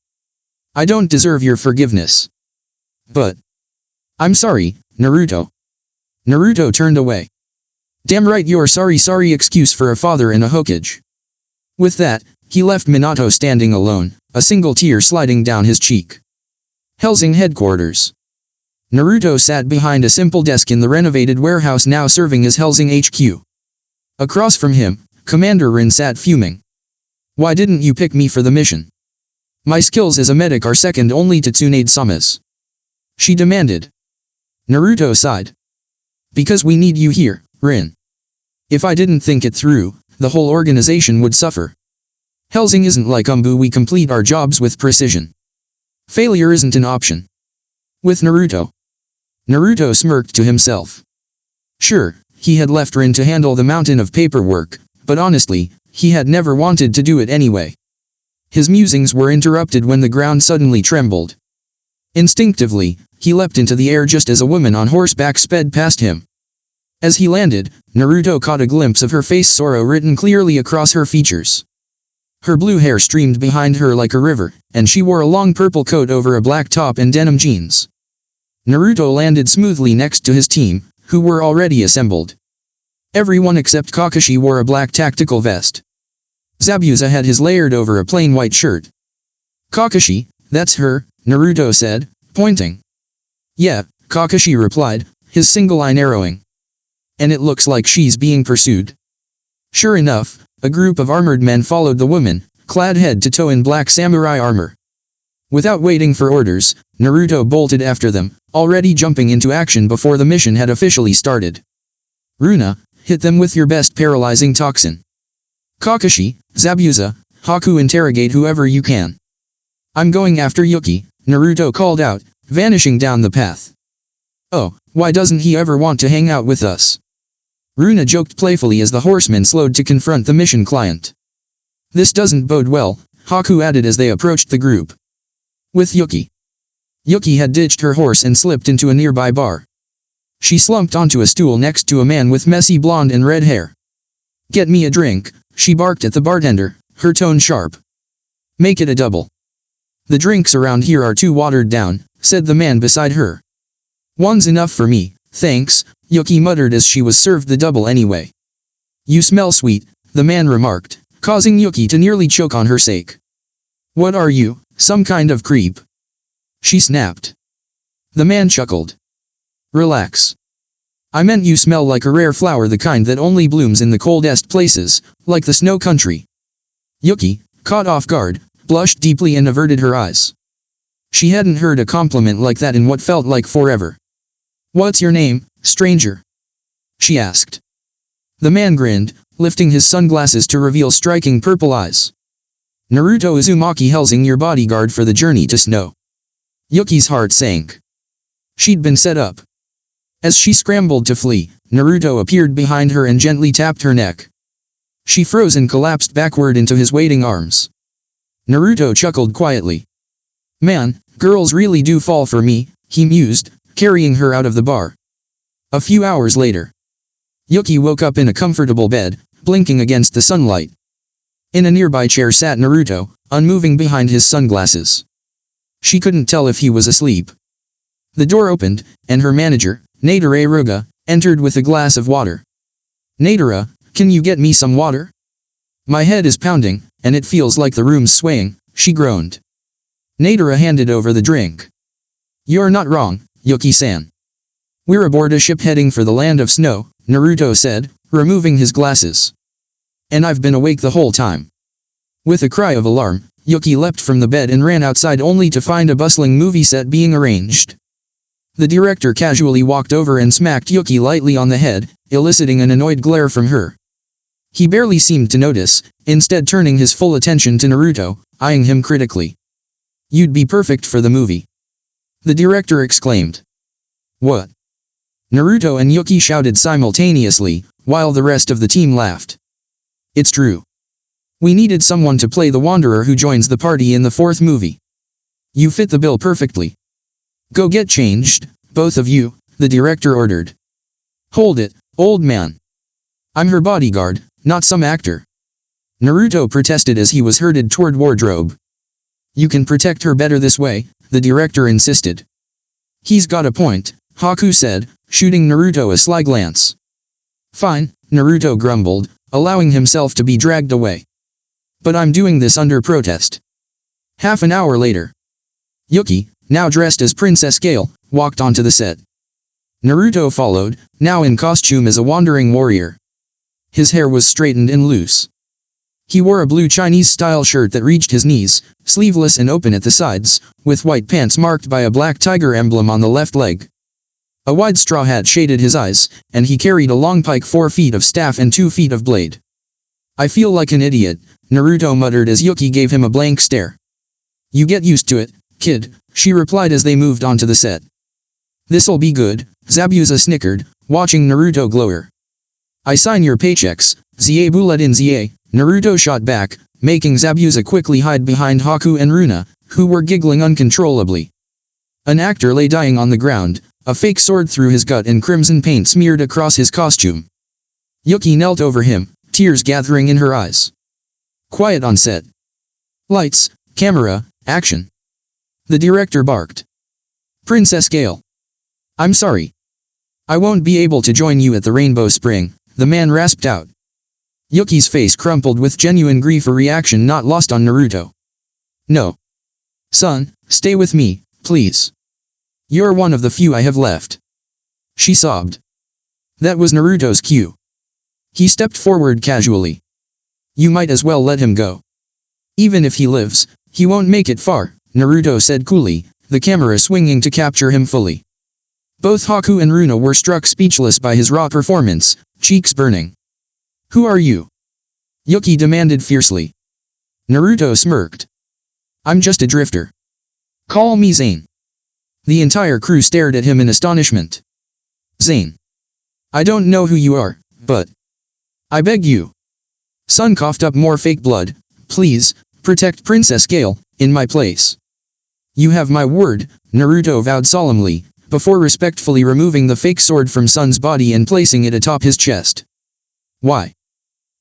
I don't deserve your forgiveness. But I'm sorry, Naruto. Naruto turned away. Damn right you're sorry excuse for a father and a Hokage. With that, he left Minato standing alone, a single tear sliding down his cheek. Hellsing headquarters. Naruto sat behind a simple desk in the renovated warehouse now serving as Hellsing HQ. Across from him, Commander Rin sat fuming. Why didn't you pick me for the mission? My skills as a medic are second only to Tsunade-sama's. She demanded. Naruto sighed. Because we need you here, Rin. If I didn't think it through, the whole organization would suffer. Hellsing isn't like Umbu, we complete our jobs with precision. Failure isn't an option. With Naruto. Naruto smirked to himself. Sure, he had left Rin to handle the mountain of paperwork, but honestly, he had never wanted to do it anyway. His musings were interrupted when the ground suddenly trembled. Instinctively, he leapt into the air just as a woman on horseback sped past him. As he landed, Naruto caught a glimpse of her face, sorrow written clearly across her features. Her blue hair streamed behind her like a river, and she wore a long purple coat over a black top and denim jeans. Naruto landed smoothly next to his team, who were already assembled. Everyone except Kakashi wore a black tactical vest. Zabuza had his layered over a plain white shirt. Kakashi, that's her, Naruto said, pointing. Yeah, Kakashi replied, his single eye narrowing. And it looks like she's being pursued. Sure enough, a group of armored men followed the woman, clad head to toe in black samurai armor. Without waiting for orders, Naruto bolted after them, already jumping into action before the mission had officially started. Runa, hit them with your best paralyzing toxin. Kakashi, Zabuza, Haku, interrogate whoever you can. I'm going after Yuki, Naruto called out, vanishing down the path. Oh, why doesn't he ever want to hang out with us? Runa joked playfully as the horsemen slowed to confront the mission client. This doesn't bode well, Haku added as they approached the group. With Yuki. Yuki had ditched her horse and slipped into a nearby bar. She slumped onto a stool next to a man with messy blonde and red hair. Get me a drink, she barked at the bartender, her tone sharp. Make it a double. The drinks around here are too watered down, said the man beside her. One's enough for me, thanks, Yuki muttered as she was served the double anyway. You smell sweet, the man remarked, causing Yuki to nearly choke on her sake. What are you, some kind of creep? She snapped. The man chuckled. Relax. I meant you smell like a rare flower, the kind that only blooms in the coldest places, like the snow country. Yuki, caught off guard, blushed deeply and averted her eyes. She hadn't heard a compliment like that in what felt like forever. What's your name, stranger? She asked. The man grinned, lifting his sunglasses to reveal striking purple eyes. Naruto Uzumaki, Hellsing, your bodyguard for the journey to snow. Yuki's heart sank. She'd been set up. As she scrambled to flee, Naruto appeared behind her and gently tapped her neck. She froze and collapsed backward into his waiting arms. Naruto chuckled quietly. Man, girls really do fall for me, he mused, carrying her out of the bar. A few hours later. Yuki woke up in a comfortable bed, blinking against the sunlight. In a nearby chair sat Naruto, unmoving behind his sunglasses. She couldn't tell if he was asleep. The door opened, and her manager, Nadare Ruga, entered with a glass of water. Nadara, can you get me some water? My head is pounding, and it feels like the room's swaying, she groaned. Nadara handed over the drink. You're not wrong, Yuki-san. We're aboard a ship heading for the land of snow, Naruto said, removing his glasses. And I've been awake the whole time. With a cry of alarm, Yuki leapt from the bed and ran outside only to find a bustling movie set being arranged. The director casually walked over and smacked Yuki lightly on the head, eliciting an annoyed glare from her. He barely seemed to notice, instead turning his full attention to Naruto, eyeing him critically. You'd be perfect for the movie. The director exclaimed. What? Naruto and Yuki shouted simultaneously, while the rest of the team laughed. It's true. We needed someone to play the wanderer who joins the party in the fourth movie. You fit the bill perfectly. Go get changed, both of you, the director ordered. Hold it, old man. I'm her bodyguard, not some actor. Naruto protested as he was herded toward wardrobe. You can protect her better this way, the director insisted. He's got a point, Haku said, shooting Naruto a sly glance. Fine, Naruto grumbled, allowing himself to be dragged away. But I'm doing this under protest. Half an hour later. Yuki, now dressed as Princess Gale, walked onto the set. Naruto followed, now in costume as a wandering warrior. His hair was straightened and loose. He wore a blue Chinese-style shirt that reached his knees, sleeveless and open at the sides, with white pants marked by a black tiger emblem on the left leg. A wide straw hat shaded his eyes, and he carried a long pike, 4 feet of staff and 2 feet of blade. I feel like an idiot, Naruto muttered as Yuki gave him a blank stare. You get used to it, kid, she replied as they moved onto the set. This'll be good, Zabuza snickered, watching Naruto glower. I sign your paychecks, Zie Buladin Zie, Naruto shot back, making Zabuza quickly hide behind Haku and Runa, who were giggling uncontrollably. An actor lay dying on the ground, a fake sword through his gut and crimson paint smeared across his costume. Yuki knelt over him, tears gathering in her eyes. Quiet on set. Lights, camera, action. The director barked. Princess Gale. I'm sorry. I won't be able to join you at the Rainbow Spring, the man rasped out. Yuki's face crumpled with genuine grief, a reaction not lost on Naruto. No. Son, stay with me, please. You're one of the few I have left. She sobbed. That was Naruto's cue. He stepped forward casually. You might as well let him go. Even if he lives, he won't make it far, Naruto said coolly, the camera swinging to capture him fully. Both Haku and Runa were struck speechless by his raw performance, cheeks burning. Who are you? Yuki demanded fiercely. Naruto smirked. I'm just a drifter. Call me Zane. The entire crew stared at him in astonishment. Zane. I don't know who you are, but I beg you. Son coughed up more fake blood. Please, protect Princess Gale, in my place. You have my word, Naruto vowed solemnly, before respectfully removing the fake sword from Son's body and placing it atop his chest. Why?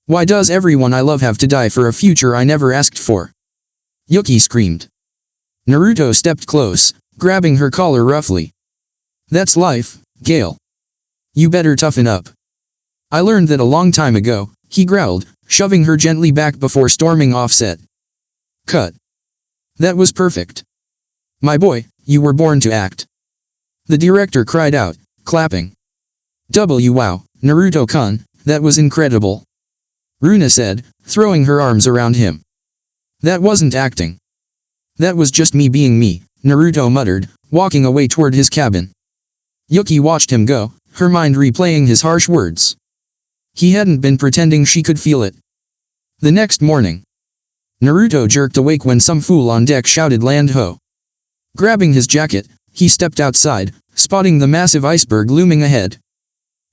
Why does everyone I love have to die for a future I never asked for? Yuki screamed. Naruto stepped close, grabbing her collar roughly. That's life, Gale. You better toughen up. I learned that a long time ago, he growled, shoving her gently back before storming off set. Cut. That was perfect. My boy, you were born to act. The director cried out, clapping. Wow, Naruto-kun, that was incredible. Runa said, throwing her arms around him. That wasn't acting. That was just me being me, Naruto muttered, walking away toward his cabin. Yuki watched him go, her mind replaying his harsh words. He hadn't been pretending she could feel it. The next morning, Naruto jerked awake when some fool on deck shouted land ho. Grabbing his jacket, he stepped outside, spotting the massive iceberg looming ahead.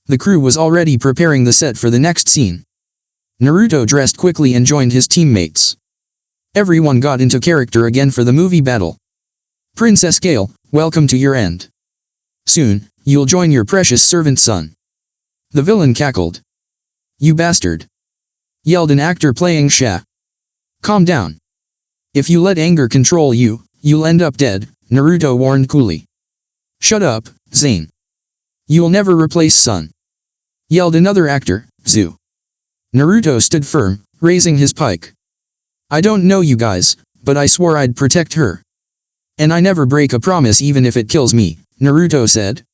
The crew was already preparing the set for the next scene. Naruto dressed quickly and joined his teammates. Everyone got into character again for the movie battle. Princess Gale, welcome to your end. Soon, you'll join your precious servant son. The villain cackled. You bastard! Yelled an actor playing Sha. Calm down. If you let anger control you, you'll end up dead, Naruto warned coolly. Shut up, Zane. You'll never replace Son. Yelled another actor, Zu. Naruto stood firm, raising his pike. I don't know you guys, but I swore I'd protect her. And I never break a promise even if it kills me, Naruto said.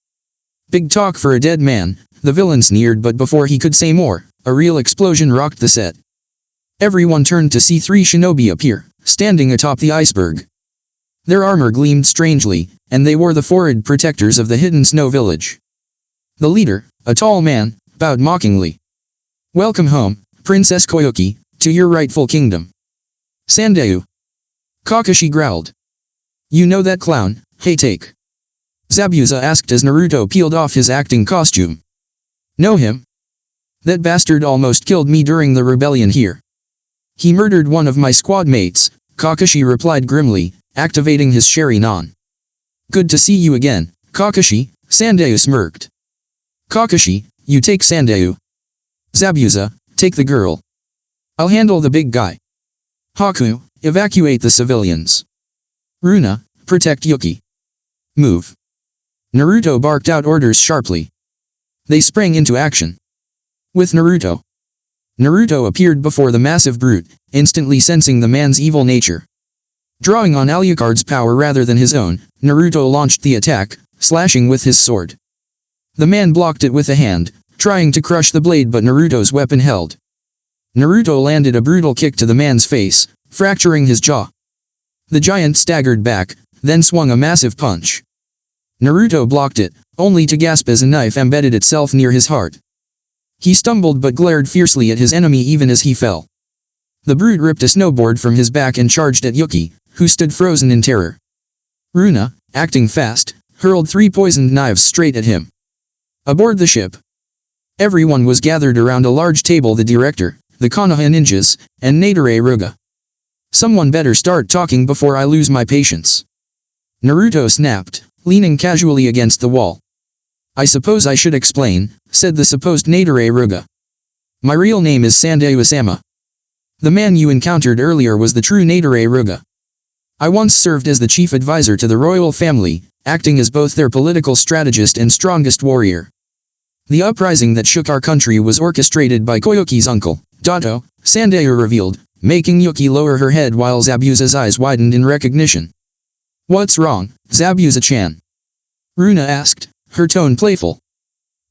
Big talk for a dead man, the villain sneered, but before he could say more, a real explosion rocked the set. Everyone turned to see three shinobi appear, standing atop the iceberg. Their armor gleamed strangely, and they were the forward protectors of the hidden snow village. The leader, a tall man, bowed mockingly. Welcome home, Princess Koyuki, to your rightful kingdom. Sandayu. Kakashi growled. You know that clown, hey take. Zabuza asked as Naruto peeled off his acting costume. Know him? That bastard almost killed me during the rebellion here. He murdered one of my squad mates, Kakashi replied grimly, activating his Sharingan. Good to see you again, Kakashi, Sandayu smirked. Kakashi, you take Sandayu. Zabuza, take the girl. I'll handle the big guy. Haku, evacuate the civilians. Runa, protect Yuki. Move. Naruto barked out orders sharply. They sprang into action. With Naruto. Naruto appeared before the massive brute, instantly sensing the man's evil nature. Drawing on ALUCARD's power rather than his own, Naruto launched the attack, slashing with his sword. The man blocked it with a hand, trying to crush the blade, but Naruto's weapon held. Naruto landed a brutal kick to the man's face, fracturing his jaw. The giant staggered back, then swung a massive punch. Naruto blocked it, only to gasp as a knife embedded itself near his heart. He stumbled but glared fiercely at his enemy even as he fell. The brute ripped a snowboard from his back and charged at Yuki, who stood frozen in terror. Runa, acting fast, hurled 3 poisoned knives straight at him. Aboard the ship. Everyone was gathered around a large table: the director, the Konoha ninjas, and Nadare Ruga. Someone better start talking before I lose my patience. Naruto snapped, leaning casually against the wall. I suppose I should explain, said the supposed Nadare Ruga. My real name is Sandayu-sama. The man you encountered earlier was the true Nadare Ruga. I once served as the chief advisor to the royal family, acting as both their political strategist and strongest warrior. The uprising that shook our country was orchestrated by Koyuki's uncle, Dato, Sandayu revealed, making Yuki lower her head while Zabuza's eyes widened in recognition. What's wrong, Zabuza-chan? Runa asked, her tone playful.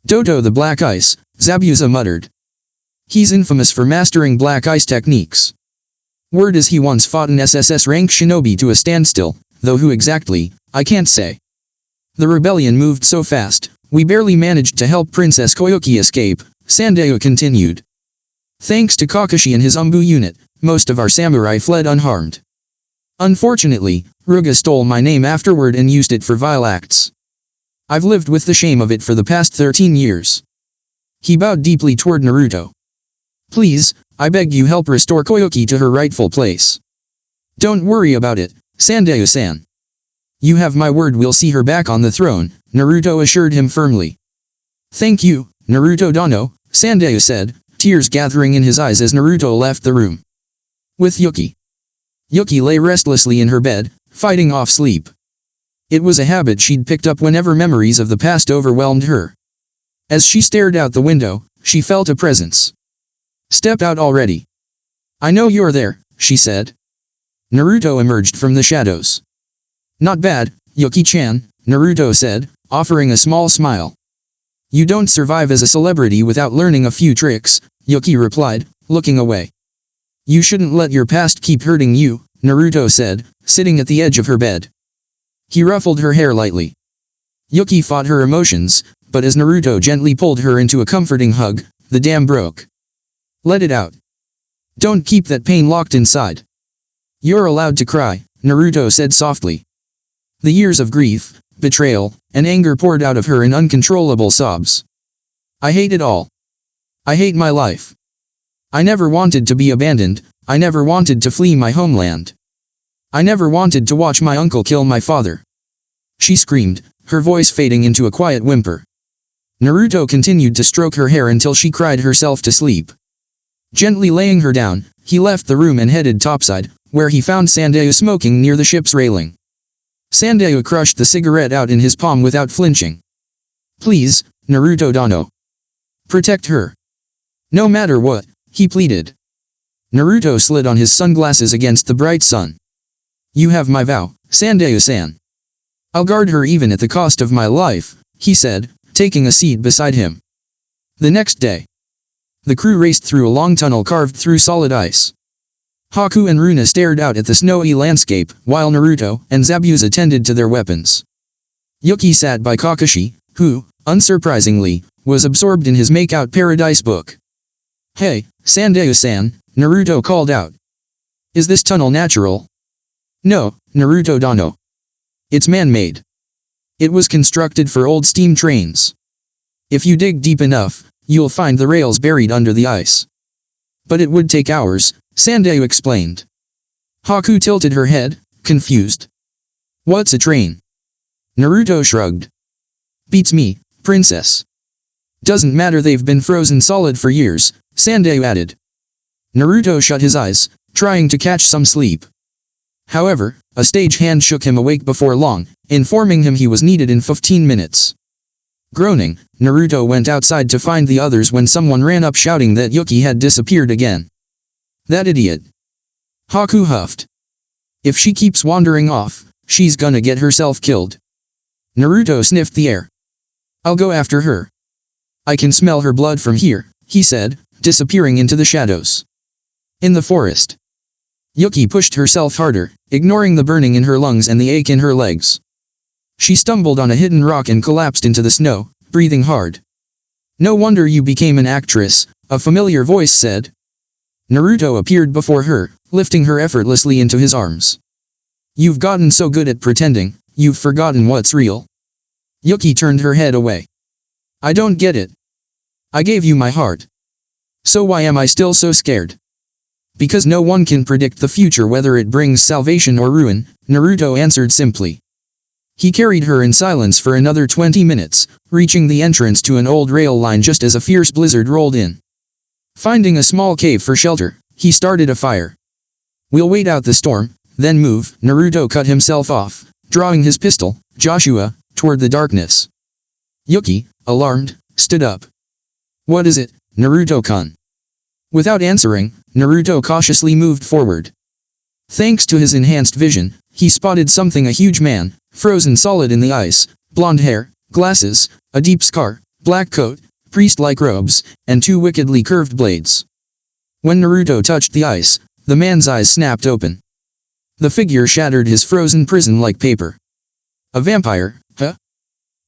Doto the black ice, Zabuza muttered. He's infamous for mastering black ice techniques. Word is he once fought an SSS rank shinobi to a standstill, though who exactly, I can't say. The rebellion moved so fast, we barely managed to help Princess Koyuki escape, Sandayu continued. Thanks to Kakashi and his Umbu unit, most of our samurai fled unharmed. Unfortunately, Ruga stole my name afterward and used it for vile acts. I've lived with the shame of it for the past 13 years. He bowed deeply toward Naruto. Please, I beg you help restore Koyuki to her rightful place. Don't worry about it, Sandayu-san. You have my word we'll see her back on the throne, Naruto assured him firmly. Thank you, Naruto-dono, Sandayu said, tears gathering in his eyes as Naruto left the room. With Yuki. Yuki lay restlessly in her bed, fighting off sleep. It was a habit she'd picked up whenever memories of the past overwhelmed her. As she stared out the window, she felt a presence. Step out already. I know you're there, she said. Naruto emerged from the shadows. Not bad, Yuki-chan, Naruto said, offering a small smile. You don't survive as a celebrity without learning a few tricks, Yuki replied, looking away. You shouldn't let your past keep hurting you, Naruto said, sitting at the edge of her bed. He ruffled her hair lightly. Yuki fought her emotions, but as Naruto gently pulled her into a comforting hug, the dam broke. Let it out. Don't keep that pain locked inside. You're allowed to cry, Naruto said softly. The years of grief, betrayal, and anger poured out of her in uncontrollable sobs. I hate it all. I hate my life. I never wanted to be abandoned, I never wanted to flee my homeland. I never wanted to watch my uncle kill my father. She screamed, her voice fading into a quiet whimper. Naruto continued to stroke her hair until she cried herself to sleep. Gently laying her down, he left the room and headed topside, where he found Sandayu smoking near the ship's railing. Sandayu crushed the cigarette out in his palm without flinching. Please, Naruto-dono. Protect her. No matter what, he pleaded. Naruto slid on his sunglasses against the bright sun. You have my vow, Sandayu-san. I'll guard her even at the cost of my life, he said, taking a seat beside him. The next day, the crew raced through a long tunnel carved through solid ice. Haku and Runa stared out at the snowy landscape, while Naruto and Zabuza tended to their weapons. Yuki sat by Kakashi, who, unsurprisingly, was absorbed in his Make-out Paradise book. Hey, Sandayu-san, Naruto called out. Is this tunnel natural? No, Naruto-dono. It's man-made. It was constructed for old steam trains. If you dig deep enough, you'll find the rails buried under the ice. But it would take hours, Sandayu explained. Haku tilted her head, confused. What's a train? Naruto shrugged. Beats me, princess. Doesn't matter, they've been frozen solid for years, Sandayu added. Naruto shut his eyes, trying to catch some sleep. However, a stage hand shook him awake before long, informing him he was needed in 15 minutes. Groaning, Naruto went outside to find the others when someone ran up shouting that Yuki had disappeared again. That idiot. Haku huffed. If she keeps wandering off, she's gonna get herself killed. Naruto sniffed the air. I'll go after her. I can smell her blood from here, he said, disappearing into the shadows. In the forest. Yuki pushed herself harder, ignoring the burning in her lungs and the ache in her legs. She stumbled on a hidden rock and collapsed into the snow, breathing hard. No wonder you became an actress, a familiar voice said. Naruto appeared before her, lifting her effortlessly into his arms. You've gotten so good at pretending, you've forgotten what's real. Yuki turned her head away. I don't get it. I gave you my heart. So why am I still so scared? Because no one can predict the future, whether it brings salvation or ruin, Naruto answered simply. He carried her in silence for another 20 minutes, reaching the entrance to an old rail line just as a fierce blizzard rolled in. Finding a small cave for shelter, he started a fire. We'll wait out the storm, then move. Naruto cut himself off, drawing his pistol, Joshua, toward the darkness. Yuki, alarmed, stood up. What is it, Naruto-kun? Without answering, Naruto cautiously moved forward. Thanks to his enhanced vision, he spotted something: a huge man, frozen solid in the ice, blonde hair, glasses, a deep scar, black coat, priest-like robes, and two wickedly curved blades. When Naruto touched the ice, the man's eyes snapped open. The figure shattered his frozen prison like paper. A vampire, huh?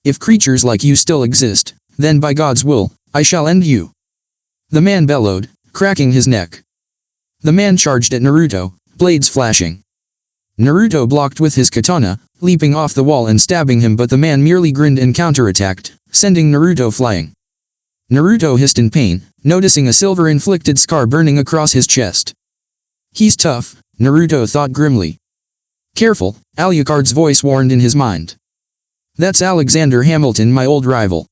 If creatures like you still exist, then by God's will, I shall end you. The man bellowed, cracking his neck. The man charged at Naruto, blades flashing. Naruto blocked with his katana, leaping off the wall and stabbing him, but the man merely grinned and counterattacked, sending Naruto flying. Naruto hissed in pain, noticing a silver-inflicted scar burning across his chest. He's tough, Naruto thought grimly. Careful, Alucard's voice warned in his mind. That's Alexander Hamilton, my old rival.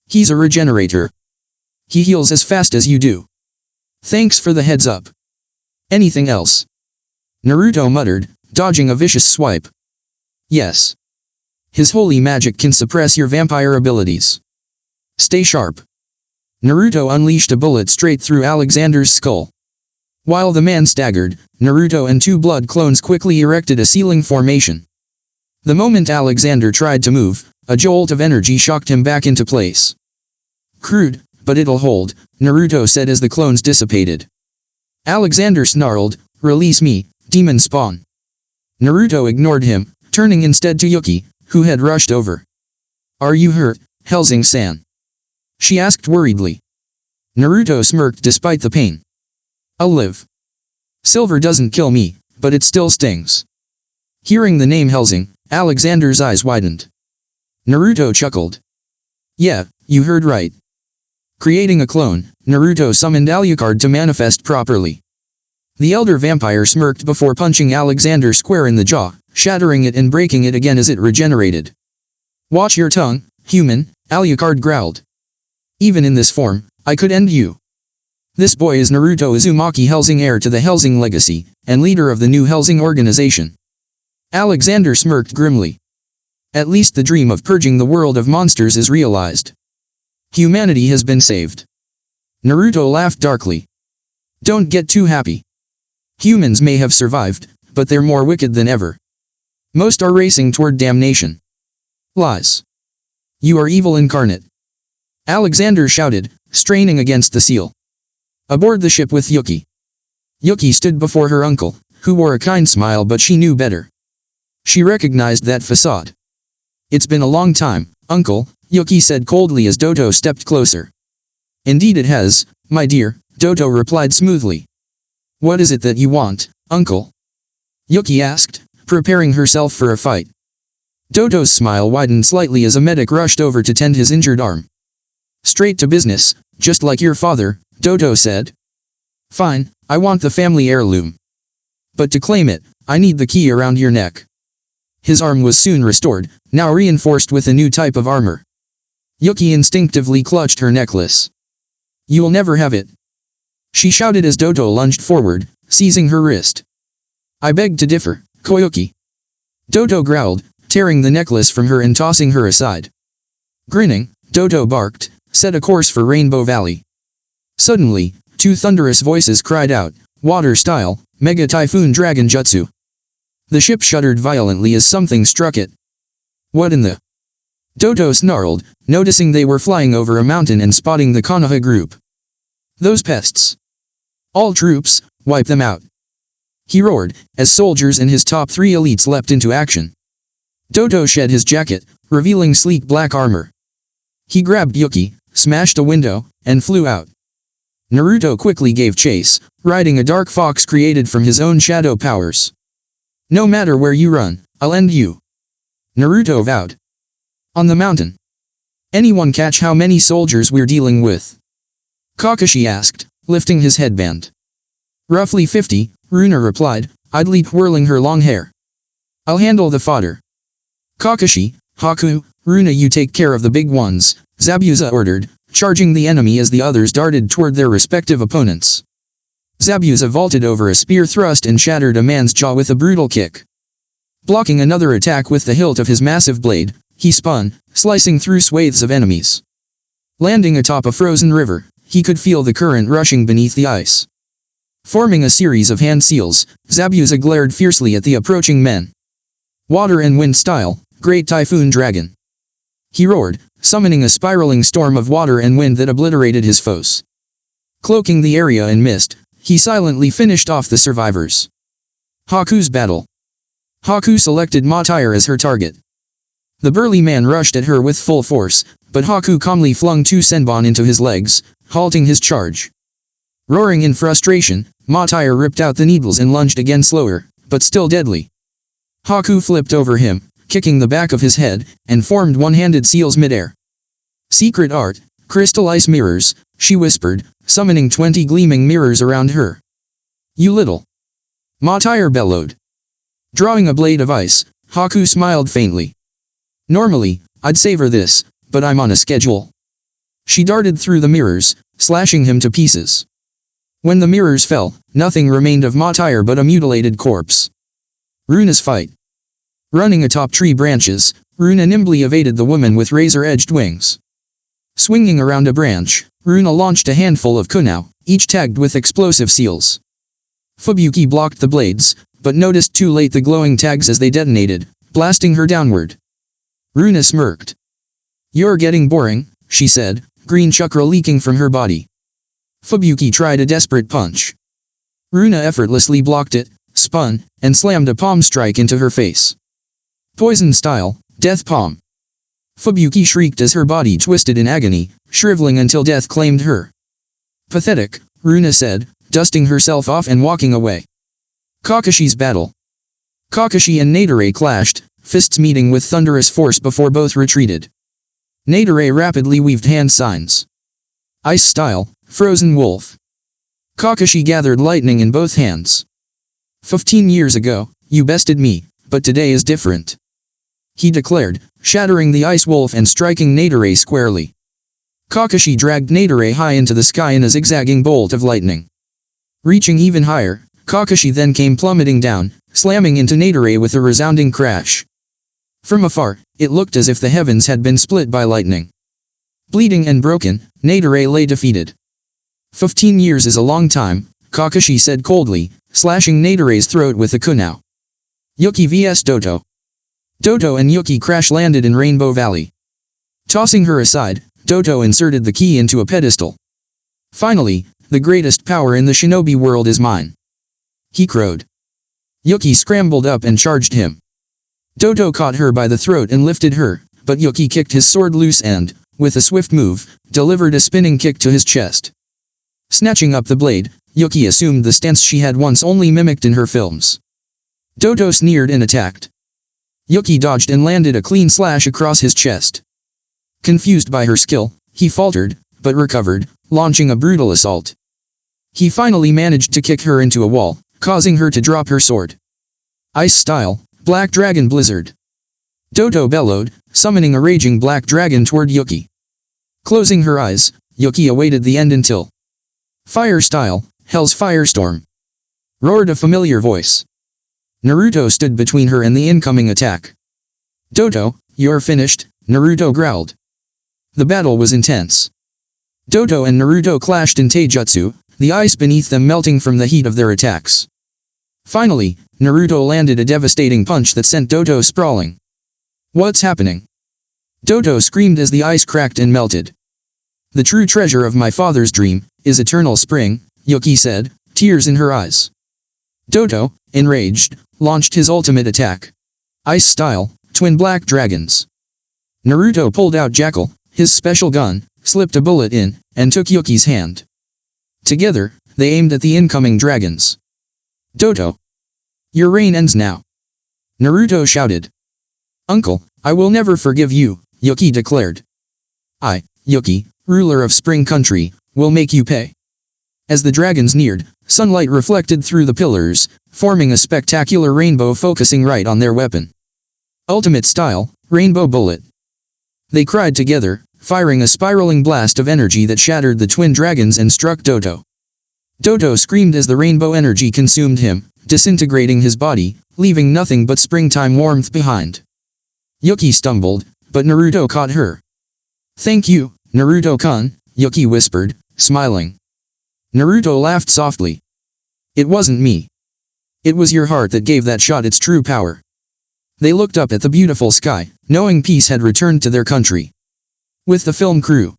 He's a regenerator. He heals as fast as you do. Thanks for the heads up. Anything else? Naruto muttered, dodging a vicious swipe. Yes. His holy magic can suppress your vampire abilities. Stay sharp. Naruto unleashed a bullet straight through Alexander's skull. While the man staggered, Naruto and two blood clones quickly erected a ceiling formation. The moment Alexander tried to move, a jolt of energy shocked him back into place. Crude, but it'll hold, Naruto said as the clones dissipated. Alexander snarled, release me, demon spawn. Naruto ignored him, turning instead to Yuki, who had rushed over. Are you hurt, Hellsing-san? She asked worriedly. Naruto smirked despite the pain. I'll live. Silver doesn't kill me, but it still stings. Hearing the name Hellsing, Alexander's eyes widened. Naruto chuckled. Yeah, you heard right. Creating a clone, Naruto summoned ALUCARD to manifest properly. The elder vampire smirked before punching Alexander square in the jaw, shattering it and breaking it again as it regenerated. Watch your tongue, human, ALUCARD growled. Even in this form, I could end you. This boy is Naruto Uzumaki Hellsing, heir to the Hellsing legacy, and leader of the new Hellsing organization. Alexander smirked grimly. At least the dream of purging the world of monsters is realized. Humanity has been saved. Naruto laughed darkly. Don't get too happy. Humans may have survived, but they're more wicked than ever. Most are racing toward damnation. Lies. You are evil incarnate. Alexander shouted, straining against the seal. Aboard the ship with Yuki. Yuki stood before her uncle, who wore a kind smile, but she knew better. She recognized that facade. It's been a long time, uncle, Yuki said coldly as Doto stepped closer. Indeed it has, my dear, Doto replied smoothly. What is it that you want, uncle? Yuki asked, preparing herself for a fight. Doto's smile widened slightly as a medic rushed over to tend his injured arm. Straight to business, just like your father, Doto said. Fine, I want the family heirloom. But to claim it, I need the key around your neck. His arm was soon restored, now reinforced with a new type of armor. Yuki instinctively clutched her necklace. You'll never have it. She shouted as Doto lunged forward, seizing her wrist. I beg to differ, Koyuki. Doto growled, tearing the necklace from her and tossing her aside. Grinning, Doto barked, set a course for Rainbow Valley. Suddenly, two thunderous voices cried out, water style, Mega Typhoon Dragon Jutsu. The ship shuddered violently as something struck it. What in the? Doto snarled, noticing they were flying over a mountain and spotting the Konoha group. Those pests. All troops, wipe them out. He roared, as soldiers and his top 3 elites leapt into action. Doto shed his jacket, revealing sleek black armor. He grabbed Yuki, smashed a window, and flew out. Naruto quickly gave chase, riding a dark fox created from his own shadow powers. No matter where you run, I'll end you. Naruto vowed. On the mountain. Anyone catch how many soldiers we're dealing with? Kakashi asked, lifting his headband. Roughly 50, Runa replied, idly twirling her long hair. I'll handle the fodder. Kakashi, Haku, Runa, you take care of the big ones, Zabuza ordered, charging the enemy as the others darted toward their respective opponents. Zabuza vaulted over a spear thrust and shattered a man's jaw with a brutal kick. Blocking another attack with the hilt of his massive blade, he spun, slicing through swathes of enemies. Landing atop a frozen river, he could feel the current rushing beneath the ice. Forming a series of hand seals, Zabuza glared fiercely at the approaching men. Water and wind style, Great Typhoon Dragon. He roared, summoning a spiraling storm of water and wind that obliterated his foes. Cloaking the area in mist, he silently finished off the survivors. Haku's battle. Haku selected Matyre as her target. The burly man rushed at her with full force, but Haku calmly flung 2 senbon into his legs, halting his charge. Roaring in frustration, Matyre ripped out the needles and lunged again slower, but still deadly. Haku flipped over him, kicking the back of his head, and formed one-handed seals midair. Secret art, crystal ice mirrors, she whispered, summoning 20 gleaming mirrors around her. You little. Matyre bellowed. Drawing a blade of ice, Haku smiled faintly. Normally, I'd savor this, but I'm on a schedule. She darted through the mirrors, slashing him to pieces. When the mirrors fell, nothing remained of Matyre but a mutilated corpse. Runa's fight. Running atop tree branches, Runa nimbly evaded the woman with razor-edged wings. Swinging around a branch, Runa launched a handful of kunao, each tagged with explosive seals. Fubuki blocked the blades, but noticed too late the glowing tags as they detonated, blasting her downward. Runa smirked. You're getting boring, she said, green chakra leaking from her body. Fubuki tried a desperate punch. Runa effortlessly blocked it, spun, and slammed a palm strike into her face. Poison style, death palm. Fubuki shrieked as her body twisted in agony, shriveling until death claimed her. Pathetic, Runa said, dusting herself off and walking away. Kakashi's battle. Kakashi and Naruto clashed, fists meeting with thunderous force before both retreated. Naruto rapidly weaved hand signs. Ice style, frozen wolf. Kakashi gathered lightning in both hands. 15 years ago, you bested me, but today is different. He declared, shattering the ice wolf and striking Naruto squarely. Kakashi dragged Naruto high into the sky in a zigzagging bolt of lightning. Reaching even higher, Kakashi then came plummeting down, slamming into Naruto with a resounding crash. From afar, it looked as if the heavens had been split by lightning. Bleeding and broken, Naruto lay defeated. 15 years is a long time, Kakashi said coldly, slashing Naruto's throat with a kunao. Yuki vs Doto. Doto and Yuki crash-landed in Rainbow Valley. Tossing her aside, Doto inserted the key into a pedestal. Finally, the greatest power in the shinobi world is mine. He crowed. Yuki scrambled up and charged him. Doto caught her by the throat and lifted her, but Yuki kicked his sword loose and, with a swift move, delivered a spinning kick to his chest. Snatching up the blade, Yuki assumed the stance she had once only mimicked in her films. Doto sneered and attacked. Yuki dodged and landed a clean slash across his chest. Confused by her skill, he faltered, but recovered, launching a brutal assault. He finally managed to kick her into a wall, causing her to drop her sword. Ice style, Black Dragon Blizzard. Doto bellowed, summoning a raging black dragon toward Yuki. Closing her eyes, Yuki awaited the end until Fire style, Hell's Firestorm. Roared a familiar voice. Naruto stood between her and the incoming attack. Doto, you're finished, Naruto growled. The battle was intense. Doto and Naruto clashed in taijutsu, the ice beneath them melting from the heat of their attacks. Finally, Naruto landed a devastating punch that sent Doto sprawling. What's happening? Doto screamed as the ice cracked and melted. The true treasure of my father's dream is eternal spring, Yuki said, tears in her eyes. Doto, enraged, launched his ultimate attack. Ice style, Twin Black Dragons. Naruto pulled out Jackal, his special gun, slipped a bullet in, and took Yuki's hand. Together, they aimed at the incoming dragons. Doto. Your reign ends now. Naruto shouted. Uncle, I will never forgive you, Yuki declared. I, Yuki, ruler of Spring Country, will make you pay. As the dragons neared, sunlight reflected through the pillars, forming a spectacular rainbow focusing right on their weapon. Ultimate style, Rainbow Bullet. They cried together, firing a spiraling blast of energy that shattered the twin dragons and struck Doto. Doto screamed as the rainbow energy consumed him, disintegrating his body, leaving nothing but springtime warmth behind. Yuki stumbled, but Naruto caught her. Thank you, Naruto-kun, Yuki whispered, smiling. Naruto laughed softly. It wasn't me. It was your heart that gave that shot its true power. They looked up at the beautiful sky, knowing peace had returned to their country. With the film crew.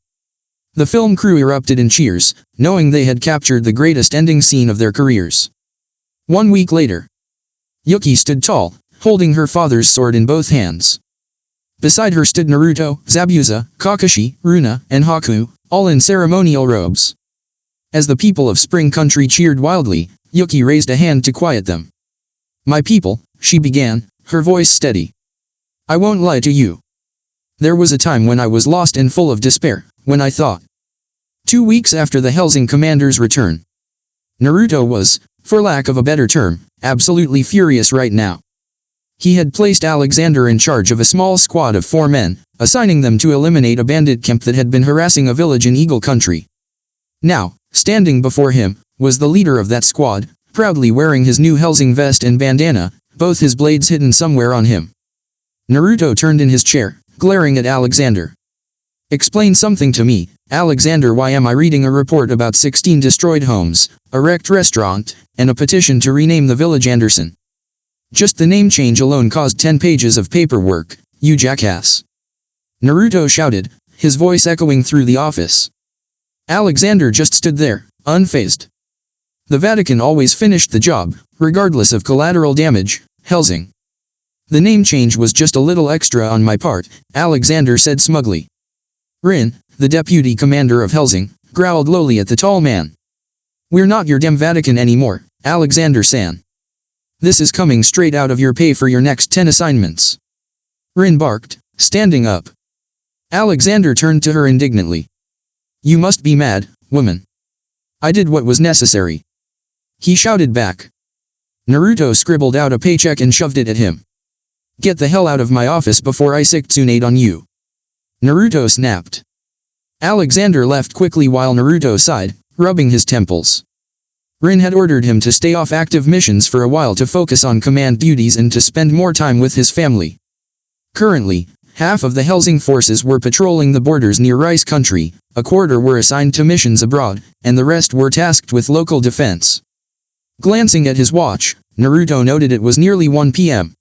The film crew erupted in cheers, knowing they had captured the greatest ending scene of their careers. 1 week later. Yuki stood tall, holding her father's sword in both hands. Beside her stood Naruto, Zabuza, Kakashi, Runa, and Haku, all in ceremonial robes. As the people of Spring Country cheered wildly, Yuki raised a hand to quiet them. My people, she began, her voice steady. I won't lie to you. There was a time when I was lost and full of despair, when I thought. 2 weeks after the Hellsing commander's return. Naruto was, for lack of a better term, absolutely furious right now. He had placed Alexander in charge of a small squad of 4 men, assigning them to eliminate a bandit camp that had been harassing a village in Eagle Country. Now, standing before him, was the leader of that squad, proudly wearing his new Hellsing vest and bandana, both his blades hidden somewhere on him. Naruto turned in his chair, glaring at Alexander. Explain something to me, Alexander. Why am I reading a report about 16 destroyed homes, a wrecked restaurant, and a petition to rename the village Anderson? Just the name change alone caused 10 pages of paperwork, you jackass. Naruto shouted, his voice echoing through the office. Alexander just stood there, unfazed. The Vatican always finished the job, regardless of collateral damage, Hellsing. The name change was just a little extra on my part, Alexander said smugly. Rin, the deputy commander of Hellsing, growled lowly at the tall man. We're not your damn Vatican anymore, Alexander-san. This is coming straight out of your pay for your next 10 assignments. Rin barked, standing up. Alexander turned to her indignantly. You must be mad, woman. I did what was necessary. He shouted back. Naruto scribbled out a paycheck and shoved it at him. Get the hell out of my office before I sick tsunade on you. Naruto snapped. Alexander left quickly while Naruto sighed, rubbing his temples. Rin had ordered him to stay off active missions for a while to focus on command duties and to spend more time with his family. Currently, half of the Hellsing forces were patrolling the borders near Rice Country, a quarter were assigned to missions abroad, and the rest were tasked with local defense. Glancing at his watch, Naruto noted it was nearly 1 p.m.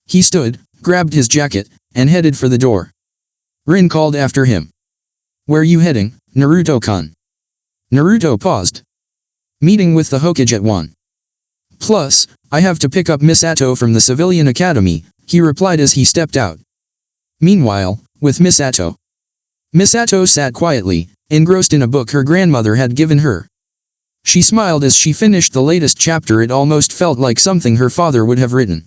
He stood, grabbed his jacket, and headed for the door. Rin called after him. Where you heading, Naruto-kun? Naruto paused. Meeting with the Hokage at 1. Plus, I have to pick up Misato from the civilian academy, he replied as he stepped out. Meanwhile, with Misato. Misato sat quietly, engrossed in a book her grandmother had given her. She smiled as she finished the latest chapter. It almost felt like something her father would have written.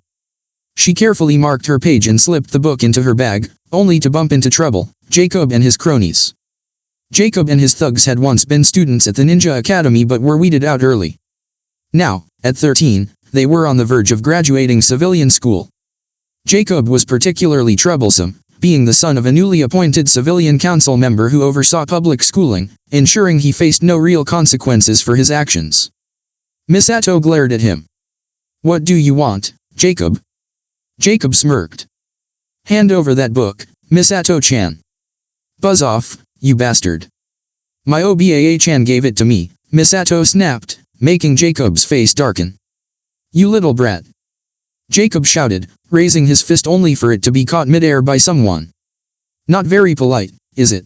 She carefully marked her page and slipped the book into her bag, only to bump into trouble, Jacob and his cronies. Jacob and his thugs had once been students at the Ninja Academy but were weeded out early. Now, at 13, they were on the verge of graduating civilian school. Jacob was particularly troublesome, being the son of a newly appointed civilian council member who oversaw public schooling, ensuring he faced no real consequences for his actions. Misato glared at him. What do you want, Jacob? Jacob smirked. Hand over that book, Misato-chan. Buzz off, you bastard. My Obaa-chan gave it to me, Misato snapped, making Jacob's face darken. You little brat. Jacob shouted, raising his fist only for it to be caught midair by someone. Not very polite, is it?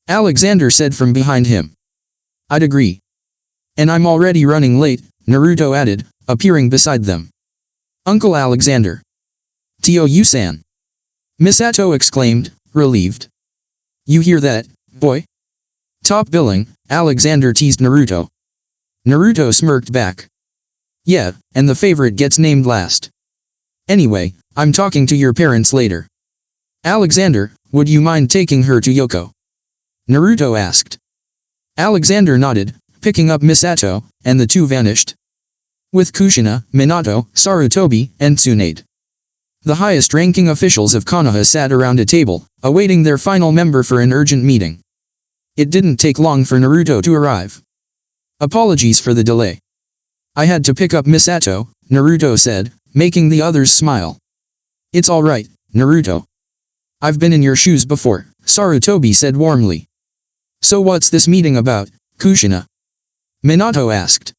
Alexander said from behind him. I'd agree. And I'm already running late, Naruto added, appearing beside them. Uncle Alexander. Tio-san. Misato exclaimed, relieved. You hear that, boy? Top billing, Alexander teased Naruto. Naruto smirked back. Yeah, and the favorite gets named last. Anyway, I'm talking to your parents later. Alexander, would you mind taking her to Yoko? Naruto asked. Alexander nodded, picking up Misato, and the two vanished. With Kushina, Minato, Sarutobi, and Tsunade. The highest-ranking officials of Konoha sat around a table, awaiting their final member for an urgent meeting. It didn't take long for Naruto to arrive. Apologies for the delay. I had to pick up Misato, Naruto said, making the others smile. It's alright, Naruto. I've been in your shoes before, Sarutobi said warmly. So what's this meeting about, Kushina? Minato asked.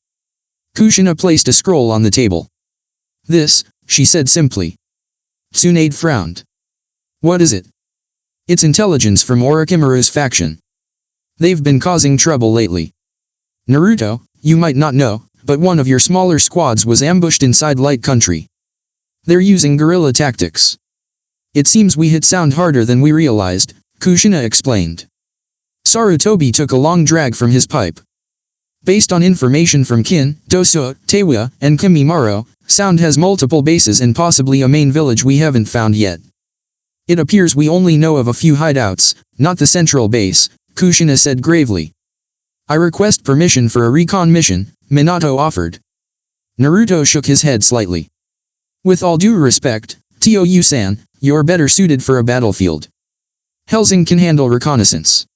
Kushina placed a scroll on the table. This, she said simply. Tsunade frowned. What is it? It's intelligence from Orochimaru's faction. They've been causing trouble lately. Naruto, you might not know, but one of your smaller squads was ambushed inside Light Country. They're using guerrilla tactics. It seems we hit sound harder than we realized, Kushina explained. Sarutobi took a long drag from his pipe. Based on information from Kin, Dosuo, Tewa, and Kimimaro, sound has multiple bases and possibly a main village we haven't found yet. It appears we only know of a few hideouts, not the central base, Kushina said gravely. I request permission for a recon mission, Minato offered. Naruto shook his head slightly. With all due respect, Tou-san, you're better suited for a battlefield. Hellsing can handle reconnaissance.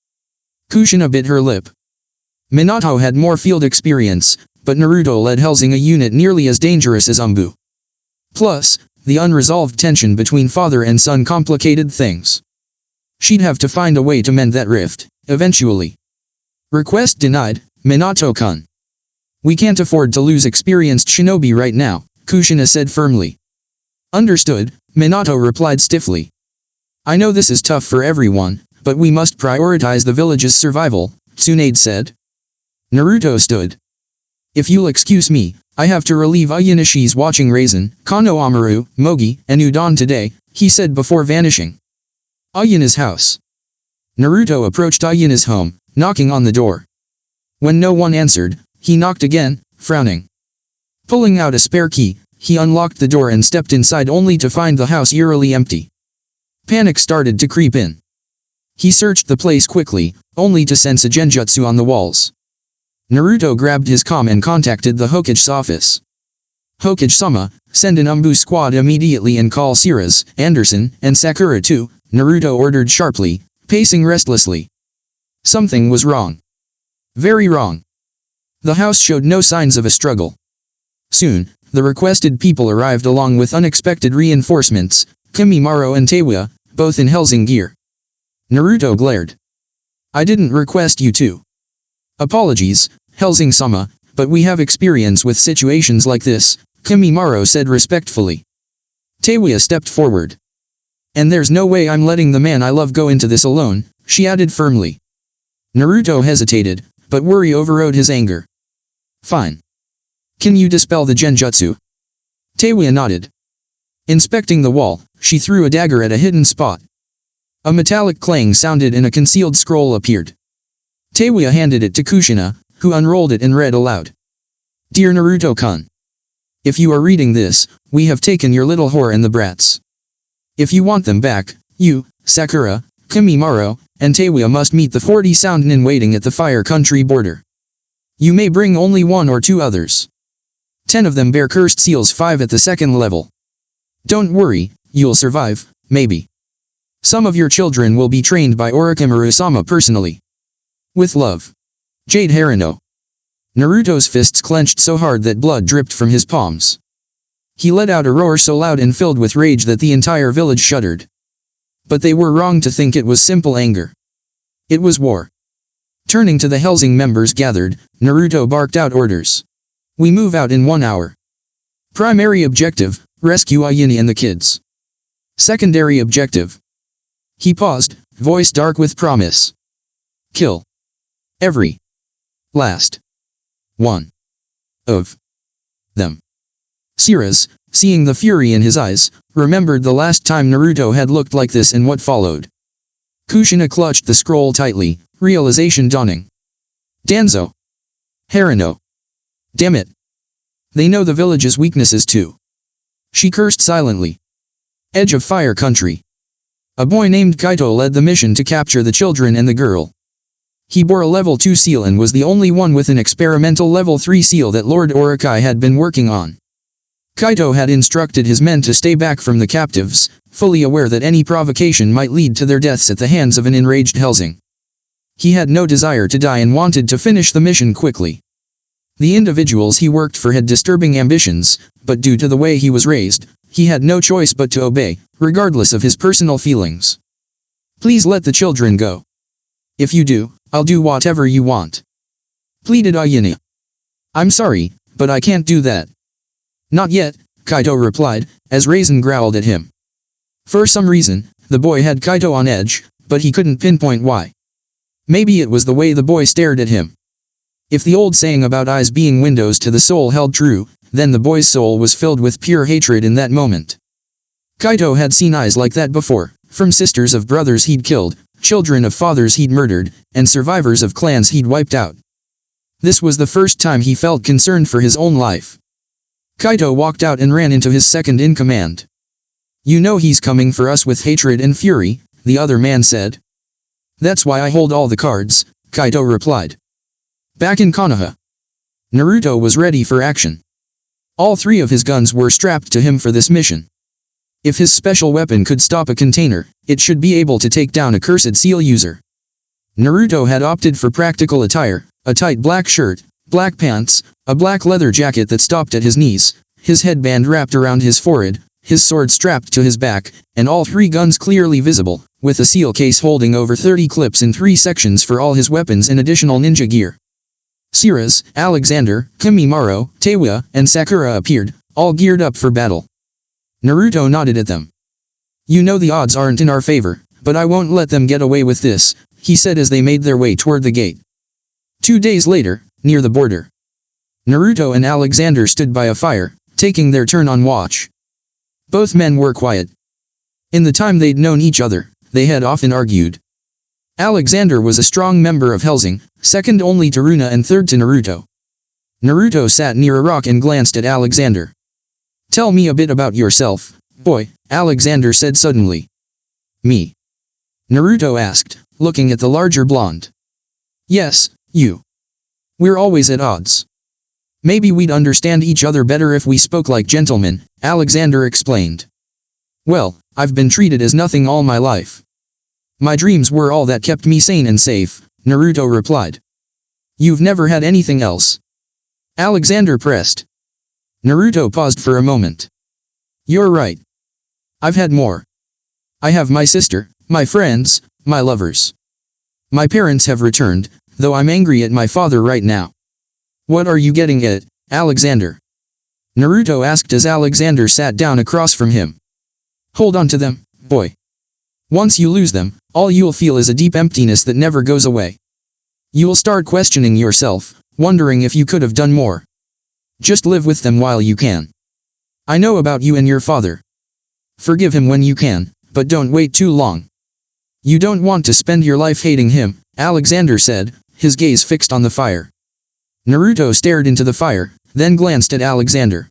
Kushina bit her lip. Minato had more field experience, but Naruto led Hellsing a unit nearly as dangerous as Umbu. Plus, the unresolved tension between father and son complicated things. She'd have to find a way to mend that rift, eventually. Request denied, Minato-kun. We can't afford to lose experienced shinobi right now, Kushina said firmly. Understood, Minato replied stiffly. I know this is tough for everyone, but we must prioritize the village's survival, Tsunade said. Naruto stood. If you'll excuse me, I have to relieve Ayanishi's watching Raisin, Konohamaru, Mogi, and Udon today, he said before vanishing. Ayana's house. Naruto approached Ayana's home, knocking on the door. When no one answered, he knocked again, frowning. Pulling out a spare key, he unlocked the door and stepped inside only to find the house eerily empty. Panic started to creep in. He searched the place quickly, only to sense a genjutsu on the walls. Naruto grabbed his comm and contacted the Hokage's office. Hokage-sama, send an Umbu squad immediately and call Siras, Anderson, and Sakura too, Naruto ordered sharply, pacing restlessly. Something was wrong. Very wrong. The house showed no signs of a struggle. Soon, the requested people arrived along with unexpected reinforcements, Kimimaro and Tewa, both in Hellsing gear. Naruto glared. I didn't request you to. Apologies, Hellsing-sama, but we have experience with situations like this, Kimimaro said respectfully. Tewa stepped forward. And there's no way I'm letting the man I love go into this alone, she added firmly. Naruto hesitated, but worry overrode his anger. Fine. Can you dispel the genjutsu? Tewa nodded. Inspecting the wall, she threw a dagger at a hidden spot. A metallic clang sounded and a concealed scroll appeared. Tewa handed it to Kushina, who unrolled it and read aloud. Dear Naruto-kun. If you are reading this, we have taken your little whore and the brats. If you want them back, you, Sakura, Kimimaro, and Tewa must meet the 40 sound nin waiting at the Fire Country border. You may bring only 1 or 2 others. 10 of them bear cursed seals 5 at the 2nd level. Don't worry, you'll survive, maybe. Some of your children will be trained by Orochimaru-sama personally. With love. Jade Harino. Naruto's fists clenched so hard that blood dripped from his palms. He let out a roar so loud and filled with rage that the entire village shuddered. But they were wrong to think it was simple anger. It was war. Turning to the Hellsing members gathered, Naruto barked out orders. We move out in 1 hour. Primary objective, rescue Ayane and the kids. Secondary objective. He paused, voice dark with promise. Kill every last one of them. Siras, seeing the fury in his eyes, remembered the last time Naruto had looked like this and what followed. Kushina clutched the scroll tightly, realization dawning. Danzo. Harino. Damn it. They know the village's weaknesses too. She cursed silently. Edge of Fire Country. A boy named Kaito led the mission to capture the children and the girl. He bore a level 2 seal and was the only one with an experimental level 3 seal that Lord Orochi had been working on. Kaito had instructed his men to stay back from the captives, fully aware that any provocation might lead to their deaths at the hands of an enraged Hellsing. He had no desire to die and wanted to finish the mission quickly. The individuals he worked for had disturbing ambitions, but due to the way he was raised, he had no choice but to obey, regardless of his personal feelings. Please let the children go. If you do, I'll do whatever you want, pleaded Ayane. I'm sorry, but I can't do that. Not yet, Kaito replied, as Raisin growled at him. For some reason, the boy had Kaito on edge, but he couldn't pinpoint why. Maybe it was the way the boy stared at him. If the old saying about eyes being windows to the soul held true, then the boy's soul was filled with pure hatred in that moment. Kaito had seen eyes like that before, from sisters of brothers he'd killed, children of fathers he'd murdered, and survivors of clans he'd wiped out. This was the first time he felt concerned for his own life. Kaito walked out and ran into his second-in-command. You know he's coming for us with hatred and fury, the other man said. That's why I hold all the cards, Kaito replied. Back in Konoha, Naruto was ready for action. All three of his guns were strapped to him for this mission. If his special weapon could stop a container, it should be able to take down a cursed seal user. Naruto had opted for practical attire, a tight black shirt, black pants, a black leather jacket that stopped at his knees, his headband wrapped around his forehead, his sword strapped to his back, and all three guns clearly visible, with a seal case holding over 30 clips in 3 sections for all his weapons and additional ninja gear. Siras, Alexander, Kimimaro, Teiwa, and Sakura appeared, all geared up for battle. Naruto nodded at them. You know the odds aren't in our favor, but I won't let them get away with this, he said as they made their way toward the gate. 2 days later, near the border, Naruto and Alexander stood by a fire, taking their turn on watch. Both men were quiet. In the time they'd known each other, they had often argued. Alexander was a strong member of Hellsing, second only to Runa and third to Naruto. Naruto sat near a rock and glanced at Alexander. Tell me a bit about yourself, boy, Alexander said suddenly. Me? Naruto asked, looking at the larger blonde. Yes, you. We're always at odds. Maybe we'd understand each other better if we spoke like gentlemen, Alexander explained. Well, I've been treated as nothing all my life. My dreams were all that kept me sane and safe, Naruto replied. You've never had anything else? Alexander pressed. Naruto paused for a moment. You're right. I've had more. I have my sister, my friends, my lovers. My parents have returned, though I'm angry at my father right now. What are you getting at, Alexander? Naruto asked as Alexander sat down across from him. Hold on to them, boy. Once you lose them, all you'll feel is a deep emptiness that never goes away. You'll start questioning yourself, wondering if you could have done more. Just live with them while you can. I know about you and your father. Forgive him when you can, but don't wait too long. You don't want to spend your life hating him, Alexander said, his gaze fixed on the fire. Naruto stared into the fire, then glanced at Alexander.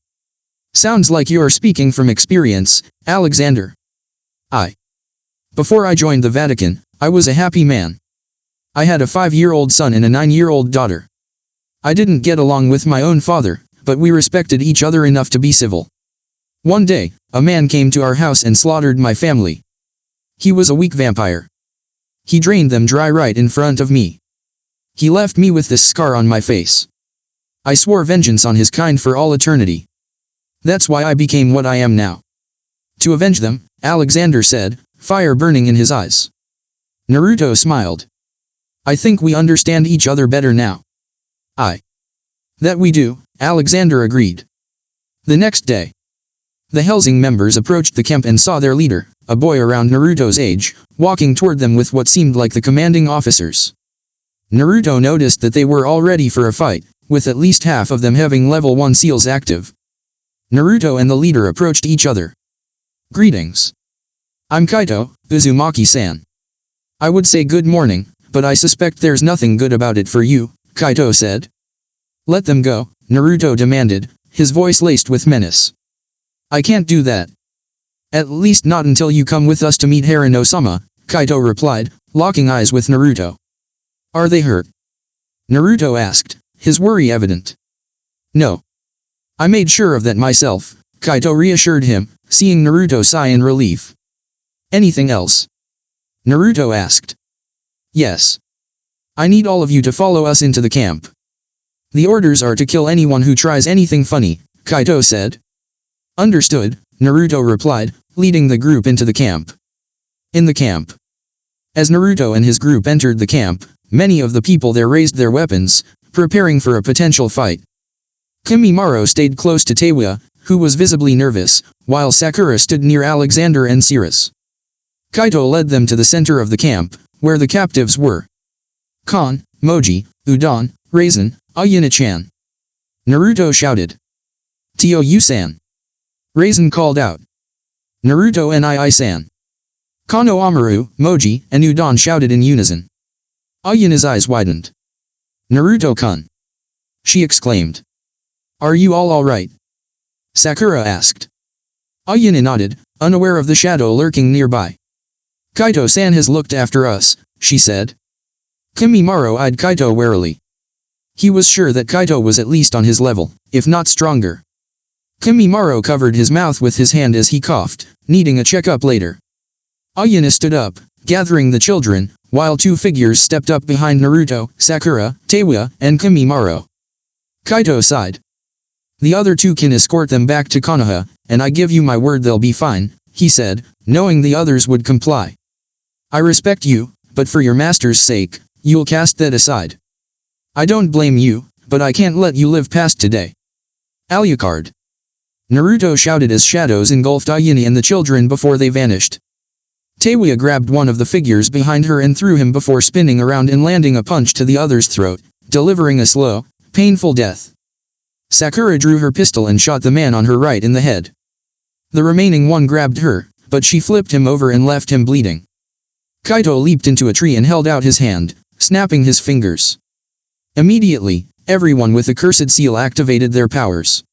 Sounds like you're speaking from experience, Alexander. Before I joined the Vatican, I was a happy man. I had a 5-year-old son and a 9-year-old daughter. I didn't get along with my own father, but we respected each other enough to be civil. One day, a man came to our house and slaughtered my family. He was a weak vampire. He drained them dry right in front of me. He left me with this scar on my face. I swore vengeance on his kind for all eternity. That's why I became what I am now. To avenge them, Alexander said, fire burning in his eyes. Naruto smiled. I think we understand each other better now. That we do, Alexander agreed. The next day, the Hellsing members approached the camp and saw their leader, a boy around Naruto's age, walking toward them with what seemed like the commanding officers. Naruto noticed that they were all ready for a fight, with at least half of them having level 1 seals active. Naruto and the leader approached each other. Greetings. I'm Kaito, Uzumaki-san. I would say good morning, but I suspect there's nothing good about it for you, Kaito said. Let them go, Naruto demanded, his voice laced with menace. I can't do that. At least not until you come with us to meet Harano-sama, Kaito replied, locking eyes with Naruto. Are they hurt? Naruto asked, his worry evident. No. I made sure of that myself, Kaito reassured him, seeing Naruto sigh in relief. Anything else? Naruto asked. Yes. I need all of you to follow us into the camp. The orders are to kill anyone who tries anything funny, Kaito said. Understood, Naruto replied, leading the group into the camp. In the camp, As Naruto and his group entered the camp, many of the people there raised their weapons, preparing for a potential fight. Kimimaro stayed close to Teiwa, who was visibly nervous, while Sakura stood near Alexander and Sirius. Kaito led them to the center of the camp, where the captives were. Kon, Moji, Udon, Raisin, Ayana-chan. Naruto shouted. Tio Yu-san. Raisin called out. Naruto and I-san. Kano Amaru, Moji, and Udon shouted in unison. Ayana's eyes widened. Naruto-kun. She exclaimed. Are you all alright? Sakura asked. Ayana nodded, unaware of the shadow lurking nearby. Kaito-san has looked after us, she said. Kimimaro eyed Kaito warily. He was sure that Kaito was at least on his level, if not stronger. Kimimaro covered his mouth with his hand as he coughed, needing a checkup later. Ayana stood up, gathering the children, while two figures stepped up behind Naruto, Sakura, Teiwa, and Kimimaro. Kaito sighed. The other two can escort them back to Konoha, and I give you my word they'll be fine, he said, knowing the others would comply. I respect you, but for your master's sake, you'll cast that aside. I don't blame you, but I can't let you live past today. ALUCARD. Naruto shouted as shadows engulfed Ayane and the children before they vanished. Teiwa grabbed one of the figures behind her and threw him before spinning around and landing a punch to the other's throat, delivering a slow, painful death. Sakura drew her pistol and shot the man on her right in the head. The remaining one grabbed her, but she flipped him over and left him bleeding. Kaito leaped into a tree and held out his hand, snapping his fingers. Immediately, everyone with the cursed seal activated their powers.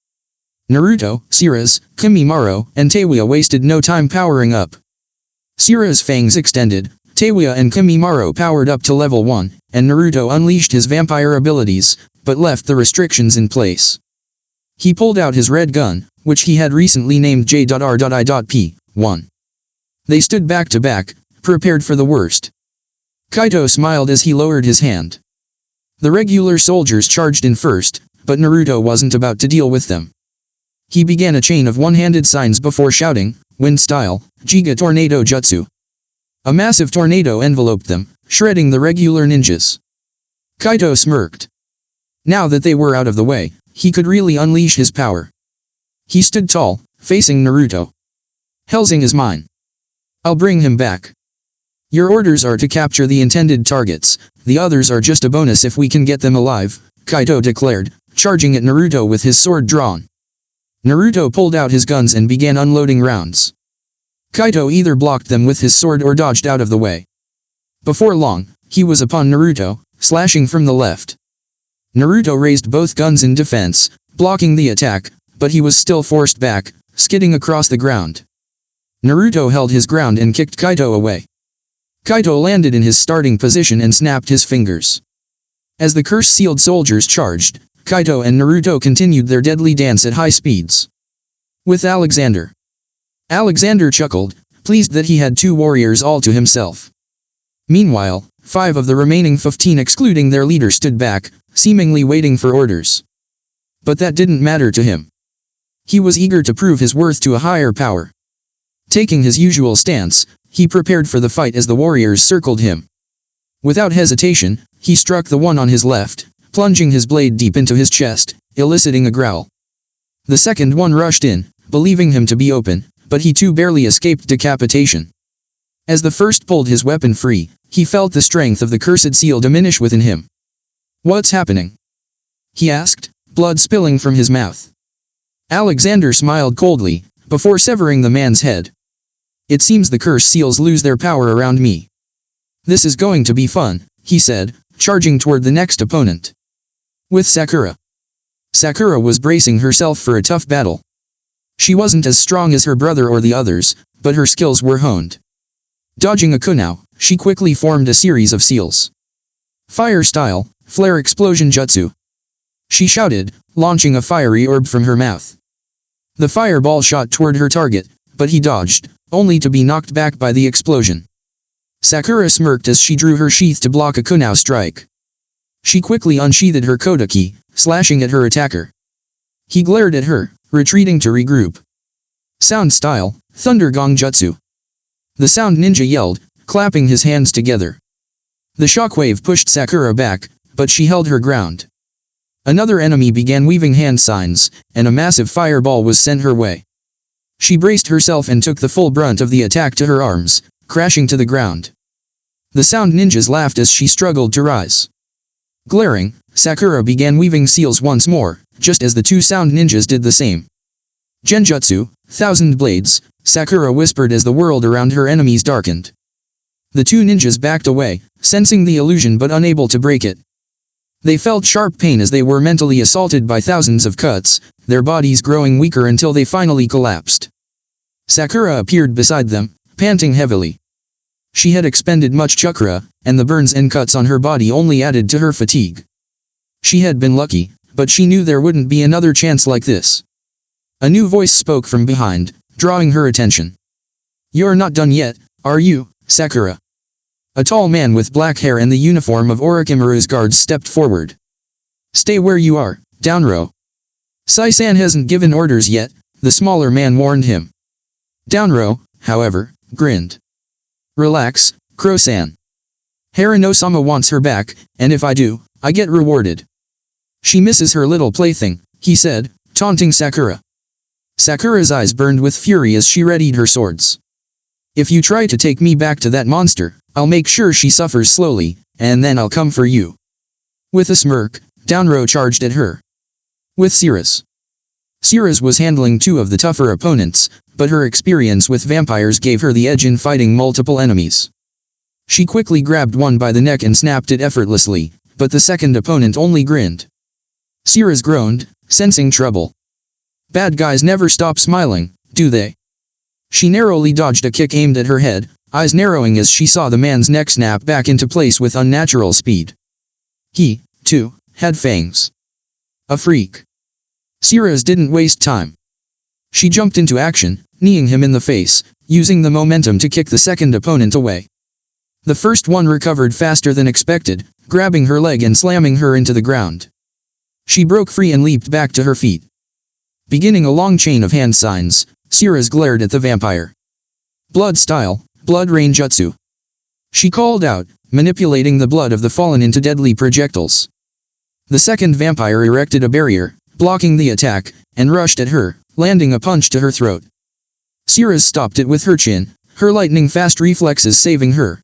Naruto, Sirius, Kimimaro, and Teiwa wasted no time powering up. Sirius' fangs extended, Teiwa and Kimimaro powered up to level 1, and Naruto unleashed his vampire abilities, but left the restrictions in place. He pulled out his red gun, which he had recently named J.R.I.P.1. They stood back to back, prepared for the worst. Kaito smiled as he lowered his hand. The regular soldiers charged in first, but Naruto wasn't about to deal with them. He began a chain of one-handed signs before shouting, wind style, Giga Tornado Jutsu. A massive tornado enveloped them, shredding the regular ninjas. Kaito smirked. Now that they were out of the way, he could really unleash his power. He stood tall, facing Naruto. Hellsing is mine. I'll bring him back. Your orders are to capture the intended targets, the others are just a bonus if we can get them alive, Kaito declared, charging at Naruto with his sword drawn. Naruto pulled out his guns and began unloading rounds. Kaito either blocked them with his sword or dodged out of the way. Before long, he was upon Naruto, slashing from the left. Naruto raised both guns in defense, blocking the attack, but he was still forced back, skidding across the ground. Naruto held his ground and kicked Kaito away. Kaito landed in his starting position and snapped his fingers. As the curse-sealed soldiers charged, Kaito and Naruto continued their deadly dance at high speeds. With Alexander. Alexander chuckled, pleased that he had two warriors all to himself. Meanwhile, 5 of the remaining 15 excluding their leader stood back, seemingly waiting for orders. But that didn't matter to him. He was eager to prove his worth to a higher power. Taking his usual stance, he prepared for the fight as the warriors circled him. Without hesitation, he struck the one on his left, plunging his blade deep into his chest, eliciting a growl. The second one rushed in, believing him to be open, but he too barely escaped decapitation. As the first pulled his weapon free, he felt the strength of the cursed seal diminish within him. What's happening? He asked, blood spilling from his mouth. Alexander smiled coldly, before severing the man's head. It seems the curse seals lose their power around me. This is going to be fun, he said, charging toward the next opponent. With Sakura. Sakura was bracing herself for a tough battle. She wasn't as strong as her brother or the others, but her skills were honed. Dodging a kunai, she quickly formed a series of seals. Fire style, flare explosion jutsu. She shouted, launching a fiery orb from her mouth. The fireball shot toward her target, but he dodged, only to be knocked back by the explosion. Sakura smirked as she drew her sheath to block a kunai strike. She quickly unsheathed her kodaki, slashing at her attacker. He glared at her, retreating to regroup. Sound style, thunder gong jutsu. The sound ninja yelled, clapping his hands together. The shockwave pushed Sakura back, but she held her ground. Another enemy began weaving hand signs, and a massive fireball was sent her way. She braced herself and took the full brunt of the attack to her arms, crashing to the ground. The sound ninjas laughed as she struggled to rise. Glaring, Sakura began weaving seals once more, just as the two sound ninjas did the same. Genjutsu, Thousand Blades, Sakura whispered as the world around her enemies darkened. The two ninjas backed away, sensing the illusion but unable to break it. They felt sharp pain as they were mentally assaulted by thousands of cuts, their bodies growing weaker until they finally collapsed. Sakura appeared beside them, panting heavily. She had expended much chakra, and the burns and cuts on her body only added to her fatigue. She had been lucky, but she knew there wouldn't be another chance like this. A new voice spoke from behind, drawing her attention. "You're not done yet, are you, Sakura?" A tall man with black hair and the uniform of Orochimaru's guards stepped forward. "Stay where you are, down row." "Sai-san hasn't given orders yet," the smaller man warned him. Down row, however, grinned. "Relax, Crow-san. Harano-sama wants her back, and if I do, I get rewarded." "She misses her little plaything," he said, taunting Sakura. Sakura's eyes burned with fury as she readied her swords. "If you try to take me back to that monster, I'll make sure she suffers slowly, and then I'll come for you." With a smirk, Downrow charged at her. With Cirrus. Cirrus was handling two of the tougher opponents, but her experience with vampires gave her the edge in fighting multiple enemies. She quickly grabbed one by the neck and snapped it effortlessly, but the second opponent only grinned. Cirrus groaned, sensing trouble. Bad guys never stop smiling, do they? She narrowly dodged a kick aimed at her head, eyes narrowing as she saw the man's neck snap back into place with unnatural speed. He, too, had fangs. A freak. Cirrus didn't waste time. She jumped into action, kneeing him in the face, using the momentum to kick the second opponent away. The first one recovered faster than expected, grabbing her leg and slamming her into the ground. She broke free and leaped back to her feet. Beginning a long chain of hand signs, Cirrus glared at the vampire. "Blood style, blood rain jutsu." She called out, manipulating the blood of the fallen into deadly projectiles. The second vampire erected a barrier, blocking the attack, and rushed at her, landing a punch to her throat. Cirrus stopped it with her chin, her lightning-fast reflexes saving her.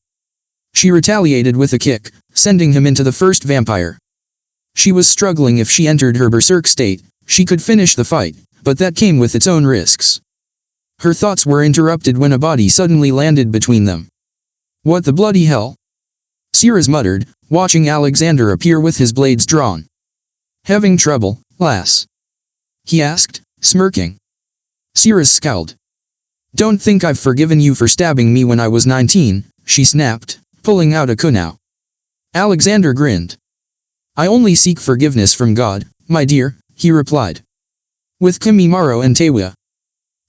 She retaliated with a kick, sending him into the first vampire. She was struggling. If she entered her berserk state, she could finish the fight, but that came with its own risks. Her thoughts were interrupted when a body suddenly landed between them. "What the bloody hell?" Cirrus muttered, watching Alexander appear with his blades drawn. "Having trouble, lass?" he asked, smirking. Cirrus scowled. "Don't think I've forgiven you for stabbing me when I was 19, she snapped, pulling out a kunai. Alexander grinned. "I only seek forgiveness from God, my dear," he replied. "With Kimimaro and Teiwa."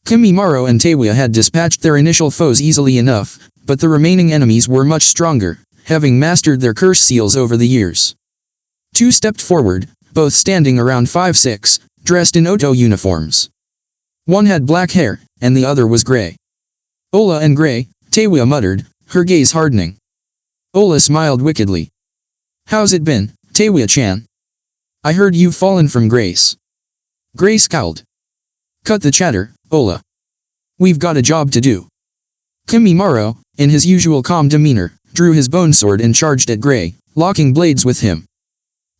Kimimaro and Teiwa had dispatched their initial foes easily enough, but the remaining enemies were much stronger, having mastered their curse seals over the years. Two stepped forward, both standing around 5'6", dressed in Oto uniforms. One had black hair, and the other was gray. "Ola and Gray," Teiwa muttered, her gaze hardening. Ola smiled wickedly. "How's it been, Teiwa-chan? I heard you've fallen from grace." Gray scowled. "Cut the chatter, Ola. We've got a job to do." Kimimaro, in his usual calm demeanor, drew his bone sword and charged at Gray, locking blades with him.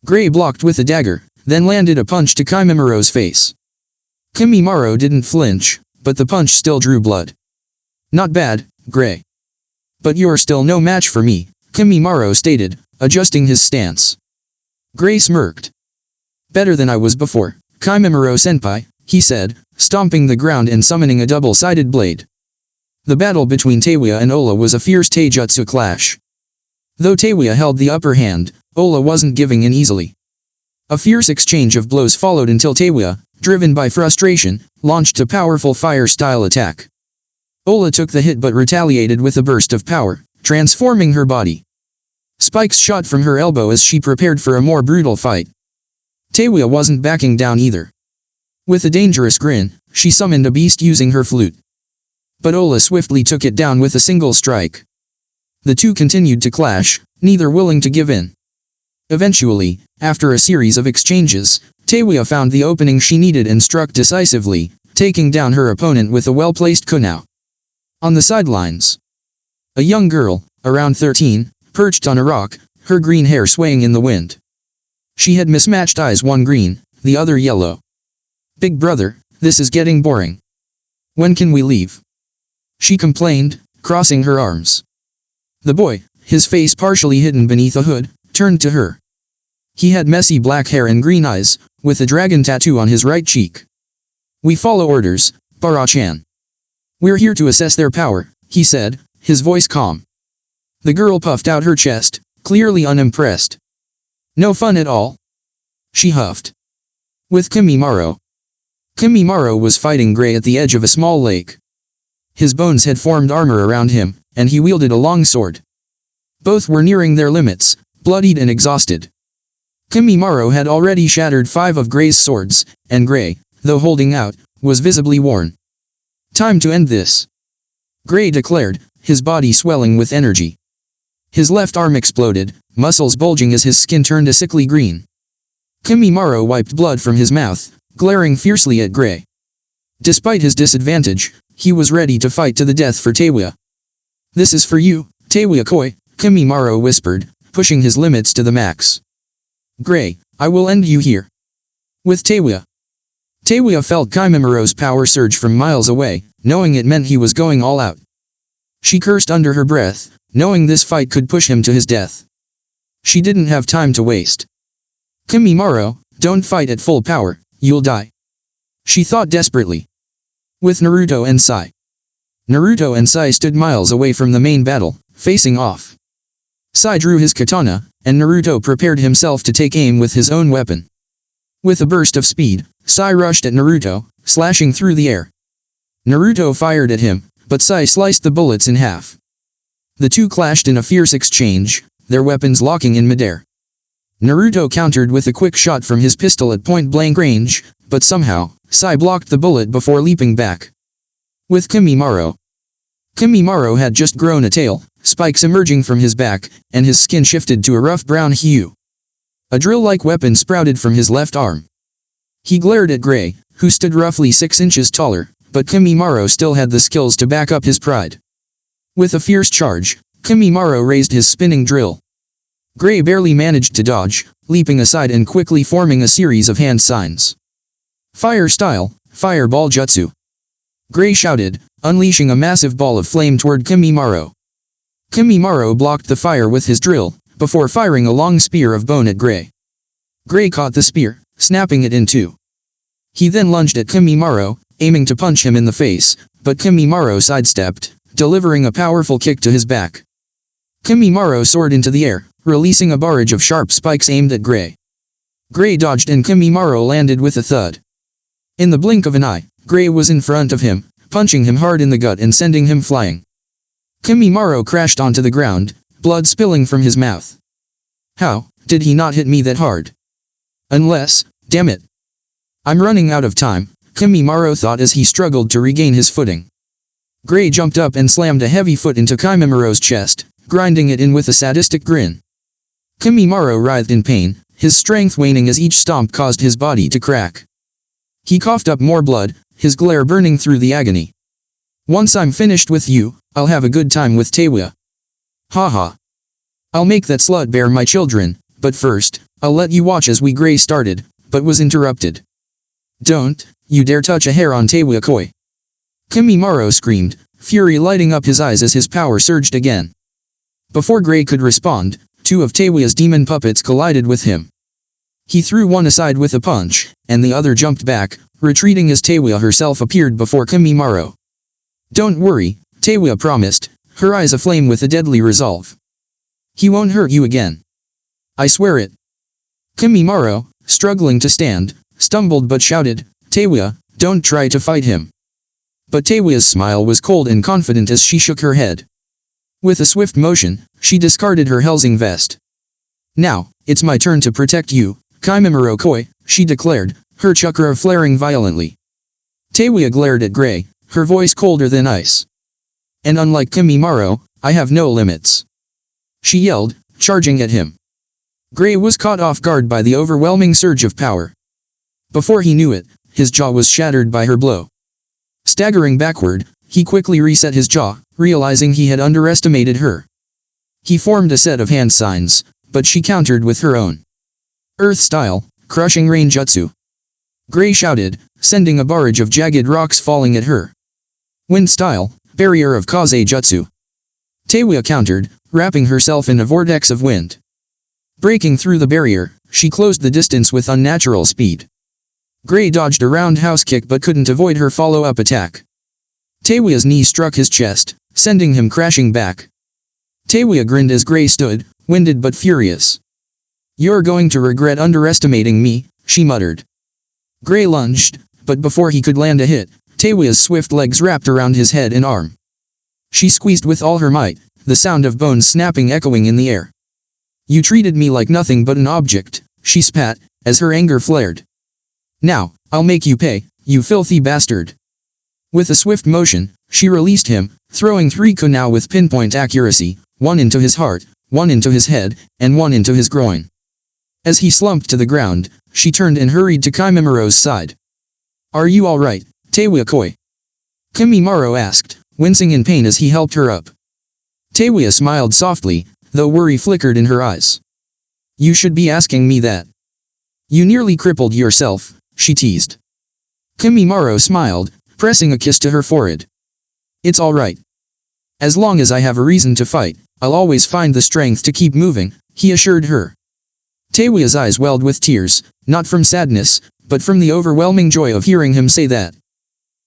Gray blocked with a dagger, then landed a punch to Kimimaro's face. Kimimaro didn't flinch, but the punch still drew blood. "Not bad, Gray. But you're still no match for me," Kimimaro stated, adjusting his stance. Gray smirked. "Better than I was before, Kimimaro-senpai," he said, stomping the ground and summoning a double-sided blade. The battle between Teiwa and Ola was a fierce taijutsu clash. Though Teiwa held the upper hand, Ola wasn't giving in easily. A fierce exchange of blows followed until Teiwa, driven by frustration, launched a powerful fire-style attack. Ola took the hit but retaliated with a burst of power, transforming her body. Spikes shot from her elbow as she prepared for a more brutal fight. Teiwa wasn't backing down either. With a dangerous grin, she summoned a beast using her flute. But Ola swiftly took it down with a single strike. The two continued to clash, neither willing to give in. Eventually, after a series of exchanges, Teiwa found the opening she needed and struck decisively, taking down her opponent with a well-placed kunao. On the sidelines, a young girl, around 13, perched on a rock, her green hair swaying in the wind. She had mismatched eyes, one green, the other yellow. "Big brother, this is getting boring. When can we leave?" she complained, crossing her arms. The boy, his face partially hidden beneath a hood, turned to her. He had messy black hair and green eyes, with a dragon tattoo on his right cheek. "We follow orders, Bara-chan. We're here to assess their power," he said, his voice calm. The girl puffed out her chest, clearly unimpressed. "No fun at all?" she huffed. "With Kimimaro." Kimimaro was fighting Gray at the edge of a small lake. His bones had formed armor around him, and he wielded a long sword. Both were nearing their limits, bloodied and exhausted. Kimimaro had already shattered 5 of Gray's swords, and Gray, though holding out, was visibly worn. "Time to end this," Gray declared, his body swelling with energy. His left arm exploded, muscles bulging as his skin turned a sickly green. Kimimaro wiped blood from his mouth, glaring fiercely at Gray. Despite his disadvantage, he was ready to fight to the death for Teiwa. "This is for you, Teiwa-koi," Kimimaro whispered, pushing his limits to the max. "Gray, I will end you here." With Teiwa. Teiwa felt Kimimaro's power surge from miles away, knowing it meant he was going all out. She cursed under her breath, knowing this fight could push him to his death. She didn't have time to waste. "Kimimaro, don't fight at full power, you'll die," she thought desperately. With Naruto and Sai. Naruto and Sai stood miles away from the main battle, facing off. Sai drew his katana, and Naruto prepared himself to take aim with his own weapon. With a burst of speed, Sai rushed at Naruto, slashing through the air. Naruto fired at him, but Sai sliced the bullets in half. The two clashed in a fierce exchange, their weapons locking in midair. Naruto countered with a quick shot from his pistol at point-blank range, but somehow, Sai blocked the bullet before leaping back. With Kimimaro. Kimimaro had just grown a tail, spikes emerging from his back, and his skin shifted to a rough brown hue. A drill-like weapon sprouted from his left arm. He glared at Gray, who stood roughly 6 inches taller, but Kimimaro still had the skills to back up his pride. With a fierce charge, Kimimaro raised his spinning drill. Gray barely managed to dodge, leaping aside and quickly forming a series of hand signs. "Fire style, fireball jutsu," Gray shouted, unleashing a massive ball of flame toward Kimimaro. Kimimaro blocked the fire with his drill, before firing a long spear of bone at Gray. Gray caught the spear, snapping it in two. He then lunged at Kimimaro, aiming to punch him in the face, but Kimimaro sidestepped, delivering a powerful kick to his back. Kimimaro soared into the air, releasing a barrage of sharp spikes aimed at Gray. Gray dodged and Kimimaro landed with a thud. In the blink of an eye, Gray was in front of him, punching him hard in the gut and sending him flying. Kimimaro crashed onto the ground, blood spilling from his mouth. "How did he not hit me that hard? Unless, damn it. I'm running out of time," Kimimaro thought as he struggled to regain his footing. Gray jumped up and slammed a heavy foot into Kimimaro's chest, grinding it in with a sadistic grin. Kimimaro writhed in pain, his strength waning as each stomp caused his body to crack. He coughed up more blood, his glare burning through the agony. "Once I'm finished with you, I'll have a good time with Teiwa. Haha. I'll make that slut bear my children, but first, I'll let you watch as we." Gray started, but was interrupted. "Don't you dare touch a hair on Teiwa-koi," Kimimaro screamed, fury lighting up his eyes as his power surged again. Before Gray could respond, 2 of Teiwa's demon puppets collided with him. He threw one aside with a punch, and the other jumped back, retreating as Teiwa herself appeared before Kimimaro. "Don't worry," Teiwa promised, her eyes aflame with a deadly resolve. "He won't hurt you again. I swear it." Kimimaro, struggling to stand, stumbled but shouted, "Teiwa, don't try to fight him." But Teiwa's smile was cold and confident as she shook her head. With a swift motion, she discarded her Hellsing vest. "Now, it's my turn to protect you, Kimimaro-koi," she declared, her chakra flaring violently. Teiwa glared at Gray, her voice colder than ice. "And unlike Kimimaro, I have no limits." she yelled, charging at him. Gray was caught off guard by the overwhelming surge of power. Before he knew it, his jaw was shattered by her blow. Staggering backward, he quickly reset his jaw, realizing he had underestimated her. He formed a set of hand signs, but she countered with her own Earth-style, crushing rain jutsu. Gray shouted, sending a barrage of jagged rocks falling at her. Wind-style, barrier of Kaze jutsu. Teiwa countered, wrapping herself in a vortex of wind. Breaking through the barrier, she closed the distance with unnatural speed. Gray dodged a roundhouse kick but couldn't avoid her follow-up attack. Teiwa's knee struck his chest, sending him crashing back. Teiwa grinned as Gray stood, winded but furious. "You're going to regret underestimating me," she muttered. Gray lunged, but before he could land a hit, Teiwa's swift legs wrapped around his head and arm. She squeezed with all her might, the sound of bones snapping echoing in the air. "You treated me like nothing but an object," she spat, as her anger flared. "Now, I'll make you pay, you filthy bastard." With a swift motion, she released him, throwing 3 kunai with pinpoint accuracy, one into his heart, one into his head, and one into his groin. As he slumped to the ground, she turned and hurried to Kimimura's side. "Are you alright, Teiwa-koi?" Kimimaro asked, wincing in pain as he helped her up. Teiwa smiled softly, though worry flickered in her eyes. "You should be asking me that. You nearly crippled yourself," she teased. Kimimaro smiled, pressing a kiss to her forehead. "It's alright. As long as I have a reason to fight, I'll always find the strength to keep moving," he assured her. Teiwa's eyes welled with tears, not from sadness, but from the overwhelming joy of hearing him say that.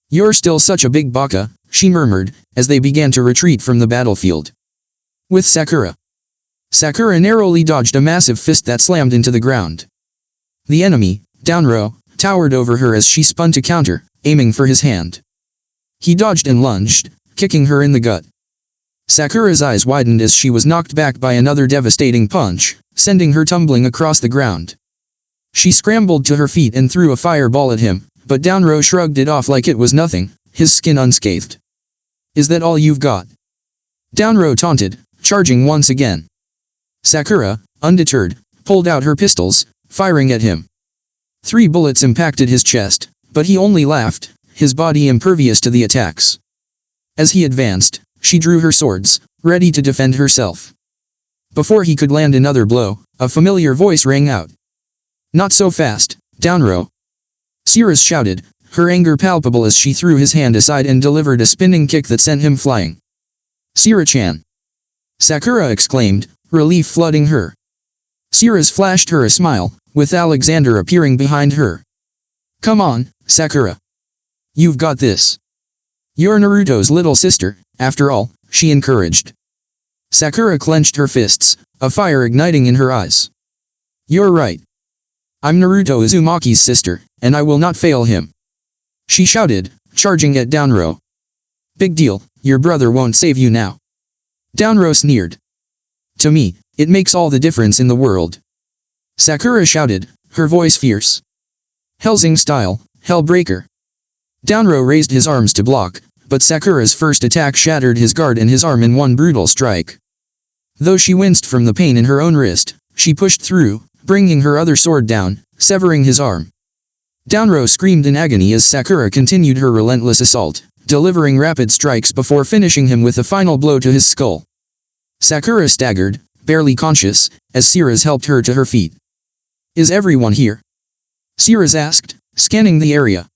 "You're still such a big baka," she murmured, as they began to retreat from the battlefield. With Sakura. Sakura narrowly dodged a massive fist that slammed into the ground. The enemy, down row, towered over her as she spun to counter, aiming for his hand. He dodged and lunged, kicking her in the gut. Sakura's eyes widened as she was knocked back by another devastating punch, sending her tumbling across the ground. She scrambled to her feet and threw a fireball at him, but Downrow shrugged it off like it was nothing, his skin unscathed. "Is that all you've got?" Downrow taunted, charging once again. Sakura, undeterred, pulled out her pistols, firing at him. 3 bullets impacted his chest, but he only laughed, his body impervious to the attacks. As he advanced, she drew her swords, ready to defend herself. Before he could land another blow, a familiar voice rang out. "Not so fast, Downrow." Cirrus shouted, her anger palpable as she threw his hand aside and delivered a spinning kick that sent him flying. "Sira-chan!" Sakura exclaimed, relief flooding her. Cirrus flashed her a smile, with Alexander appearing behind her. "Come on, Sakura. You've got this. You're Naruto's little sister, after all," she encouraged. Sakura clenched her fists, a fire igniting in her eyes. "You're right. I'm Naruto Uzumaki's sister, and I will not fail him," she shouted, charging at Downrow. "Big deal, your brother won't save you now." Downrow sneered. "To me, it makes all the difference in the world," Sakura shouted, her voice fierce. Hellsing style, Hellbreaker. Downrow raised his arms to block, but Sakura's first attack shattered his guard and his arm in one brutal strike. Though she winced from the pain in her own wrist, she pushed through, bringing her other sword down, severing his arm. Downrow screamed in agony as Sakura continued her relentless assault, delivering rapid strikes before finishing him with a final blow to his skull. Sakura staggered, barely conscious, as Cirrus helped her to her feet. "Is everyone here?" Cirrus asked, scanning the area.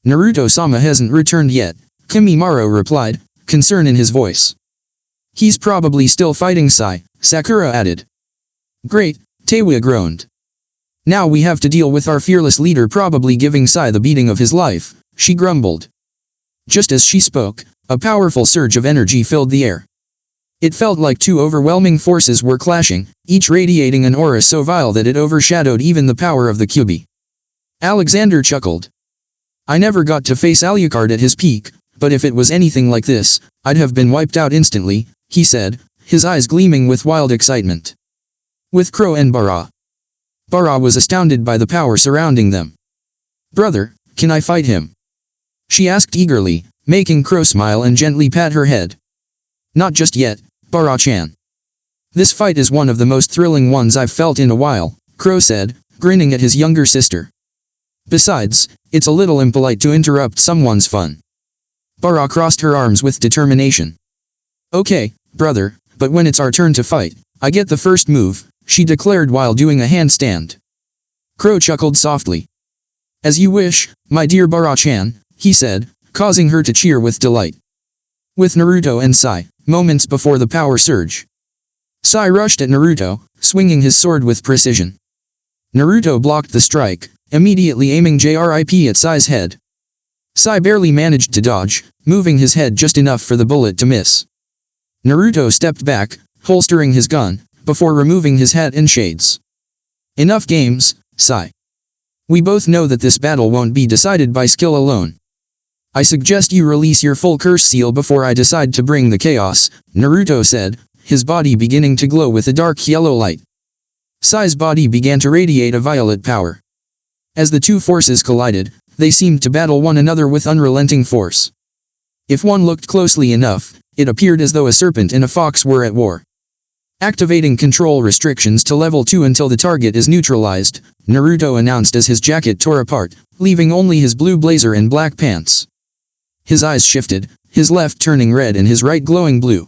"Naruto-sama hasn't returned yet," Kimimaro replied, concern in his voice. "He's probably still fighting Sai," Sakura added. "Great," Teiwa groaned. "Now we have to deal with our fearless leader probably giving Sai the beating of his life," she grumbled. Just as she spoke, a powerful surge of energy filled the air. It felt like 2 overwhelming forces were clashing, each radiating an aura so vile that it overshadowed even the power of the Kyuubi. Alexander chuckled. "I never got to face ALUCARD at his peak, but if it was anything like this, I'd have been wiped out instantly," he said, his eyes gleaming with wild excitement. With Crow and Bara. Bara was astounded by the power surrounding them. "Brother, can I fight him?" she asked eagerly, making Crow smile and gently pat her head. "Not just yet, Bara-chan. This fight is one of the most thrilling ones I've felt in a while, Crow said, grinning at his younger sister. Besides, it's a little impolite to interrupt someone's fun. Bara crossed her arms with determination. Okay, brother, but when it's our turn to fight, I get the first move, she declared while doing a handstand. Crow chuckled softly. As you wish, my dear Bara-chan, he said, causing her to cheer with delight. With Naruto and Sai, moments before the power surge. Sai rushed at Naruto, swinging his sword with precision. Naruto blocked the strike, immediately aiming JRIP at Sai's head. Sai barely managed to dodge, moving his head just enough for the bullet to miss. Naruto stepped back, holstering his gun, before removing his hat and shades. Enough games, Sai. We both know that this battle won't be decided by skill alone. I suggest you release your full curse seal before I decide to bring the chaos, Naruto said, his body beginning to glow with a dark yellow light. Sai's body began to radiate a violet power. As the two forces collided, they seemed to battle one another with unrelenting force. If one looked closely enough, it appeared as though a serpent and a fox were at war. Activating control restrictions to level 2 until the target is neutralized, Naruto announced as his jacket tore apart, leaving only his blue blazer and black pants. His eyes shifted, his left turning red and his right glowing blue.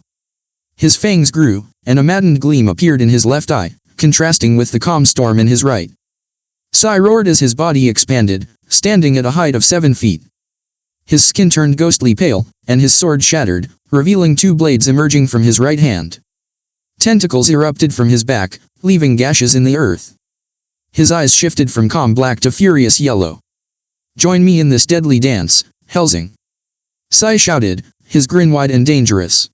His fangs grew, and a maddened gleam appeared in his left eye, contrasting with the calm storm in his right. Sai roared as his body expanded, standing at a height of 7 feet. His skin turned ghostly pale, and his sword shattered, revealing 2 blades emerging from his right hand. Tentacles erupted from his back, leaving gashes in the earth. His eyes shifted from calm black to furious yellow. Join me in this deadly dance, Hellsing. Sai shouted, his grin wide and dangerous.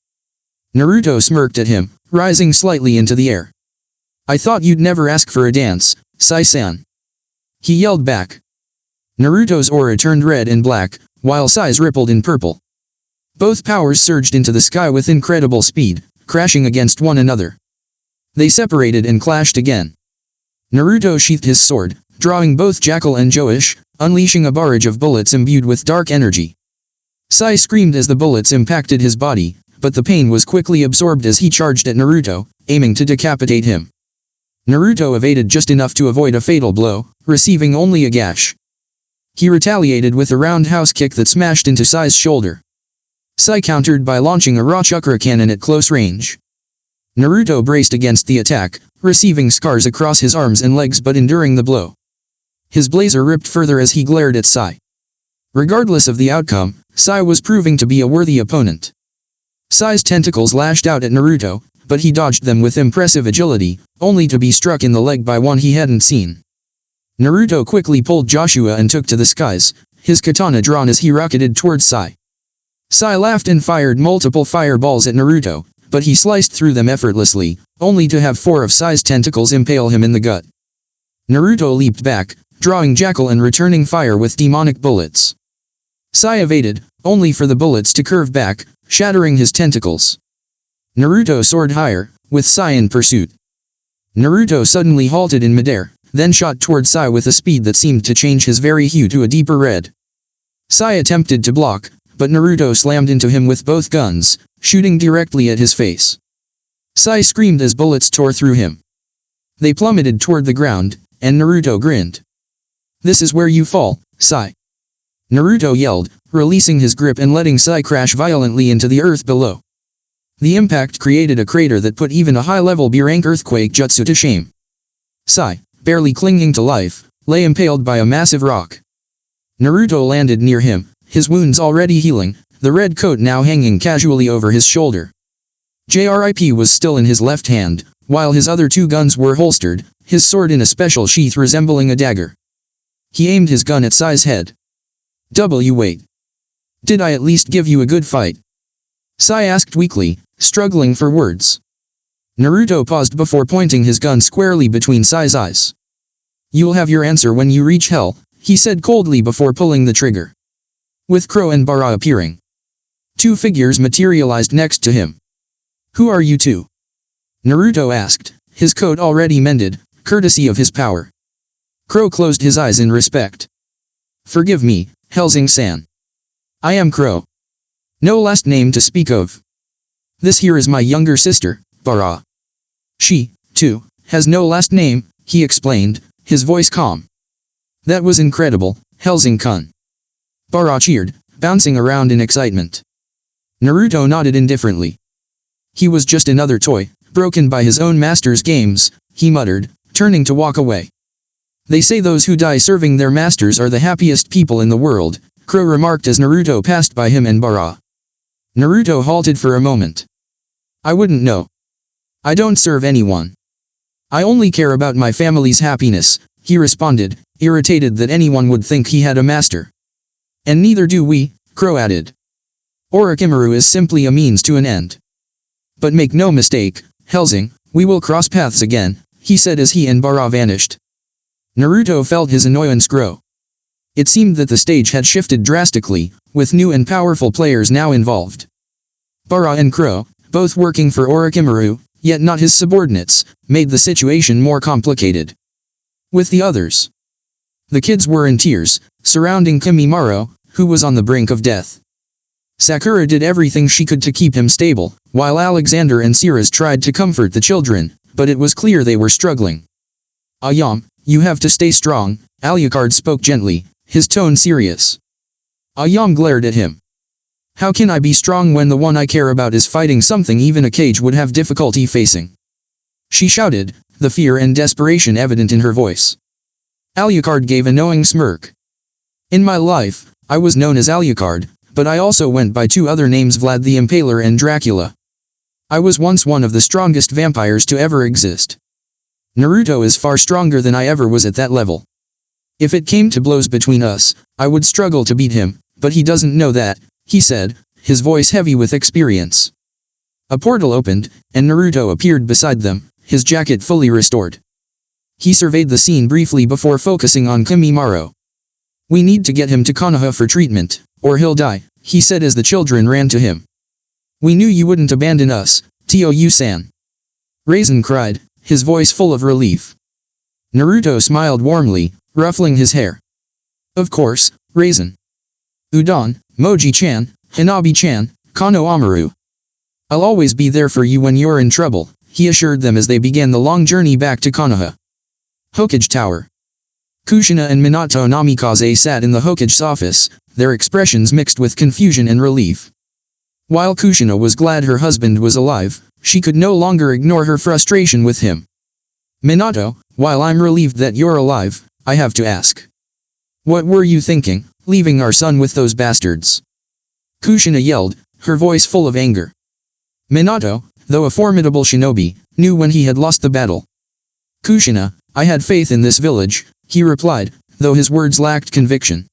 Naruto smirked at him, rising slightly into the air. I thought you'd never ask for a dance, Sai-san. He yelled back. Naruto's aura turned red and black, while Sai's rippled in purple. Both powers surged into the sky with incredible speed, crashing against one another. They separated and clashed again. Naruto sheathed his sword, drawing both Jackal and Joish, unleashing a barrage of bullets imbued with dark energy. Sai screamed as the bullets impacted his body, but the pain was quickly absorbed as he charged at Naruto, aiming to decapitate him. Naruto evaded just enough to avoid a fatal blow, receiving only a gash. He retaliated with a roundhouse kick that smashed into Sai's shoulder. Sai countered by launching a raw chakra cannon at close range. Naruto braced against the attack, receiving scars across his arms and legs but enduring the blow. His blazer ripped further as he glared at Sai. Regardless of the outcome, Sai was proving to be a worthy opponent. Sai's tentacles lashed out at Naruto, but he dodged them with impressive agility, only to be struck in the leg by one he hadn't seen. Naruto quickly pulled Joshua and took to the skies, his katana drawn as he rocketed towards Sai. Sai laughed and fired multiple fireballs at Naruto, but he sliced through them effortlessly, only to have 4 of Sai's tentacles impale him in the gut. Naruto leaped back, drawing Jackal and returning fire with demonic bullets. Sai evaded, only for the bullets to curve back, shattering his tentacles. Naruto soared higher, with Sai in pursuit. Naruto suddenly halted in midair, then shot toward Sai with a speed that seemed to change his very hue to a deeper red. Sai attempted to block, but Naruto slammed into him with both guns, shooting directly at his face. Sai screamed as bullets tore through him. They plummeted toward the ground, and Naruto grinned. This is where you fall, Sai. Naruto yelled, releasing his grip and letting Sai crash violently into the earth below. The impact created a crater that put even a high-level B-rank earthquake jutsu to shame. Sai, barely clinging to life, lay impaled by a massive rock. Naruto landed near him, his wounds already healing, the red coat now hanging casually over his shoulder. JRIP was still in his left hand, while his other 2 guns were holstered, his sword in a special sheath resembling a dagger. He aimed his gun at Sai's head. Wait. Did I at least give you a good fight? Sai asked weakly, struggling for words. Naruto paused before pointing his gun squarely between Sai's eyes. You'll have your answer when you reach hell, he said coldly before pulling the trigger. With Crow and Bara appearing. 2 figures materialized next to him. Who are you two? Naruto asked, his coat already mended, courtesy of his power. Crow closed his eyes in respect. Forgive me, Hellsing-san. I am Crow. No last name to speak of. This here is my younger sister, Bara. She, too, has no last name, he explained, his voice calm. That was incredible, Hellsing-kun. Bara cheered, bouncing around in excitement. Naruto nodded indifferently. He was just another toy, broken by his own master's games, he muttered, turning to walk away. They say those who die serving their masters are the happiest people in the world, Crow remarked as Naruto passed by him and Bara. Naruto halted for a moment. I wouldn't know. I don't serve anyone. I only care about my family's happiness, he responded, irritated that anyone would think he had a master. And neither do we, Crow added. Orochimaru is simply a means to an end. But make no mistake, Hellsing, we will cross paths again, he said as he and Bara vanished. Naruto felt his annoyance grow. It seemed that the stage had shifted drastically, with new and powerful players now involved. Bara and Crow, both working for Orochimaru, yet not his subordinates, made the situation more complicated. With the others. The kids were in tears, surrounding Kimimaro, who was on the brink of death. Sakura did everything she could to keep him stable, while Alexander and Siras tried to comfort the children, but it was clear they were struggling. Ayam, you have to stay strong, Alucard spoke gently, his tone serious. Ayam glared at him. How can I be strong when the one I care about is fighting something even a cage would have difficulty facing? She shouted, the fear and desperation evident in her voice. Alucard gave a knowing smirk. In my life, I was known as Alucard, but I also went by two other names, Vlad the Impaler and Dracula. I was once one of the strongest vampires to ever exist. Naruto is far stronger than I ever was at that level. If it came to blows between us, I would struggle to beat him, but he doesn't know that, he said, his voice heavy with experience. A portal opened, and Naruto appeared beside them, his jacket fully restored. He surveyed the scene briefly before focusing on Kimimaro. We need to get him to Konoha for treatment, or he'll die, he said as the children ran to him. We knew you wouldn't abandon us, Tou-san. Raisin cried, his voice full of relief. Naruto smiled warmly, ruffling his hair. Of course, Raisin. Udon, Moji-chan, Hanabi-chan, Kano Amaru. I'll always be there for you when you're in trouble, he assured them as they began the long journey back to Konoha. Hokage Tower. Kushina and Minato Namikaze sat in the Hokage's office, their expressions mixed with confusion and relief. While Kushina was glad her husband was alive, she could no longer ignore her frustration with him. Minato, while I'm relieved that you're alive, I have to ask. What were you thinking, leaving our son with those bastards? Kushina yelled, her voice full of anger. Minato, though a formidable shinobi, knew when he had lost the battle. Kushina, I had faith in this village, he replied, though his words lacked conviction.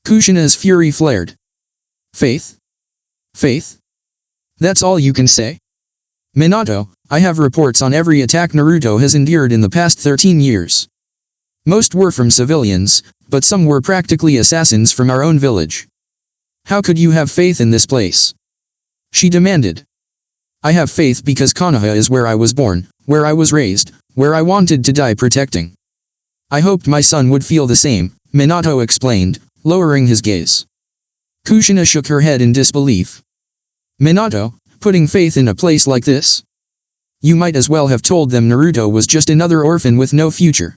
Kushina's fury flared. Faith? Faith? That's all you can say? Minato, I have reports on every attack Naruto has endured in the past 13 years. Most were from civilians, but some were practically assassins from our own village. How could you have faith in this place? She demanded. I have faith because Konoha is where I was born, where I was raised, where I wanted to die protecting. I hoped my son would feel the same, Minato explained, lowering his gaze. Kushina shook her head in disbelief. Minato, putting faith in a place like this? You might as well have told them Naruto was just another orphan with no future.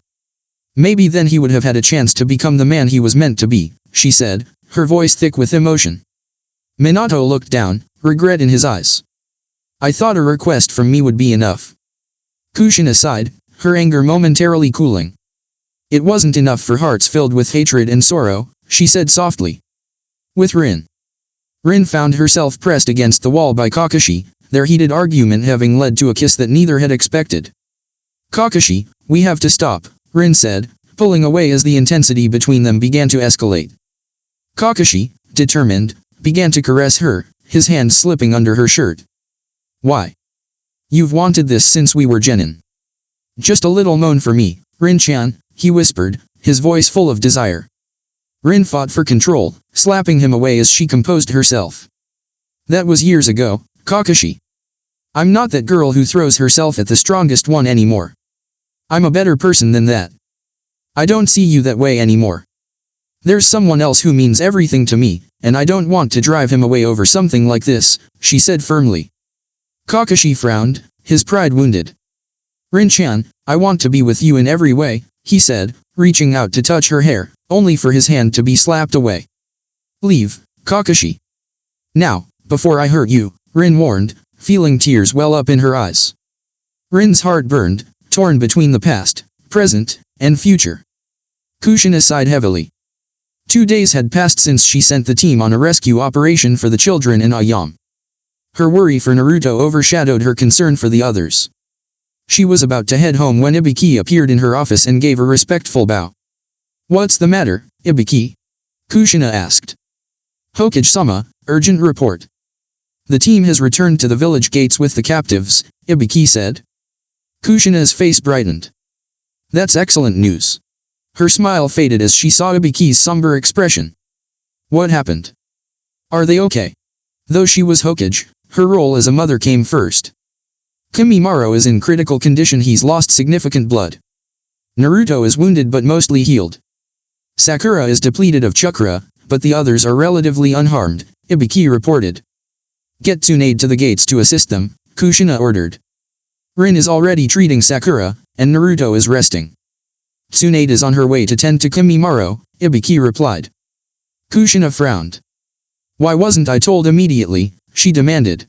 Maybe then he would have had a chance to become the man he was meant to be, she said, her voice thick with emotion. Minato looked down, regret in his eyes. I thought a request from me would be enough. Kushina sighed, her anger momentarily cooling. It wasn't enough for hearts filled with hatred and sorrow, she said softly. With Rin. Rin found herself pressed against the wall by Kakashi, their heated argument having led to a kiss that neither had expected. Kakashi, we have to stop, Rin said, pulling away as the intensity between them began to escalate. Kakashi, determined, began to caress her, his hand slipping under her shirt. Why? You've wanted this since we were genin. Just a little moan for me, Rin-chan, he whispered, his voice full of desire. Rin fought for control, slapping him away as she composed herself. That was years ago, Kakashi. I'm not that girl who throws herself at the strongest one anymore. I'm a better person than that. I don't see you that way anymore. There's someone else who means everything to me, and I don't want to drive him away over something like this, she said firmly. Kakashi frowned, his pride wounded. Rin-chan, I want to be with you in every way, he said, reaching out to touch her hair, only for his hand to be slapped away. Leave, Kakashi. Now, before I hurt you, Rin warned, feeling tears well up in her eyes. Rin's heart burned, torn between the past, present, and future. Kushina sighed heavily. 2 days had passed since she sent the team on a rescue operation for the children in Ayam. Her worry for Naruto overshadowed her concern for the others. She was about to head home when Ibiki appeared in her office and gave a respectful bow. What's the matter, Ibiki? Kushina asked. Hokage-sama, urgent report. The team has returned to the village gates with the captives, Ibiki said. Kushina's face brightened. That's excellent news. Her smile faded as she saw Ibiki's somber expression. What happened? Are they okay? Though she was Hokage, her role as a mother came first. Kimimaro is in critical condition. He's lost significant blood. Naruto is wounded but mostly healed. Sakura is depleted of chakra, but the others are relatively unharmed, Ibiki reported. Get Tsunade to the gates to assist them, Kushina ordered. Rin is already treating Sakura, and Naruto is resting. Tsunade is on her way to tend to Kimimaro, Ibiki replied. Kushina frowned. Why wasn't I told immediately, she demanded.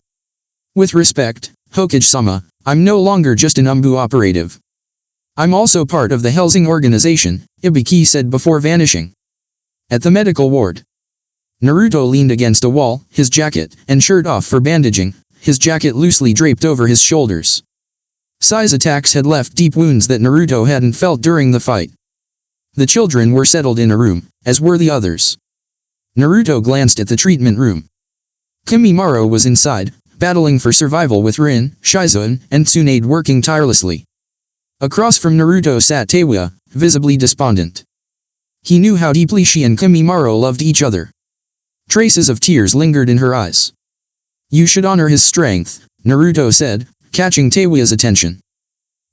With respect, Hokage-sama, I'm no longer just an Umbu operative. I'm also part of the Hellsing organization, Ibiki said before vanishing. At the medical ward. Naruto leaned against a wall, his jacket and shirt off for bandaging, his jacket loosely draped over his shoulders. Sai's attacks had left deep wounds that Naruto hadn't felt during the fight. The children were settled in a room, as were the others. Naruto glanced at the treatment room. Kimimaro was inside, battling for survival with Rin, Shizuan, and Tsunade working tirelessly. Across from Naruto sat Teiwa, visibly despondent. He knew how deeply she and Kimimaro loved each other. Traces of tears lingered in her eyes. You should honor his strength, Naruto said, catching Teiwa's attention.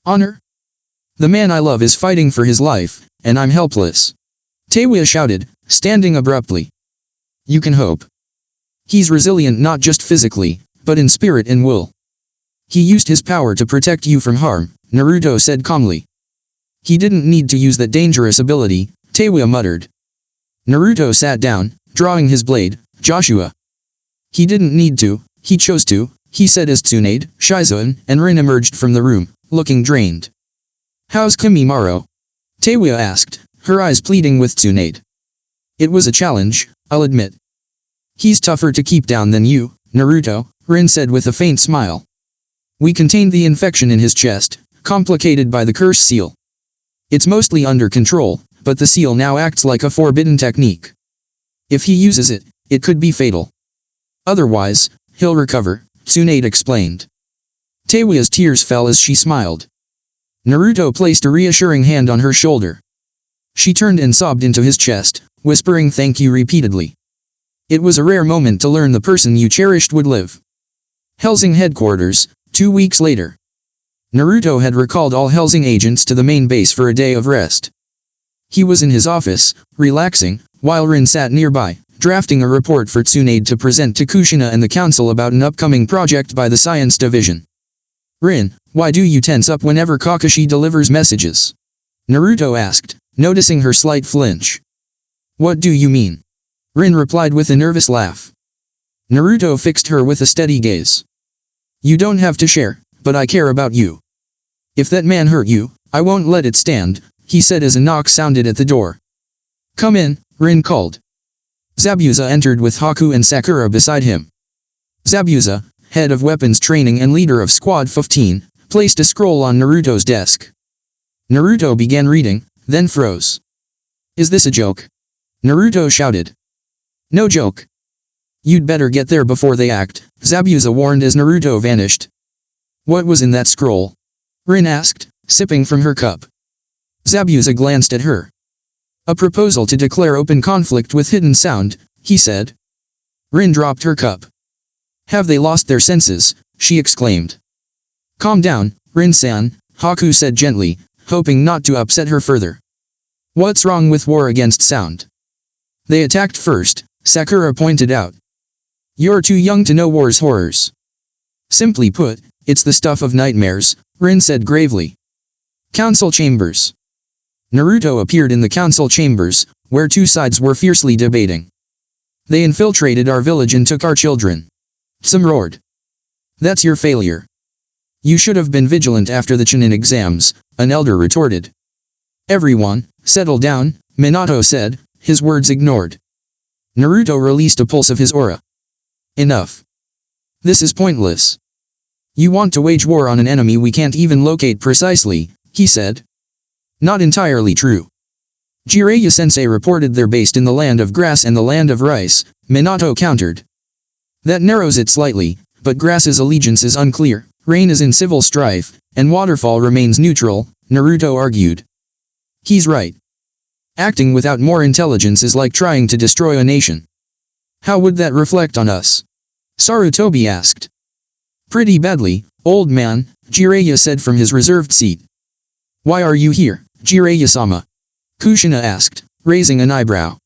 Honor? The man I love is fighting for his life, and I'm helpless. Teiwa shouted, standing abruptly. You can hope. He's resilient not just physically, but in spirit and will. He used his power to protect you from harm, Naruto said calmly. He didn't need to use that dangerous ability, Teiwa muttered. Naruto sat down, drawing his blade. Joshua. He didn't need to, he chose to, he said as Tsunade, Shizuan, and Rin emerged from the room, looking drained. How's Kimimaro? Teiwa asked, her eyes pleading with Tsunade. It was a challenge, I'll admit. He's tougher to keep down than you, Naruto, Rin said with a faint smile. We contained the infection in his chest, complicated by the curse seal. It's mostly under control, but the seal now acts like a forbidden technique. If he uses it, it could be fatal. Otherwise, he'll recover, Tsunade explained. Teiwa's tears fell as she smiled. Naruto placed a reassuring hand on her shoulder. She turned and sobbed into his chest, whispering thank you repeatedly. It was a rare moment to learn the person you cherished would live. Hellsing headquarters, 2 weeks later. Naruto had recalled all Hellsing agents to the main base for a day of rest. He was in his office, relaxing, while Rin sat nearby, drafting a report for Tsunade to present to Kushina and the council about an upcoming project by the Science Division. Rin, why do you tense up whenever Kakashi delivers messages? Naruto asked, noticing her slight flinch. What do you mean? Rin replied with a nervous laugh. Naruto fixed her with a steady gaze. You don't have to share, but I care about you. If that man hurt you, I won't let it stand, he said as a knock sounded at the door. Come in, Rin called. Zabuza entered with Haku and Sakura beside him. Zabuza, head of weapons training and leader of Squad 15, placed a scroll on Naruto's desk. Naruto began reading, then froze. Is this a joke? Naruto shouted. No joke. You'd better get there before they act, Zabuza warned as Naruto vanished. What was in that scroll? Rin asked, sipping from her cup. Zabuza glanced at her. A proposal to declare open conflict with Hidden Sound, he said. Rin dropped her cup. Have they lost their senses? She exclaimed. Calm down, Rin-san, Haku said gently, hoping not to upset her further. What's wrong with war against sound? They attacked first, Sakura pointed out. You're too young to know war's horrors. Simply put, it's the stuff of nightmares, Rin said gravely. Council chambers. Naruto appeared in the council chambers, where two sides were fiercely debating. They infiltrated our village and took our children. Some roared. That's your failure. You should have been vigilant after the Chunin exams, an elder retorted. Everyone, settle down, Minato said, his words ignored. Naruto released a pulse of his aura. Enough. This is pointless. You want to wage war on an enemy we can't even locate precisely, he said. Not entirely true. Jiraiya-sensei reported they're based in the land of grass and the land of rice, Minato countered. That narrows it slightly, but grass's allegiance is unclear, rain is in civil strife, and waterfall remains neutral, Naruto argued. He's right. Acting without more intelligence is like trying to destroy a nation. How would that reflect on us? Sarutobi asked. Pretty badly, old man, Jiraiya said from his reserved seat. Why are you here, Jiraiya-sama? Kushina asked, raising an eyebrow.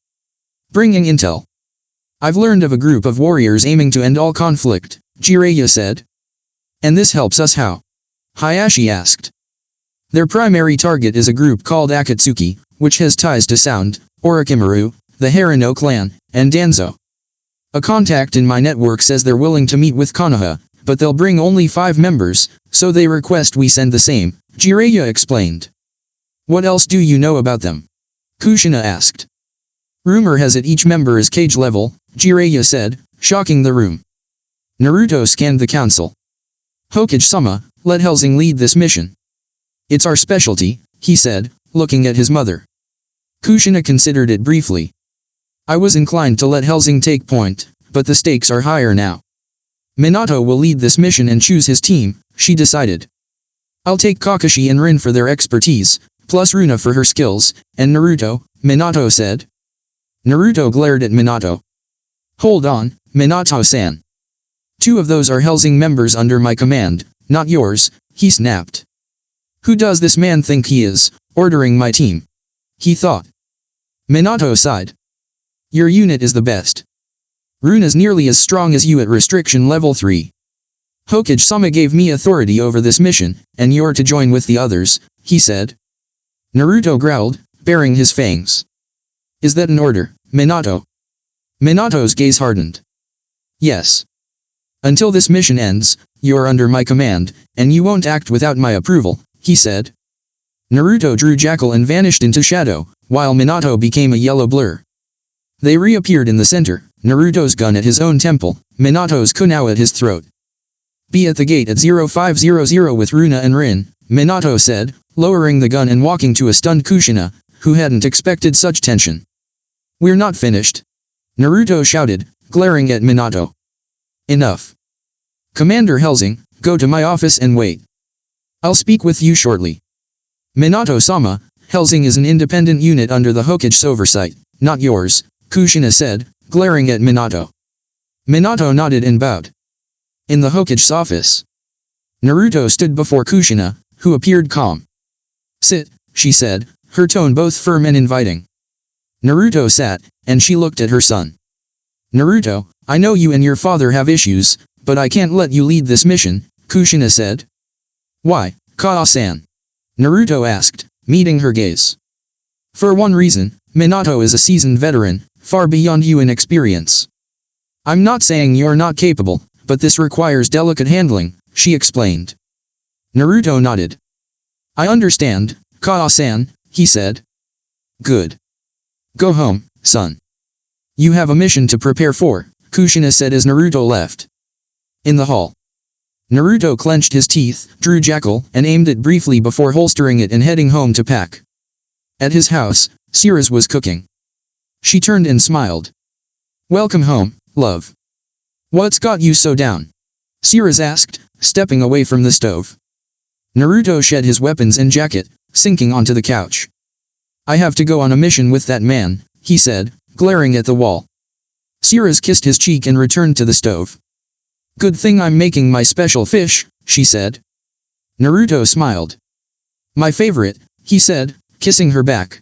Bringing intel. I've learned of a group of warriors aiming to end all conflict, Jiraiya said. And this helps us how? Hayashi asked. Their primary target is a group called Akatsuki, which has ties to Sound, Orochimaru, the Harino clan, and Danzo. A contact in my network says they're willing to meet with Konoha, but they'll bring only 5 members, so they request we send the same, Jiraiya explained. What else do you know about them? Kushina asked. Rumor has it each member is cage level, Jiraiya said, shocking the room. Naruto scanned the council. Hokage-sama, let Hellsing lead this mission. It's our specialty, he said, looking at his mother. Kushina considered it briefly. I was inclined to let Hellsing take point, but the stakes are higher now. Minato will lead this mission and choose his team, she decided. I'll take Kakashi and Rin for their expertise, plus Runa for her skills, and Naruto, Minato said. Naruto glared at Minato. Hold on, Minato-san. 2 of those are Hellsing members under my command, not yours, he snapped. Who does this man think he is, ordering my team? He thought. Minato sighed. Your unit is the best. Runa's nearly as strong as you at restriction level 3. Hokage-sama gave me authority over this mission, and you're to join with the others, he said. Naruto growled, baring his fangs. Is that an order, Minato? Minato's gaze hardened. Yes. Until this mission ends, you're under my command, and you won't act without my approval, he said. Naruto drew Jackal and vanished into shadow, while Minato became a yellow blur. They reappeared in the center, Naruto's gun at his own temple, Minato's kunai at his throat. Be at the gate at 0500 with Runa and Rin, Minato said, lowering the gun and walking to a stunned Kushina, who hadn't expected such tension. We're not finished. Naruto shouted, glaring at Minato. Enough. Commander Hellsing, go to my office and wait. I'll speak with you shortly. Minato-sama, Hellsing is an independent unit under the Hokage's oversight, not yours, Kushina said, glaring at Minato. Minato nodded and bowed. In the Hokage's office. Naruto stood before Kushina, who appeared calm. Sit, she said, her tone both firm and inviting. Naruto sat, and she looked at her son. Naruto, I know you and your father have issues, but I can't let you lead this mission, Kushina said. Why, Kaa-san? Naruto asked, meeting her gaze. For one reason, Minato is a seasoned veteran, far beyond you in experience. I'm not saying you're not capable, but this requires delicate handling, she explained. Naruto nodded. I understand, Kaa-san, he said. Good. Go home, son. You have a mission to prepare for, Kushina said as Naruto left. In the hall. Naruto clenched his teeth, drew Jackal, and aimed it briefly before holstering it and heading home to pack. At his house, Cirrus was cooking. She turned and smiled. Welcome home, love. What's got you so down? Cirrus asked, stepping away from the stove. Naruto shed his weapons and jacket, sinking onto the couch. I have to go on a mission with that man, he said, glaring at the wall. Cirrus kissed his cheek and returned to the stove. Good thing I'm making my special fish, she said. Naruto smiled. My favorite, he said, kissing her back.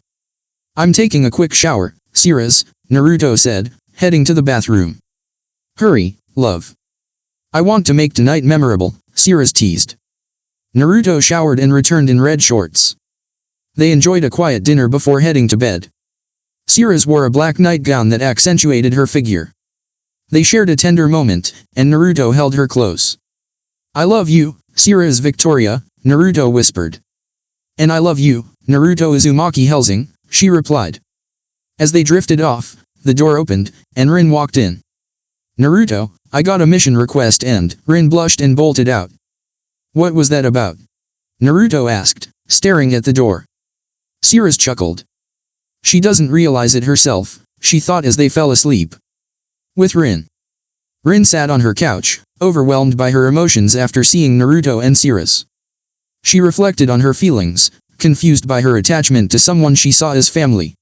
I'm taking a quick shower, Cirrus, Naruto said, heading to the bathroom. Hurry, love. I want to make tonight memorable, Cirrus teased. Naruto showered and returned in red shorts. They enjoyed a quiet dinner before heading to bed. Sakura wore a black nightgown that accentuated her figure. They shared a tender moment, and Naruto held her close. "I love you, Sakura's Victoria," Naruto whispered. "And I love you, Naruto Uzumaki Hellsing," she replied. As they drifted off, the door opened, and Rin walked in. "Naruto, I got a mission request," and Rin blushed and bolted out. "What was that about?" Naruto asked, staring at the door. Sakura chuckled. She doesn't realize it herself, she thought as they fell asleep. With Rin. Rin sat on her couch, overwhelmed by her emotions after seeing Naruto and Sakura. She reflected on her feelings, confused by her attachment to someone she saw as family.